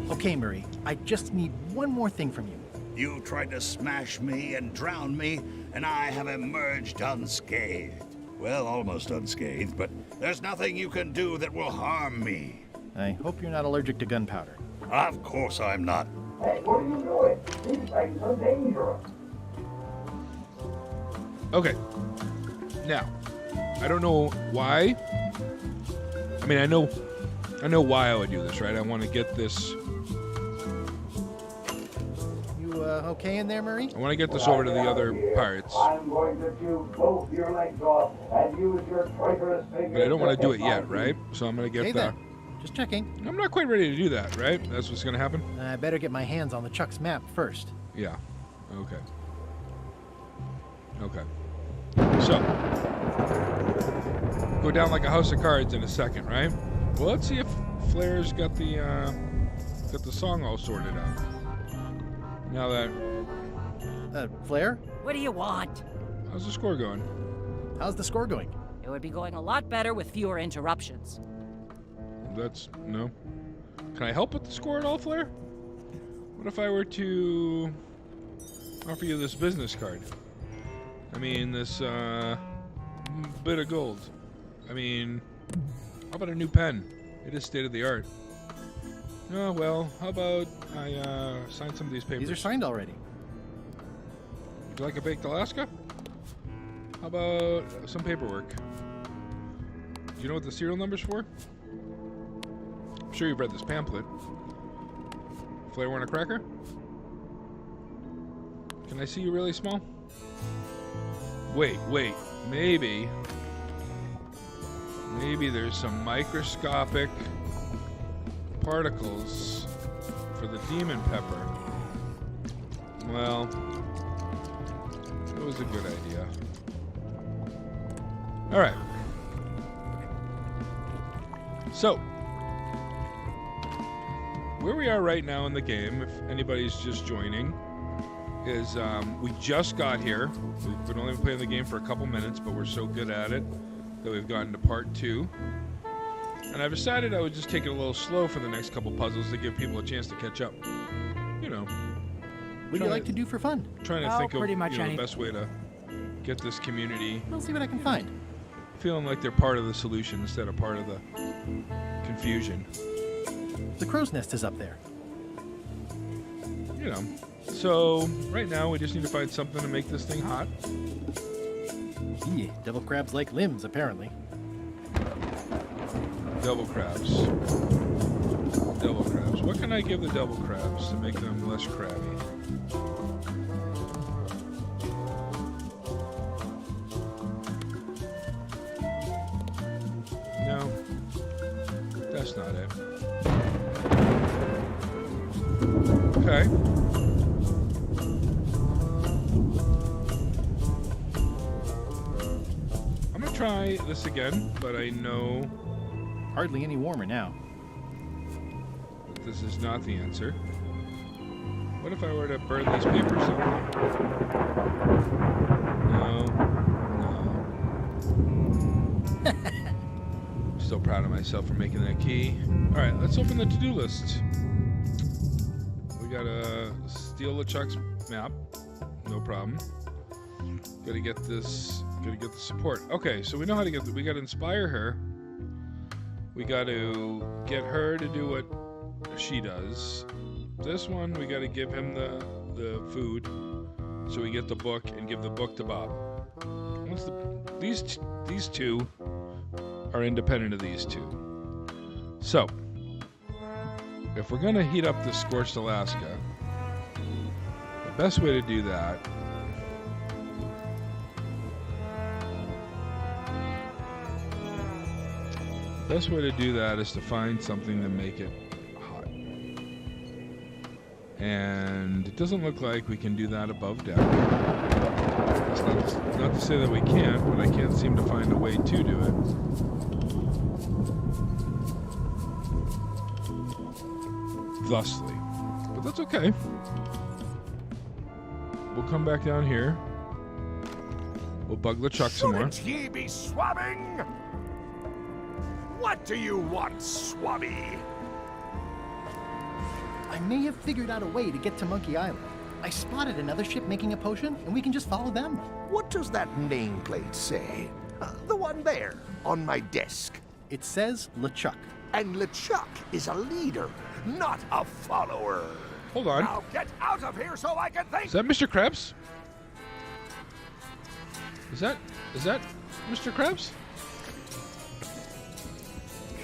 Speaker 2: Okay, Murray, I just need one more thing from you.
Speaker 12: You tried to smash me and drown me, and I have emerged unscathed. Well, almost unscathed, but there's nothing you can do that will harm me.
Speaker 2: I hope you're not allergic to gunpowder.
Speaker 12: Of course I'm not.
Speaker 16: Hey, what are you doing? These things are dangerous.
Speaker 1: Okay. Now, I don't know why. I mean, I know why I would do this, right? I want to get this.
Speaker 2: Okay in there, Murray?
Speaker 1: I want to get this over to the other pirates.
Speaker 16: I'm going to chew both your legs off and use your traitorous fingers.
Speaker 1: But I don't want to do it yet, right? So I'm going to get
Speaker 2: Okay,
Speaker 1: the.
Speaker 2: then. Just checking.
Speaker 1: I'm not quite ready to do that, right? That's what's going to happen?
Speaker 2: I better get my hands on the Chuck's map first.
Speaker 1: Yeah. Okay. Okay. So. Go down like a house of cards in a second, right? Well, let's see if Flair's got the song all sorted out. Now that...
Speaker 2: Flair?
Speaker 11: What do you want?
Speaker 1: How's the score going?
Speaker 2: How's the score going?
Speaker 11: It would be going a lot better with fewer interruptions.
Speaker 1: That's... no. Can I help with the score at all, Flair? What if I were to offer you this business card? I mean, this, bit of gold. I mean, how about a new pen? It is state of the art. Oh, well, how about I sign some of these papers?
Speaker 2: These are signed already.
Speaker 1: Would you like a baked Alaska? How about some paperwork? Do you know what the serial number's for? I'm sure you've read this pamphlet. Flair want a cracker? Can I see you really small? Wait, maybe there's some microscopic particles for the demon pepper. Well, it was a good idea. All right. So, where we are right now in the game, if anybody's just joining, is we just got here. We've been only playing the game for a couple minutes, but we're so good at it that we've gotten to part 2. And I've decided I would just take it a little slow for the next couple puzzles to give people a chance to catch up. You know.
Speaker 2: What do you like to do for fun?
Speaker 1: Trying to
Speaker 15: Oh,
Speaker 1: think of
Speaker 15: pretty much
Speaker 1: the best way to get this community.
Speaker 2: I'll see what I can find.
Speaker 1: Feeling like they're part of the solution instead of part of the confusion.
Speaker 2: The crow's nest is up there.
Speaker 1: You know. So, right now we just need to find something to make this thing hot.
Speaker 2: Yeah, devil crabs like limbs, apparently.
Speaker 1: Devil crabs. Devil crabs. What can I give the devil crabs to make them less crabby? No. That's not it. Okay. I'm gonna try this again, but I know
Speaker 2: hardly any warmer now.
Speaker 1: This is not the answer. What if I were to burn these papers up? No. Still proud of myself for making that key. Alright, let's open the to-do list. We gotta steal LeChuck's map. No problem. Gotta get this, gotta get the support. Okay, so we know how to get we gotta inspire her. We gotta get her to do what she does. This one, we gotta give him the food so we get the book and give the book to Bob. These two are independent of these two. So, if we're gonna heat up the scorched Alaska, the best way to do that is to find something to make it hot. And it doesn't look like we can do that above deck. It's not to say that we can't, but I can't seem to find a way to do it. Thusly. But that's okay. We'll come back down here. We'll bug LeChuck some more.
Speaker 21: Shouldn't ye be swabbing? What do you want, Swabby?
Speaker 2: I may have figured out a way to get to Monkey Island. I spotted another ship making a potion, and we can just follow them.
Speaker 21: What does that nameplate say? The one there, on my desk.
Speaker 2: It says LeChuck.
Speaker 21: And LeChuck is a leader, not a follower.
Speaker 1: Hold on.
Speaker 21: Now get out of here so I can think!
Speaker 1: Is that Mr. Krabs? Is that Mr. Krabs?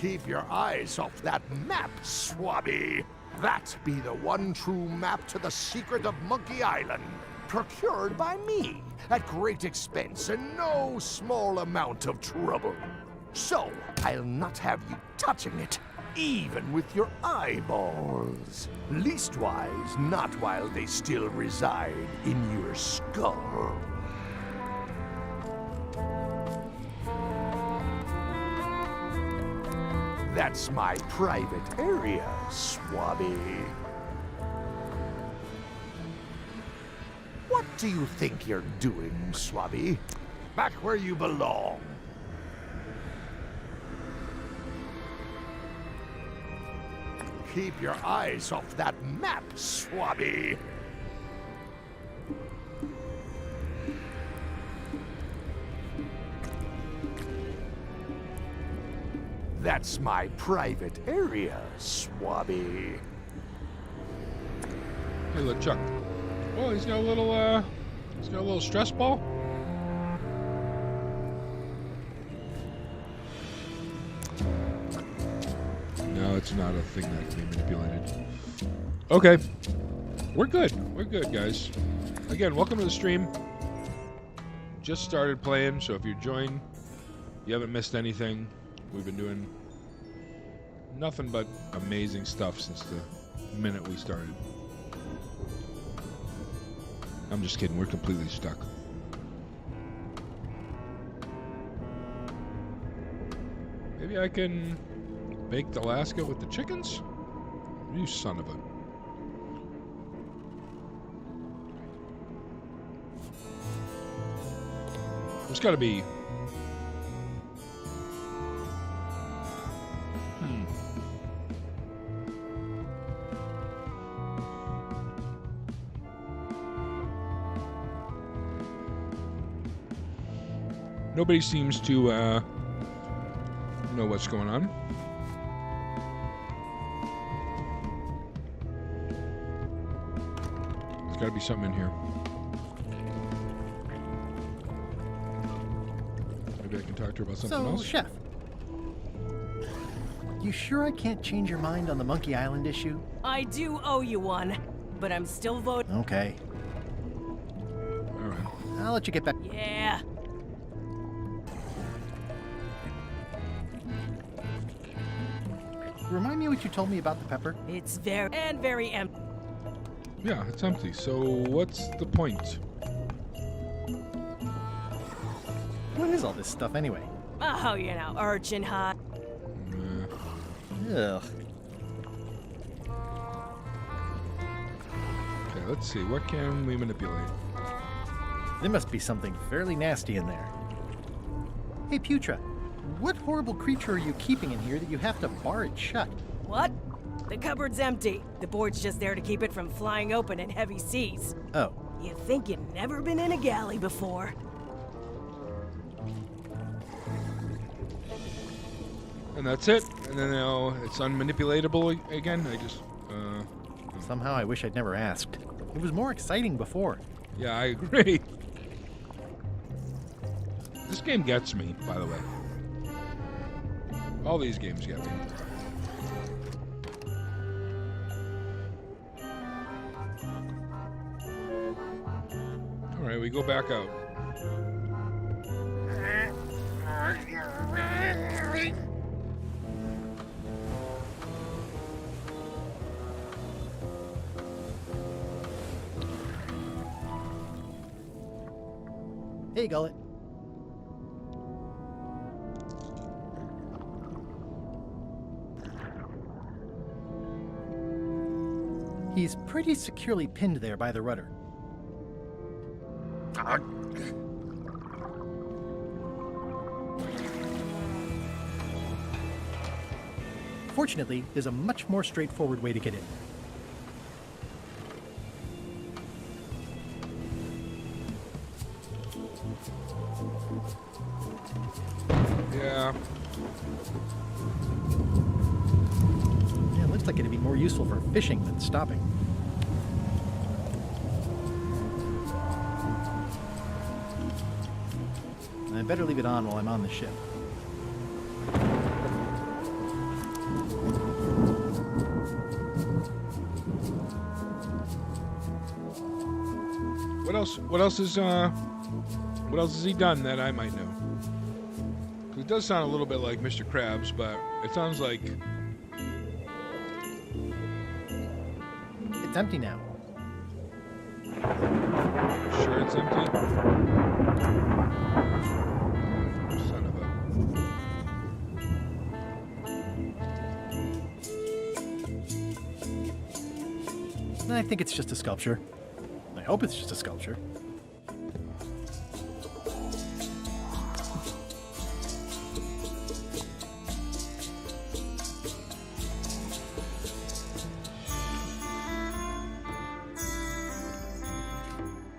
Speaker 21: Keep your eyes off that map, Swabby. That be the one true map to the secret of Monkey Island. Procured by me at great expense and no small amount of trouble. So, I'll not have you touching it, even with your eyeballs. Leastwise, not while they still reside in your skull. That's my private area, Swabby. What do you think you're doing, Swabby? Back where you belong. Keep your eyes off that map, Swabby. That's my private area, Swabby.
Speaker 1: Hey, LeChuck. Oh, he's got a little stress ball. No, it's not a thing that can be manipulated. Okay. We're good. We're good, guys. Again, welcome to the stream. Just started playing, so if you join, you haven't missed anything. We've been doing nothing but amazing stuff since the minute we started. I'm just kidding, we're completely stuck. Maybe I can bake Alaska with the chickens? You son of a... There's gotta be... Nobody seems to know what's going on. There's got to be something in here. Maybe I can talk to her about something else.
Speaker 2: So, Chef, You sure I can't change your mind on the Monkey Island issue?
Speaker 13: I do owe you one, but I'm still voting.
Speaker 2: Okay.
Speaker 1: All right.
Speaker 2: I'll let you get back.
Speaker 13: Yeah.
Speaker 2: Remind me what you told me about the pepper?
Speaker 13: It's very empty.
Speaker 1: Yeah, it's empty. So what's the point?
Speaker 2: What is all this stuff anyway?
Speaker 13: Oh, urchin high.
Speaker 2: Ugh.
Speaker 1: Okay, let's see. What can we manipulate?
Speaker 2: There must be something fairly nasty in there. Hey, Putra, what horrible creature are you keeping in here that you have to bar it shut?
Speaker 13: What? The cupboard's empty. The board's just there to keep it from flying open in heavy seas.
Speaker 2: Oh.
Speaker 13: You think you'd never been in a galley before?
Speaker 1: And that's it. And then now it's unmanipulatable again. I just.
Speaker 2: Somehow I wish I'd never asked. It was more exciting before.
Speaker 1: Yeah, I agree. This game gets me, by the way. All these games get me. All right, we go back out.
Speaker 2: Hey, Gullet. He's pretty securely pinned there by the rudder. Fortunately, there's a much more straightforward way to get in.
Speaker 1: Yeah.
Speaker 2: Yeah, it looks like it'd be more useful for fishing than stopping. I better leave it on while I'm on the ship.
Speaker 1: What else has he done that I might know? 'Cause it does sound a little bit like Mr. Krabs, but it sounds like
Speaker 2: it's empty now.
Speaker 1: Sure it's empty? Son of
Speaker 2: I think it's just a sculpture. I hope it's just a sculpture.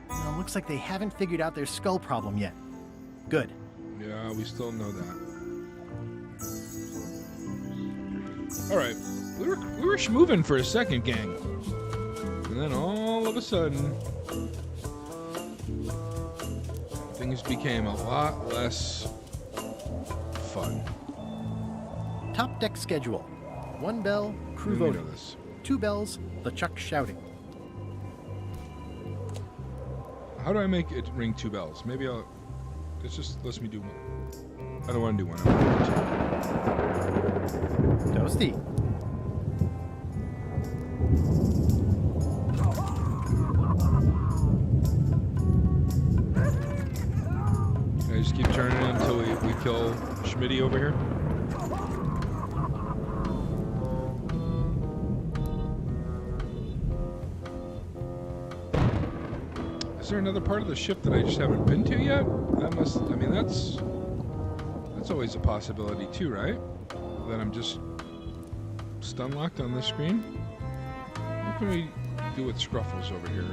Speaker 2: Well, looks like they haven't figured out their skull problem yet. Good.
Speaker 1: Yeah, we still know that. All right, we were schmoovin' for a second, gang, and then all of a sudden, things became a lot less fun.
Speaker 2: Top deck schedule. 1 bell, crew voting. 2 bells, the Chuck shouting.
Speaker 1: How do I make it ring 2 bells? Maybe I'll. It's just lets me do one. I don't want to do one. I want to do 2.
Speaker 2: Toasty.
Speaker 1: Can I just keep turning it until we kill Schmitty over here? Is there another part of the ship that I just haven't been to yet? That must. I mean, that's always a possibility too, right? That I'm just stun locked on this screen. What can we do with Scruffles over here?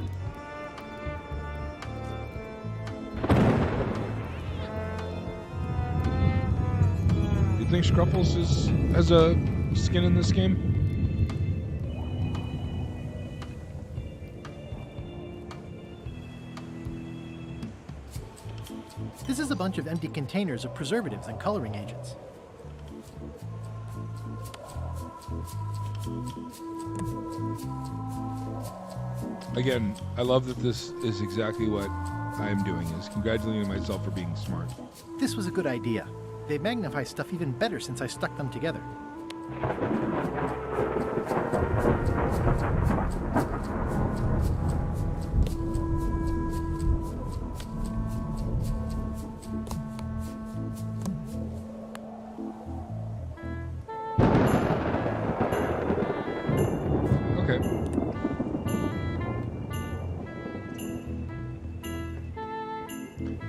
Speaker 1: You think Scruffles has a skin in this game?
Speaker 2: This is a bunch of empty containers of preservatives and coloring agents.
Speaker 1: Again, I love that this is exactly what I'm doing, is congratulating myself for being smart.
Speaker 2: This was a good idea. They magnify stuff even better since I stuck them together.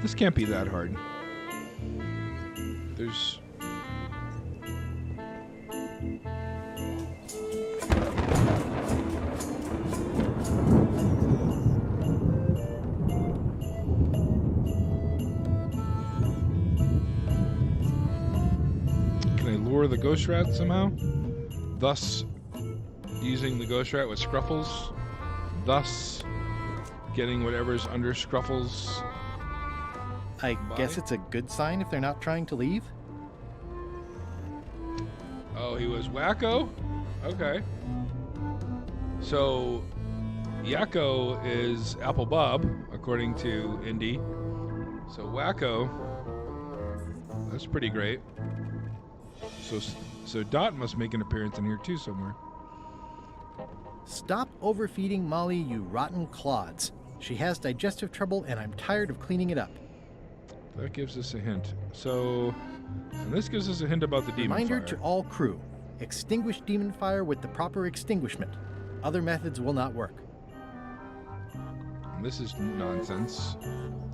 Speaker 1: This can't be that hard. There's... Can I lure the ghost rat somehow? Thus, using the ghost rat with Scruffles. Thus, getting whatever's under Scruffles.
Speaker 2: I guess it's a good sign if they're not trying to leave.
Speaker 1: Oh, he was Wacko? Okay. So, Yakko is Apple Bob, according to Indy. So Wacko, that's pretty great. So Dot must make an appearance in here too somewhere.
Speaker 2: Stop overfeeding Molly, you rotten clods. She has digestive trouble and I'm tired of cleaning it up.
Speaker 1: That gives us a hint. So, and this gives us a hint about the demon
Speaker 2: Reminder
Speaker 1: fire.
Speaker 2: to all crew. Extinguish demon fire with the proper extinguishment. Other methods will not work.
Speaker 1: And this is nonsense.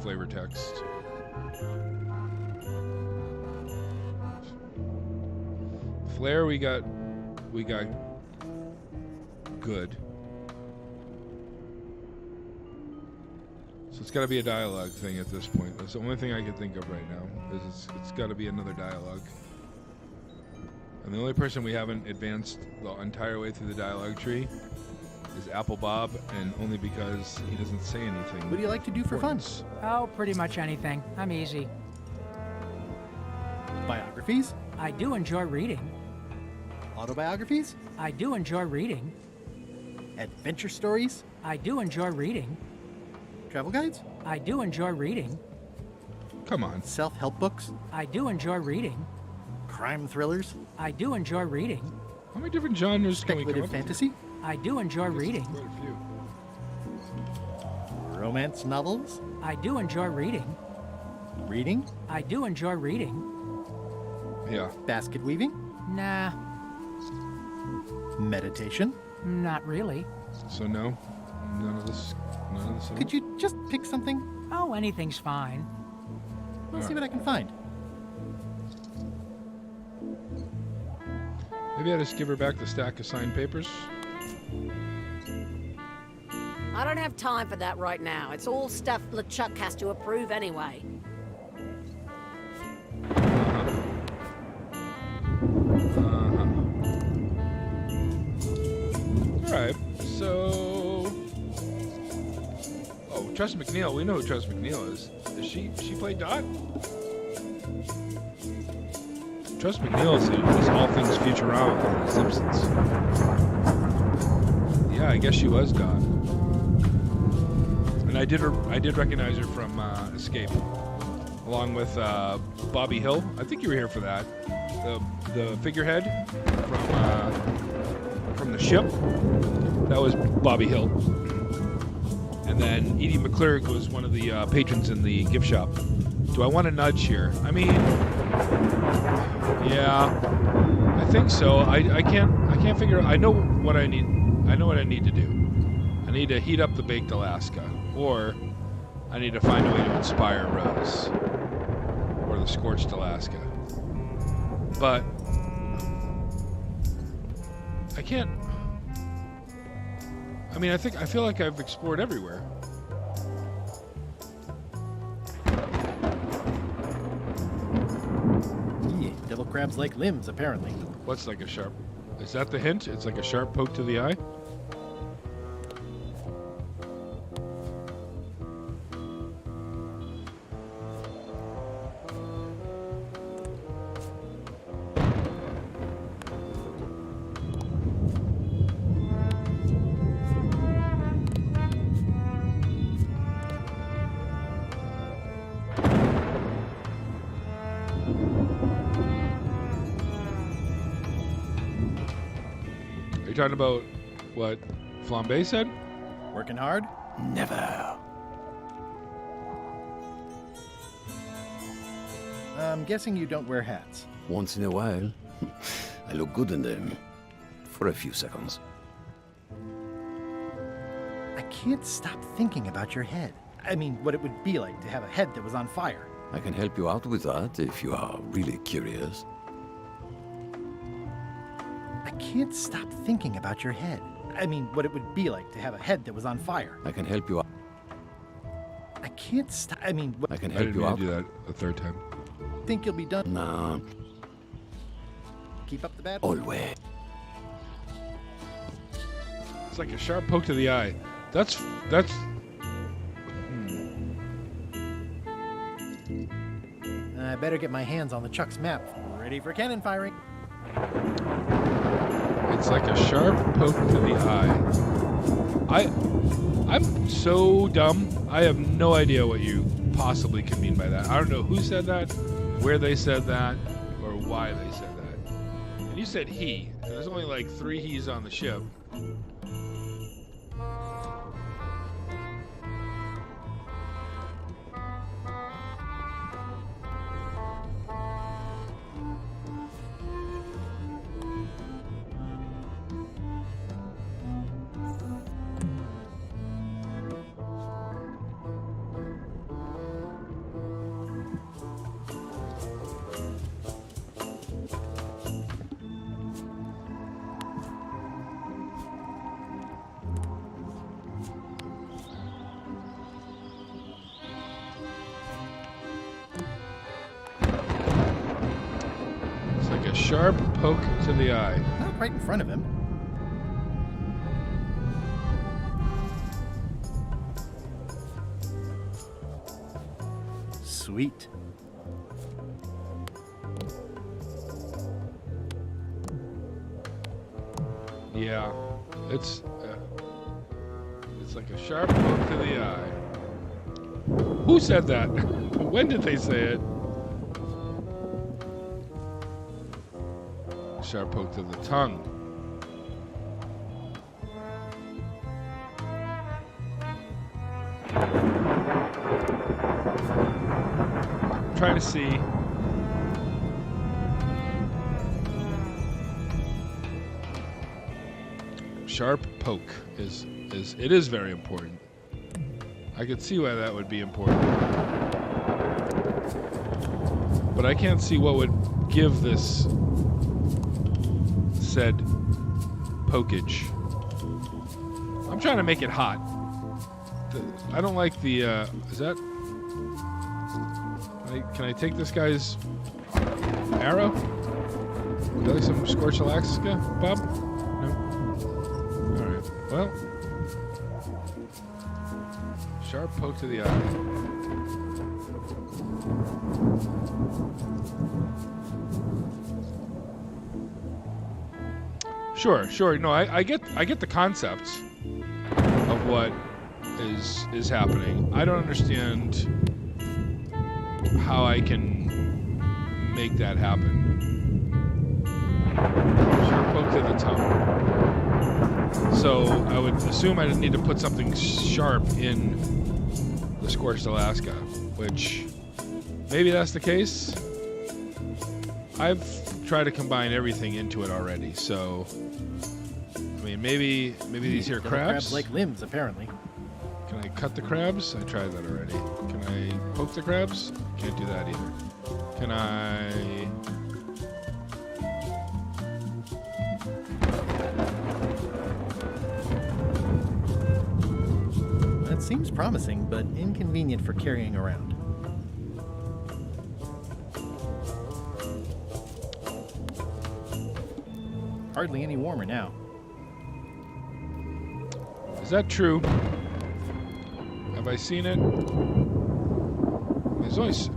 Speaker 1: Flavor text. Flare we got good. So it's got to be a dialogue thing at this point. That's the only thing I can think of right now. Is it's got to be another dialogue. And the only person we haven't advanced the entire way through the dialogue tree is Apple Bob, and only because he doesn't say anything.
Speaker 2: What do you like to do for fun?
Speaker 15: Oh, pretty much anything. I'm easy.
Speaker 2: Biographies?
Speaker 15: I do enjoy reading.
Speaker 2: Autobiographies?
Speaker 15: I do enjoy reading.
Speaker 2: Adventure stories?
Speaker 15: I do enjoy reading.
Speaker 2: Travel guides?
Speaker 15: I do enjoy reading.
Speaker 1: Come on.
Speaker 2: Self-help books?
Speaker 15: I do enjoy reading.
Speaker 2: Crime thrillers?
Speaker 15: I do enjoy reading.
Speaker 1: How many different genres can we come
Speaker 2: Speculative
Speaker 1: up with?
Speaker 2: fantasy?
Speaker 15: I do enjoy reading.
Speaker 1: Quite a few.
Speaker 2: Romance novels?
Speaker 15: I do enjoy reading.
Speaker 2: Reading?
Speaker 15: I do enjoy reading.
Speaker 1: Yeah.
Speaker 2: Basket weaving?
Speaker 15: Nah,
Speaker 2: Meditation?
Speaker 15: not really.
Speaker 1: So no, none of this.
Speaker 2: Could you just pick something?
Speaker 15: Oh, anything's fine.
Speaker 2: Let's see what I can find.
Speaker 1: Maybe I just give her back the stack of signed papers.
Speaker 3: I don't have time for that right now. It's all stuff LeChuck has to approve anyway.
Speaker 1: Alright, so... Oh, Tress MacNeille. We know who Tress MacNeille is. Does she play Dot? Tress MacNeille is all things Futurama on The Simpsons. Yeah, I guess she was Dot. And I did recognize her from Escape, along with Bobby Hill. I think you were here for that. The figurehead from the ship. That was Bobby Hill. And then Edie McClurg was one of the patrons in the gift shop. Do I want to nudge here? I mean, yeah, I think so. I can't figure. I know what I need. I know what I need to do. I need to heat up the baked Alaska, or I need to find a way to inspire Rose, or the scorched Alaska. But I can't. I mean, I feel like I've explored everywhere.
Speaker 2: Yeah, devil crabs like limbs, apparently.
Speaker 1: What's like a sharp? Is that the hint? It's like a sharp poke to the eye? Are you talking about what Flambe said?
Speaker 2: Working hard?
Speaker 22: Never.
Speaker 2: I'm guessing you don't wear hats.
Speaker 22: Once in a while, I look good in them. For a few seconds.
Speaker 2: I can't stop thinking about your head. I mean, what it would be like to have a head that was on fire.
Speaker 22: I can help you out with that if you are really curious.
Speaker 2: I can't stop thinking about your head. I mean, what it would be like to have a head that was on fire.
Speaker 22: I can help you out.
Speaker 2: I can't stop. I mean,
Speaker 22: I can
Speaker 1: I
Speaker 22: help
Speaker 1: didn't
Speaker 22: you
Speaker 1: mean
Speaker 22: out.
Speaker 1: to do that a third time.
Speaker 2: think you'll be done.
Speaker 22: Nah.
Speaker 2: Keep up the bad.
Speaker 22: Always.
Speaker 1: It's like a sharp poke to the eye. That's.
Speaker 2: I better get my hands on the Chuck's map. Ready for cannon firing.
Speaker 1: It's like a sharp poke to the eye. I'm so dumb. I have no idea what you possibly could mean by that. I don't know who said that, where they said that, or why they said that. And you said he. And there's only like 3 he's on the ship. Sharp poke to the eye.
Speaker 2: Not right in front of him. Sweet.
Speaker 1: Yeah, it's like a sharp poke to the eye. Who said that? When did they say it? Sharp poke to the tongue. I'm trying to see. Sharp poke is very important. I could see why that would be important. But I can't see what would give this said pokage. I'm trying to make it hot. I don't like the, is that, can I take this guy's arrow? Would you like some Scorched Alaska, Bob? No? Alright, well. Sharp poke to the eye. Sure. No, I get the concept of what is happening. I don't understand how I can make that happen. Sharp poke to the tongue. So I would assume I just need to put something sharp in the Scorched Alaska, which maybe that's the case. I've tried to combine everything into it already, so I mean maybe these here crabs
Speaker 2: like limbs, apparently.
Speaker 1: Can I cut the crabs? I tried that already. Can I poke the crabs? Can't do that either. Can I?
Speaker 2: That seems promising, but inconvenient for carrying around. Hardly any warmer now.
Speaker 1: Is that true? Have I seen it? There's always...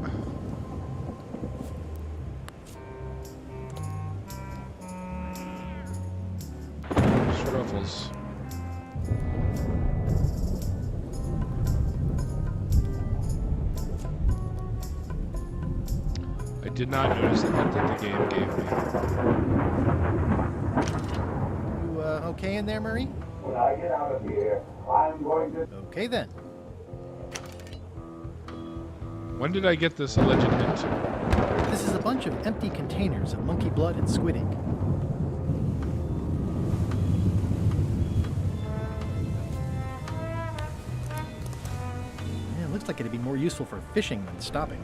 Speaker 1: Ruffles. I did not notice the hint that the game gave me.
Speaker 2: okay in there, Murray?
Speaker 16: When I get out of here, I'm going to...
Speaker 2: Okay then.
Speaker 1: When did I get this alleged hint?
Speaker 2: This is a bunch of empty containers of monkey blood and squid ink. Yeah, it looks like it'd be more useful for fishing than stopping.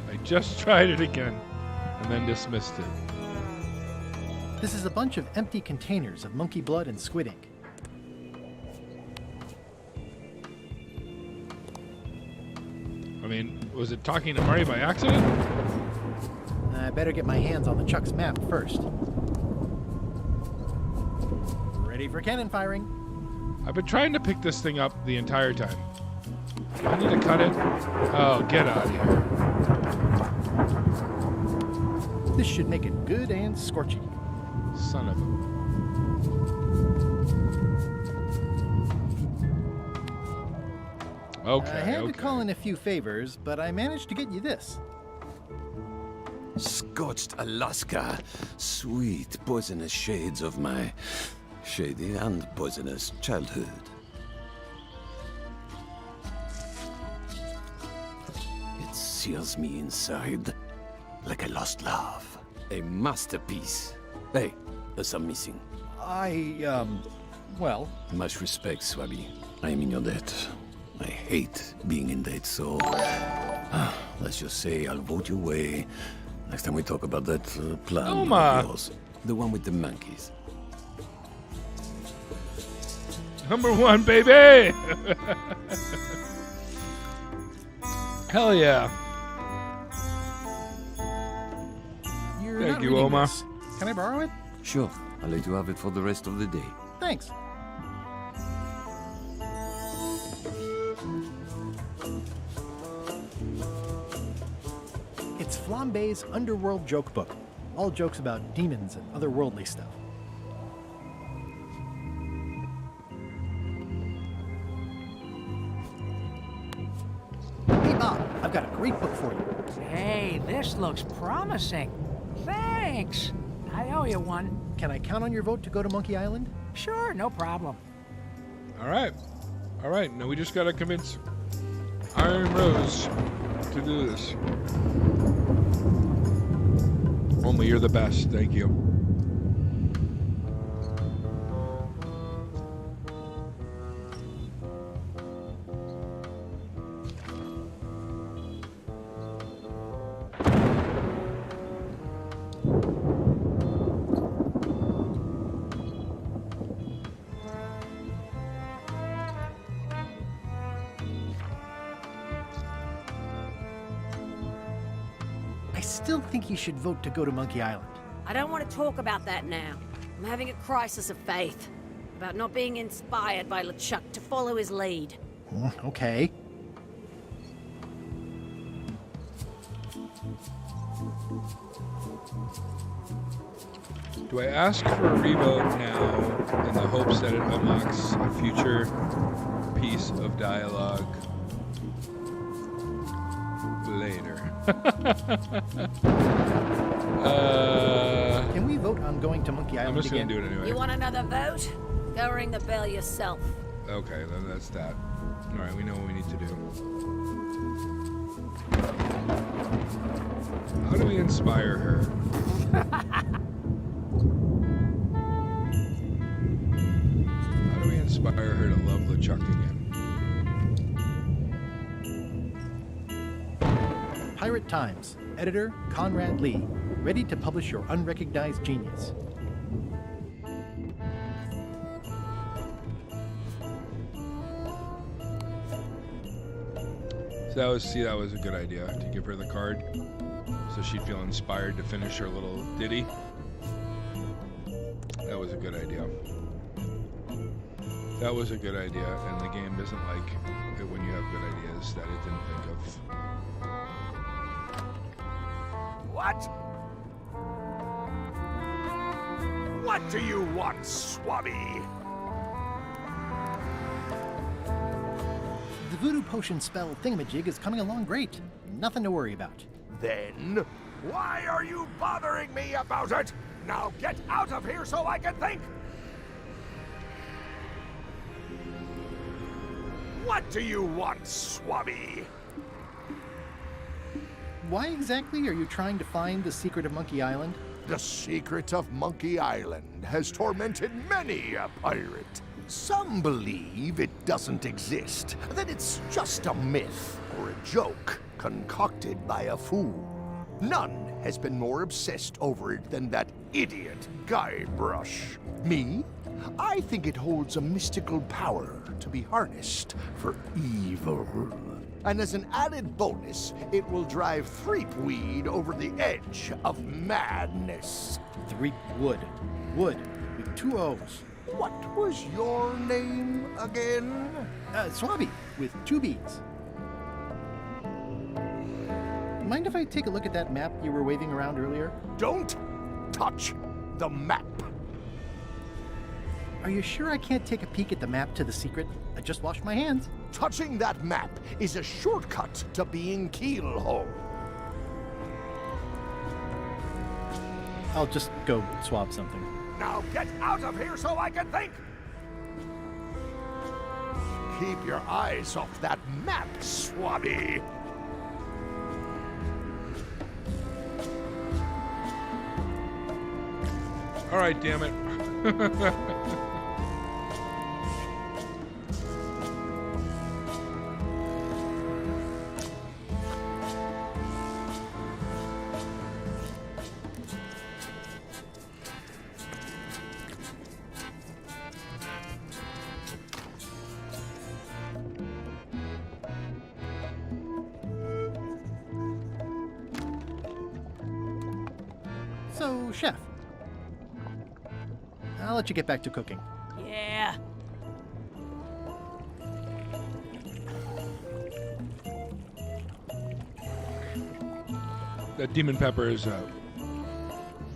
Speaker 1: I just tried it again, and then dismissed it.
Speaker 2: This is a bunch of empty containers of monkey blood and squid ink.
Speaker 1: I mean, was it talking to Murray by accident?
Speaker 2: I better get my hands on the Chuck's map first. Ready for cannon firing.
Speaker 1: I've been trying to pick this thing up the entire time. Do I need to cut it? Oh, get out of here.
Speaker 2: This should make it good and scorchy.
Speaker 1: Son of a... Okay,
Speaker 2: I had to call in a few favors, but I managed to get you this.
Speaker 22: Scorched Alaska. Sweet, poisonous shades of my shady and poisonous childhood. It seals me inside like a lost love. A masterpiece. Hey, there's some missing.
Speaker 2: Well...
Speaker 22: Much respect, Swabby. I am in your debt. I hate being in debt, so... let's just say I'll vote your way next time we talk about that plan of yours. The one with the monkeys.
Speaker 1: #1, baby! Hell yeah. Thank you, Omar.
Speaker 2: This. Can I borrow it?
Speaker 22: Sure. I'll let you have it for the rest of the day.
Speaker 2: Thanks. It's Flambe's Underworld Joke Book. All jokes about demons and otherworldly stuff. Hey, Bob, I've got a great book for you.
Speaker 15: Hey, this looks promising. Thanks. I owe you one.
Speaker 2: Can I count on your vote to go to Monkey Island?
Speaker 15: Sure, no problem.
Speaker 1: All right. Now we just gotta convince Iron Rose to do this. Only you're the best. Thank you.
Speaker 2: I still think you should vote to go to Monkey Island.
Speaker 3: I don't want to talk about that now. I'm having a crisis of faith. About not being inspired by LeChuck to follow his lead.
Speaker 2: Okay.
Speaker 1: Do I ask for a revote now in the hopes that it unlocks a future piece of dialogue later?
Speaker 2: Can we vote on going to Monkey Island
Speaker 1: I'm just
Speaker 2: again?
Speaker 1: gonna do it anyway.
Speaker 3: You want another vote? Go ring the bell yourself.
Speaker 1: Okay, then that's that. All right, we know what we need to do. How do we inspire her? How do we inspire her to love LeChuck again?
Speaker 2: Pirate Times, editor Conrad Lee, ready to publish your unrecognized genius.
Speaker 1: So that was a good idea to give her the card, so she'd feel inspired to finish her little ditty. That was a good idea. That was a good idea, and the game doesn't like it when you have good ideas that it didn't think of.
Speaker 21: What? What do you want, Swabby?
Speaker 2: The voodoo potion spell thingamajig is coming along great. Nothing to worry about.
Speaker 21: Then, why are you bothering me about it? Now get out of here so I can think! What do you want, Swabby?
Speaker 2: Why exactly are you trying to find the secret of Monkey Island?
Speaker 21: The secret of Monkey Island has tormented many a pirate. Some believe it doesn't exist, that it's just a myth or a joke concocted by a fool. None has been more obsessed over it than that idiot Guybrush. Me? I think it holds a mystical power to be harnessed for evil. And as an added bonus, it will drive Threepweed over the edge of madness.
Speaker 2: Threepwood. Wood, with 2 O's.
Speaker 21: What was your name again?
Speaker 2: Swabby, with 2 B's. Mind if I take a look at that map you were waving around earlier?
Speaker 21: Don't touch the map.
Speaker 2: Are you sure I can't take a peek at the map to the secret? I just washed my hands.
Speaker 21: Touching that map is a shortcut to being Keelhole.
Speaker 2: I'll just go swab something.
Speaker 21: Now get out of here so I can think! Keep your eyes off that map, Swabby!
Speaker 1: All right, damn it.
Speaker 2: So, Chef, I'll let you get back to cooking.
Speaker 13: Yeah.
Speaker 1: That Demon Pepper is a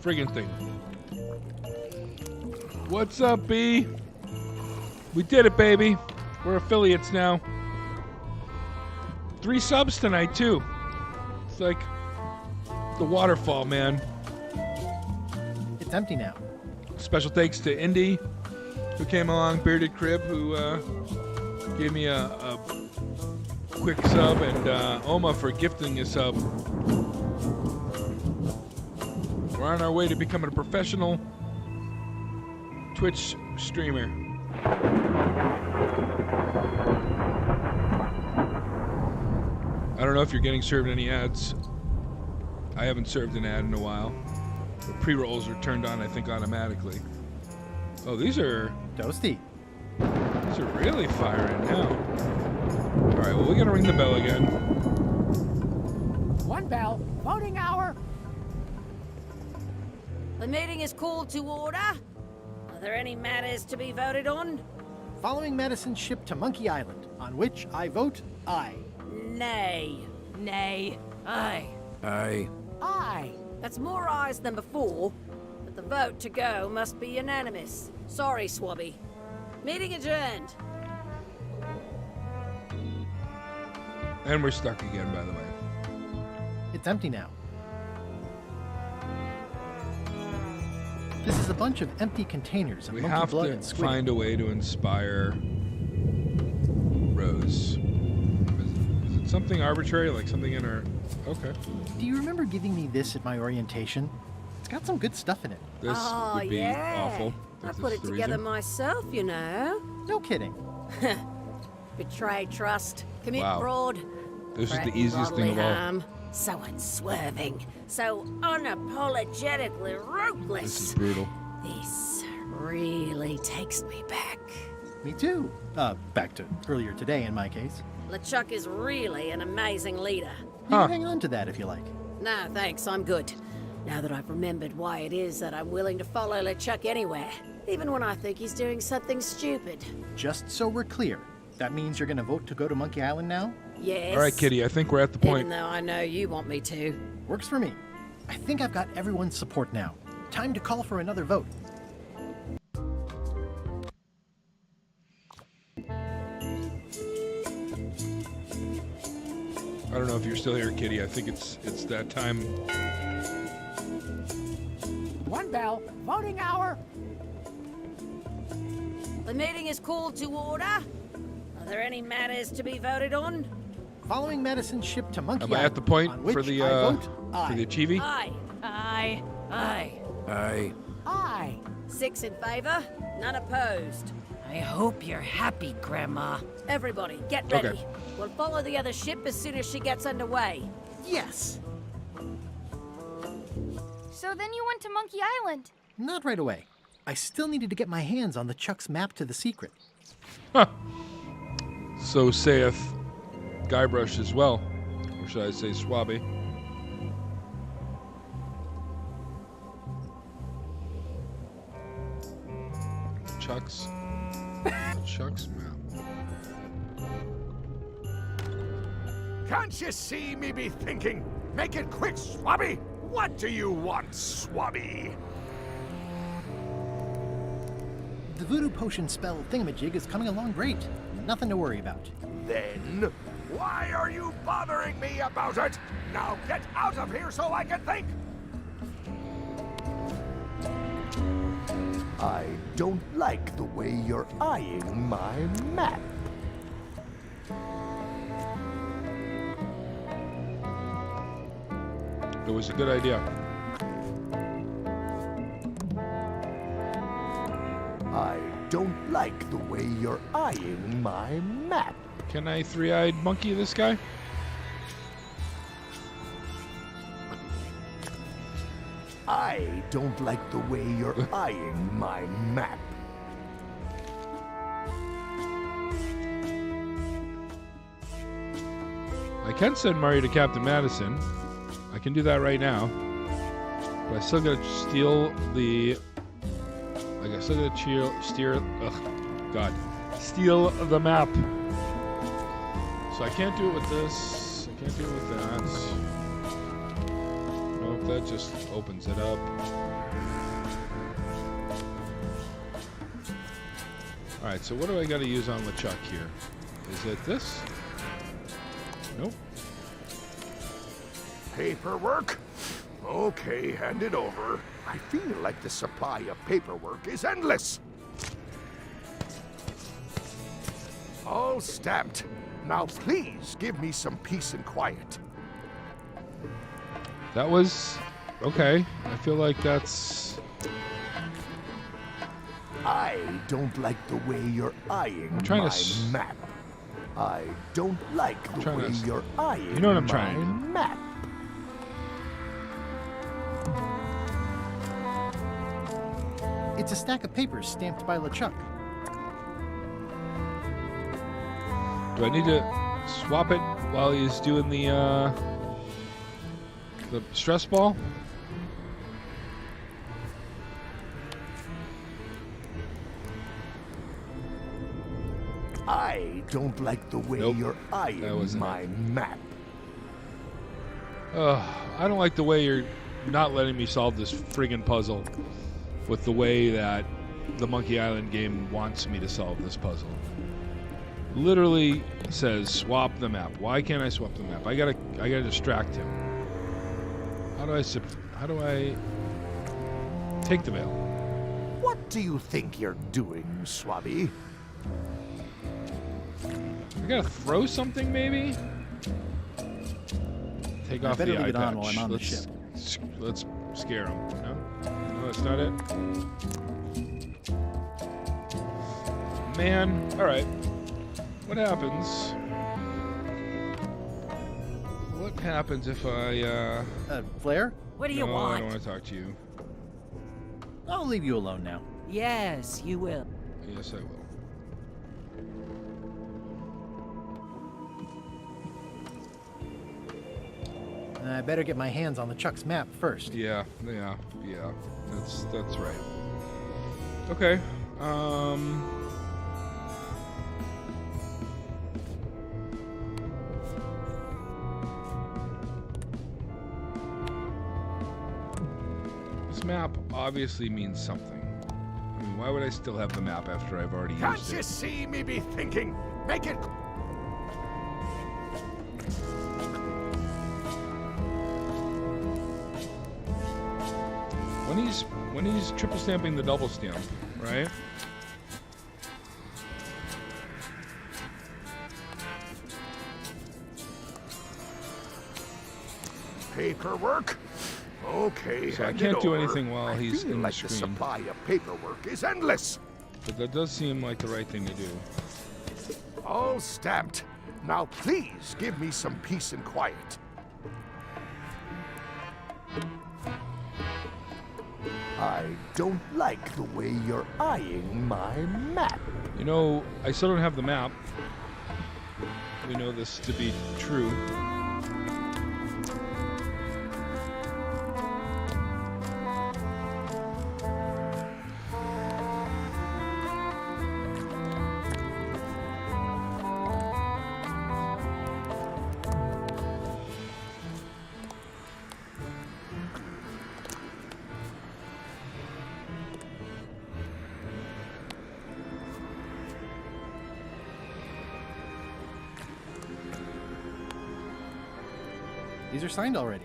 Speaker 1: friggin' thing. What's up, B? We did it, baby. We're affiliates now. 3 subs tonight, too. It's like the waterfall, man.
Speaker 2: It's empty now.
Speaker 1: Special thanks to Indy, who came along, Bearded Crib, who gave me a quick sub, and Oma for gifting a sub. We're on our way to becoming a professional Twitch streamer. I don't know if you're getting served any ads. I haven't served an ad in a while. The pre-rolls are turned on, I think, automatically. Oh, these are...
Speaker 2: Toasty.
Speaker 1: These are really firing now. All right, well, we gotta ring the bell again.
Speaker 15: 1 bell. Voting hour.
Speaker 3: The meeting is called to order. Are there any matters to be voted on?
Speaker 2: Following Madison's ship to Monkey Island, on which I vote aye.
Speaker 3: Nay.
Speaker 13: Nay. Aye.
Speaker 10: Aye.
Speaker 15: Aye.
Speaker 3: That's more ayes than before, but the vote to go must be unanimous. Sorry, Swabby. Meeting adjourned.
Speaker 1: And we're stuck again, by the way.
Speaker 2: It's empty now. This is a bunch of empty containers of
Speaker 1: We
Speaker 2: monkey
Speaker 1: have
Speaker 2: blood
Speaker 1: to
Speaker 2: and squid.
Speaker 1: find a way to inspire Rose. Is it something arbitrary, like something in her... Okay.
Speaker 2: Do you remember giving me this at my orientation? It's got some good stuff in it.
Speaker 1: This would be
Speaker 3: yeah.
Speaker 1: awful.
Speaker 3: I
Speaker 1: if
Speaker 3: put
Speaker 1: this
Speaker 3: it
Speaker 1: is the
Speaker 3: together
Speaker 1: reason.
Speaker 3: myself, you know.
Speaker 2: No kidding.
Speaker 3: Betray trust, commit
Speaker 1: Wow.
Speaker 3: fraud.
Speaker 1: This is the
Speaker 3: threaten
Speaker 1: easiest thing of
Speaker 3: bodily
Speaker 1: all.
Speaker 3: harm. So unswerving, so unapologetically ruthless.
Speaker 1: This is brutal.
Speaker 3: This really takes me back.
Speaker 2: Me too. Back to earlier today in my case.
Speaker 3: LeChuck is really an amazing leader.
Speaker 2: You can hang on to that if you like.
Speaker 3: No, thanks, I'm good. Now that I've remembered why it is that I'm willing to follow LeChuck anywhere, even when I think he's doing something stupid.
Speaker 2: Just so we're clear, that means you're gonna vote to go to Monkey Island now?
Speaker 3: Yes.
Speaker 1: All right, Kitty, I think we're at the point.
Speaker 3: Even though I know you want me to.
Speaker 2: Works for me. I think I've got everyone's support now. Time to call for another vote.
Speaker 1: I don't know if you're still here, Kitty. I think it's that time.
Speaker 15: 1 one bell. Voting hour.
Speaker 3: The meeting is called to order. Are there any matters to be voted on?
Speaker 2: Following Madison's ship to Monkey
Speaker 1: Am I
Speaker 2: Island,
Speaker 1: at the point
Speaker 2: on which
Speaker 1: for the
Speaker 2: I vote
Speaker 1: for the Achievy?
Speaker 3: Aye.
Speaker 13: Aye. Aye.
Speaker 10: Aye.
Speaker 15: Aye.
Speaker 3: 6 in favor, none opposed.
Speaker 13: I hope you're happy, Grandma.
Speaker 3: Everybody, get ready.
Speaker 1: Okay.
Speaker 3: We'll follow the other ship as soon as she gets underway.
Speaker 2: Yes.
Speaker 4: So then you went to Monkey Island.
Speaker 2: Not right away. I still needed to get my hands on the Chuck's map to the secret.
Speaker 1: So saith Guybrush as well. Or should I say Swabby? Chuck's map.
Speaker 21: Can't you see me be thinking? Make it quick, Swabby! What do you want, Swabby?
Speaker 2: The voodoo potion spell thingamajig is coming along great. Nothing to worry about.
Speaker 21: Then, why are you bothering me about it? Now get out of here so I can think! I don't like the way you're eyeing my map.
Speaker 1: It was a good idea.
Speaker 21: I don't like the way you're eyeing my map.
Speaker 1: Can I three-eyed monkey this guy?
Speaker 21: I don't like the way you're eyeing my map.
Speaker 1: I can send Mario to Captain Madison. I can do that right now. But I still gotta steal the... Like, I still gotta steer... Ugh, God. Steal the map. So I can't do it with this. I can't do it with that. Nope, that just opens it up. Alright, so what do I gotta use on LeChuck here? Is it this? Nope.
Speaker 21: Paperwork? Okay, hand it over. I feel like the supply of paperwork is endless. All stamped. Now please give me some peace and quiet.
Speaker 1: That was... Okay. I feel like that's...
Speaker 21: I don't like the way you're eyeing my map. I don't like the way you're eyeing
Speaker 1: You know what I'm
Speaker 21: my
Speaker 1: trying to do.
Speaker 21: map.
Speaker 2: It's a stack of papers stamped by LeChuck.
Speaker 1: Do I need to swap it while he's doing the stress ball?
Speaker 21: I don't like the way you're eyeing my map.
Speaker 1: I don't like the way you're not letting me solve this friggin' puzzle with the way that the Monkey Island game wants me to solve this puzzle. Literally says swap the map. Why can't I swap the map? I gotta distract him. How do I take the veil?
Speaker 21: What do you think you're doing, Swabby?
Speaker 1: I gotta throw something, maybe? Take off the
Speaker 2: better
Speaker 1: eye
Speaker 2: leave it on
Speaker 1: patch.
Speaker 2: while I'm on the
Speaker 1: Let's-
Speaker 2: ship.
Speaker 1: Let's scare him. No? No, that's not it? Man, alright. What happens? What happens if I,
Speaker 2: Flair?
Speaker 13: What do you
Speaker 1: no,
Speaker 13: want?
Speaker 1: I don't want to talk to you.
Speaker 2: I'll leave you alone now.
Speaker 13: Yes, you will.
Speaker 1: Yes, I will.
Speaker 2: I better get my hands on the Chuck's map first.
Speaker 1: Yeah. That's right. Okay. This map obviously means something. I mean, why would I still have the map after I've already
Speaker 21: Can't
Speaker 1: used
Speaker 21: you
Speaker 1: it?
Speaker 21: see me be thinking? Make it...
Speaker 1: when he's triple stamping the double stamp, right?
Speaker 21: Paperwork? Okay.
Speaker 1: So I
Speaker 21: hand
Speaker 1: can't
Speaker 21: it
Speaker 1: do
Speaker 21: over.
Speaker 1: anything while
Speaker 21: I
Speaker 1: he's
Speaker 21: feel
Speaker 1: in the
Speaker 21: like the
Speaker 1: screen.
Speaker 21: supply of paperwork is endless.
Speaker 1: But that does seem like the right thing to do.
Speaker 21: All stamped. Now please give me some peace and quiet. I don't like the way you're eyeing my map.
Speaker 1: You know, I still don't have the map. We know this to be true.
Speaker 2: These are signed already.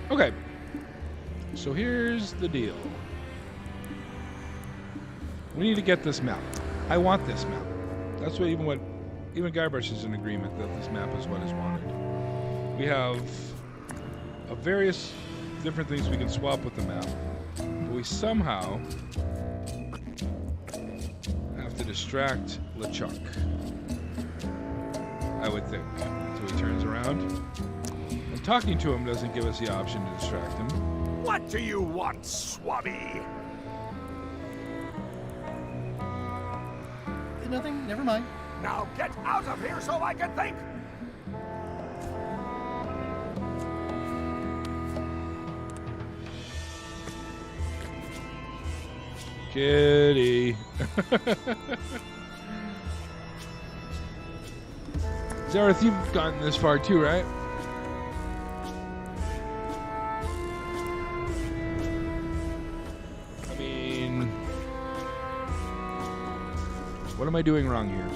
Speaker 1: Okay. So here's the deal. We need to get this map. I want this map. That's what even Guybrush is in agreement that this map is what is wanted. We have various different things we can swap with the map, but we somehow have to distract LeChuck, I would think. So he turns around. And talking to him doesn't give us the option to distract him.
Speaker 21: What do you want, Swabby?
Speaker 2: Nothing, never mind.
Speaker 21: Now get out of here so I can think!
Speaker 1: Kitty. Zareth, you've gotten this far too, right? I mean, what am I doing wrong here?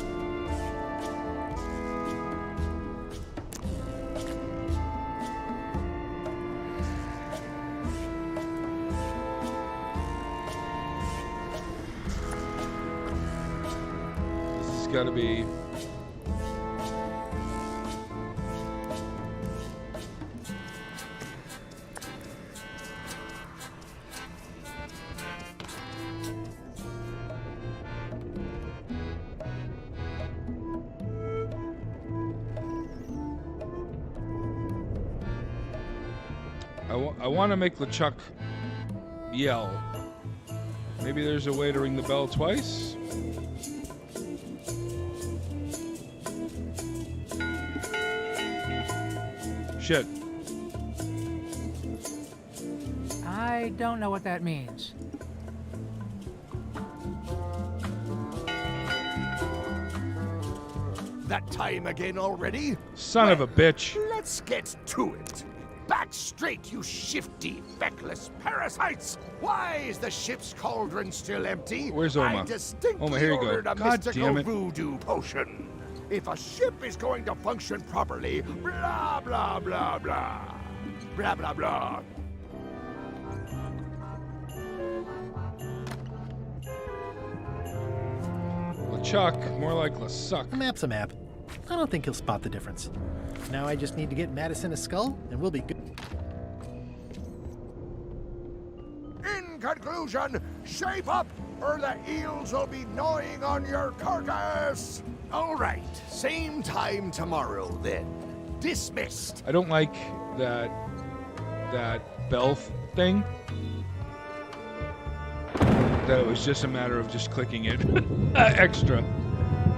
Speaker 1: Gotta be I want to make LeChuck yell. Maybe there's a way to ring the bell twice? Shit.
Speaker 15: I don't know what that means.
Speaker 21: That time again already?
Speaker 1: Son of a bitch.
Speaker 21: Let's get to it. Back straight, you shifty, feckless parasites! Why is the ship's cauldron still empty?
Speaker 1: Where's Oma?
Speaker 21: I distinctly
Speaker 1: Oma, here you go.
Speaker 21: ordered a
Speaker 1: God
Speaker 21: mystical
Speaker 1: damn it.
Speaker 21: voodoo potion. If a ship is going to function properly, blah, blah, blah, blah. Blah, blah, blah.
Speaker 1: LeChuck, more like LeSuck.
Speaker 2: A map's a map. I don't think he'll spot the difference. Now I just need to get Madison a skull, and we'll be good.
Speaker 21: In conclusion, shape up, or the eels will be gnawing on your carcass. All right, same time tomorrow then. Dismissed.
Speaker 1: I don't like that bell thing. That it was just a matter of just clicking it extra.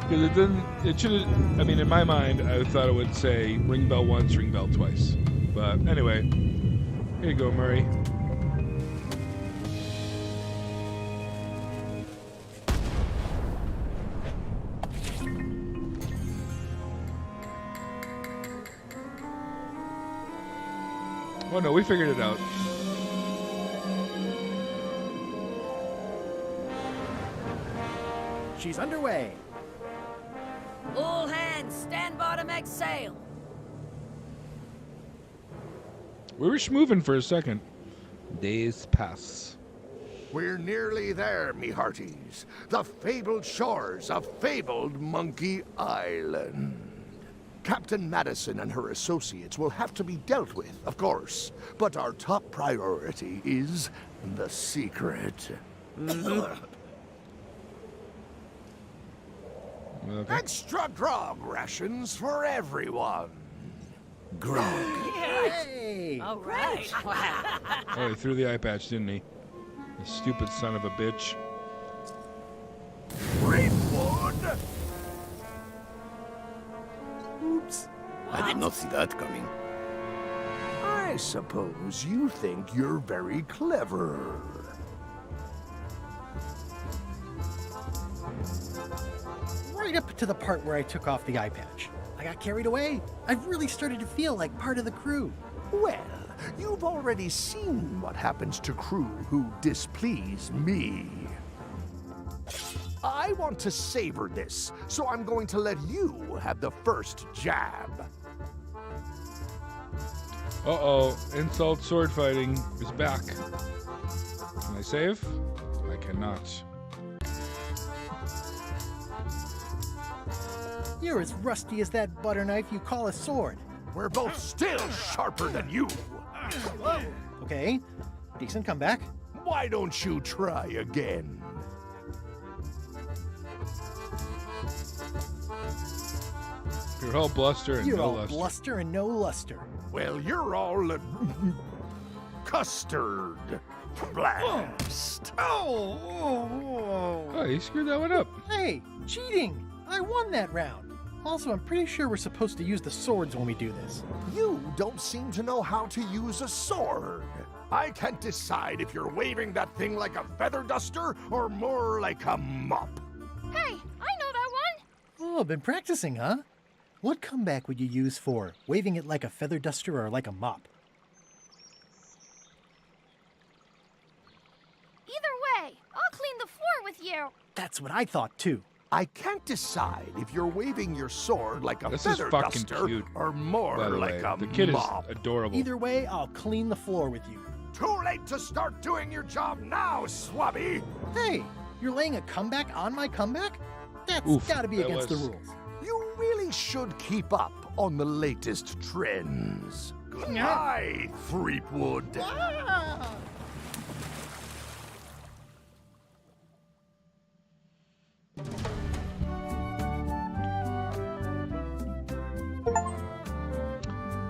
Speaker 1: Because it didn't, it should have, I mean, in my mind, I thought it would say ring bell once, ring bell twice. But anyway, here you go, Murray. Oh no, we figured it out.
Speaker 2: She's underway.
Speaker 3: All hands, stand by to make sail.
Speaker 1: We were schmoving for a second. Days pass.
Speaker 21: We're nearly there, me hearties. The fabled shores of fabled Monkey Island. Captain Madison and her associates will have to be dealt with, of course. But our top priority is the secret.
Speaker 1: Okay.
Speaker 21: Extra grog rations for everyone.
Speaker 22: Grog.
Speaker 3: Hey! All right.
Speaker 1: Oh, he threw the eye patch, didn't he? The stupid son of a bitch.
Speaker 21: Rainwood!
Speaker 2: Oops.
Speaker 22: I did not see that coming.
Speaker 21: I suppose you think you're very clever.
Speaker 2: Right up to the part where I took off the eye patch. I got carried away. I've really started to feel like part of the crew.
Speaker 21: Well, you've already seen what happens to crew who displease me. I want to savor this, so I'm going to let you have the first jab.
Speaker 1: Uh-oh, insult sword fighting is back. Can I save? I cannot.
Speaker 2: You're as rusty as that butter knife you call a sword.
Speaker 21: We're both still sharper than you.
Speaker 2: Okay, decent comeback.
Speaker 21: Why don't you try again?
Speaker 1: You're all bluster and
Speaker 2: You're
Speaker 1: no
Speaker 2: all
Speaker 1: luster.
Speaker 2: bluster and no luster.
Speaker 21: Well, you're all custard blast.
Speaker 1: Oh, you screwed that one up.
Speaker 2: Hey, cheating! I won that round. Also, I'm pretty sure we're supposed to use the swords when we do this.
Speaker 21: You don't seem to know how to use a sword. I can't decide if you're waving that thing like a feather duster or more like a mop.
Speaker 4: Hey, I know that one!
Speaker 2: Oh, been practicing, huh? What comeback would you use for waving it like a feather duster or like a mop?
Speaker 4: Either way, I'll clean the floor with you.
Speaker 2: That's what I thought, too.
Speaker 21: I can't decide if you're waving your sword like a
Speaker 1: This is
Speaker 21: feather
Speaker 1: fucking
Speaker 21: duster
Speaker 1: cute,
Speaker 21: or
Speaker 1: by
Speaker 21: more
Speaker 1: the
Speaker 21: like
Speaker 1: way.
Speaker 21: a
Speaker 1: The kid
Speaker 21: mop.
Speaker 1: is adorable.
Speaker 2: Either way, I'll clean the floor with you.
Speaker 21: Too late to start doing your job now, Swabby.
Speaker 2: Hey, you're laying a comeback on my comeback? That's
Speaker 1: Oof,
Speaker 2: gotta be
Speaker 1: that
Speaker 2: against the
Speaker 1: was-
Speaker 2: rules.
Speaker 21: You really should keep up on the latest trends. Good night, Threepwood.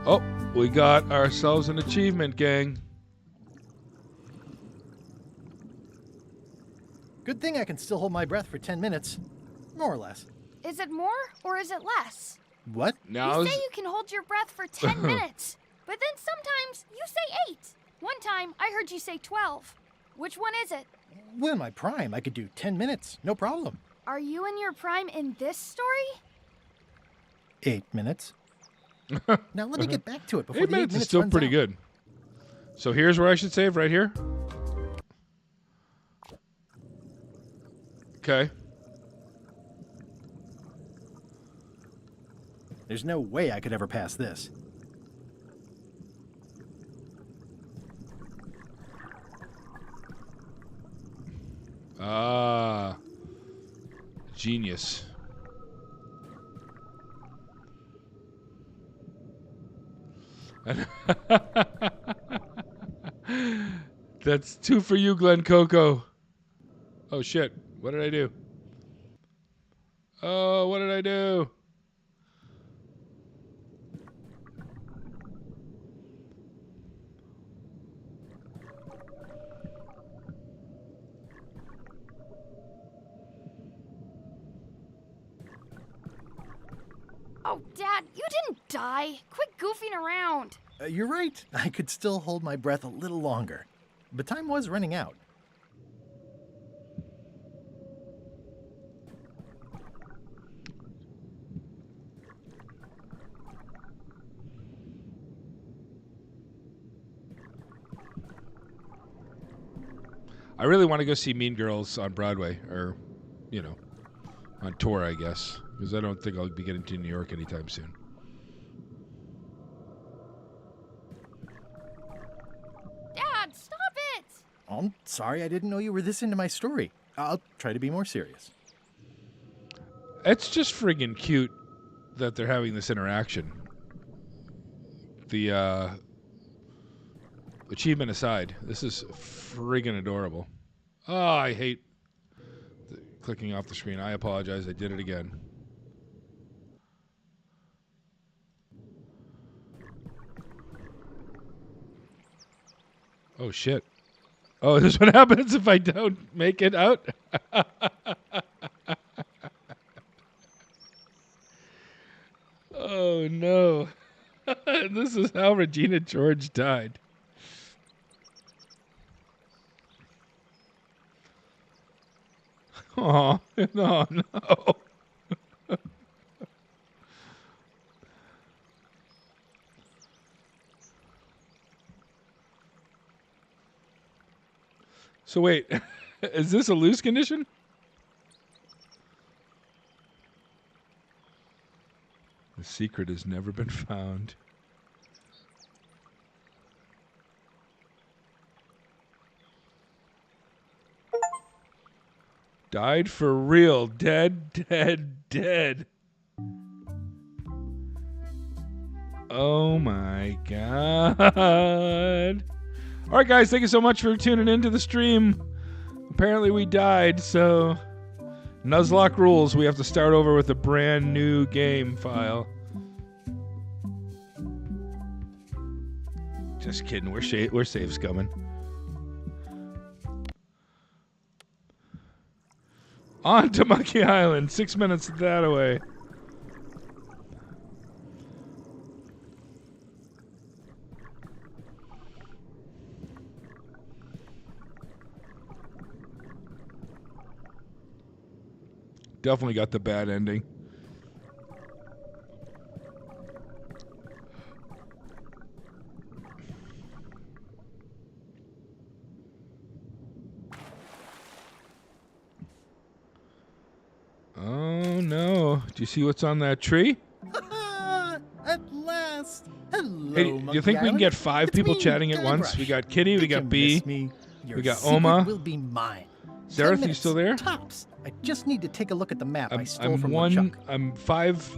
Speaker 1: Oh, we got ourselves an achievement, gang.
Speaker 2: Good thing I can still hold my breath for 10 minutes. More or less.
Speaker 4: Is it more or is it less?
Speaker 2: What?
Speaker 1: Now
Speaker 4: You say you can hold your breath for 10 minutes, but then sometimes you say 8. One time I heard you say 12. Which one is it?
Speaker 2: Well, in my prime, I could do 10 minutes. No problem.
Speaker 4: Are you in your prime in this story?
Speaker 2: 8 minutes. Now let me get back to it before
Speaker 1: 8
Speaker 2: the 8
Speaker 1: minutes
Speaker 2: minutes
Speaker 1: is still
Speaker 2: runs
Speaker 1: pretty
Speaker 2: out.
Speaker 1: good. So here's where I should save, right here. Okay.
Speaker 2: There's no way I could ever pass this.
Speaker 1: Ah. Genius. That's 2 for you, Glen Coco. Oh, shit. What did I do? Oh, what did I do?
Speaker 4: Oh, Dad, you didn't die. Quit goofing around.
Speaker 2: You're right. I could still hold my breath a little longer. But time was running out.
Speaker 1: I really want to go see Mean Girls on Broadway, or, you know, on tour, I guess, because I don't think I'll be getting to New York anytime soon.
Speaker 2: I'm sorry, I didn't know you were this into my story. I'll try to be more serious.
Speaker 1: It's just friggin' cute that they're having this interaction. The achievement aside, this is friggin' adorable. Oh, I hate clicking off the screen. I apologize. I did it again. Oh, shit. Oh, this is what happens if I don't make it out? Oh, no. This is how Regina George died. Oh, no, no. So wait, is this a loose condition? The secret has never been found. Died for real. Dead, dead, dead. Oh my God. All right, guys, thank you so much for tuning into the stream. Apparently we died, so Nuzlocke rules. We have to start over with a brand new game file. Just kidding. We're safe coming. On to Monkey Island. 6 minutes that away. Definitely got the bad ending. Oh no. Do you see what's on that tree?
Speaker 2: At last! Hello,
Speaker 1: Hey, do you think we can get 5 people chatting at once? We got Kitty, we got B, we got Oma.
Speaker 2: Will be mine.
Speaker 1: Zareth, you still there?
Speaker 2: Tops. I just need to take a look at the map I stole from LeChuck.
Speaker 1: I'm 5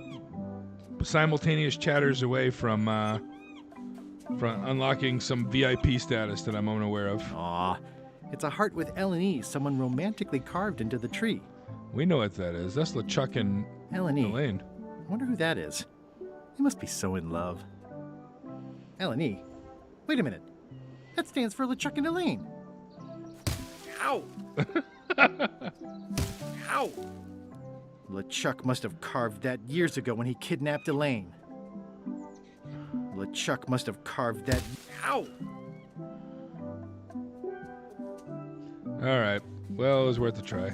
Speaker 1: simultaneous chatters away from unlocking some VIP status that I'm unaware of.
Speaker 2: Aw, it's a heart with L&E someone romantically carved into the tree.
Speaker 1: We know what that is. That's LeChuck and
Speaker 2: L&E.
Speaker 1: Elaine.
Speaker 2: I wonder who that is. They must be so in love. L&E. Wait a minute. That stands for LeChuck and Elaine. Ow! Ow! LeChuck must have carved that years ago when he kidnapped Elaine. LeChuck must have carved that. Ow!
Speaker 1: All right. Well, it was worth a try.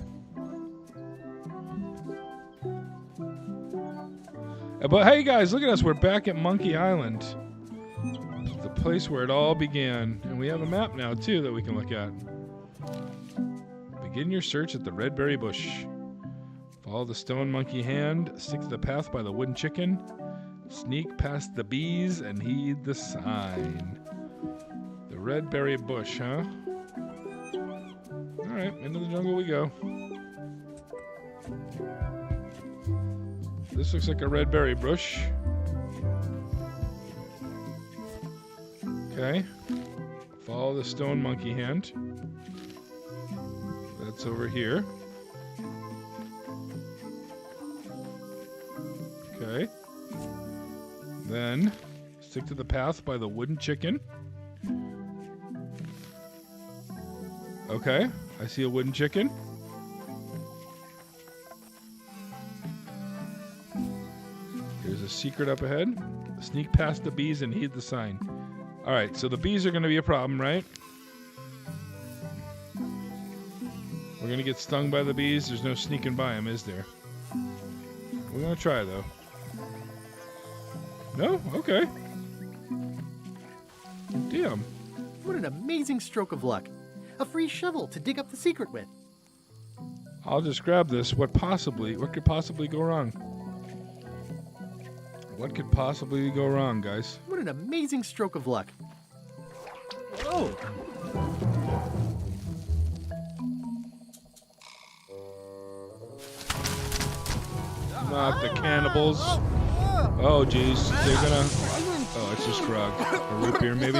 Speaker 1: But hey, guys, look at us. We're back at Monkey Island. The place where it all began. And we have a map now, too, that we can look at. Begin your search at the Red Berry Bush. Follow the stone monkey hand. Stick to the path by the wooden chicken. Sneak past the bees and heed the sign. The Red Berry Bush, huh? Alright, into the jungle we go. This looks like a red berry bush. Okay. Follow the stone monkey hand. That's over here. Okay. Then stick to the path by the wooden chicken. Okay. I see a wooden chicken. There's a secret up ahead. Sneak past the bees and heed the sign. All right, so the bees are going to be a problem, right? We're going to get stung by the bees. There's no sneaking by them, is there? We're going to try, though. No? Okay. Damn.
Speaker 2: What an amazing stroke of luck. A free shovel to dig up the secret with.
Speaker 1: I'll just grab this. What could possibly go wrong? What could possibly go wrong, guys?
Speaker 2: What an amazing stroke of luck. Whoa!
Speaker 1: Not the cannibals. Oh, geez. They're gonna... Oh, it's just grog. A root beer, maybe?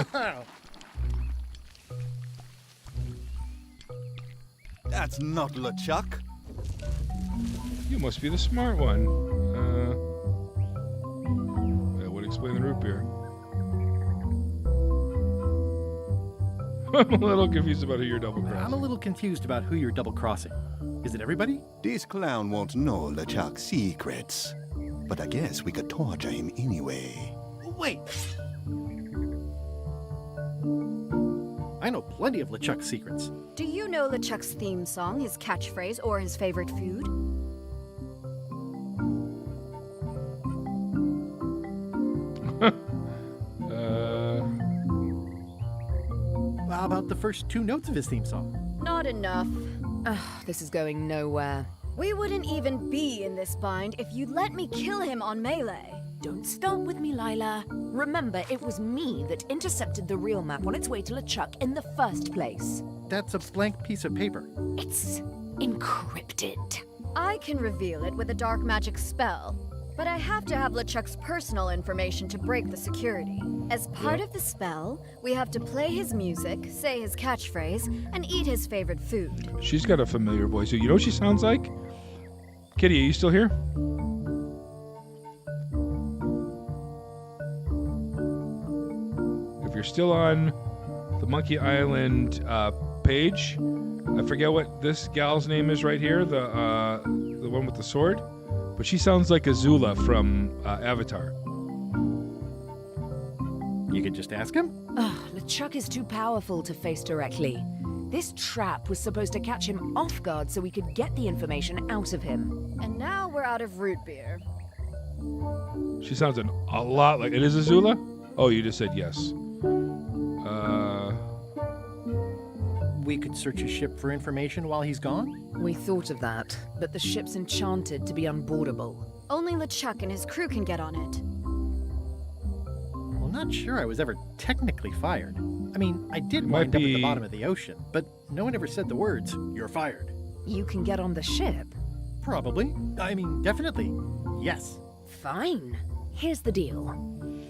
Speaker 19: That's not LeChuck.
Speaker 1: You must be the smart one. That would explain the root beer. I'm a little confused about who you're double-crossing.
Speaker 2: I'm a little confused about who you're double-crossing. Is it everybody?
Speaker 19: This clown won't know LeChuck's secrets. But I guess we could torture him anyway.
Speaker 2: Wait! I know plenty of LeChuck's secrets.
Speaker 18: Do you know LeChuck's theme song, his catchphrase, or his favorite food?
Speaker 2: How about the first 2 notes of his theme song?
Speaker 18: Not enough.
Speaker 20: This is going nowhere.
Speaker 18: We wouldn't even be in this bind if you'd let me kill him on melee.
Speaker 20: Don't start with me, Lila. Remember, it was me that intercepted the real map on its way to LeChuck in the first place.
Speaker 2: That's a blank piece of paper.
Speaker 20: It's encrypted.
Speaker 18: I can reveal it with a dark magic spell, but I have to have LeChuck's personal information to break the security. As part of the spell, we have to play his music, say his catchphrase, and eat his favorite food.
Speaker 1: She's got a familiar voice. You know what she sounds like? Kitty, are you still here? If you're still on the Monkey Island page, I forget what this gal's name is right here, the one with the sword, but she sounds like Azula from Avatar.
Speaker 2: You could just ask him?
Speaker 20: LeChuck is too powerful to face directly. This trap was supposed to catch him off guard so we could get the information out of him.
Speaker 18: And now we're out of root beer.
Speaker 1: She sounds a lot like... It is Azula? Oh, you just said yes.
Speaker 2: We could search his ship for information while he's gone?
Speaker 20: We thought of that, but the ship's enchanted to be unboardable.
Speaker 18: Only LeChuck and his crew can get on it.
Speaker 2: Well, not sure I was ever technically fired. I mean, I did wind up at the bottom of the ocean, but no one ever said the words, "You're fired."
Speaker 20: You can get on the ship?
Speaker 2: Probably. I mean, definitely. Yes.
Speaker 20: Fine. Here's the deal.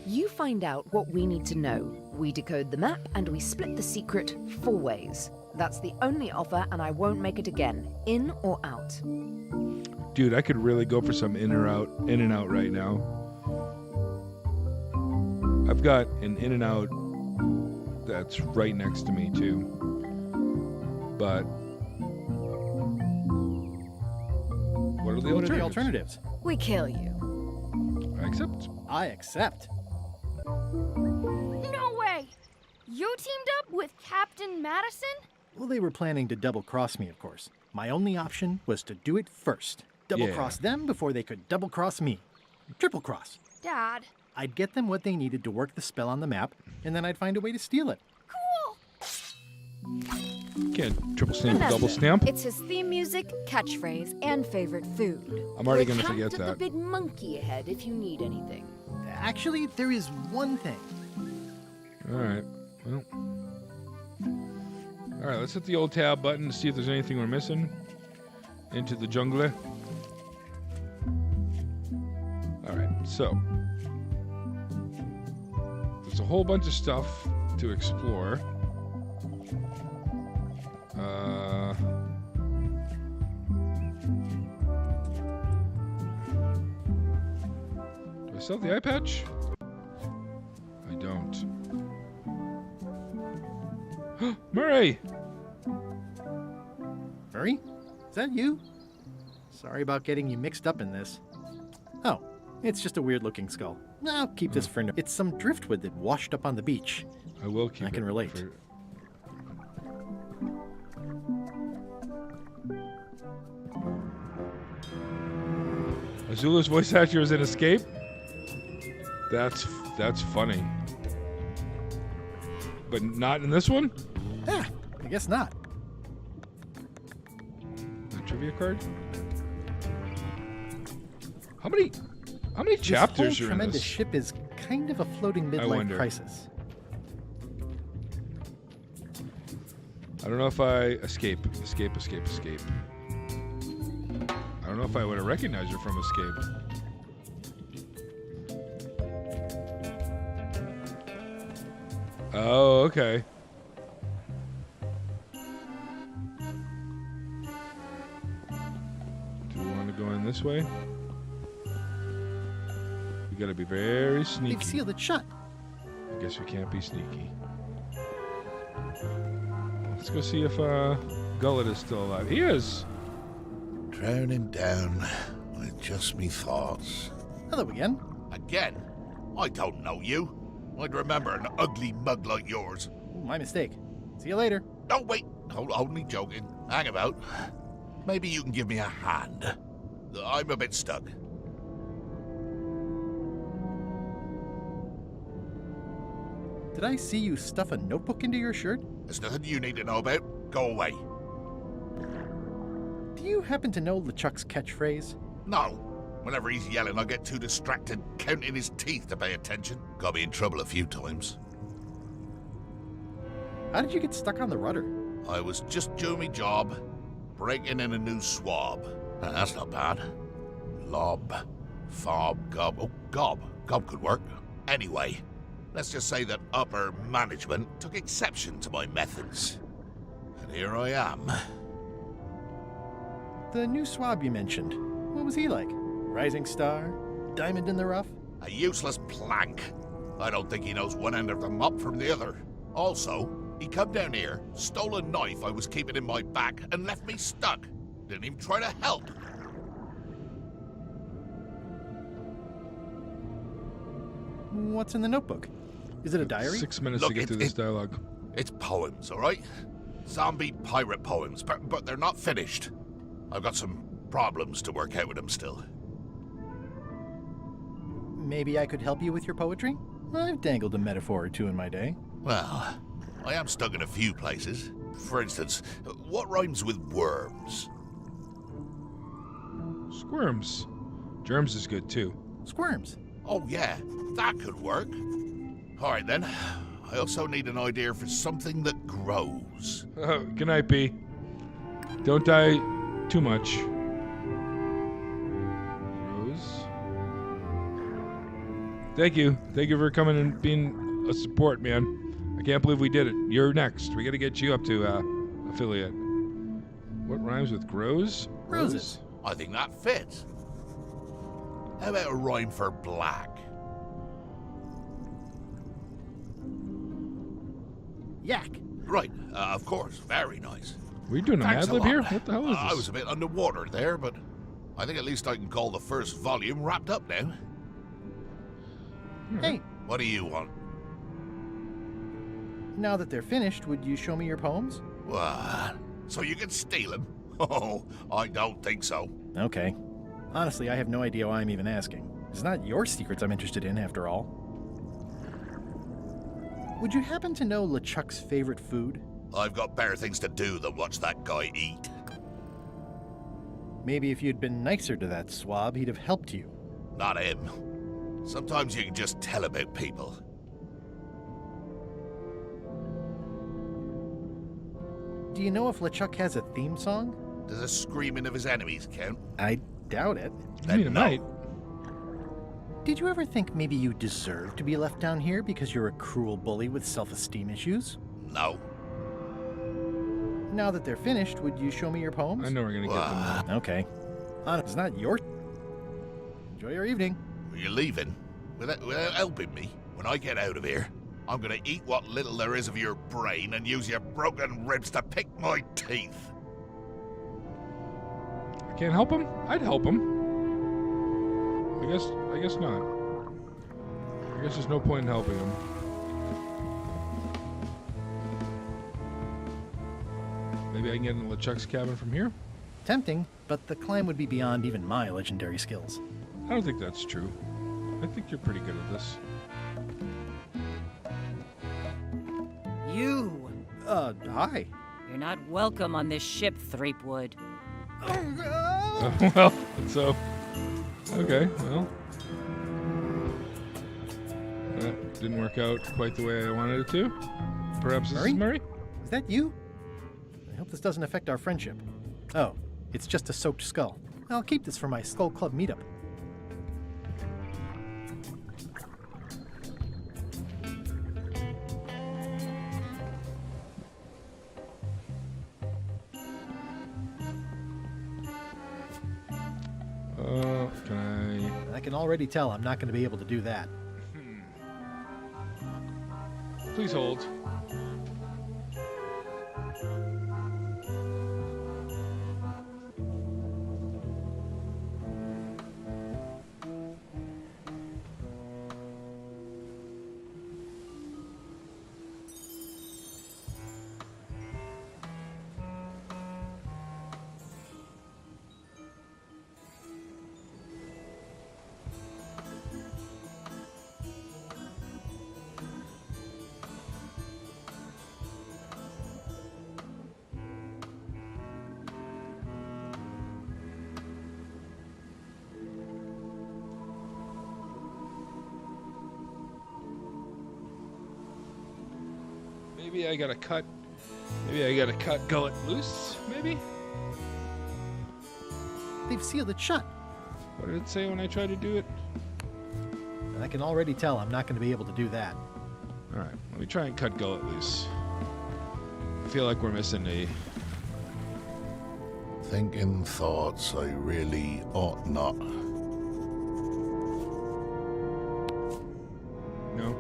Speaker 20: You find out what we need to know. We decode the map, and we split the secret 4 ways. That's the only offer, and I won't make it again. In or out.
Speaker 1: Dude, I could really go for some in and out right now. I've got an in and out that's right next to me too. But what are the alternatives?
Speaker 18: We kill you.
Speaker 1: I accept.
Speaker 2: I accept.
Speaker 4: No way! You teamed up with Captain Madison?
Speaker 2: Well, they were planning to double-cross me, of course. My only option was to do it first. Double-cross them before they could double-cross me. Triple-cross.
Speaker 4: Dad.
Speaker 2: I'd get them what they needed to work the spell on the map, and then I'd find a way to steal it.
Speaker 1: Can't triple stamp, double stamp.
Speaker 18: It's his theme music, catchphrase, and favorite food.
Speaker 1: I'm already going to forget
Speaker 20: The
Speaker 1: that.
Speaker 20: big monkey ahead if you need anything.
Speaker 2: Actually, there is one thing.
Speaker 1: All right. Well. All right, let's hit the old tab button to see if there's anything we're missing. Into the jungle. All right, so there's a whole bunch of stuff to explore. Do I sell the eye patch? I don't. Murray!
Speaker 2: Murray? Is that you? Sorry about getting you mixed up in this. Oh, it's just a weird-looking skull. I'll keep this for now. It's some driftwood that washed up on the beach.
Speaker 1: I will keep it.
Speaker 2: I can relate.
Speaker 1: Azula's voice actor is in Escape? That's funny. But not in this one?
Speaker 2: Yeah, I guess not.
Speaker 1: The trivia card? How many chapters
Speaker 2: this whole
Speaker 1: are in
Speaker 2: tremendous
Speaker 1: this?
Speaker 2: ship is kind of a floating midlife
Speaker 1: wonder.
Speaker 2: crisis.
Speaker 1: I don't know if I escape. I don't don't know if I would have recognized her from Escaped. Oh, okay. Do we want to go in this way? We gotta be very sneaky.
Speaker 2: They've sealed it shut.
Speaker 1: I guess we can't be sneaky. Let's go see if Gullet is still alive. He is.
Speaker 9: Drowning down with just me thoughts.
Speaker 2: Hello again.
Speaker 9: Again? I don't know you. I'd remember an ugly mug like yours.
Speaker 2: Ooh, my mistake. See you later.
Speaker 9: Oh, wait. Only joking. Hang about. Maybe you can give me a hand. I'm a bit stuck.
Speaker 2: Did I see you stuff a notebook into your shirt?
Speaker 9: There's nothing you need to know about. Go away.
Speaker 2: Do you happen to know LeChuck's catchphrase?
Speaker 9: No. Whenever he's yelling, I get too distracted counting his teeth to pay attention. Got me in trouble a few times.
Speaker 2: How did you get stuck on the rudder?
Speaker 9: I was just doing my job, breaking in a new swab. That's not bad. Lob, fob, gob. Oh, gob. Gob could work. Anyway, let's just say that upper management took exception to my methods. And here I am.
Speaker 2: The new swab you mentioned. What was he like? Rising star? Diamond in the rough?
Speaker 9: A useless plank. I don't think he knows one end of the mop from the other. Also, he come down here, stole a knife I was keeping in my back, and left me stuck. Didn't even try to help.
Speaker 2: What's in the notebook? Is it a diary?
Speaker 1: 6 minutes to get through this dialogue.
Speaker 9: It's poems, all right? Zombie pirate poems, but they're not finished. I've got some problems to work out with them still.
Speaker 2: Maybe I could help you with your poetry? I've dangled a metaphor or two in my day.
Speaker 9: Well, I am stuck in a few places. For instance, what rhymes with worms?
Speaker 1: Squirms. Germs is good too.
Speaker 2: Squirms.
Speaker 9: Oh yeah, that could work. All right then. I also need an idea for something that grows.
Speaker 1: Good night, B. Don't die too much. Rose. Thank you. Thank you for coming and being a support, man. I can't believe we did it. You're next. We got to get you up to affiliate. What rhymes with grows?
Speaker 2: Roses.
Speaker 9: I think that fits. How about a rhyme for black?
Speaker 2: Yak.
Speaker 9: Right, of course. Very nice.
Speaker 1: Were you doing an
Speaker 9: Thanks
Speaker 1: ad-lib
Speaker 9: a lot.
Speaker 1: here? What the hell is this?
Speaker 9: I was a bit underwater there, but I think at least I can call the first volume wrapped up now.
Speaker 2: Hey.
Speaker 9: What do you want?
Speaker 2: Now that they're finished, would you show me your poems?
Speaker 9: What? So you can steal them? Oh, I don't think so.
Speaker 2: Okay. Honestly, I have no idea why I'm even asking. It's not your secrets I'm interested in, after all. Would you happen to know LeChuck's favorite food?
Speaker 9: I've got better things to do than watch that guy eat.
Speaker 2: Maybe if you'd been nicer to that swab, he'd have helped you.
Speaker 9: Not him. Sometimes you can just tell about people.
Speaker 2: Do you know if LeChuck has a theme song?
Speaker 9: Does the screaming of his enemies count?
Speaker 2: I doubt it.
Speaker 1: I mean, it might.
Speaker 2: Did you ever think maybe you deserve to be left down here because you're a cruel bully with self-esteem issues?
Speaker 9: No.
Speaker 2: Now that they're finished, would you show me your poems?
Speaker 1: I know we're gonna get them.
Speaker 2: Okay. It's not your... Enjoy your evening.
Speaker 9: You're leaving? Without helping me? When I get out of here, I'm gonna eat what little there is of your brain and use your broken ribs to pick my teeth.
Speaker 1: I can't help him? I'd help him. I guess not. I guess there's no point in helping him. Maybe I can get into LeChuck's cabin from here?
Speaker 2: Tempting, but the climb would be beyond even my legendary skills.
Speaker 1: I don't think that's true. I think you're pretty good at this.
Speaker 11: You!
Speaker 2: Hi.
Speaker 11: You're not welcome on this ship, Threepwood.
Speaker 1: Well, so... Okay, well... That didn't work out quite the way I wanted it to. Perhaps this is Murray?
Speaker 2: Is that you? I hope this doesn't affect our friendship. Oh, it's just a soaked skull. I'll keep this for my Skull Club meetup. I can already tell I'm not going to be able to do that.
Speaker 1: Please hold. Maybe I gotta cut. Maybe I gotta cut Gullet loose. Maybe.
Speaker 2: They've sealed it shut.
Speaker 1: What did it say when I tried to do it?
Speaker 2: I can already tell I'm not going to be able to do that.
Speaker 1: All right, let me try and cut Gullet loose. I feel like we're missing a.
Speaker 9: Thinking thoughts I really ought not.
Speaker 1: No.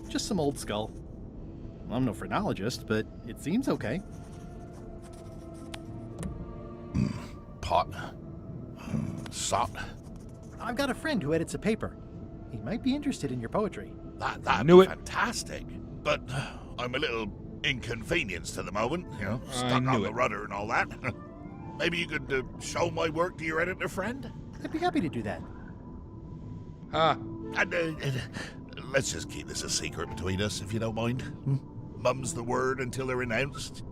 Speaker 2: Just some old skull. I'm no phrenologist, but it seems okay.
Speaker 9: Pot. Sot.
Speaker 2: I've got a friend who edits a paper. He might be interested in your poetry.
Speaker 9: That'd be fantastic. But I'm a little inconvenienced at the moment, you know, stuck on the rudder and all that. Maybe you could show my work to your editor friend?
Speaker 2: I'd be happy to do that.
Speaker 9: And let's just keep this a secret between us, if you don't mind. Mum's the word until they're announced.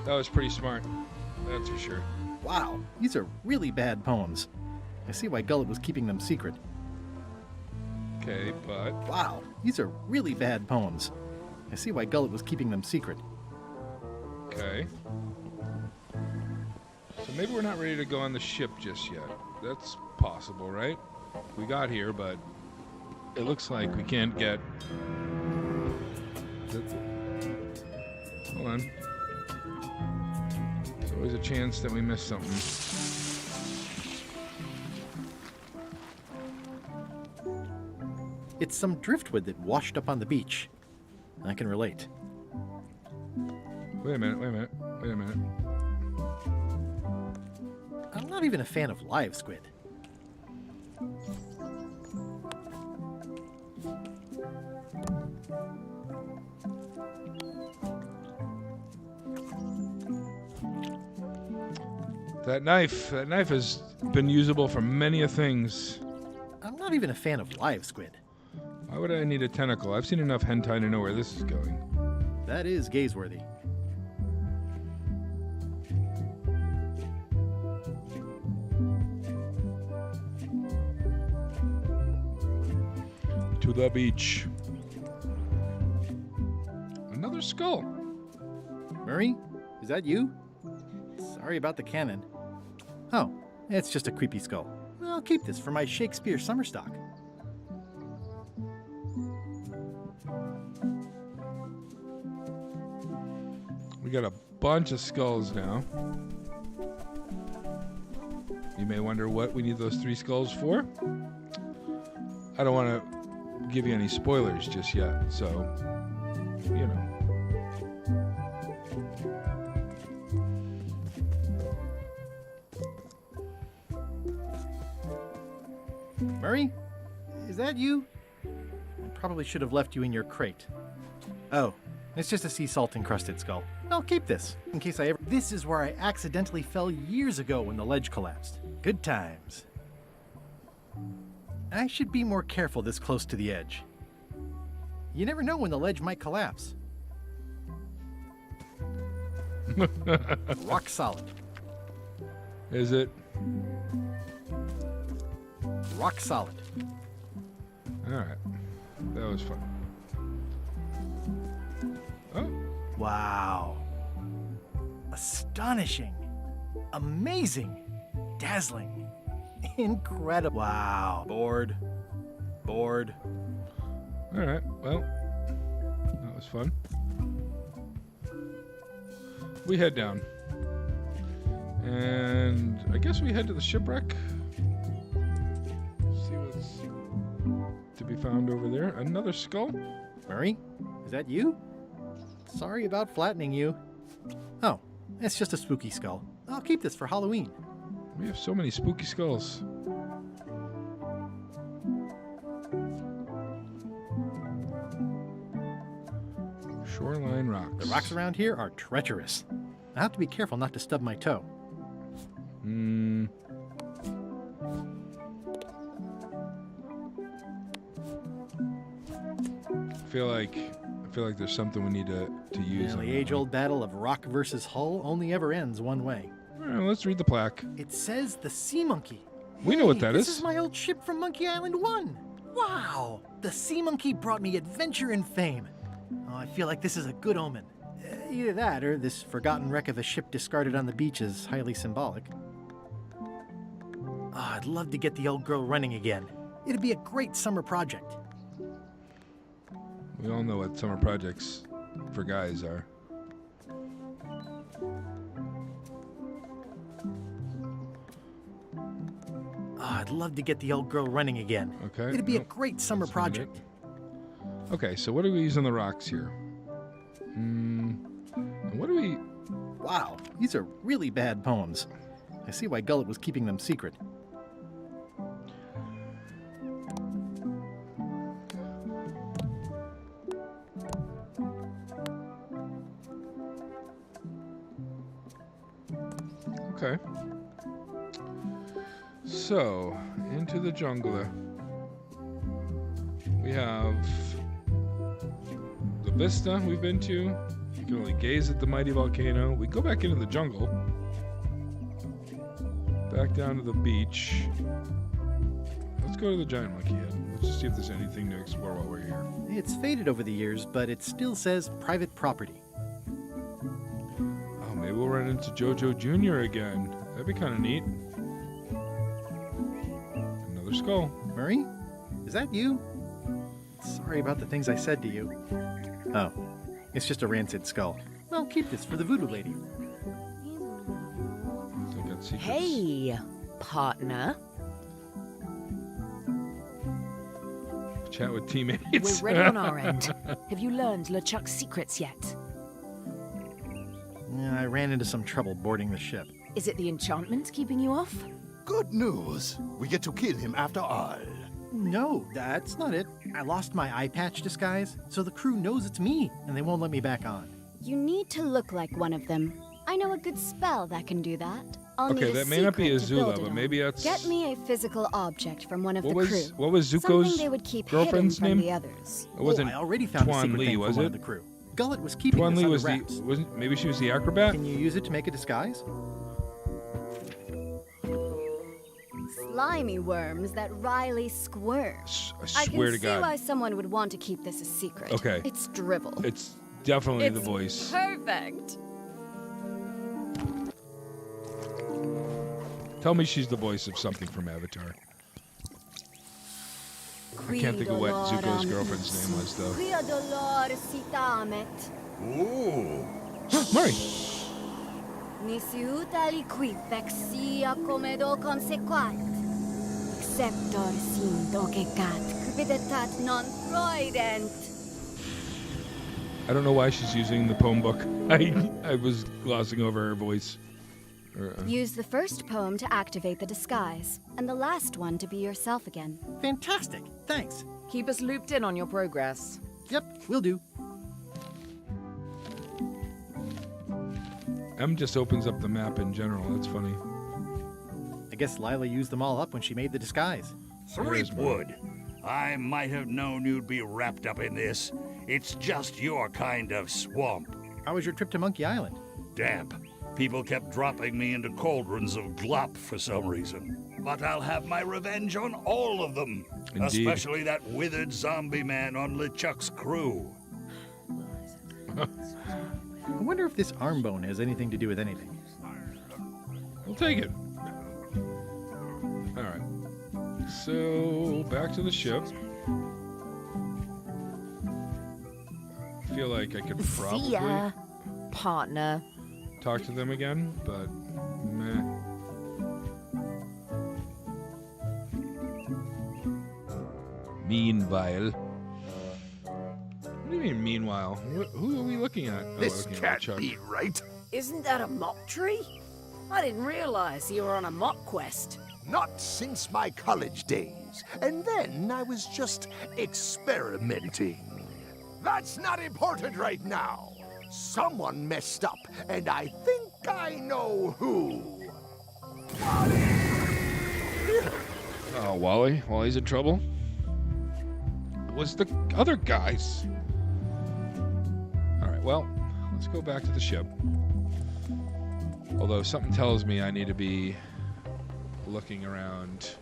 Speaker 1: That was pretty smart. That's for sure.
Speaker 2: Wow, these are really bad poems. I see why Gullet was keeping them secret.
Speaker 1: Okay, but...
Speaker 2: Wow, these are really bad poems. I see why Gullet was keeping them secret.
Speaker 1: Okay. So maybe we're not ready to go on the ship just yet. That's possible, right? We got here, but it looks like we can't get... Hold on. There's always a chance that we missed something.
Speaker 2: It's some driftwood that washed up on the beach. I can relate.
Speaker 1: Wait a minute.
Speaker 2: I'm not even a fan of live squid.
Speaker 1: That knife has been usable for many a things.
Speaker 2: I'm not even a fan of live squid.
Speaker 1: Why would I need a tentacle? I've seen enough hentai to know where this is going.
Speaker 2: That is gaze-worthy.
Speaker 1: To the beach. Another skull.
Speaker 2: Murray, is that you? Sorry about the cannon. Oh, it's just a creepy skull. I'll keep this for my Shakespeare summer stock.
Speaker 1: We got a bunch of skulls now. You may wonder what we need those 3 skulls for. I don't want to give you any spoilers just yet, so, you know.
Speaker 2: Murray, is that you? I probably should have left you in your crate. Oh, it's just a sea salt encrusted skull. I'll keep this, in case I ever... This is where I accidentally fell years ago when the ledge collapsed. Good times. I should be more careful this close to the edge. You never know when the ledge might collapse. Rock solid.
Speaker 1: Is it?
Speaker 2: Rock solid.
Speaker 1: All right. That was fun. Oh.
Speaker 2: Wow. Astonishing. Amazing. Dazzling. Incredible. Wow. Bored. Bored.
Speaker 1: All right. Well, that was fun. We head down. And I guess we head to the shipwreck. See what's to be found over there. Another skull.
Speaker 2: Murray, is that you? Sorry about flattening you. Oh, it's just a spooky skull. I'll keep this for Halloween.
Speaker 1: We have so many spooky skulls. Shoreline rocks.
Speaker 2: The rocks around here are treacherous. I have to be careful not to stub my toe.
Speaker 1: I feel like there's something we need to use.
Speaker 2: The age-old battle of rock versus hull only ever ends one way.
Speaker 1: All right, let's read the plaque.
Speaker 2: It says the Sea Monkey.
Speaker 1: We know what that is.
Speaker 2: This is my old ship from Monkey Island 1. Wow! The Sea Monkey brought me adventure and fame. Oh, I feel like this is a good omen. Either that, or this forgotten wreck of a ship discarded on the beach is highly symbolic. Oh, I'd love to get the old girl running again. It'd be a great summer project.
Speaker 1: We all know what summer projects for guys are.
Speaker 2: Oh, I'd love to get the old girl running again.
Speaker 1: Okay.
Speaker 2: It'd be a great summer project.
Speaker 1: Okay, so what do we use on the rocks here? And what do we...
Speaker 2: Wow, these are really bad poems. I see why Gullet was keeping them secret.
Speaker 1: Okay. So, into the jungle. We have the vista we've been to. You can only gaze at the mighty volcano. We go back into the jungle. Back down to the beach. Let's go to the giant monkey head. Let's just see if there's anything to explore while we're here.
Speaker 2: It's faded over the years, but it still says private property.
Speaker 1: Oh, maybe we'll run into Jojo Jr. again. That'd be kind of neat. Another skull.
Speaker 2: Murray? Is that you? Sorry about the things I said to you. Oh, it's just a rancid skull. Well, keep this for the voodoo lady.
Speaker 20: Hey, partner.
Speaker 1: Chat with teammates.
Speaker 20: We're ready on our end. Have you learned LeChuck's secrets yet?
Speaker 2: Yeah, I ran into some trouble boarding the ship.
Speaker 20: Is it the enchantment keeping you off?
Speaker 21: Good news. We get to kill him after all.
Speaker 2: No, that's not it. I lost my eye patch disguise, so the crew knows it's me, and they won't let me back on.
Speaker 5: You need to look like one of them. I know a good spell that can do that. I'll
Speaker 1: Okay,
Speaker 5: need a
Speaker 1: that may not be
Speaker 5: secret to build
Speaker 1: Azula,
Speaker 5: it
Speaker 1: but
Speaker 5: on.
Speaker 1: maybe that's...
Speaker 5: Get me a physical object from one of the crew.
Speaker 1: What was
Speaker 5: Something
Speaker 1: Zuko's
Speaker 5: they would keep
Speaker 1: girlfriend's
Speaker 5: hidden
Speaker 1: name?
Speaker 5: from the others.
Speaker 1: It wasn't
Speaker 2: I already found a
Speaker 1: Tuan
Speaker 2: secret
Speaker 1: Lee,
Speaker 2: thing
Speaker 1: was
Speaker 2: for one
Speaker 1: it?
Speaker 2: of the crew. Gullet was keeping
Speaker 1: Tuan
Speaker 2: this
Speaker 1: Lee
Speaker 2: under
Speaker 1: was
Speaker 2: wraps.
Speaker 1: the... Wasn't, maybe she was the acrobat?
Speaker 2: Can you use it to make a disguise?
Speaker 5: Slimy worms that Riley squirms.
Speaker 1: I swear
Speaker 5: can
Speaker 1: to
Speaker 5: see
Speaker 1: God.
Speaker 5: why someone would want to keep this a secret.
Speaker 1: Okay.
Speaker 5: It's drivel.
Speaker 1: It's definitely
Speaker 5: It's
Speaker 1: the voice.
Speaker 5: perfect.
Speaker 1: Tell me she's the voice of something from Avatar. I can't think of what Zuko's girlfriend's name was, though.
Speaker 5: Quia dolor si tamet.
Speaker 1: Ooh. Murray.
Speaker 5: Nisi utali qui vexia comedo consequat. Exceptor sin docecat cupiditat non freudent.
Speaker 1: I don't know why she's using the poem book. I was glossing over her voice.
Speaker 5: Use the first poem to activate the disguise, and the last one to be yourself again.
Speaker 2: Fantastic. Thanks.
Speaker 20: Keep us looped in on your progress.
Speaker 2: Yep, will do.
Speaker 1: M just opens up the map in general. That's funny.
Speaker 2: I guess Lila used them all up when she made the disguise.
Speaker 12: Threepwood, I might have known you'd be wrapped up in this. It's just your kind of swamp.
Speaker 2: How was your trip to Monkey Island?
Speaker 12: Damp. People kept dropping me into cauldrons of glop for some reason. But I'll have my revenge on all of them.
Speaker 1: Indeed.
Speaker 12: Especially that withered zombie man on LeChuck's crew.
Speaker 2: I wonder if this arm bone has anything to do with anything.
Speaker 1: We'll take it. All right. So, back to the ship. I feel like I could probably
Speaker 20: See ya, partner.
Speaker 1: talk to them again, but meh. Meanwhile. What do you mean, meanwhile? Who are we looking at?
Speaker 21: This
Speaker 1: looking at
Speaker 21: can't
Speaker 1: Chuck.
Speaker 21: be right.
Speaker 3: Isn't that a mop tree? I didn't realize you were on a mop quest.
Speaker 21: Not since my college days. And then I was just experimenting. That's not important right now. Someone messed up, and I think I know who.
Speaker 1: Oh, Wally? Wally's in trouble? It was the other guys. Alright, well, let's go back to the ship. Although something tells me I need to be looking around.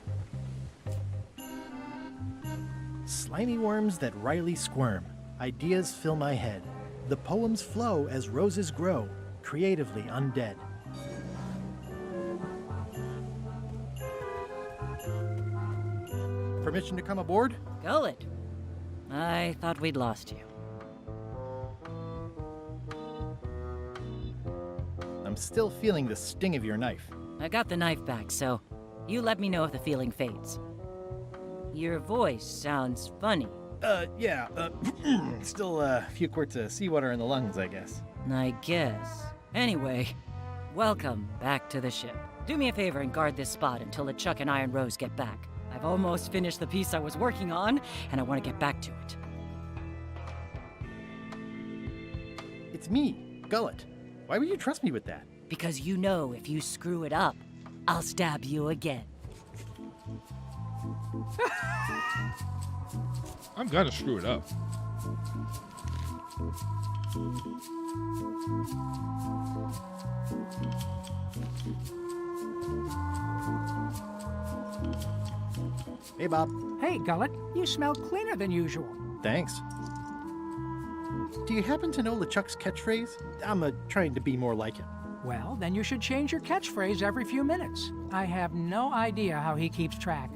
Speaker 2: Slimy worms that wryly squirm. Ideas fill my head. The poems flow as roses grow, creatively undead. Permission to come aboard?
Speaker 11: Gullet. I thought we'd lost you.
Speaker 2: I'm still feeling the sting of your knife.
Speaker 11: I got the knife back, so you let me know if the feeling fades. Your voice sounds funny.
Speaker 2: Yeah, still a few quarts of seawater in the lungs, I guess.
Speaker 11: I guess. Anyway, welcome back to the ship. Do me a favor and guard this spot until LeChuck and Iron Rose get back. I've almost finished the piece I was working on, and I want to get back to it.
Speaker 2: It's me, Gullet. Why would you trust me with that?
Speaker 11: Because you know if you screw it up, I'll stab you again.
Speaker 1: I'm gonna screw it up.
Speaker 2: Hey, Bob.
Speaker 15: Hey, Gullet, you smell cleaner than usual.
Speaker 2: Thanks. Do you happen to know LeChuck's catchphrase? I'm trying to be more like him.
Speaker 15: Well, then you should change your catchphrase every few minutes. I have no idea how he keeps track.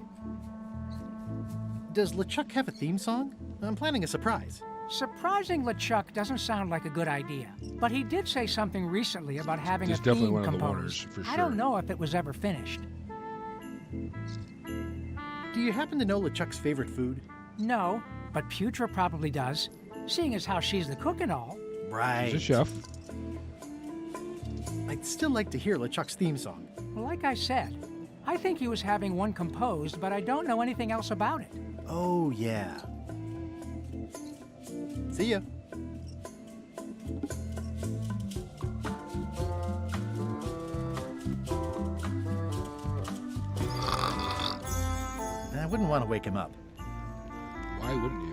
Speaker 2: Does LeChuck have a theme song? I'm planning a surprise.
Speaker 15: Surprising LeChuck doesn't sound like a good idea, but he did say something recently about having
Speaker 1: He's
Speaker 15: a
Speaker 1: definitely
Speaker 15: theme
Speaker 1: one of the
Speaker 15: composed.
Speaker 1: warners, for
Speaker 15: I don't know if it was ever finished.
Speaker 2: Do you happen to know LeChuck's favorite food?
Speaker 15: No, but Putra probably does, seeing as how she's the cook and all.
Speaker 2: Right.
Speaker 1: She's a chef.
Speaker 2: I'd still like to hear LeChuck's theme song.
Speaker 15: Well, like I said, I think he was having one composed, but I don't know anything else about it.
Speaker 2: Oh, yeah. See ya. I wouldn't want to wake him up.
Speaker 1: Why wouldn't you?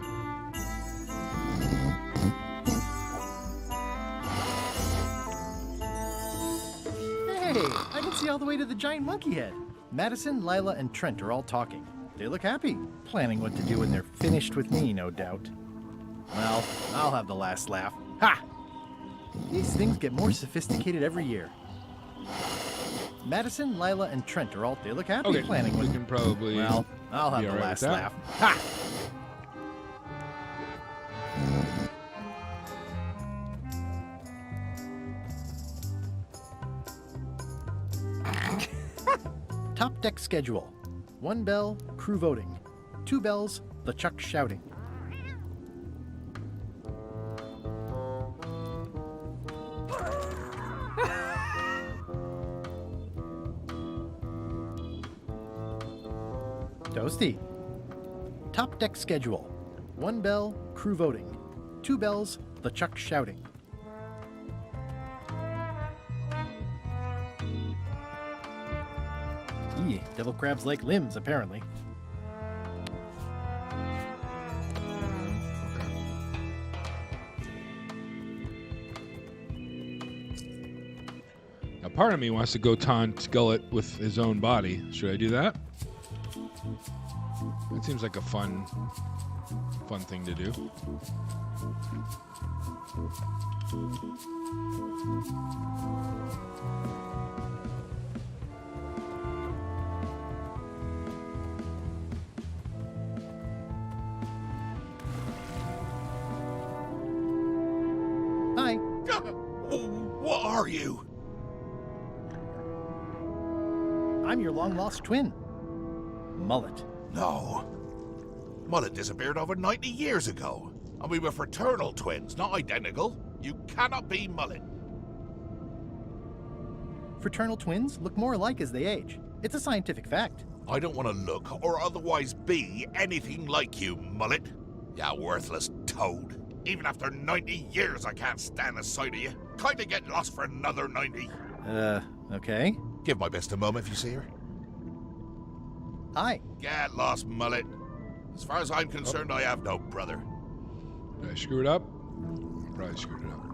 Speaker 2: Hey, I can see all the way to the giant monkey head. Madison, Lila, and Trent are all talking. They look happy, planning what to do when they're finished with me, no doubt. Well, I'll have the last laugh. Ha! These things get more sophisticated every year. Madison, Lila, and Trent are all... They look happy,
Speaker 1: Okay,
Speaker 2: planning what...
Speaker 1: we can probably
Speaker 2: Well, I'll have
Speaker 1: be
Speaker 2: the
Speaker 1: all right
Speaker 2: last
Speaker 1: with that.
Speaker 2: laugh. Ha! Top deck schedule. 1 bell, crew voting. 2 bells, LeChuck shouting. Toasty. Top deck schedule. 1 bell, crew voting. 2 bells, LeChuck shouting. Devil crabs like limbs, apparently.
Speaker 1: Now A part of me wants to go taunt Gullet with his own body. Should I do that? That seems like a fun thing to do.
Speaker 2: Hi.
Speaker 9: What are you?
Speaker 2: I'm your long-lost twin, Mullet.
Speaker 9: No. Mullet disappeared over 90 years ago. And we were fraternal twins, not identical. You cannot be Mullet.
Speaker 2: Fraternal twins look more alike as they age. It's a scientific fact.
Speaker 9: I don't want to look or otherwise be anything like you, Mullet. Ya worthless toad. Even after 90 years, I can't stand the sight of you. Kinda get lost for another 90.
Speaker 2: Okay.
Speaker 9: Give my best a moment if you see her.
Speaker 2: Hi.
Speaker 9: Get lost, Mullet. As far as I'm concerned, I have no brother.
Speaker 1: Did I screw it up? Probably screwed it up.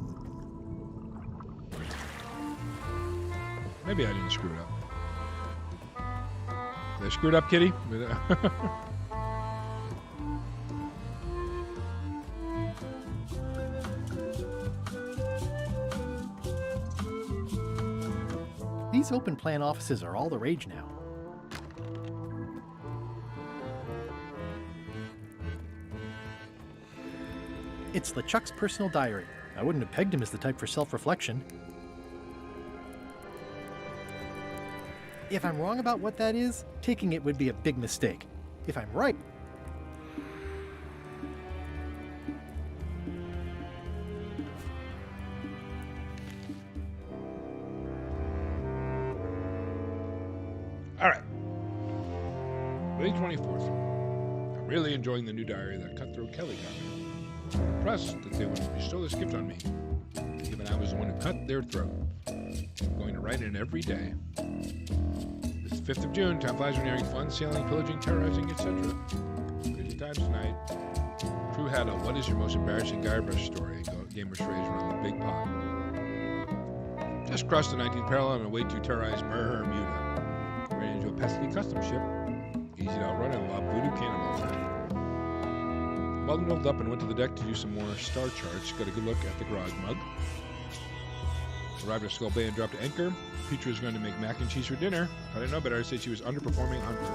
Speaker 1: Maybe I didn't screw it up. Did I screw it up, Kitty?
Speaker 2: These open plan offices are all the rage now. It's LeChuck's personal diary. I wouldn't have pegged him as the type for self-reflection. If I'm wrong about what that is, taking it would be a big mistake. If I'm right,
Speaker 1: All right. May 24th. I'm really enjoying the new diary that Cutthroat Kelly got me. I'm impressed that they would bestow this gift on me, given I was the one who cut their throat. I'm going to write it every day. This is 5th of June. Time flies when you're having fun, sailing, pillaging, terrorizing, etc. Crazy times tonight. Crew had a "What is your most embarrassing Guybrush story?" Gamers phrase around the big pot. Just crossed the 19th parallel on a way to terrorize Bermuda. Ran into a pesky custom ship. Easy to outrun and lob voodoo cannonballs at it. Bundled up and went to the deck to do some more star charts. Got a good look at the grog mug. Arrived at Skull Bay and dropped anchor. Petra was going to make mac and cheese for dinner. I didn't know better. I said she was underperforming on purpose.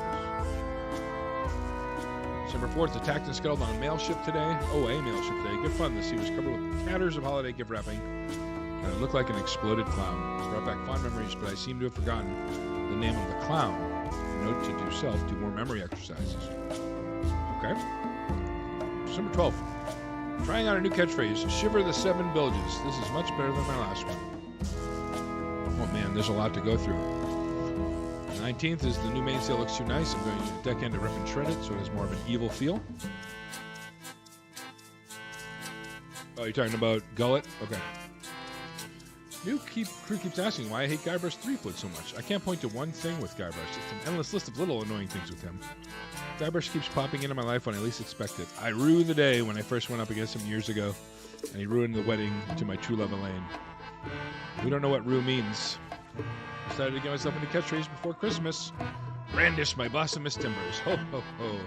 Speaker 1: December 4th, attacked and scuttled on a mail ship today. Oh, a mail ship today. Good fun. The sea was covered with tatters of holiday gift wrapping. And it looked like an exploded clown. It brought back fond memories, but I seem to have forgotten the name of the clown. Note to do self, do more memory exercises. Okay. December 12th. Trying out a new catchphrase, Shiver the Seven Bilges. This is much better than my last one. Oh man, there's a lot to go through. The 19th is the new mainsail looks too nice. I'm going to use the deck end to rip and shred it so it has more of an evil feel. Oh, you're talking about Gullet? Okay. Crew keeps asking why I hate Guybrush Threepwood so much. I can't point to one thing with Guybrush. It's an endless list of little annoying things with him. Guybrush keeps popping into my life when I least expect it. I rue the day when I first went up against him years ago, and he ruined the wedding to my true love, Elaine. We don't know what rue means. Decided to get myself into catchphrase before Christmas. Brandish my blossomous timbers. Ho, ho, ho.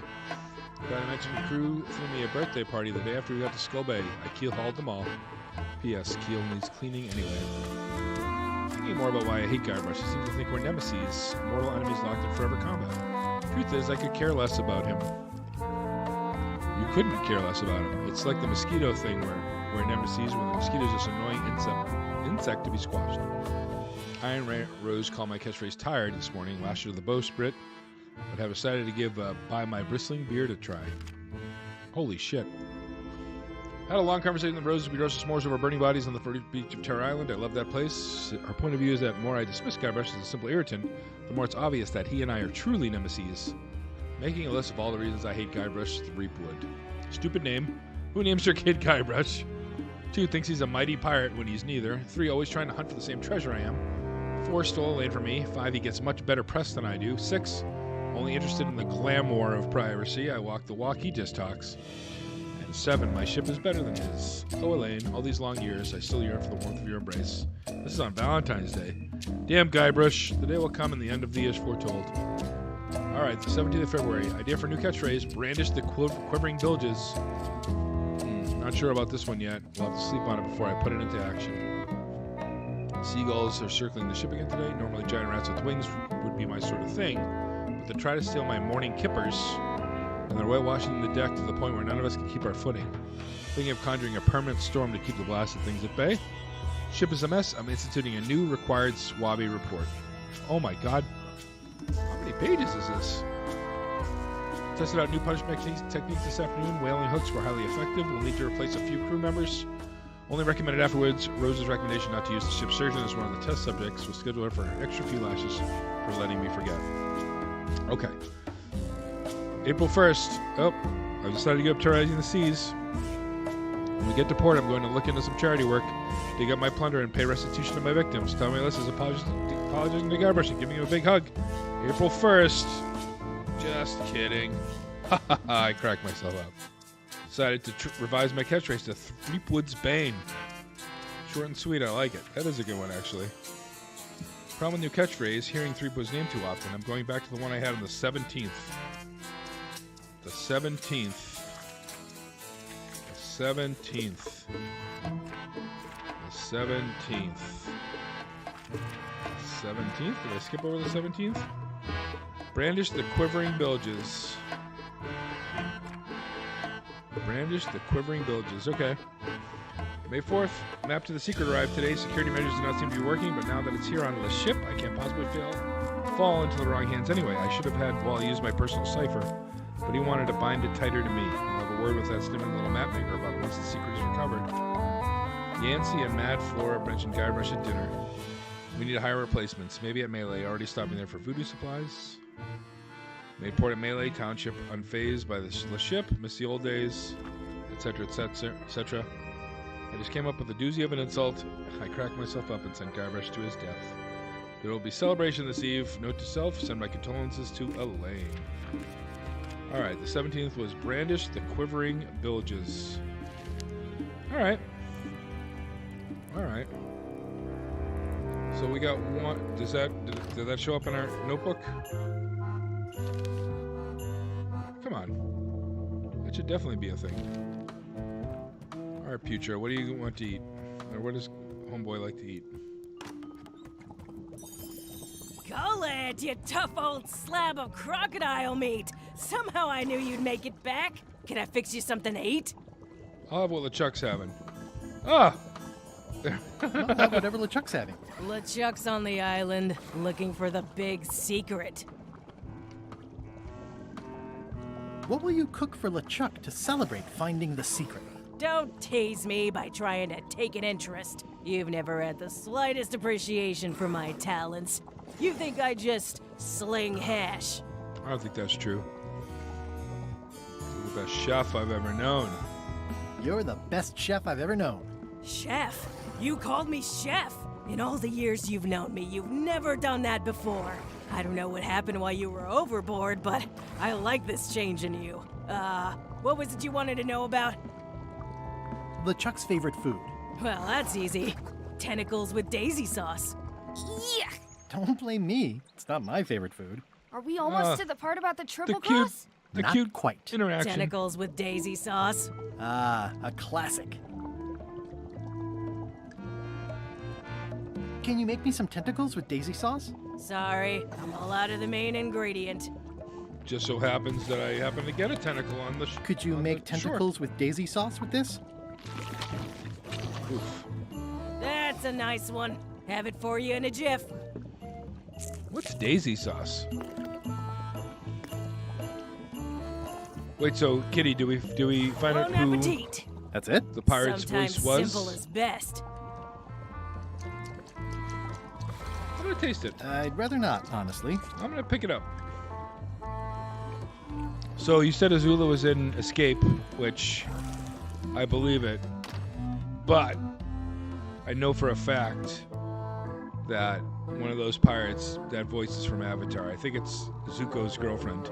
Speaker 1: Gotta mention the crew threw me a birthday party the day after we got to Skull Bay. I keel-hauled them all. P.S. Keel needs cleaning anyway. Thinking more about why I hate Guybrush, I seem to think we're nemesis, mortal enemies locked in forever combat. Truth is, I could care less about him. You couldn't care less about him. It's like the mosquito thing where we're nemesis when the mosquito's just an annoying insect to be squashed. Iron Rose called my catchphrase tired this morning, lashed her to the bowsprit, but have decided to give By My Bristling Beard a try. Holy shit. Had a long conversation with Rose as we roasted s'mores over burning bodies on the verdant beach of Terror Island. I love that place. Her point of view is that the more I dismiss Guybrush as a simple irritant, the more it's obvious that he and I are truly nemesis. Making a list of all the reasons I hate Guybrush Threepwood. Stupid name. Who names their kid Guybrush? 2, thinks he's a mighty pirate when he's neither. 3, always trying to hunt for the same treasure I am. 4, stole Elaine from me. 5, he gets much better press than I do. 6, only interested in the glamour of piracy. I walk the walk, he just talks. And 7. My ship is better than his. Oh, Elaine, all these long years, I still yearn for the warmth of your embrace. This is on Valentine's Day. Damn, Guybrush. The day will come and the end of thee is foretold. Alright, the 17th of February. Idea for new catchphrase. Brandish the quivering bilges. Not sure about this one yet. We'll have to sleep on it before I put it into action. Seagulls are circling the ship again today. Normally giant rats with wings would be my sort of thing, but they try to steal my morning kippers, and they're whitewashing the deck to the point where none of us can keep our footing. Thinking of conjuring a permanent storm to keep the blasted things at bay. Ship is a mess. I'm instituting a new required Swabby report. Oh my god. How many pages is this? Tested out new punishment techniques this afternoon. Whaling hooks were highly effective. We'll need to replace a few crew members. Only recommended afterwards. Rose's recommendation not to use the ship's surgeon as one of the test subjects was scheduled for an extra few lashes for letting me forget. Okay. April 1st. Oh, I've decided to give up terrorizing the seas. When we get to port, I'm going to look into some charity work, dig up my plunder, and pay restitution to my victims. Tell me this is apologizing to Guybrush and giving him a big hug. April 1st. Just kidding. I cracked myself up. Decided to revise my catchphrase to Threepwood's Bane. Short and sweet, I like it. That is a good one, actually. Problem with new catchphrase, hearing Threepwood's name too often. I'm going back to the one I had on the 17th. The 17th. The 17th. The 17th. 17th? Did I skip over the 17th? Brandish the quivering bilges. Brandish the quivering bilges. Okay. May 4th. Map to the secret arrived today. Security measures do not seem to be working, but now that it's here on the ship, I can't possibly fall into the wrong hands anyway. I should have had Wally use my personal cipher, but he wanted to bind it tighter to me. I'll have a word with that sniveling little map maker about it once the secret is recovered. Yancey and Mad Flora mentioned Guybrush at dinner. We need to hire replacements. Maybe at Melee. Already stopping there for voodoo supplies. Made port at Melee Township, unfazed by the ship, miss the old days, etc., etc., etc. I just came up with a doozy of an insult. I cracked myself up and sent Guybrush to his death. There will be celebration this eve. Note to self, send my condolences to Elaine. Alright, the 17th was Brandish the Quivering Bilges. Alright. Alright. So we got one. Did that show up in our notebook? Come on. That should definitely be a thing. Alright, Putra, what do you want to eat? Or what does Homeboy like to eat?
Speaker 13: Golad, you tough old slab of crocodile meat! Somehow I knew you'd make it back. Can I fix you something to eat?
Speaker 1: I'll have what LeChuck's having. Ah!
Speaker 2: I'll have whatever LeChuck's having.
Speaker 13: LeChuck's on the island, looking for the big secret.
Speaker 2: What will you cook for LeChuck to celebrate finding the secret?
Speaker 13: Don't tease me by trying to take an interest. You've never had the slightest appreciation for my talents. You think I just sling hash.
Speaker 1: I don't think that's true. You're the best chef I've ever known.
Speaker 2: You're the best chef I've ever known.
Speaker 13: Chef? You called me chef? In all the years you've known me, you've never done that before. I don't know what happened while you were overboard, but I like this change in you. What was it you wanted to know about?
Speaker 2: LeChuck's favorite food.
Speaker 13: Well, that's easy. Tentacles with daisy sauce.
Speaker 4: Yeah.
Speaker 2: Don't blame me. It's not my favorite food.
Speaker 4: Are we almost to the part about the triple
Speaker 1: cute,
Speaker 4: cross?
Speaker 2: Not
Speaker 1: cute
Speaker 2: quite.
Speaker 1: Interaction.
Speaker 13: Tentacles with daisy sauce.
Speaker 2: Ah, a classic. Can you make me some tentacles with daisy sauce?
Speaker 13: Sorry, I'm all out of the main ingredient.
Speaker 1: Just so happens that I happen to get a tentacle on the
Speaker 2: Could you make tentacles with daisy sauce with this?
Speaker 1: Oof.
Speaker 13: That's a nice one. Have it for you in a jiff.
Speaker 1: What's daisy sauce? Wait, so Kitty, do we find out
Speaker 13: Bon
Speaker 1: who
Speaker 13: appetit.
Speaker 2: That's it?
Speaker 1: the pirate's
Speaker 13: Sometimes
Speaker 1: voice was?
Speaker 13: simple is best.
Speaker 1: I'm gonna taste it.
Speaker 2: I'd rather not, honestly.
Speaker 1: I'm gonna pick it up. So you said Azula was in Escape, which I believe it, but I know for a fact that one of those pirates, that voice is from Avatar. I think it's Zuko's girlfriend.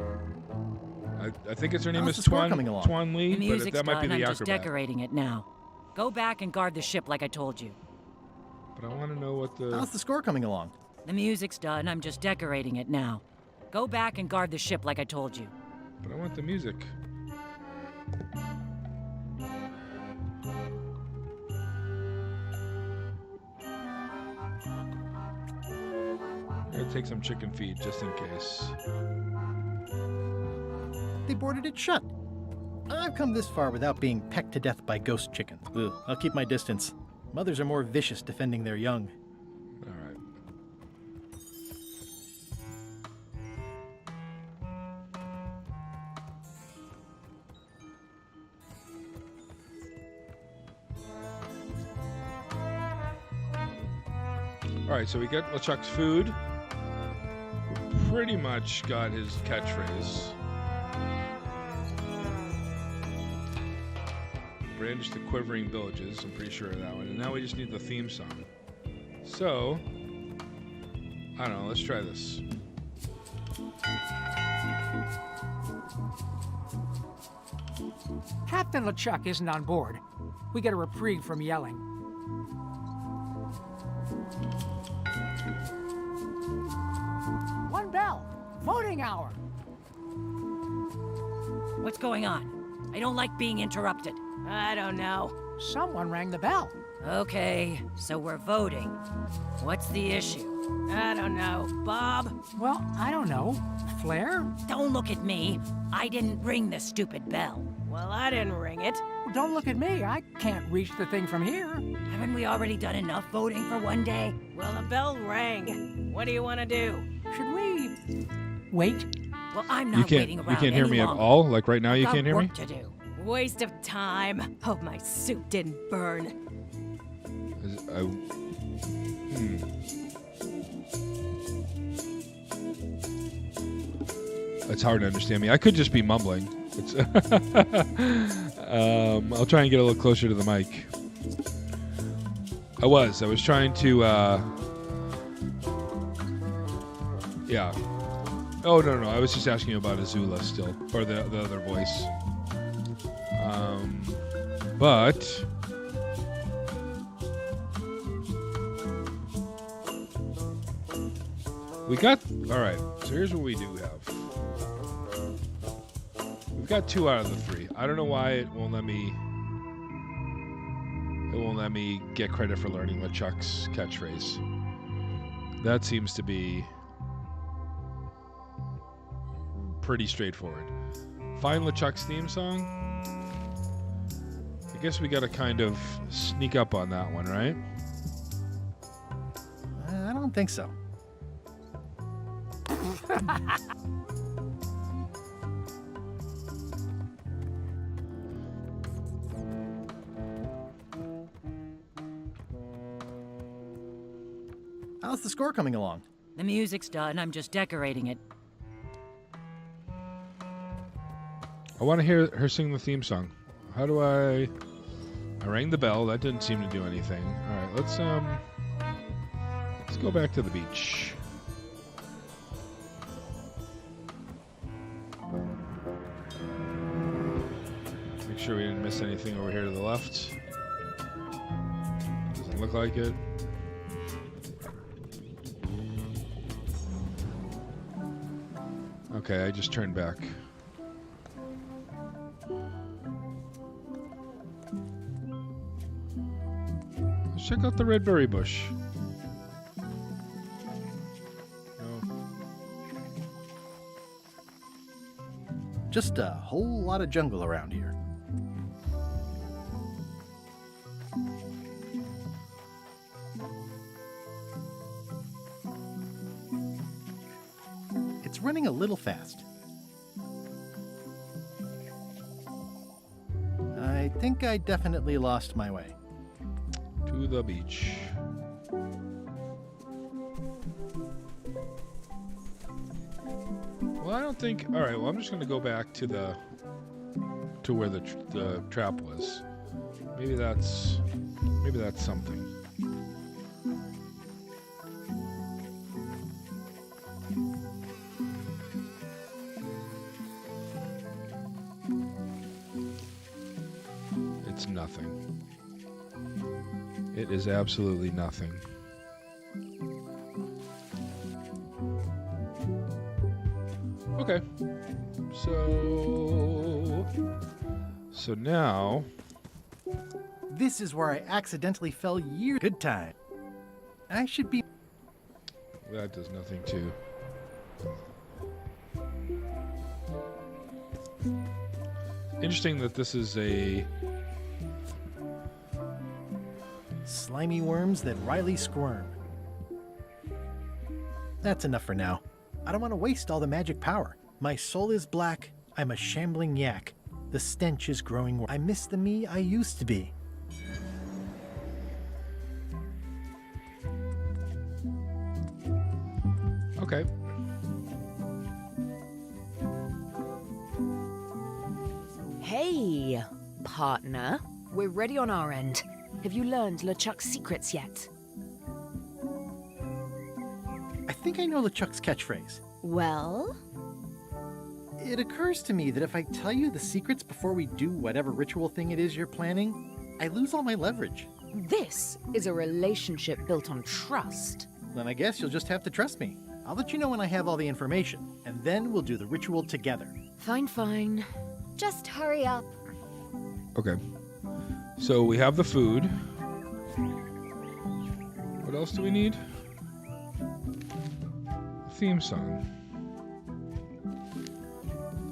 Speaker 1: I think it's her name
Speaker 2: How's
Speaker 1: is
Speaker 2: the score
Speaker 1: Tuan,
Speaker 2: coming along?
Speaker 1: Tuan
Speaker 11: The
Speaker 1: Lee, but
Speaker 11: music's
Speaker 1: that might be
Speaker 11: done.
Speaker 1: the
Speaker 11: I'm just
Speaker 1: acrobat.
Speaker 11: decorating it now. Go back and guard the ship like I told you.
Speaker 1: But I want to know what the...
Speaker 2: How's the score coming along?
Speaker 11: The music's done. I'm just decorating it now. Go back and guard the ship like I told you.
Speaker 1: But I want the music. I'm gonna take some chicken feed just in case.
Speaker 2: They boarded it shut. I've come this far without being pecked to death by ghost chickens. Ugh, I'll keep my distance. Mothers are more vicious defending their young.
Speaker 1: All right. All right, so we get LeChuck's food. Pretty much got his catchphrase. Brandish the quivering villages. I'm pretty sure of that one. And now we just need the theme song. So, I don't know. Let's try this.
Speaker 15: Captain LeChuck isn't on board. We get a reprieve from yelling. One bell. Voting hour.
Speaker 11: What's going on? I don't like being interrupted.
Speaker 13: I don't know.
Speaker 15: Someone rang the bell.
Speaker 11: Okay, so we're voting. What's the issue?
Speaker 13: I don't know. Bob?
Speaker 15: Well, I don't know. Flair?
Speaker 11: Don't look at me. I didn't ring the stupid bell.
Speaker 13: Well, I didn't ring it.
Speaker 15: Don't look at me. I can't reach the thing from here.
Speaker 11: Haven't we already done enough voting for one day?
Speaker 13: Well, the bell rang. What do you want to do?
Speaker 15: Should we wait?
Speaker 11: Well, I'm not waiting around
Speaker 1: You can't hear
Speaker 11: any
Speaker 1: me at
Speaker 11: longer.
Speaker 1: all? Like right now you
Speaker 11: Got
Speaker 1: can't hear me?
Speaker 11: work to do.
Speaker 13: Waste of time. Hope my suit didn't burn.
Speaker 1: It's hard to understand me. I could just be mumbling. It's I'll try and get a little closer to the mic. I was trying to yeah. Oh no, I was just asking you about Azula still, or the other voice. But we got all right. So here's what we do have. We've got 2 out of the 3. I don't know why it won't let me. It won't let me get credit for learning LeChuck's catchphrase. That seems to be pretty straightforward. Find LeChuck's theme song. I guess we got to kind of sneak up on that one, right?
Speaker 2: I don't think so. How's the score coming along?
Speaker 11: The music's done. I'm just decorating it.
Speaker 1: I want to hear her sing the theme song. How do I rang the bell. That didn't seem to do anything. All right, let's go back to the beach. Make sure we didn't miss anything over here to the left. Doesn't look like it. Okay, I just turned back. Let's check out the red berry bush.
Speaker 2: Just a whole lot of jungle around here. It's running a little fast. I think I definitely lost my way.
Speaker 1: To the beach. Well, I don't think. All right. Well, I'm just going to go back to where the trap was. Maybe that's something. It is absolutely nothing. Okay. So now...
Speaker 2: This is where I accidentally fell years. Good time. I should be...
Speaker 1: That does nothing too. Interesting that this is a...
Speaker 2: Slimy worms that wryly squirm. That's enough for now. I don't want to waste all the magic power. My soul is black. I'm a shambling yak. The stench is growing. I miss the me I used to be.
Speaker 1: Okay.
Speaker 20: Hey, partner. We're ready on our end. Have you learned LeChuck's secrets yet?
Speaker 2: I think I know LeChuck's catchphrase.
Speaker 18: Well?
Speaker 2: It occurs to me that if I tell you the secrets before we do whatever ritual thing it is you're planning, I lose all my leverage.
Speaker 20: This is a relationship built on trust.
Speaker 2: Then I guess you'll just have to trust me. I'll let you know when I have all the information, and then we'll do the ritual together.
Speaker 20: Fine, fine.
Speaker 18: Just hurry up.
Speaker 1: Okay. So we have the food. What else do we need? Theme song.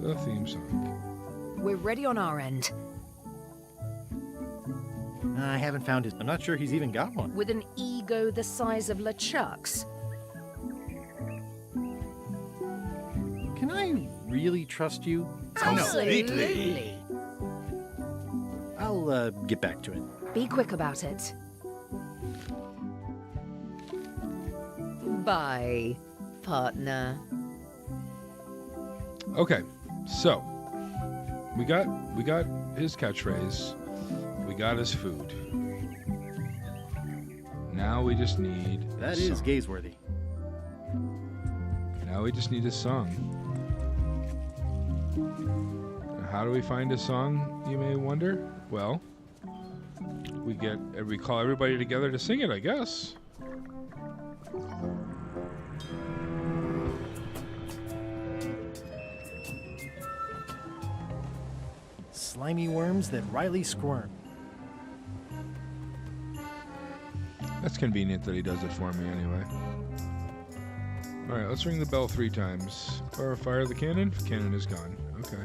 Speaker 1: The theme song.
Speaker 20: We're ready on our end.
Speaker 2: I haven't found his. I'm not sure he's even got one.
Speaker 20: With an ego the size of LeChuck's.
Speaker 2: Can I really trust you?
Speaker 20: Absolutely.
Speaker 2: I'll get back to it.
Speaker 20: Be quick about it. Bye, partner.
Speaker 1: Okay, so we got his catchphrase. We got his food. Now we just need
Speaker 2: that
Speaker 1: a
Speaker 2: is
Speaker 1: song.
Speaker 2: Gazeworthy.
Speaker 1: Now we just need a song. How do we find a song, you may wonder? Well, we call everybody together to sing it, I guess.
Speaker 2: Slimy worms that wryly squirm.
Speaker 1: That's convenient that he does it for me anyway. Alright, let's ring the bell 3 times. Or fire the cannon? Cannon is gone. Okay.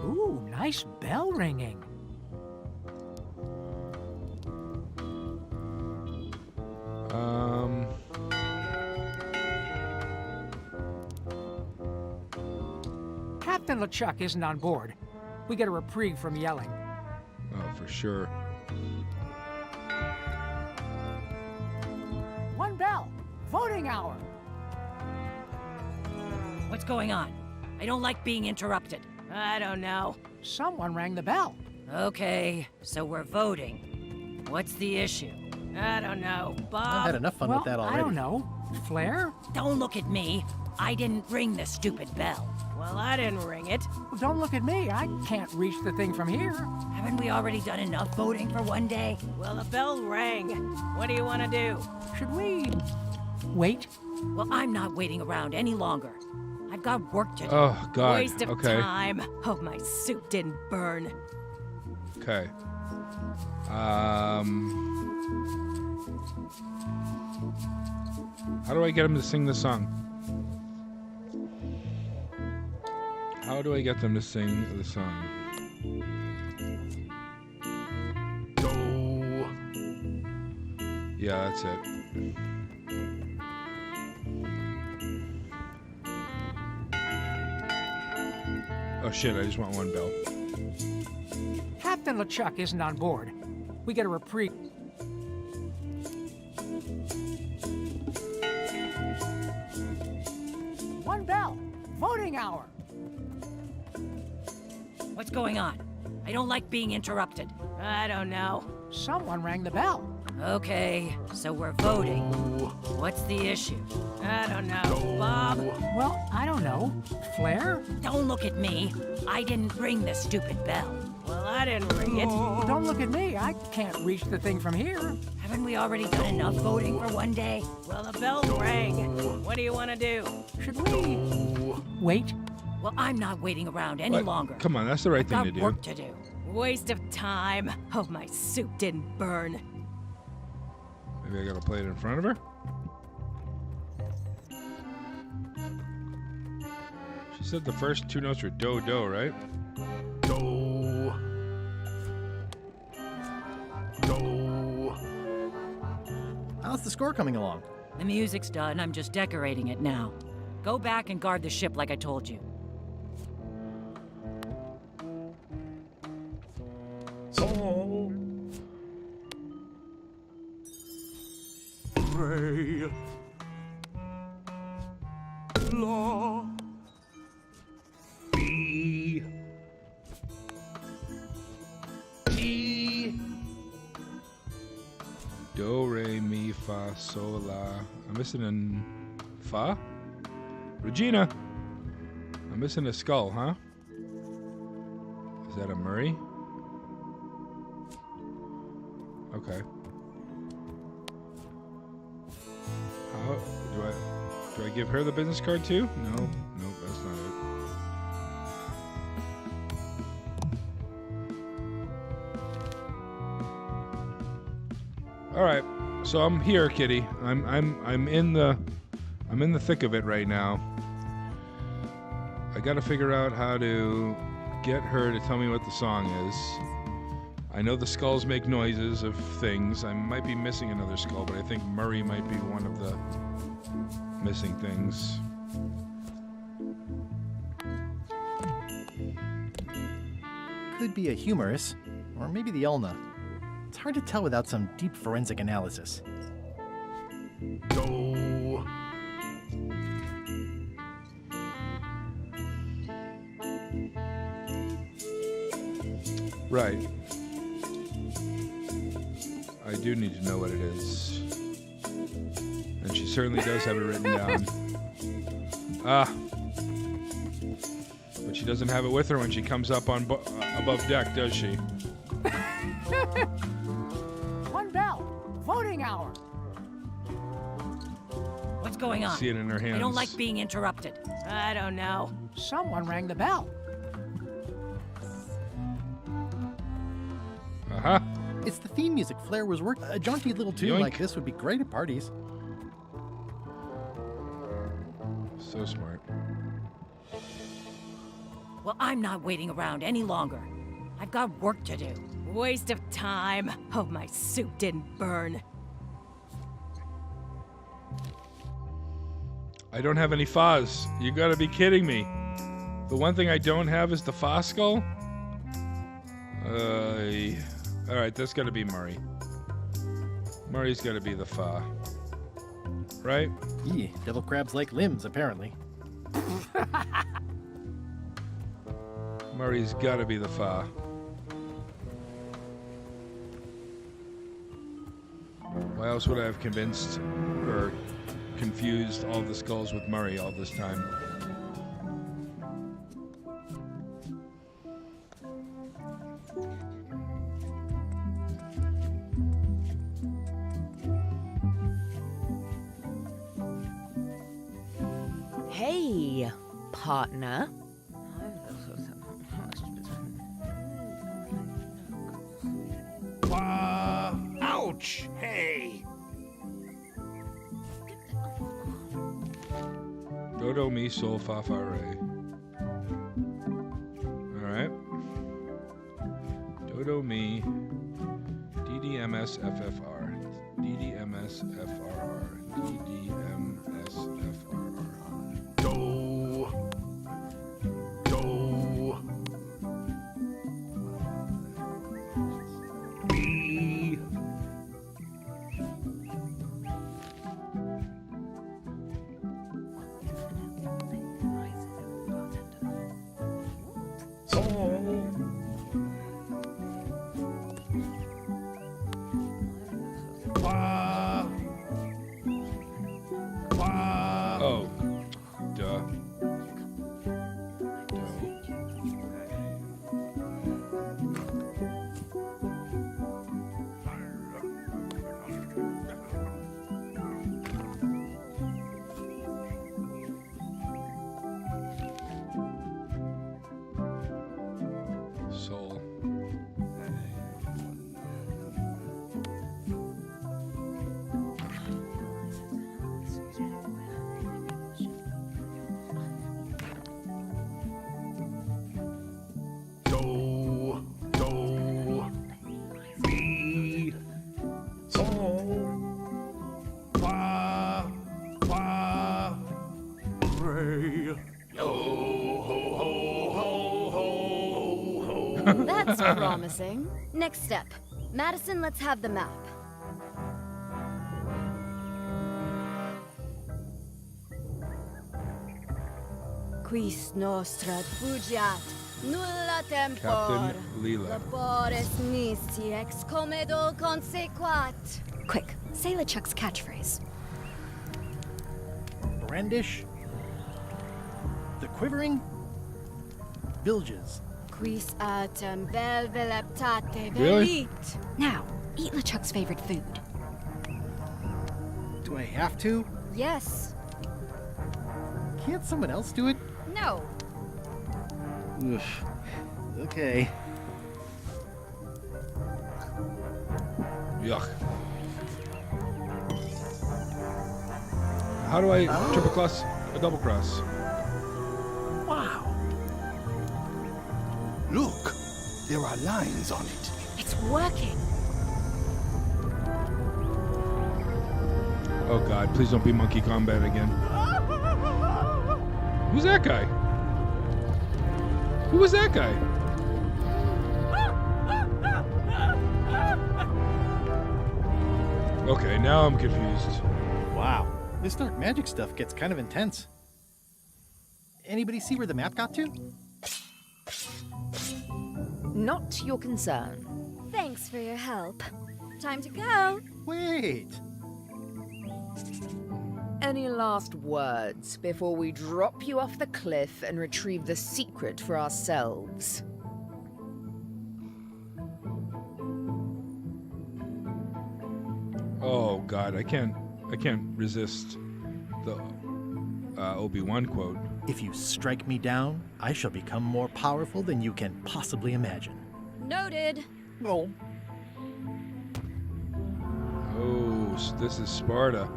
Speaker 15: Ooh, nice bell ringing. Captain LeChuck isn't on board. We get a reprieve from yelling.
Speaker 1: Oh, for sure.
Speaker 15: One bell. Voting hour.
Speaker 11: What's going on? I don't like being interrupted. I don't know.
Speaker 15: Someone rang the bell.
Speaker 11: Okay, so we're voting. What's the issue? I don't know. Bob?
Speaker 2: I've had enough fun with that already.
Speaker 15: I don't know. Flair?
Speaker 11: Don't look at me. I didn't ring the stupid bell. Well, I didn't ring it.
Speaker 15: Well, don't look at me. I can't reach the thing from here.
Speaker 11: Haven't we already done enough voting for one day? Well, the bell rang. What do you want to do?
Speaker 15: Should we wait?
Speaker 11: Well, I'm not waiting around any longer. I've got work to do.
Speaker 1: Oh, God.
Speaker 11: Waste of
Speaker 1: Okay.
Speaker 11: time. Hope my suit didn't burn.
Speaker 1: Okay. How do I get him to sing the song? How do I get them to sing the song?
Speaker 21: Do.
Speaker 1: Yeah, that's it. Oh shit, I just want one bell.
Speaker 15: Captain LeChuck isn't on board. We get a reprieve. One bell. Voting hour.
Speaker 11: What's going on? I don't like being interrupted. I don't know.
Speaker 15: Someone rang the bell.
Speaker 11: Okay, so we're voting. What's the issue? I don't know, Bob.
Speaker 15: Well, I don't know. Flair?
Speaker 11: Don't look at me. I didn't ring the stupid bell. Well, I didn't ring it.
Speaker 15: Don't look at me. I can't reach the thing from here.
Speaker 11: Haven't we already done enough voting for one day? Well, the bell rang. What do you want to do?
Speaker 15: Should we wait?
Speaker 11: Well, I'm not waiting around any longer.
Speaker 1: Come on, that's the right thing to do.
Speaker 11: Got work to do. Waste of time. Hope my suit didn't burn.
Speaker 1: Maybe I gotta play it in front of her? She said the first two notes were do, do, right?
Speaker 10: Do. Do.
Speaker 2: How's the score coming along?
Speaker 11: The music's done. I'm just decorating it now. Go back and guard the ship like I told you.
Speaker 10: So. Ray. La. B. E.
Speaker 1: Do, re, mi, fa, sol, la. I'm missing a fa? Regina! I'm missing a skull, huh? Is that a Murray? Okay. How do I give her the business card too? No, nope, that's not it. All right, so I'm here, Kitty. I'm in the thick of it right now. I got to figure out how to get her to tell me what the song is. I know the skulls make noises of things. I might be missing another skull, but I think Murray might be one of the missing things.
Speaker 2: Could be a humerus, or maybe the ulna. It's hard to tell without some deep forensic analysis.
Speaker 10: Do.
Speaker 1: Right. I do need to know what it is. And she certainly does have it written down. But she doesn't have it with her when she comes up on above deck, does she?
Speaker 15: One bell. Voting hour.
Speaker 11: What's going on?
Speaker 1: See it in her hands.
Speaker 11: I don't like being interrupted. I don't know.
Speaker 15: Someone rang the bell.
Speaker 1: Uh-huh.
Speaker 2: It's the theme music Flair was working. A jaunty little tune
Speaker 1: Yoink.
Speaker 2: like this would be great at parties.
Speaker 1: So smart.
Speaker 11: Well, I'm not waiting around any longer. I've got work to do. Waste of time. Hope my suit didn't burn.
Speaker 1: I don't have any Fas. You gotta be kidding me. The one thing I don't have is the Fa skull? Alright, that's gotta be Murray. Murray's gotta be the Fa. Right?
Speaker 2: Yeah, devil crabs like limbs, apparently.
Speaker 1: Murray's gotta be the Fa. Why else would I have convinced or confused all the skulls with Murray all this time?
Speaker 20: Hey, partner.
Speaker 12: Ouch! Hey!
Speaker 1: Do, do, mi, sol, fa, fa, re. Alright. Do, do, mi. D, D, M, S, F, F, R. D, D, M, S, F, R, R. D, D, M, S, F, R, R.
Speaker 10: Do. Do.
Speaker 12: B.
Speaker 5: That's promising. Next step. Madison, let's have the map. Quis nostra fugiat, nulla tempor.
Speaker 1: Captain Leela.
Speaker 5: Labores nisi ex comedo consequat. Quick, say LeChuck's catchphrase.
Speaker 2: Brandish. The quivering. Bilges.
Speaker 5: Quis autem vel veleptate
Speaker 2: Really?
Speaker 5: velit. Now, eat LeChuck's favorite food.
Speaker 2: Do I have to?
Speaker 5: Yes.
Speaker 2: Can't someone else do it?
Speaker 5: No.
Speaker 2: Oof. Okay.
Speaker 1: Yuck. How do I triple cross a double cross?
Speaker 2: Wow.
Speaker 19: Look, there are lines on it.
Speaker 5: It's working.
Speaker 1: Oh god, please don't be monkey combat again. Who's that guy? Who was that guy? Okay, now I'm confused.
Speaker 2: Wow. This dark magic stuff gets kind of intense. Anybody see where the map got to?
Speaker 20: Not your concern.
Speaker 5: Thanks for your help. Time to go.
Speaker 2: Wait.
Speaker 20: Any last words before we drop you off the cliff and retrieve the secret for ourselves?
Speaker 1: Oh god, I can't resist the Obi-Wan quote.
Speaker 2: If you strike me down, I shall become more powerful than you can possibly imagine.
Speaker 5: Noted.
Speaker 2: Oh.
Speaker 1: Oh, this is Sparta.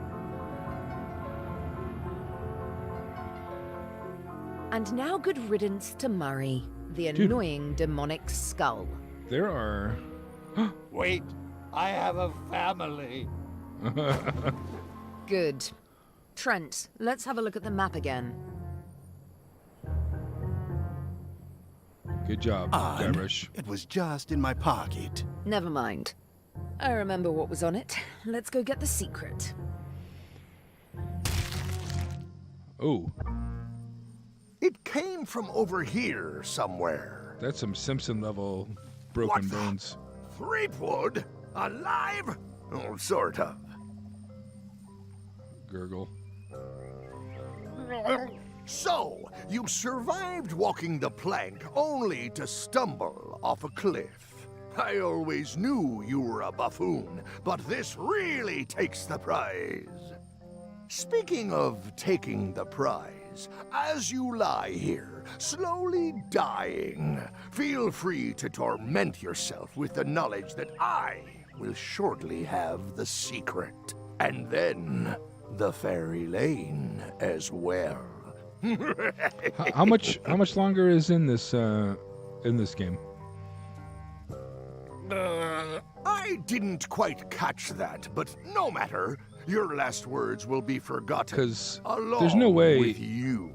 Speaker 20: And now good riddance to Murray, the annoying demonic skull.
Speaker 1: There are...
Speaker 12: Wait, I have a family.
Speaker 20: Good. Trent, let's have a look at the map again.
Speaker 1: Good job, Garish.
Speaker 19: It was just in my pocket.
Speaker 20: Never mind. I remember what was on it. Let's go get the secret.
Speaker 1: Oh.
Speaker 21: It came from over here somewhere.
Speaker 1: That's some Simpson level broken bones.
Speaker 21: Threepwood? Alive? Oh, sort of.
Speaker 1: Gurgle.
Speaker 21: So, you survived walking the plank only to stumble off a cliff. I always knew you were a buffoon, but this really takes the prize. Speaking of taking the prize, as you lie here, slowly dying, feel free to torment yourself with the knowledge that I will shortly have the secret. And then, the fairy lane as well.
Speaker 1: How much longer is in this game?
Speaker 21: I didn't quite catch that, but no matter. Your last words will be forgotten.
Speaker 1: Because
Speaker 21: along
Speaker 1: there's no way
Speaker 21: with you.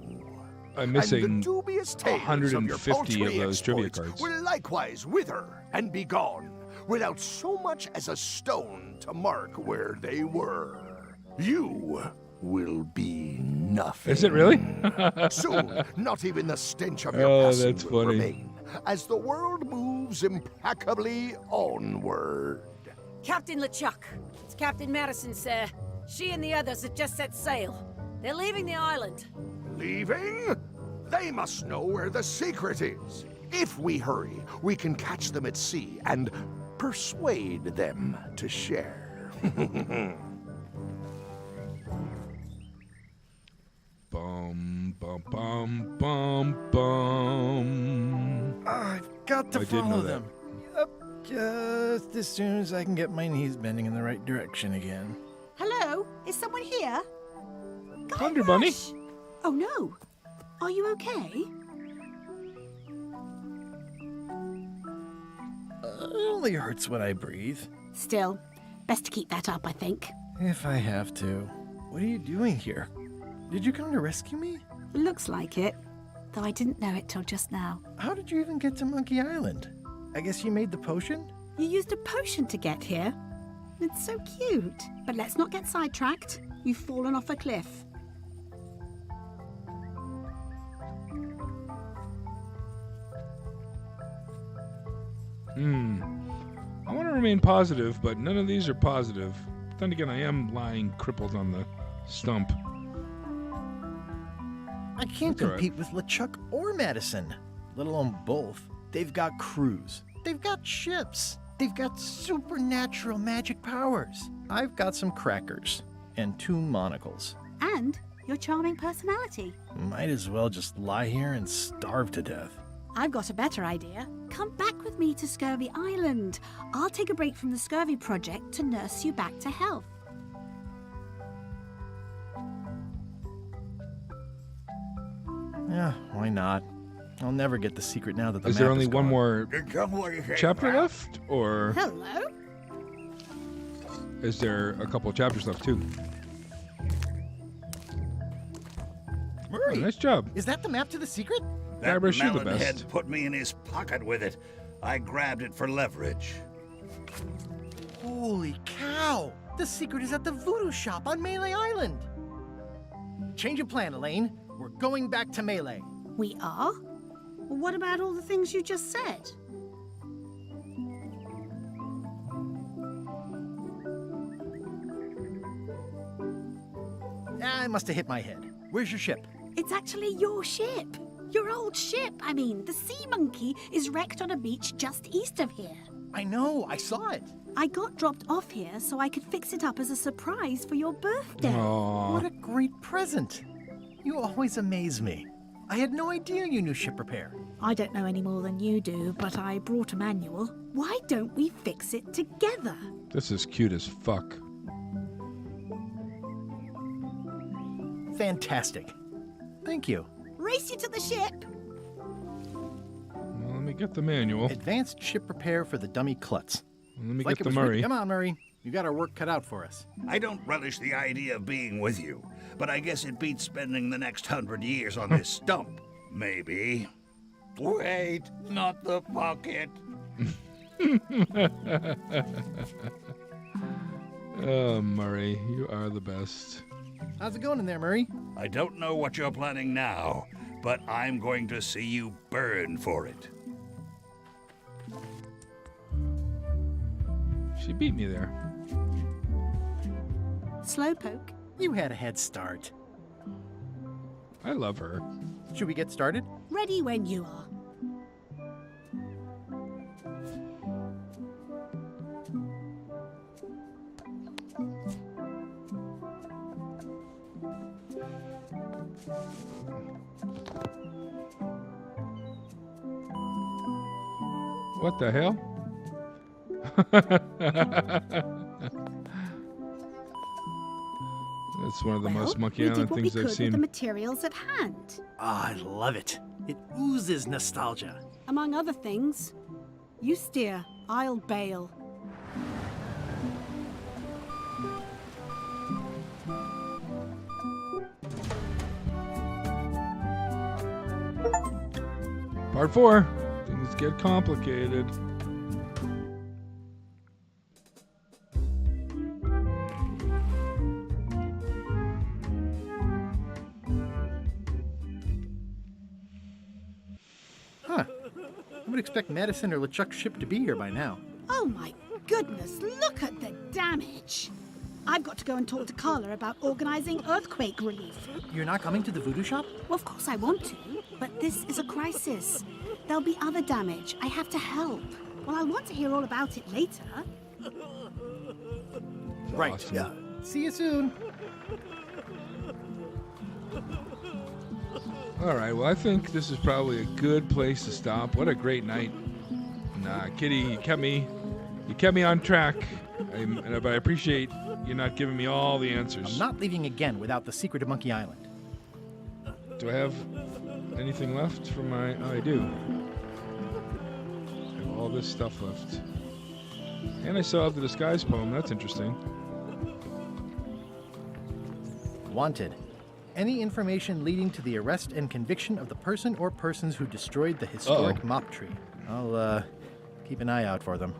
Speaker 1: I'm missing
Speaker 21: and the dubious tales
Speaker 1: 150 of those trivia
Speaker 21: exploits
Speaker 1: cards.
Speaker 21: will likewise wither and be gone, without so much as a stone to mark where they were. You will be nothing.
Speaker 1: Is it really?
Speaker 21: Soon, not even the stench of your passing
Speaker 1: that's
Speaker 21: will
Speaker 1: funny.
Speaker 21: remain, as the world moves impeccably onward.
Speaker 3: Captain LeChuck. It's Captain Madison, sir. She and the others have just set sail. They're leaving the island.
Speaker 21: Leaving? They must know where the secret is. If we hurry, we can catch them at sea and persuade them to share.
Speaker 1: Bum, bum, bum, bum, bum.
Speaker 2: I've got to
Speaker 1: I did know
Speaker 2: follow
Speaker 1: that.
Speaker 2: them. Up just as soon as I can get my knees bending in the right direction again.
Speaker 8: Hello? Is someone here?
Speaker 1: Thunder Bunny.
Speaker 8: Oh no. Are you okay?
Speaker 2: It only hurts when I breathe.
Speaker 8: Still, best to keep that up, I think.
Speaker 2: If I have to. What are you doing here? Did you come to rescue me?
Speaker 8: Looks like it, though I didn't know it till just now.
Speaker 2: How did you even get to Monkey Island? I guess you made the potion?
Speaker 8: You used a potion to get here? It's so cute. But let's not get sidetracked. You've fallen off a cliff.
Speaker 1: I want to remain positive, but none of these are positive. Then again, I am lying crippled on the stump.
Speaker 2: I can't
Speaker 1: That's all
Speaker 2: compete with LeChuck or Madison, let alone both. They've got crews. They've got ships. They've got supernatural magic powers. I've got some crackers and 2 monocles.
Speaker 8: And your charming personality.
Speaker 2: Might as well just lie here and starve to death.
Speaker 8: I've got a better idea. Come back with me to Scurvy Island. I'll take a break from the Scurvy Project to nurse you back to health.
Speaker 2: Yeah, why not? I'll never get the secret now that the
Speaker 1: Is
Speaker 2: map
Speaker 1: there only
Speaker 2: is
Speaker 1: one
Speaker 2: gone.
Speaker 1: more chapter left, or
Speaker 8: Hello?
Speaker 1: is there a couple of chapters left too?
Speaker 2: Murray,
Speaker 1: nice job.
Speaker 2: Is that the map to the secret?
Speaker 12: That
Speaker 1: Guybrush, you're the
Speaker 12: melonhead
Speaker 1: best.
Speaker 12: put me in his pocket with it. I grabbed it for leverage.
Speaker 2: Holy cow! The secret is at the voodoo shop on Melee Island. Change of plan, Elaine. We're going back to Melee.
Speaker 8: We are? Well, what about all the things you just said?
Speaker 2: I must have hit my head. Where's your ship?
Speaker 8: It's actually your ship. Your old ship. I mean, the Sea Monkey is wrecked on a beach just east of here.
Speaker 2: I know, I saw it.
Speaker 8: I got dropped off here so I could fix it up as a surprise for your birthday.
Speaker 2: What a great present. You always amaze me. I had no idea you knew ship repair.
Speaker 8: I don't know any more than you do, but I brought a manual. Why don't we fix it together?
Speaker 1: This is cute as fuck.
Speaker 2: Fantastic. Thank you.
Speaker 8: Race you to the ship.
Speaker 1: Well, let me get the manual.
Speaker 2: Advanced ship repair for the dummy klutz.
Speaker 1: Let me
Speaker 2: Like
Speaker 1: get
Speaker 2: it
Speaker 1: the
Speaker 2: was
Speaker 1: Murray.
Speaker 2: written- Come on, Murray. You got our work cut out for us.
Speaker 12: I don't relish the idea of being with you, but I guess it beats spending the next 100 years on this stump. Maybe. Wait, not the pocket.
Speaker 1: Oh, Murray, you are the best.
Speaker 2: How's it going in there, Murray?
Speaker 12: I don't know what you're planning now, but I'm going to see you burn for it.
Speaker 1: She beat me there.
Speaker 8: Slowpoke.
Speaker 2: You had a head start.
Speaker 1: I love her.
Speaker 2: Should we get started?
Speaker 8: Ready when you are.
Speaker 1: What the hell? That's one of the most Monkey
Speaker 8: We did
Speaker 1: Island
Speaker 8: what we
Speaker 1: things
Speaker 8: could
Speaker 1: I've
Speaker 8: with the
Speaker 1: seen.
Speaker 8: materials at hand.
Speaker 2: I love it. It oozes nostalgia.
Speaker 8: Among other things, you steer, I'll bail.
Speaker 1: Part 4. Things get complicated.
Speaker 2: Huh. I would expect Madison or LeChuck's ship to be here by now.
Speaker 8: Oh my goodness, look at the damage. I've got to go and talk to Carla about organizing earthquake relief.
Speaker 2: You're not coming to the voodoo shop?
Speaker 8: Well, of course I want to, but this is a crisis. There'll be other damage. I have to help. Well, I'll want to hear all about it later.
Speaker 2: Right.
Speaker 1: Awesome.
Speaker 2: Yeah. See you soon.
Speaker 1: All right, well, I think this is probably a good place to stop. What a great night. Nah, Kitty, you kept me on track. But I appreciate you not giving me all the answers.
Speaker 2: I'm not leaving again without the secret of Monkey Island.
Speaker 1: Do I have anything left for my... Oh, I do. I have all this stuff left. And I still have the disguise poem. That's interesting.
Speaker 2: Wanted. Any information leading to the arrest and conviction of the person or persons who destroyed the historic mop tree. I'll Keep an eye out for them.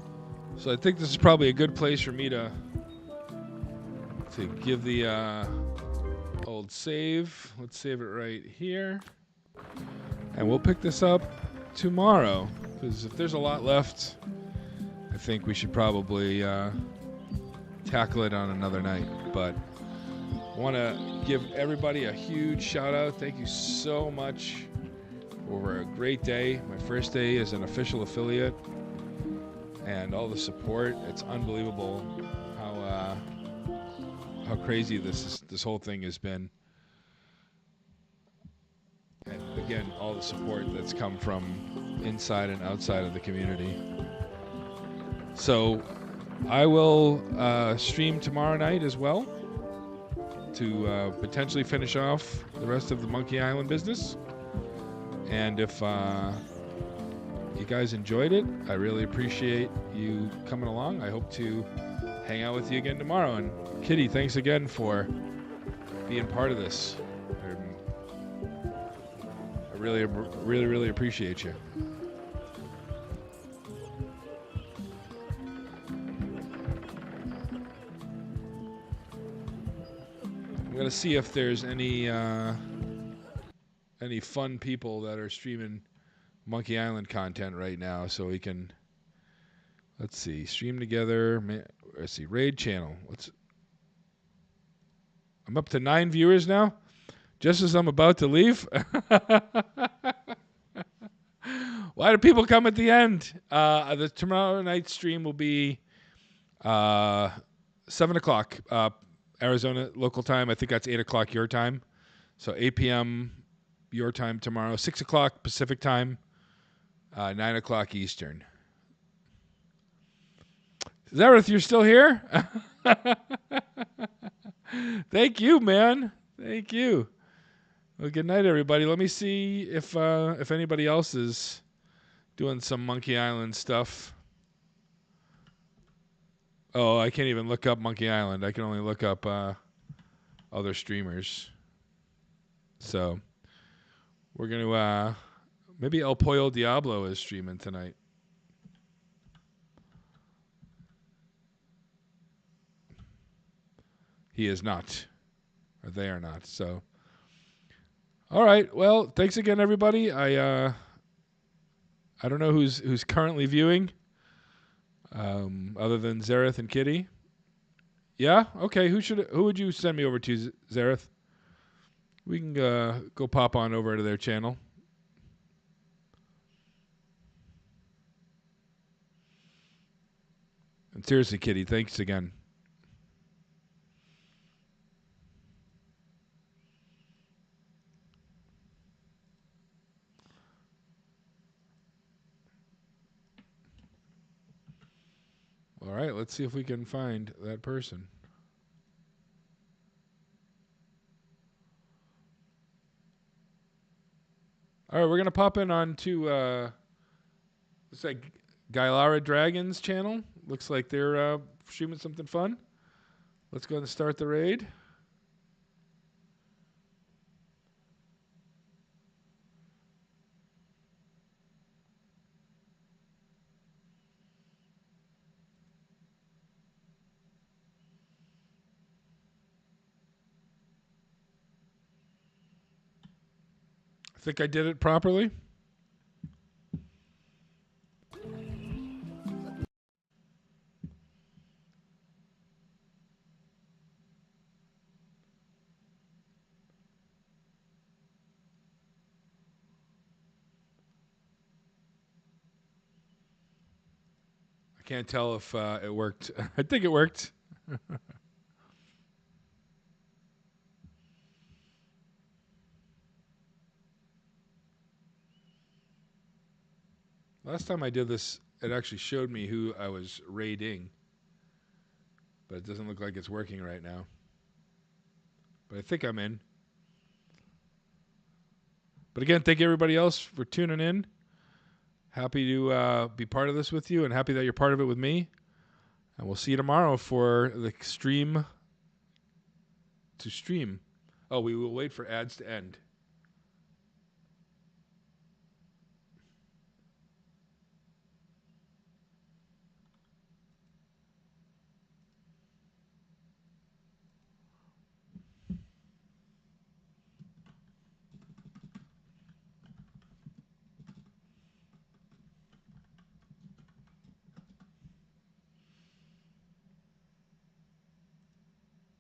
Speaker 1: So I think this is probably a good place for me to give the old save. Let's save it right here. And we'll pick this up tomorrow. Because if there's a lot left, I think we should probably tackle it on another night. But I want to give everybody a huge shout out. Thank you so much for a great day. My first day as an official affiliate. And all the support. It's unbelievable how crazy this whole thing has been. And again, all the support that's come from inside and outside of the community. So I will stream tomorrow night as well to potentially finish off the rest of the Monkey Island business. And if you guys enjoyed it, I really appreciate you coming along. I hope to hang out with you again tomorrow. And Kitty, thanks again for being part of this. I really appreciate you. I'm gonna see if there's any fun people that are streaming Monkey Island content right now, so we can, let's see, stream together. Let's see, raid channel. I'm up to 9 viewers now, just as I'm about to leave. Why do people come at the end? The tomorrow night stream will be 7 o'clock Arizona local time. I think that's 8 o'clock your time. So 8 p.m. your time tomorrow. 6 o'clock Pacific time. 9 o'clock Eastern. Zareth, you're still here? Thank you, man. Thank you. Well, good night, everybody. Let me see if anybody else is doing some Monkey Island stuff. Oh, I can't even look up Monkey Island. I can only look up other streamers. So we're going to... maybe El Pollo Diablo is streaming tonight. He is not. Or they are not. So, all right. Well, thanks again, everybody. I don't know who's currently viewing, other than Zareth and Kitty. Yeah? Okay. Who would you send me over to, Zareth? We can go pop on over to their channel. And seriously, Kitty, thanks again. All right, let's see if we can find that person. All right, we're going to pop in on to looks like Gailara Dragon's channel. Looks like they're streaming something fun. Let's go ahead and start the raid. I think I did it properly. I can't tell if it worked. I think it worked. Last time I did this, it actually showed me who I was raiding. But it doesn't look like it's working right now. But I think I'm in. But again, thank you everybody else for tuning in. Happy to be part of this with you, and happy that you're part of it with me. And we'll see you tomorrow for the stream to stream. Oh, we will wait for ads to end.